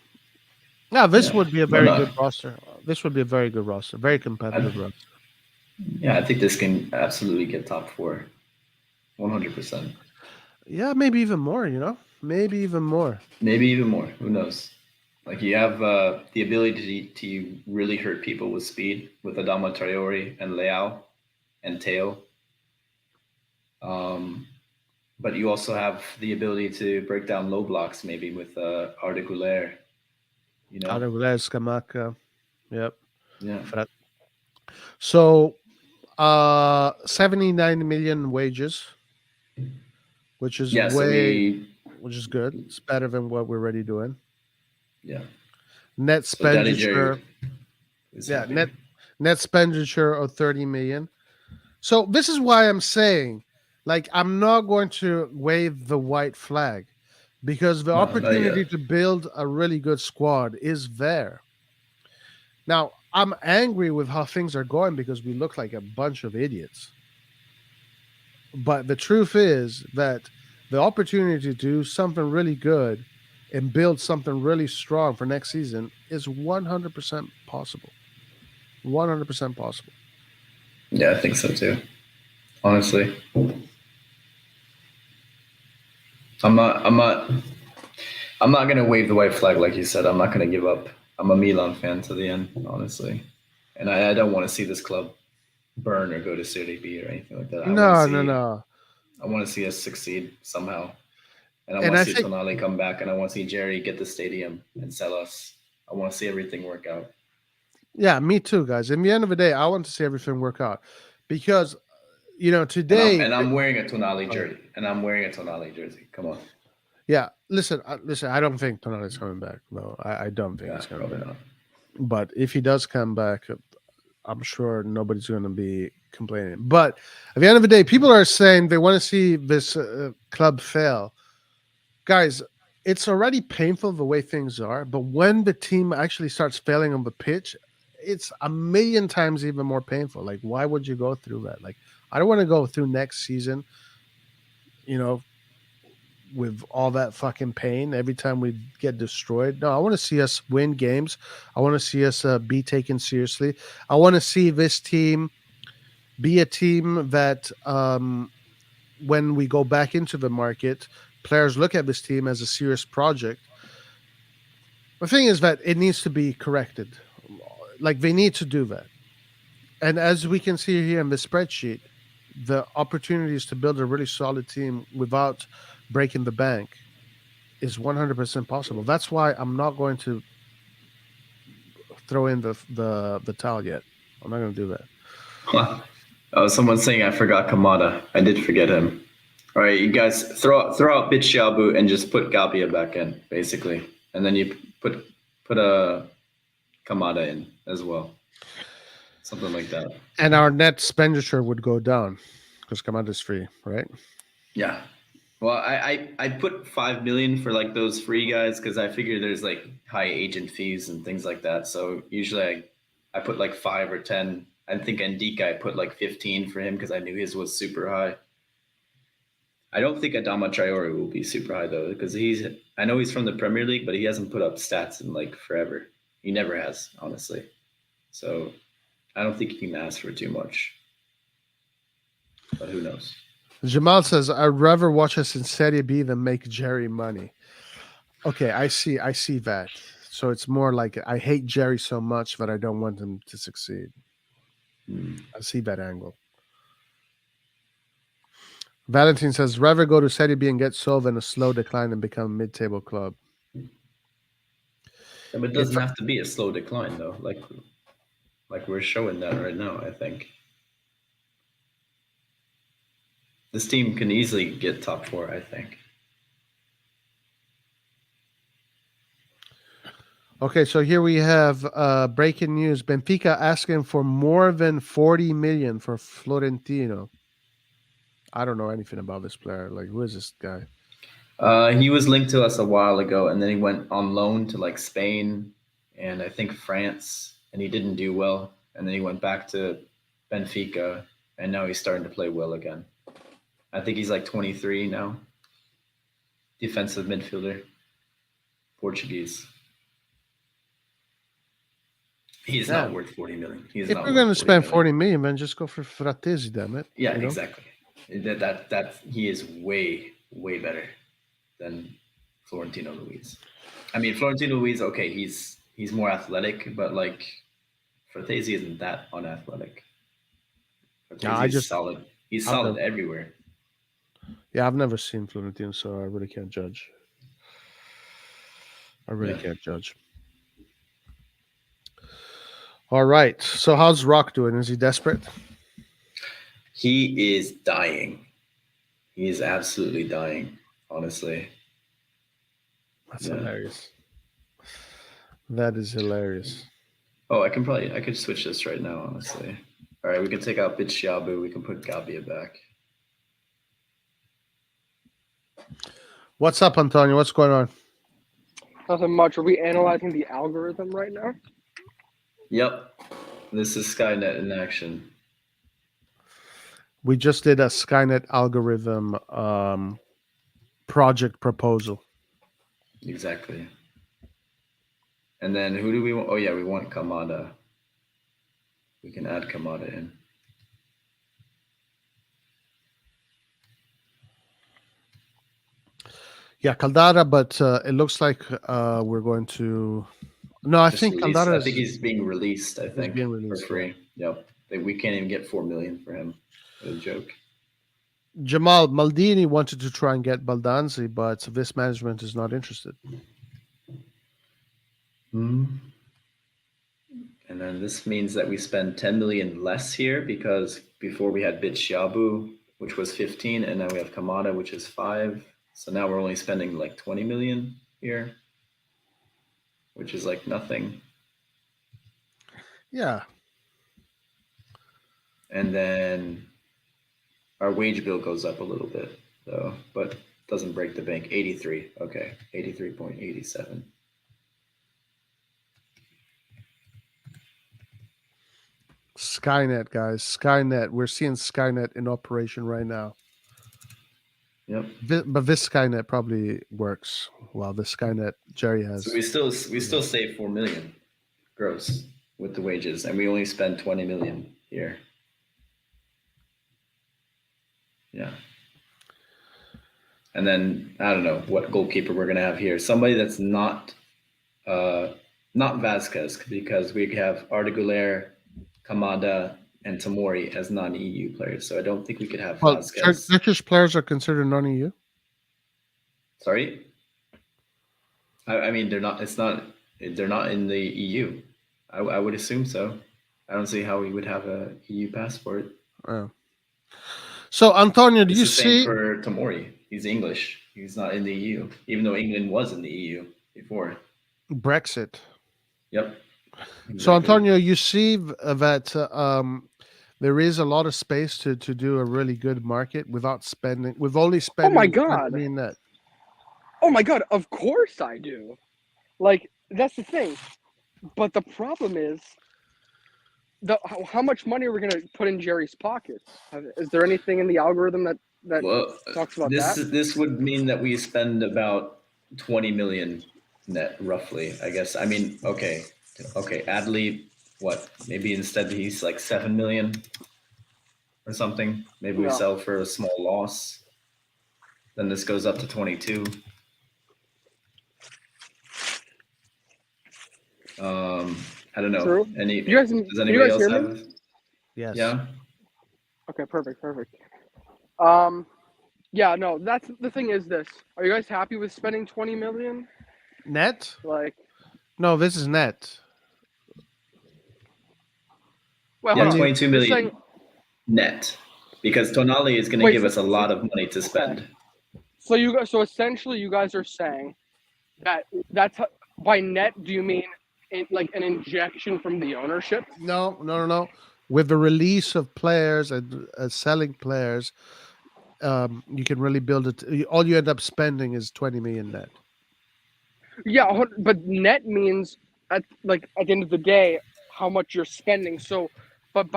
Yeah, this would be a very good roster. This would be a very good roster. Very competitive roster. Yeah, I think this can absolutely get top 4. 100%. Yeah, maybe even more, Maybe even more. Maybe even more. Who knows? Like, you have the ability to really hurt people with speed with Adama Traore and Leao and Teo. But you also have the ability to break down low blocks, maybe with Arda Güler. Arda Güler, Scamacca. Yep. Yeah. So, 79 million wages, which is which is good. It's better than what we're already doing. Yeah. Net expenditure. Net expenditure of 30 million. So this is why I'm saying, like, I'm not going to wave the white flag, because the opportunity to build a really good squad is there. Now, I'm angry with how things are going because we look like a bunch of idiots. But the truth is that the opportunity to do something really good and build something really strong for next season is 100% possible. 100% possible. Yeah, I think so too. honestly. I'm not gonna wave the white flag like you said. I'm not gonna give up. I'm a Milan fan to the end, honestly, and I don't want to see this club burn or go to Serie B or anything like that. No, no, no. I want to see us succeed somehow, and I And want I to see think, Tonali come back, and I want to see Jerry get the stadium and sell us. I want to see everything work out. yeah, me too, guys. In the end of the day, I want to see everything work out because And today. I'm wearing a Tonali jersey, Come on, Yeah, listen, listen. I don't think Tonali's coming back. No, I don't think yeah, he's coming probably back. not. But if he does come back, I'm sure nobody's going to be complaining. But at the end of the day, people are saying they want to see this club fail. Guys, it's already painful the way things are. But when the team actually starts failing on the pitch, it's a million times even more painful. Like, why would you go through that? Like, I don't want to go through next season, you know, with all that fucking pain every time we get destroyed. No, I want to see us win games. I want to see us be taken seriously. I want to see this team be a team that when we go back into the market, players look at this team as a serious project. The thing is that it needs to be corrected. Like, they need to do that. And as we can see here in the spreadsheet, the opportunities to build a really solid team without breaking the bank is 100% possible. That's why I'm not going to throw in the towel yet. I'm not going to do that. Oh, someone's saying I forgot Kamada. I did forget him. All right, you guys throw out Bitshabu and just put Gabia back in, basically, and then you put a Kamada in as well, something like that. And our net expenditure would go down because Kamada's free, right? Yeah. Well, I put 5 million for like those free guys because I figure there's like high agent fees and things like that. So usually I put like 5 or 10. I think Ndika I put like 15 for him because I knew his was super high. I don't think Adama Traore will be super high though because I know he's from the Premier League, but he hasn't put up stats in like forever. He never has, honestly. So I don't think you can ask for too much. But who knows? Jamal says, I'd rather watch us in Serie B than make Jerry money. Okay, I see that. So it's more like I hate Jerry so much that I don't want him to succeed. I see that angle. Valentine says, rather go to Serie B and get sold than a slow decline and become a mid-table club. Yeah, but it doesn't have to be a slow decline though. Like we're showing that right now, I think. This team can easily get top 4, I think. Okay, so here we have breaking news. Benfica asking for more than 40 million for Florentino. I don't know anything about this player. Like, who is this guy? He was linked to us a while ago, and then he went on loan to like Spain and I think France, and he didn't do well. And then he went back to Benfica, and now he's starting to play well again. I think he's like 23 now. Defensive midfielder, Portuguese. He's not worth 40 million. He's if not we're going to worth spend 40 40 million, then just go for Frattesi, damn it. Yeah, exactly. That he is way better than Florentino Luis. I mean, Florentino Luis, okay, he's more athletic, but like Frattesi isn't that unathletic. Frattesi is solid. He's solid everywhere. Yeah, I've never seen Florentino, so I really can't judge. Can't judge. All right. So how's Rock doing? Is he desperate? He is dying. He is absolutely dying, honestly. That's hilarious. That is hilarious. Oh, I could switch this right now, honestly. All right, we can take out Bitshabu. We can put Gabia back. What's up, Antonio? What's going on? Nothing much. Are we analyzing the algorithm right now? Yep. This is Skynet in action. We just did a Skynet algorithm project proposal. Exactly. And then who do we want? Oh, yeah, we want Kamada. We can add Kamada in. Yeah, Caldara, but it looks like we're going to. No, I Just think released. Caldara I think he's being released. I is think being for released. free. Yep. We can't even get 4 million for him. What a joke. Jamal Maldini wanted to try and get Baldanzi, but this management is not interested. Hmm. And then this means that we spend 10 million less here because before we had Bitshabu, which was 15, and now we have Kamada, which is 5. So now we're only spending like 20 million here, which is like nothing. Yeah. And then our wage bill goes up a little bit, though, but doesn't break the bank. 83. Okay, 83.87. Skynet, guys. Skynet. We're seeing Skynet in operation right now. Yep. But this Skynet probably works. Well, the Skynet Jerry has. So we still save 4 million gross with the wages, and we only spend 20 million here. Yeah. And then I don't know what goalkeeper we're gonna have here. Somebody that's not Vasquez, because we have Artigulaire, Kamada, and Tamori as non-EU players. So I don't think we could have Well, Vasquez. Turkish players are considered non-EU. Sorry. I mean, they're not. It's not. They're not in the EU. I would assume so. I don't see how we would have a EU passport. Oh. So Antonio, do It's you the same see? for Tamori? He's English. He's not in the EU, even though England was in the EU before. Brexit. Yep. So Exactly. Antonio, you see that there is a lot of space to do a really good market without spending. We've only spent. my God. I mean that. Oh my God, of course I do. Like, that's the thing. But the problem is, how much money are we going to put in Jerry's pockets? Is there anything in the algorithm that Well, talks about this would mean that we spend about 20 million net, roughly. I guess. I mean, okay. Adley, what? Maybe instead he's like 7 million or something. Maybe we Yeah. sell for a small loss. Then this goes up to 22. I don't know. True. Does You guys anybody else hear have? me? Yes. Yeah. Okay, perfect. Yeah, no, that's the thing is this. Are you guys happy with spending 20 million? Net? Like, No, this is net. well, Yeah, hold on. 22 You're million saying- net, because Tonali is going to Wait, give so- us a lot of money to spend. So essentially, you guys are saying that's by net. Do you mean like an injection from the ownership? No. With the release of players and selling players, you can really build it. All you end up spending is 20 million net. Yeah, but net means at the end of the day how much you're spending. So, but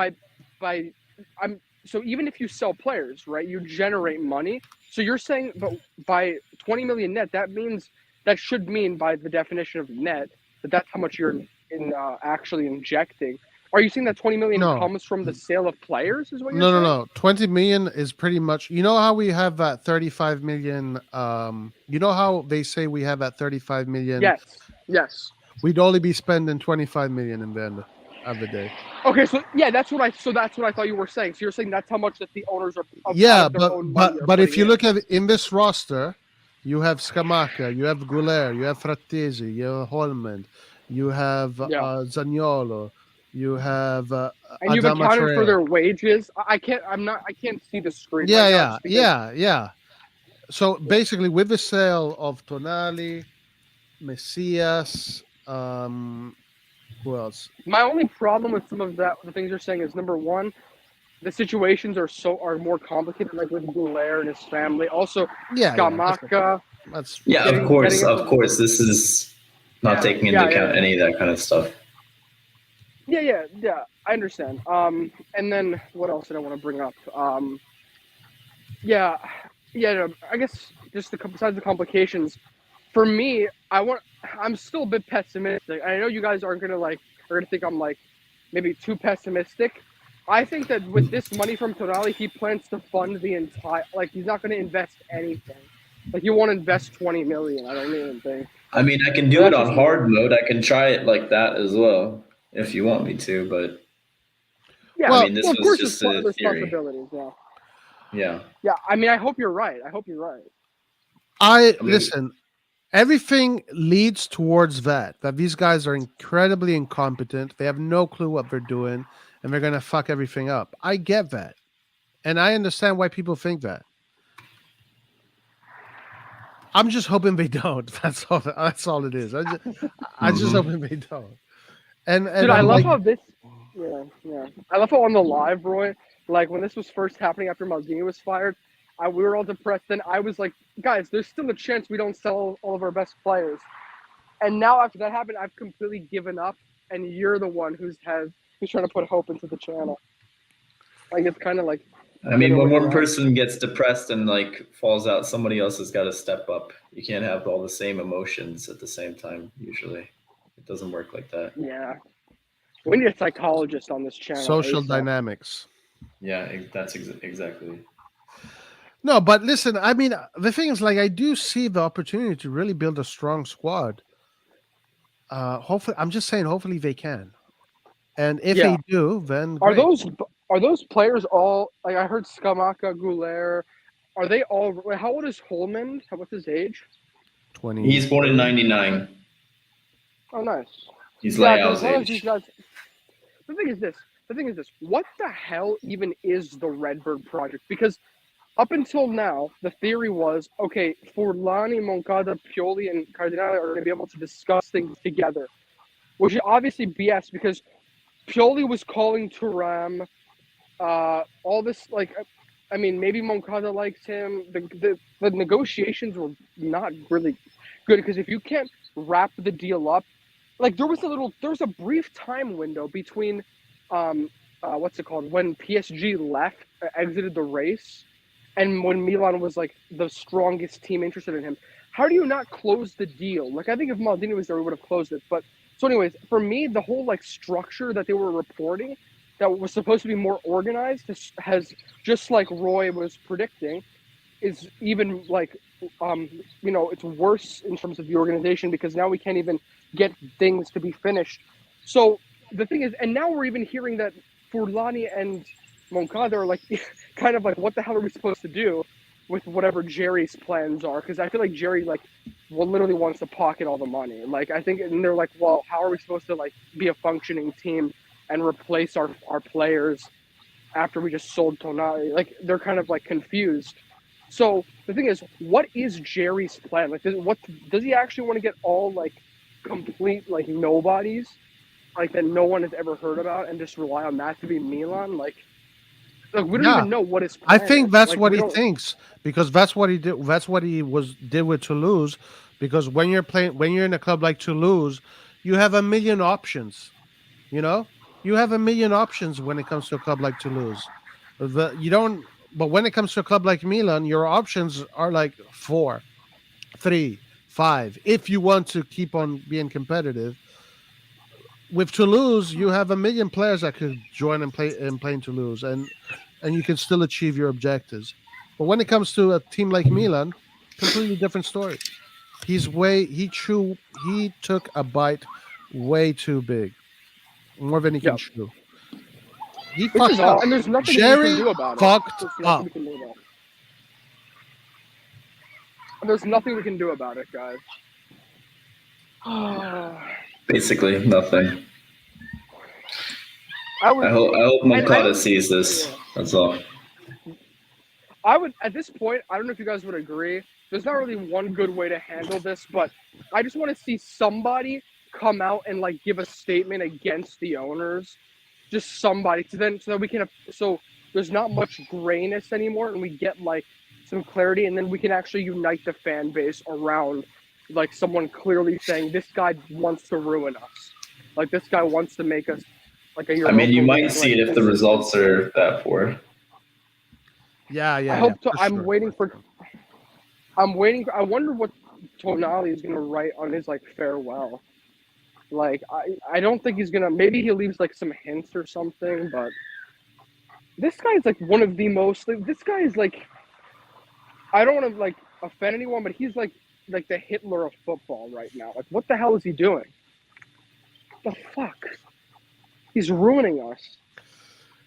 so even if you sell players, right, you generate money. So you're saying, but by 20 million net, that should mean by the definition of net that's how much you're actually injecting. Are you saying that 20 million No. comes from the sale of players? Is what you're saying? No. 20 million is pretty much. You know how we have that 35 million. You know how they say we have that 35 million. Yes. We'd only be spending 25 million in the end of the day. Okay, so yeah, that's what I thought you were saying. So you're saying that's how much that the owners are. Yeah, out of their own money are but if putting you in. look at in this roster, you have Scamacca, you have Goulet, you have Frattesi, you have Holman, you have Zaniolo, you have And you've Adama accounted for Traoré. their wages. I can't see the screen. right now, just because- Yeah. So basically, with the sale of Tonali, Messias, who else? My only problem with some of the things you're saying is, number one, the situations are more complicated, like with Goulet and his family. Also, Yeah, Scamacca. that's Yeah, Getting- of course. getting Of course. This is not taking into account any of that kind of stuff. Yeah, I understand. And then what else did I want to bring up? No, I guess just besides the complications, for me, I'm still a bit pessimistic. I know you guys are gonna think I'm like maybe too pessimistic. I think that with this money from Tonali, he plans to fund the entire. Like, he's not going to invest anything. Like you want to invest 20 million. I don't even think. I mean, I can do That's it on just- hard mode. I can try it like that as well if you want me to, but Yeah, Well, I mean, this of was course, just there's a theory. possibilities. Yeah, Yeah. yeah. I mean, I hope you're right. I hope you're right. I mean- Listen. Everything leads towards that these guys are incredibly incompetent. They have no clue what they're doing, and they're gonna fuck everything up. I get that, and I understand why people think that. I'm just hoping they don't. That's all. That's all it is. I just hoping they don't. And Dude, I I'm love like, how this. Yeah. I love how on the live, Roy, like when this was first happening after Maldini was fired, we were all depressed. Then I was like, guys, there's still a chance we don't sell all of our best players. And now after that happened, I've completely given up, and you're the one who's trying to put hope into the channel. Like it's kind of like. I mean, when one Yeah. person gets depressed and like falls out, somebody else has got to step up. You can't have all the same emotions at the same time. Usually, it doesn't work like that. Yeah. We need a psychologist on this channel. social ASAP. dynamics. Yeah, that's exactly. No, but listen, I mean, the thing is, like, I do see the opportunity to really build a strong squad. Hopefully, I'm just saying, hopefully they can. And if Yeah. they do, then Are great. those players all like I heard Skamaka, Goulet? Are they all? Wait, how old is Holman? What's his age? 20. He's born in '99. Oh, nice. He's Yeah, Leao's as long as age. these guys. The thing is this. What the hell even is the Redbird project? Because up until now, the theory was okay. Forlani, Moncada, Pioli, and Cardinale are going to be able to discuss things together, which is obviously BS because Pioli was calling Thuram. All this like, I mean, maybe Moncada likes him. The negotiations were not really good because if you can't wrap the deal up, like there was a brief time window between, what's it called, when PSG exited the race, and when Milan was like the strongest team interested in him. How do you not close the deal? Like I think if Maldini was there, we would have closed it. But so, anyways, for me, the whole like structure that they were reporting that was supposed to be more organized has just like Roy was predicting, is even like it's worse in terms of the organization because now we can't even get things to be finished. So the thing is, and now we're even hearing that Furlani and Moncada are like kind of like, what the hell are we supposed to do with whatever Jerry's plans are? Because I feel like Jerry literally wants to pocket all the money. Like I think, and they're like, well, how are we supposed to like be a functioning team and replace our players after we just sold Tonali? Like they're kind of like confused. So the thing is, what is Jerry's plan? Like, does he actually want to get all like complete like nobodies, like that no one has ever heard about, and just rely on that to be Milan? Like we don't even know what his plan I think is. that's Like, what we he don't- thinks because that's what he did. That's what he did with Toulouse. Because when you're in a club like Toulouse, you have a million options. You know, you have a million options when it comes to a club like Toulouse. But when it comes to a club like Milan, your options are like 4, 3, 5. If you want to keep on being competitive, with Toulouse, you have a million players that could join and play in Toulouse, and you can still achieve your objectives. But when it comes to a team like Milan, completely different story. He took a bite way too big, more than he can Yep. chew. He Which fucked is all, up. and there's nothing Jerry we can do about it. fucked There's up. nothing we can do about it. And there's nothing we can do about it, guys. Basically nothing. I hope and I Moncada don't- sees this. yeah. That's all. I would, at this point, I don't know if you guys would agree. There's not really one good way to handle this, but I just want to see somebody come out and like give a statement against the owners. Just somebody, so that we can, so there's not much grayness anymore, and we get like some clarity, and then we can actually unite the fan base around like someone clearly saying this guy wants to ruin us, like this guy wants to make us like a. I mean, you Europa might League, see like, it if the results are that poor. Yeah. I hope so. for I'm sure. waiting. I wonder what Tonali is gonna write on his like farewell. Like I don't think he's gonna. Maybe he leaves like some hints or something. But this guy is like one of the most. Like, this guy is like. I don't want to like offend anyone, but he's like the Hitler of football right now. Like, what the hell is he doing? The fuck? He's ruining us.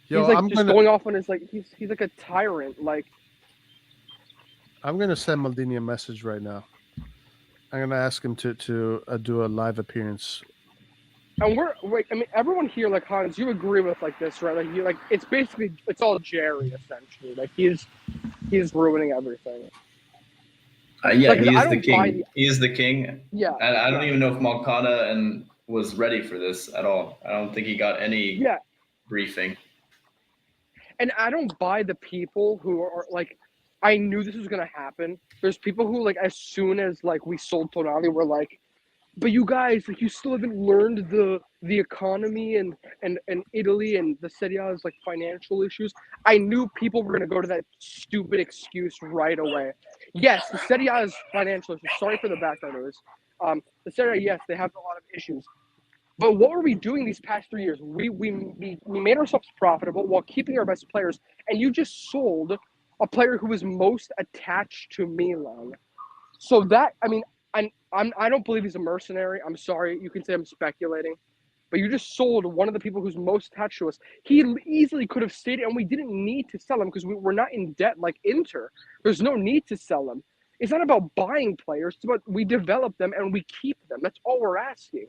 Yo, He's like I'm just gonna going off on his like he's like a tyrant. Like, send Maldini a message right now. I'm gonna ask him to do a live appearance. and I mean, everyone here, like Hans, you agree with like this, right? Like, you like it's basically it's all Jerry essentially. Like he's ruining everything. Yeah, Like, 'cause he I is the don't buy king. He is the king. Yeah, And I don't yeah. even know if Moncada and was ready for this at all. I don't think he got any Yeah, briefing. and I don't buy the people who are like, I knew this was gonna happen. There's people who like as soon as like we sold Tonali were like, but you guys like you still haven't learned the economy and Italy and the Serie A's like financial issues. I knew people were gonna go to that stupid excuse right away. Yes, the Serie A's financial issues. Sorry for the background noise. The Serie A, yes, they have a lot of issues. But what were we doing these past 3 years? We made ourselves profitable while keeping our best players, and you just sold a player who was most attached to Milan. So that I mean, I don't believe he's a mercenary. I'm sorry, you can say I'm speculating, but you just sold one of the people who's most attached to us. He easily could have stayed, and we didn't need to sell him because we're not in debt like Inter. There's no need to sell him. It's not about buying players; it's about we develop them and we keep them. That's all we're asking.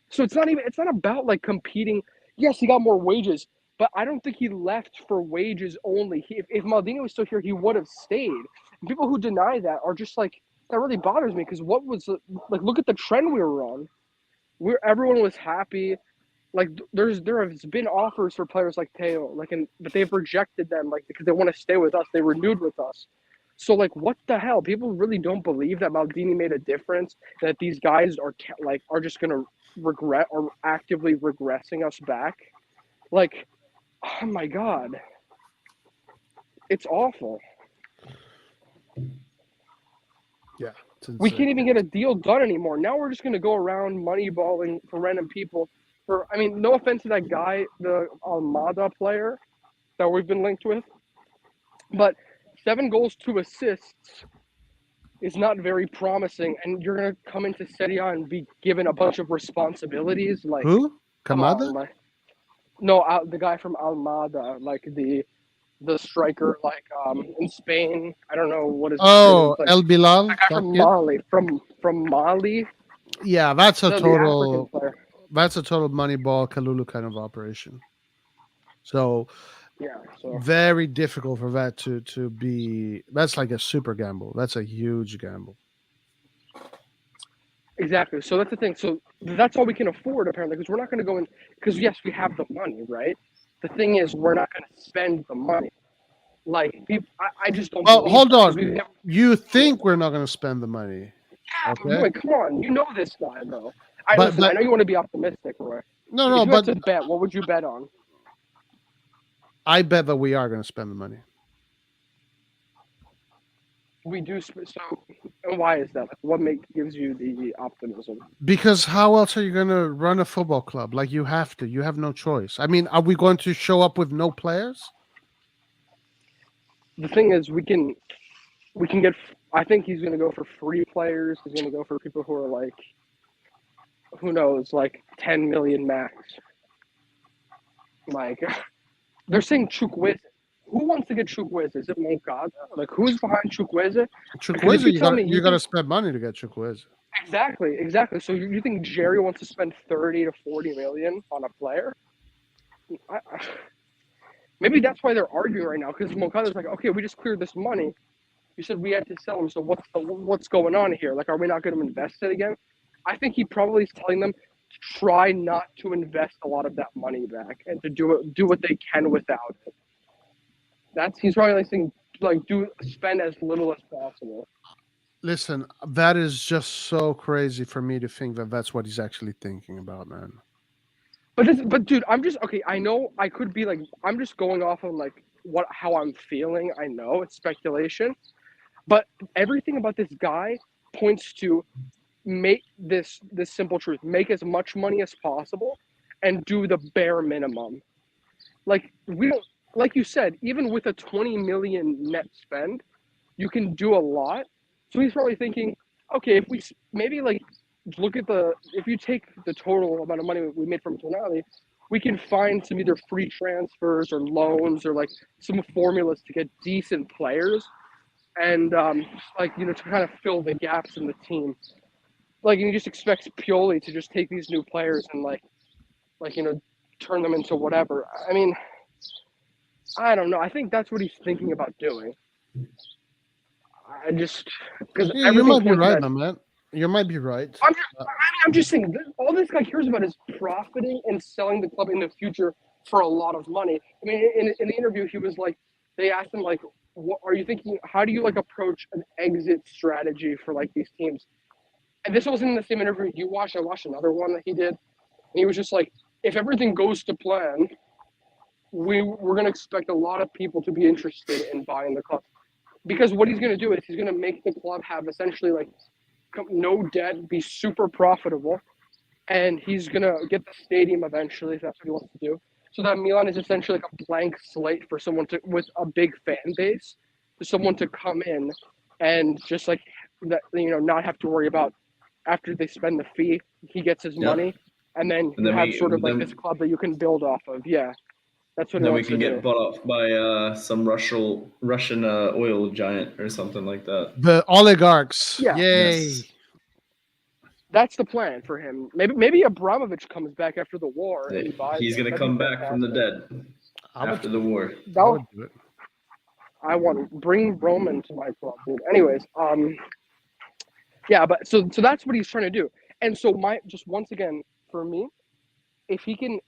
So it's not about like competing. Yes, he got more wages, but I don't think he left for wages only. If Maldini was still here, he would have stayed. And people who deny that are just like that really bothers me because what was like look at the trend we were on. Everyone was happy. Like there has been offers for players like Teo, but they've rejected them like because they want to stay with us. They renewed with us. So like what the hell? People really don't believe that Maldini made a difference. That these guys are just gonna regret or actively regressing us back. Like, oh my god, it's awful. Yeah, it's We insane. can't even get a deal done anymore. Now we're just gonna go around moneyballing for random people. I mean, no offense to that guy, the Almada player that we've been linked with, but 7 goals, 2 assists is not very promising. And you're gonna come into Serie A and be given a bunch of responsibilities. Like, Who? come Kamada? on, like, no, the guy from Almada, like the striker, like in Spain. I don't know what his name is. Oh, Like El Bilal. that guy That from kid? Mali, from Mali, Yeah, that's a the African total. player. That's a total Moneyball Kalulu kind of operation. So Yeah, so very difficult for that to be. That's like a super gamble. That's a huge gamble. exactly. So that's the thing. So that's all we can afford apparently, because we're not going to go in. Because yes, we have the money, right? The thing is, we're not going to spend the money. Like I just don't Well, believe hold that, 'cause on. we've never. You think we're not going to spend the money? Yeah, but Okay, Roy, come on, you know this guy, bro. but Listen. I know you want to be optimistic, Roy. no, If you had but to bet, what would you bet on? I bet that we are going to spend the money. We do. So, and why is that? Like, what gives you the optimism? Because how else are you going to run a football club? Like you have to. You have no choice. I mean, are we going to show up with no players? The thing is, we can get. I think he's going to go for free players. He's going to go for people who are like, who knows, like 10 million max. Like, they're saying Chukwueze. Who wants to get Chukwueze? Is it Moncada? Like, who's behind Chukwueze? Because if Chukwueze, you tell me you got to spend money to get Chukwueze. exactly. So you think Jerry wants to spend 30 to 40 million on a player? Maybe that's why they're arguing right now. Because Moncada's like, okay, we just cleared this money. You said we had to sell him. So what's going on here? Like, are we not going to invest it again? I think he probably is telling them to try not to invest a lot of that money back and to do what they can without it. He's probably like saying spend as little as possible. Listen, that is just so crazy for me to think that that's what he's actually thinking about, man. But dude, I'm just okay. I know I could be like I'm just going off on like how I'm feeling. I know it's speculation, but everything about this guy points to make this simple truth: make as much money as possible, and do the bare minimum. Like we don't, like you said, even with a 20 million net spend, you can do a lot. So he's probably thinking, okay, if we maybe like look at if you take the total amount of money we made from Tonali, we can find some either free transfers or loans or like some formulas to get decent players and to kind of fill the gaps in the team. Like, and he just expects Pioli to just take these new players and turn them into whatever. I mean, I don't know. I think that's what he's thinking about doing. I just because Yeah, you might be right, my man. You might be right. I'm just saying, all this guy cares about is profiting and selling the club in the future for a lot of money. I mean, in the interview, he was like, they asked him like, "What are you thinking? How do you like approach an exit strategy for like these teams?" And this wasn't in the same interview you watched. I watched another one that he did, and he was just like, "If everything goes to plan, we're going to expect a lot of people to be interested in buying the club." Because what he's going to do is he's going to make the club have essentially like no debt, be super profitable, and he's going to get the stadium eventually if that's what he wants to do. So that Milan is essentially like a blank slate for someone with a big fan base, for someone to come in and just like that, not have to worry about after they spend the fee, he gets his money, and then you have sort of like this club that you can build off of. Yeah. That's what. Then we can get bought off by some Russian oil giant or something like that. The oligarchs. Yeah. Yay. Yes. That's the plan for him. Maybe Abramovich comes back after the war and he buys. He's going to come back from the dead after the war. I would do it. I want to bring Roman to my club, dude. Anyways, yeah, but so that's what he's trying to do. And so just once again for me, if he can.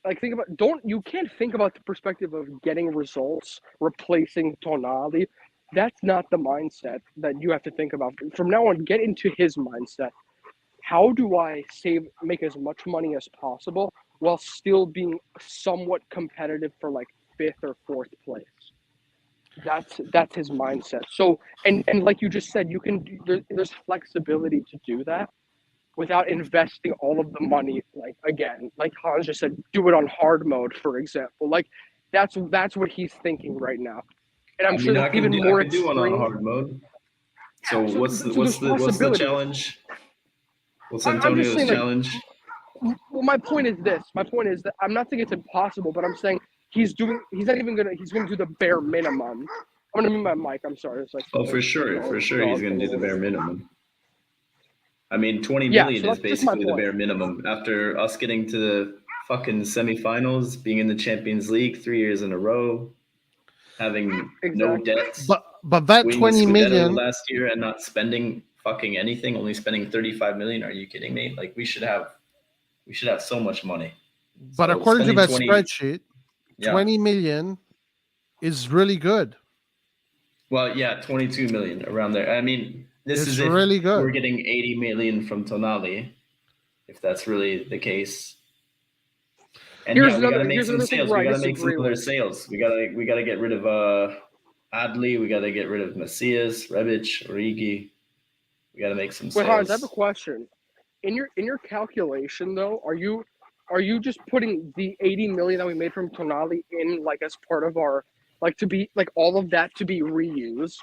Like you can't think about the perspective of getting results, replacing Tonali. That's not the mindset that you have to think about. From now on, get into his mindset. How do I make as much money as possible while still being somewhat competitive for like 5th or 4th place? That's his mindset. So and like you just said, there's flexibility to do that without investing all of the money, like Hans just said, do it on hard mode, for example. Like that's what he's thinking right now. And I'm sure that's even more extreme. I can do one on hard mode. So what's the challenge? What's Antonio's challenge? Well, my point is this. My point is that I'm not saying it's impossible, but I'm saying he's gonna do the bare minimum. I'm gonna mute my mic. I'm sorry. It's like for sure, he's gonna do the bare minimum. I mean, 20 million is basically the bare minimum. After us getting to the fucking semifinals, being in the Champions League 3 years in a row, having no debts. But that 20 million last year and not spending fucking anything, only spending 35 million. Are you kidding me? Like we should have so much money. But according to that spreadsheet, 20 million is really good. Well, yeah, 22 million around there. I mean, this is really good. We're getting 80 million from Tonali, if that's really the case. And we gotta make some sales. We gotta make some other sales. We gotta get rid of Adli. We gotta get rid of Macias, Rebic, Origi. We gotta make some sales. Wait, Hans, I have a question. In your calculation though, are you just putting the 80 million that we made from Tonali in like as part of our to be like all of that to be reused?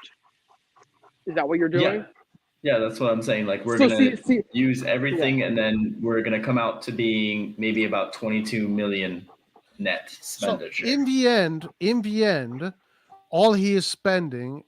Is that what you're doing? Yeah, that's what I'm saying. Like we're gonna use everything, and then we're gonna come out to being maybe about 22 million net expenditure. So in the end, all he is spending,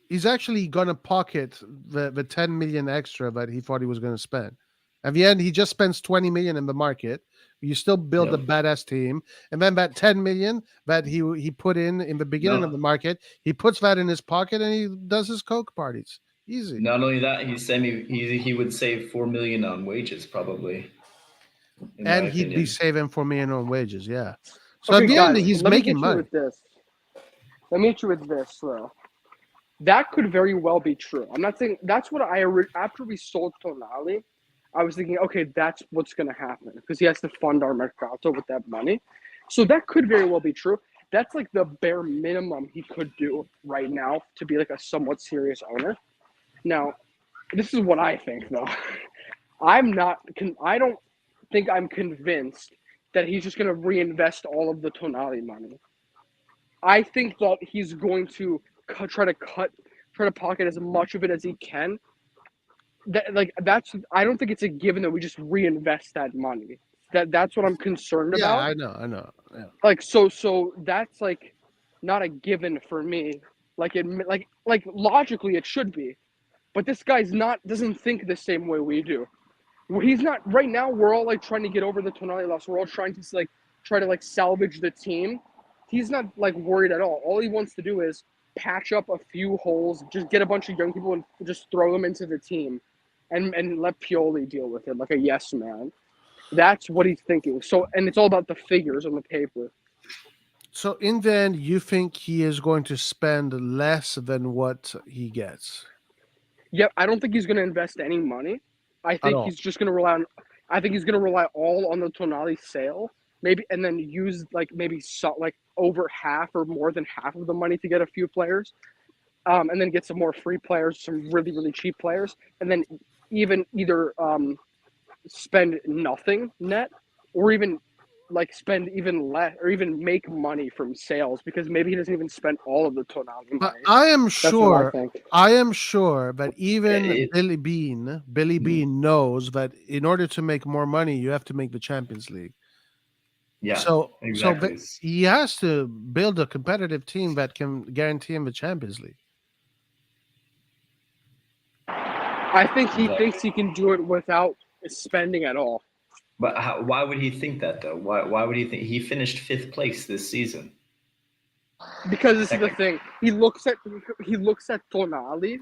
he's actually gonna pocket the 10 million extra that he thought he was gonna spend. At the end, he just spends 20 million in the market. You still build a badass team, and then that 10 million that he put in the beginning of the market, he puts that in his pocket and he does his coke parties. Easy. Not only that, he would save 4 million on wages probably. And he'd be saving 4 million on wages, yeah. So at the end, he's making money. Let me hit you with this, though. That could very well be true. I'm not saying that's what after we sold Tonali, I was thinking, okay, that's what's going to happen because he has to fund our Mercato with that money. So that could very well be true. That's like the bare minimum he could do right now to be like a somewhat serious owner. Now, this is what I think, though. I don't think I'm convinced that he's just going to reinvest all of the Tonali money. I think that he's going to try to cut try to pocket as much of it as he can. I don't think it's a given that we just reinvest that money. That's what I'm concerned Yeah, about. I know. Yeah. Like so that's like not a given for me. Like logically it should be, but this guy's doesn't think the same way we do. He's not right now. We're all like trying to get over the Tonali loss. We're all trying to try to salvage the team. He's not worried at all. All he wants to do is patch up a few holes, just get a bunch of young people and just throw them into the team, and let Pioli deal with it like a yes man. That's what he's thinking. So, and it's all about the figures on the paper. So in the end, you think he is going to spend less than what he gets? Yep, I don't think he's going to invest any money. I think he's just going to rely on. I think he's going to rely all on the Tonali sale, maybe, and then use maybe over half or more than half of the money to get a few players, and then get some more free players, some really really cheap players, and then even either spend nothing net, or even spend even less, or even make money from sales, because maybe he doesn't even spend all of the Tonali money. But I am That's what sure. I think. I am sure that even Billy Bean knows that in order to make more money, you have to make the Champions League. Yeah, So exactly. he has to build a competitive team that can guarantee him the Champions League. I think he thinks he can do it without spending at all. But why would he think that though? Why would he think he finished 5th place this season? Because this is the thing. He looks at Tonali,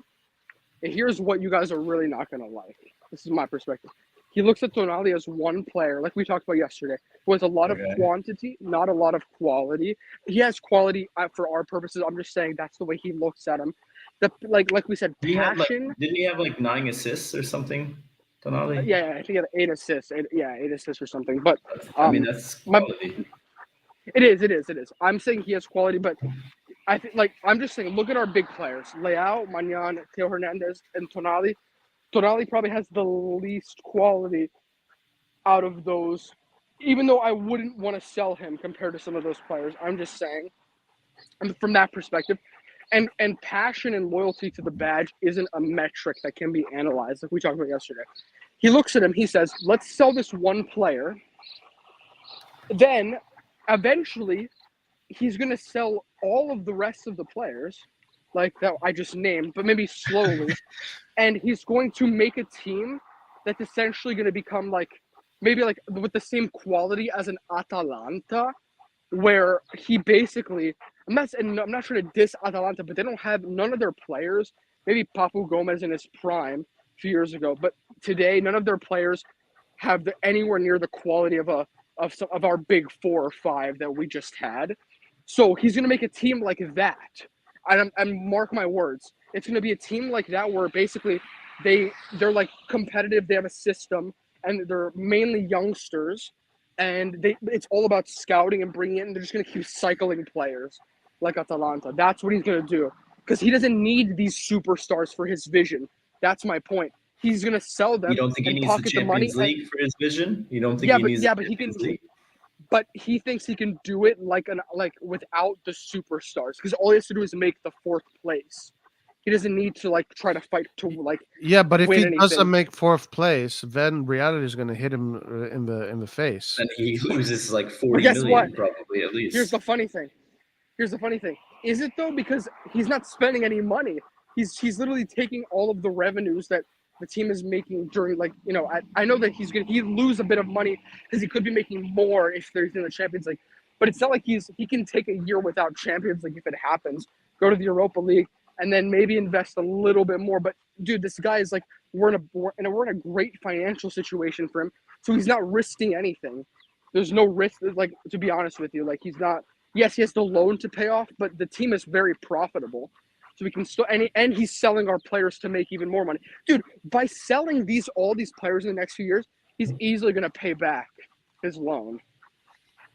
and here's what you guys are really not gonna like. This is my perspective. He looks at Tonali as one player, like we talked about yesterday, who has a lot of quantity, not a lot of quality. He has quality for our purposes. I'm just saying that's the way he looks at him. Like we said, passion. Didn't he have 9 assists or something, Tonali? Yeah, I think he had 8 assists. 8 assists or something. But I mean, that's quality. It is. I'm saying he has quality, but I think I'm just saying, look at our big players: Leao, Magnan, Theo Hernandez, and Tonali. Tonali probably has the least quality out of those, even though I wouldn't want to sell him compared to some of those players. I'm just saying, from that perspective, and passion and loyalty to the badge isn't a metric that can be analyzed, like we talked about yesterday. He looks at him, he says, let's sell this one player. Then, eventually, he's going to sell all of the rest of the players, like that I just named, but maybe slowly. And he's going to make a team that's essentially going to become maybe with the same quality as an Atalanta, where he basically, I'm not trying to diss Atalanta, but they don't have none of their players. Maybe Papu Gomez in his prime a few years ago, but today none of their players have anywhere near the quality of our big 4 or 5 that we just had. So he's going to make a team like that. And mark my words, it's going to be a team like that where basically they're competitive. They have a system, and they're mainly youngsters, and it's all about scouting and bringing in. They're just going to keep cycling players like Atalanta. That's what he's going to do, because he doesn't need these superstars for his vision. That's my point. He's going to sell them. You don't think he and needs the pocket the money. Champions League for his vision? You don't think he needs the Champions League? But he thinks he can do it without the superstars, because all he has to do is make the 4th place. He doesn't need to try to fight to Yeah, but if win he anything. doesn't make 4th place, then reality is going to hit him in the face. And he loses 40 guess million what? probably at least. Here's the funny thing. Is it though? Because he's not spending any money. He's literally taking all of the revenues that the team is making during I know that he'd lose a bit of money because he could be making more if they're in the Champions League, but it's not like he can take a year without Champions League if it happens, go to the Europa League, and then maybe invest a little bit more. But dude, this guy is we're in a great financial situation for him, so he's not risking anything. There's no risk, to be honest with you, he's not. Yes, he has the loan to pay off, but the team is very profitable. So we can still, and he's selling our players to make even more money. Dude, by selling all these players in the next few years, he's easily going to pay back his loan.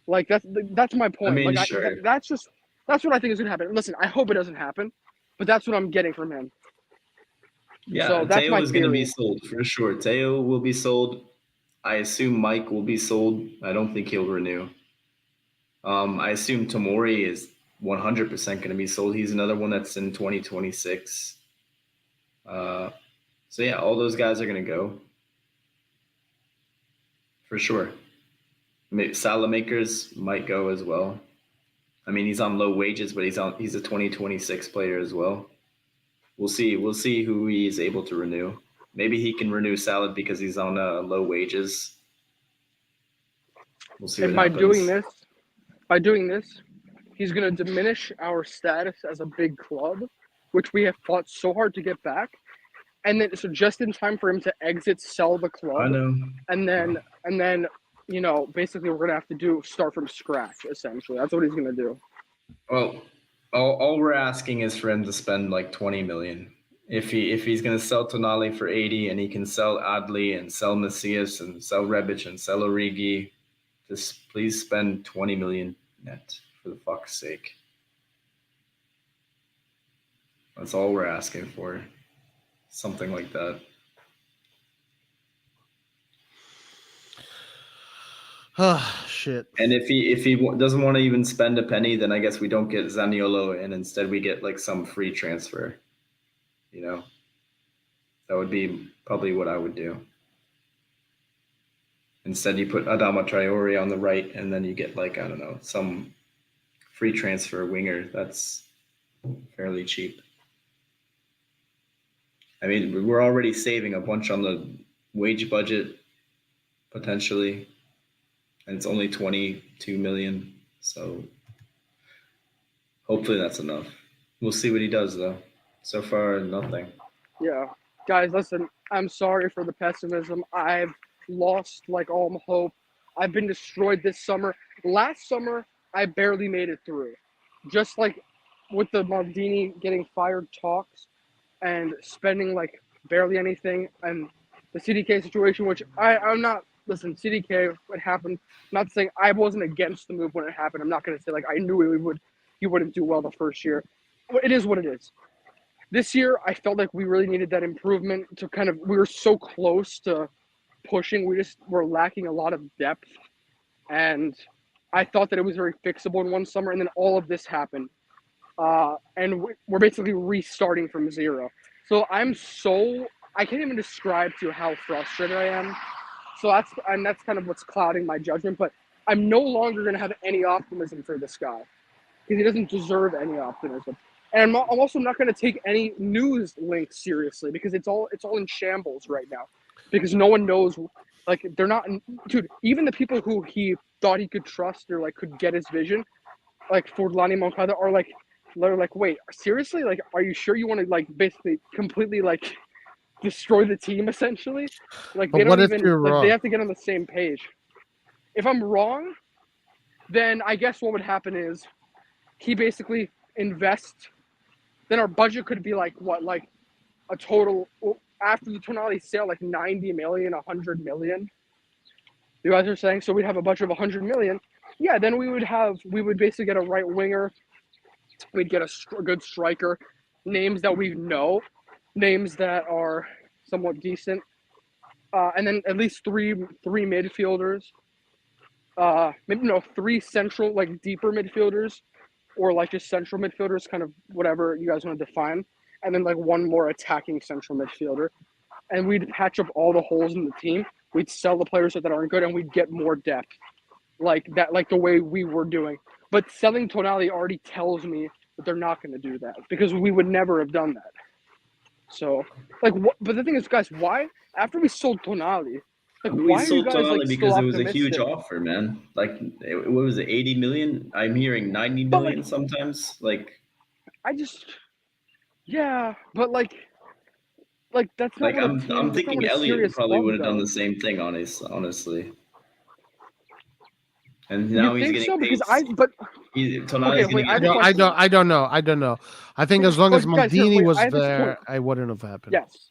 That's my point. I mean, sure. That's what I think is going to happen. Listen, I hope it doesn't happen, but that's what I'm getting from him. Yeah, so that's Theo is going to be sold for sure. Theo will be sold. I assume Mike will be sold. I don't think he'll renew. I assume Tomori is 100% going to be sold. He's another one that's in 2026. So yeah, all those guys are gonna go for sure. Salah makers might go as well. I mean, he's on low wages, but he's a 2026 player as well. We'll see. We'll see who he's able to renew. Maybe he can renew Salah because he's on low wages. We'll see And what happens. by doing this, he's going to diminish our status as a big club, which we have fought so hard to get back. And then, so just in time for him to exit, sell the I club, know. and then, you know, basically we're gonna have to start from scratch. Essentially, that's what he's gonna do. Well, all we're asking is for him to spend like 20 million. If he's gonna sell Tonali for 80 and he can sell Adli and sell Macias and sell Rebic and sell Origi, just please spend 20 million net for the fuck's sake. That's all we're asking for. Something like that. Ah, shit. And if he doesn't want to even spend a penny, then I guess we don't get Zaniolo and instead we get like some free transfer. You know, that would be probably what I would do. Instead, you put Adama Traore on the right, and then you get like, I don't know, some free transfer winger that's fairly cheap. I mean, we're already saving a bunch on the wage budget potentially, and it's only 22 million. So hopefully that's enough. We'll see what he does though. So far, nothing. Yeah, guys, listen. I'm sorry for the pessimism. I've lost like all hope. I've been destroyed this summer. Last summer, I barely made it through. Just like with the Maldini getting fired talks and spending like barely anything, and the CDK situation, which I'm not. Listen, CDK, what happened? Not saying I wasn't against the move when it happened. I'm not going to say like I knew he wouldn't do well the first year. It is what it is. This year, I felt like we really needed that improvement to kind of. We were so close to pushing. We just were lacking a lot of depth, and I thought that it was very fixable in one summer, and then all of this happened, and we're basically restarting from zero. So I can't even describe to you how frustrated I am. So that's kind of what's clouding my judgment. But I'm no longer going to have any optimism for this guy because he doesn't deserve any optimism. And I'm also not going to take any news links seriously because it's all in shambles right now because no one knows. Like they're not, dude. Even the people who he thought he could trust or like could get his vision, like Forlani Moncada, are like, they're like, wait, seriously? Like, are you sure you want to like basically completely like destroy the team essentially? Like But they what don't if even you're like wrong? they have to get on the same page. If I'm wrong, then I guess what would happen is he basically invests. Then our budget could be like what, like a total after the Tonali sale, like 90 million, 100 million. You guys are saying so we'd have a budget of 100 million. Yeah, then we would basically get a right winger. We'd get a good striker, names that we know, names that are somewhat decent, and then at least three midfielders. Maybe no, three central, like deeper midfielders, or like just central midfielders, kind of whatever you guys want to define, and then like one more attacking central midfielder, and we'd patch up all the holes in the team. We'd sell the players that aren't good, and we'd get more depth, like that, like the way we were doing. But selling Tonali already tells me that they're not going to do that because we would never have done that. So, like, but the thing is, guys, why after we sold Tonali, like, We why are you sold guys like Tonali still because it was a huge optimistic? offer, man. Like, what was it, 80 million? I'm hearing 90 But million like, sometimes. Like, I just, yeah, but like that's not like what a I'm team. That's not thinking what a Elliot serious probably would club have done the does. same thing, honestly. And You now he's think getting so? paid. Because but okay, Tonali's going to wait. I get have a paid. question. I don't know. I think as long as But guys, here, Maldini wait. I was have this point. there, I wouldn't have happened. Yes.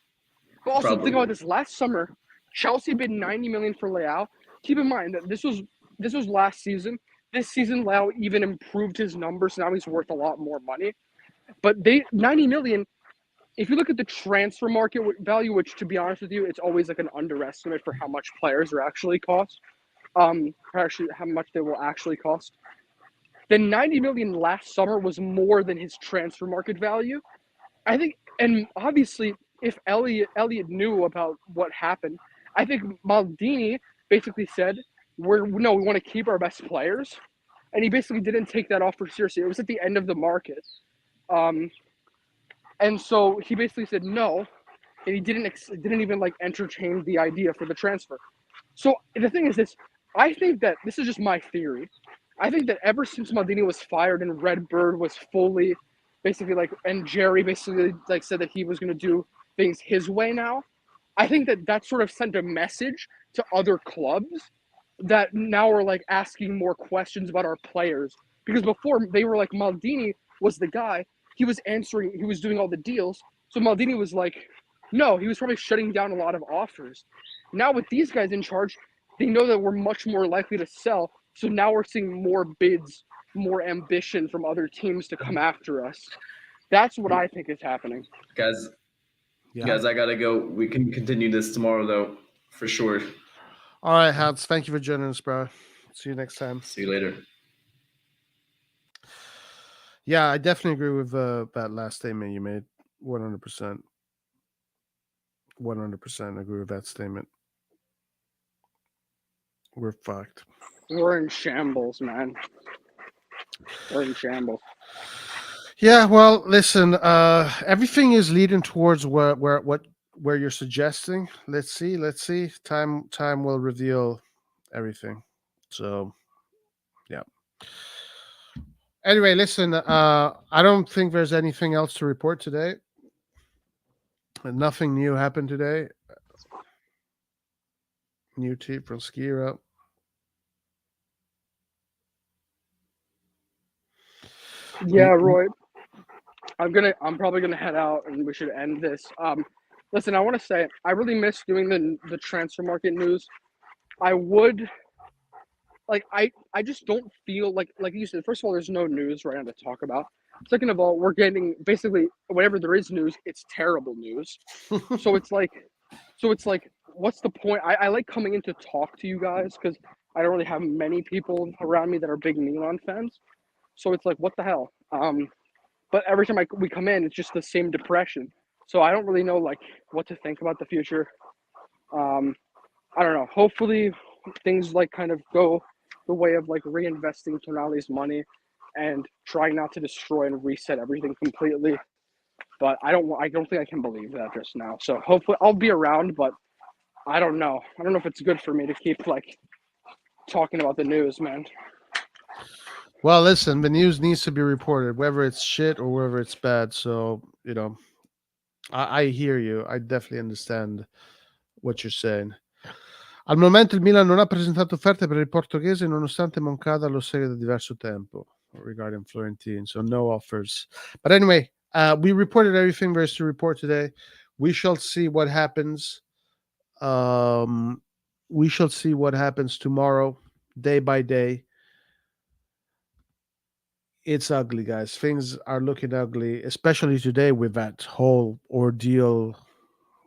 But also think about Probably. this. Last summer, Chelsea bid 90 million for Leao. Keep in mind that this was last season. This season, Leao even improved his numbers. Now he's worth a lot more money. But 90 million. If you look at the transfer market value, which to be honest with you, it's always like an underestimate for how much players are actually cost. Actually, how much they will actually cost. Then 90 million last summer was more than his transfer market value. I think, and obviously if Elliot knew about what happened, I think Maldini basically said, we want to keep our best players. And he basically didn't take that offer seriously. It was at the end of the market. And so he basically said no, and he didn't even like entertain the idea for the transfer. So the thing is this, I think that this is just my theory. I think that ever since Maldini was fired and Redbird was fully basically like, and Jerry basically like said that he was going to do things his way now, I think that sort of sent a message to other clubs that now are like asking more questions about our players. Because before they were like, Maldini was the guy, he was doing all the deals. So Maldini was like, no, he was probably shutting down a lot of offers. Now with these guys in charge, they know that we're much more likely to sell. So now we're seeing more bids, more ambition from other teams to come after us. That's what I think is happening. Guys, I gotta go. We can continue this tomorrow though, for sure. All right, Hans. Thank you for joining us, bro. See you next time. See you later. Yeah, I definitely agree with that last statement you made. 100%. 100% agree with that statement. We're fucked. We're in shambles, man. We're in shambles. Yeah, well, listen. Everything is leading towards where you're suggesting. Let's see. Time will reveal everything. So, yeah. Anyway, listen. I don't think there's anything else to report today. Nothing new happened today. New tip from Skira. Yeah, Roy. I'm probably gonna head out, and we should end this. Listen, I want to say I really miss doing the transfer market news. I would like I just don't feel like you said. First of all, there's no news right now to talk about. Second of all, we're getting basically whenever there is news, it's terrible news. So it's like, what's the point? I like coming in to talk to you guys because I don't really have many people around me that are big Milan fans. So it's like, what the hell? But every time we come in, it's just the same depression. So I don't really know like what to think about the future. I don't know. Hopefully things like kind of go the way of like reinvesting Tonali's money and trying not to destroy and reset everything completely. But I don't think I can believe that just now. So hopefully I'll be around, but I don't know. I don't know if it's good for me to keep like talking about the news, man. Well, listen, the news needs to be reported, whether it's shit or whether it's bad. So, I hear you. I definitely understand what you're saying. Al momento il Milan non ha presentato offerte per il portoghese nonostante Moncada lo segue da diverso tempo regarding Florentine. So no offers. But anyway, we reported everything there is to report today. We shall see what happens. We shall see what happens tomorrow, day by day. It's ugly, guys. Things are looking ugly, especially today with that whole ordeal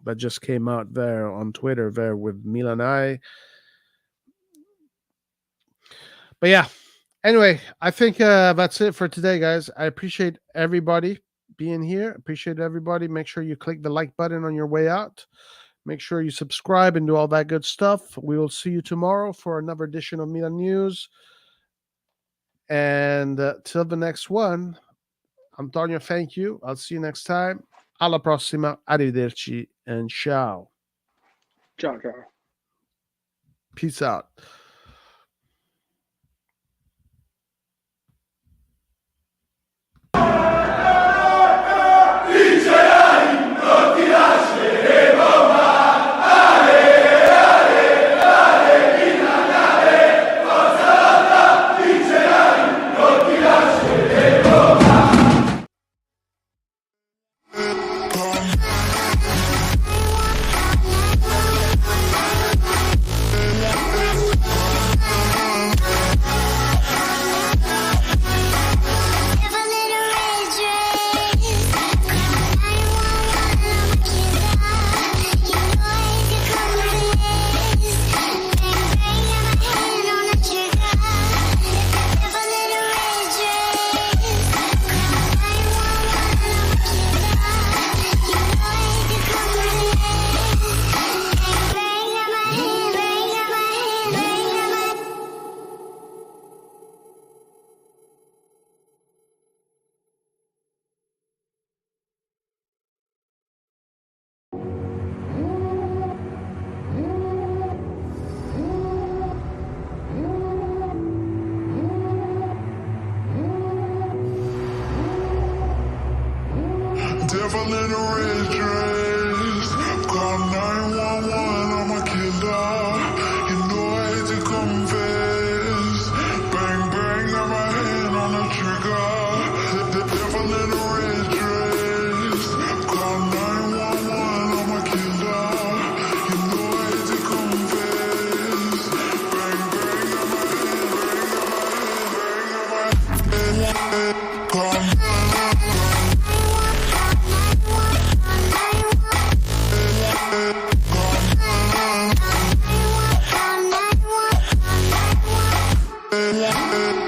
that just came out there on Twitter there with Milan. But yeah, anyway, I think that's it for today, guys. I appreciate everybody being here. Appreciate everybody. Make sure you click the like button on your way out. Make sure you subscribe and do all that good stuff. We will see you tomorrow for another edition of Milan News. And till the next one, Antonio, thank you. I'll see you next time. Alla prossima. Arrivederci and ciao. Ciao, ciao. Peace out. Come red dress. Call 911, I'm a killer. You know I hate to confess. Bang, bang, got my hand on the trigger. The devil in a red dress. Call 911, I'm a killer. You know I hate to confess. Bang, bang, got my hand, bang, got my hand, call Yeah.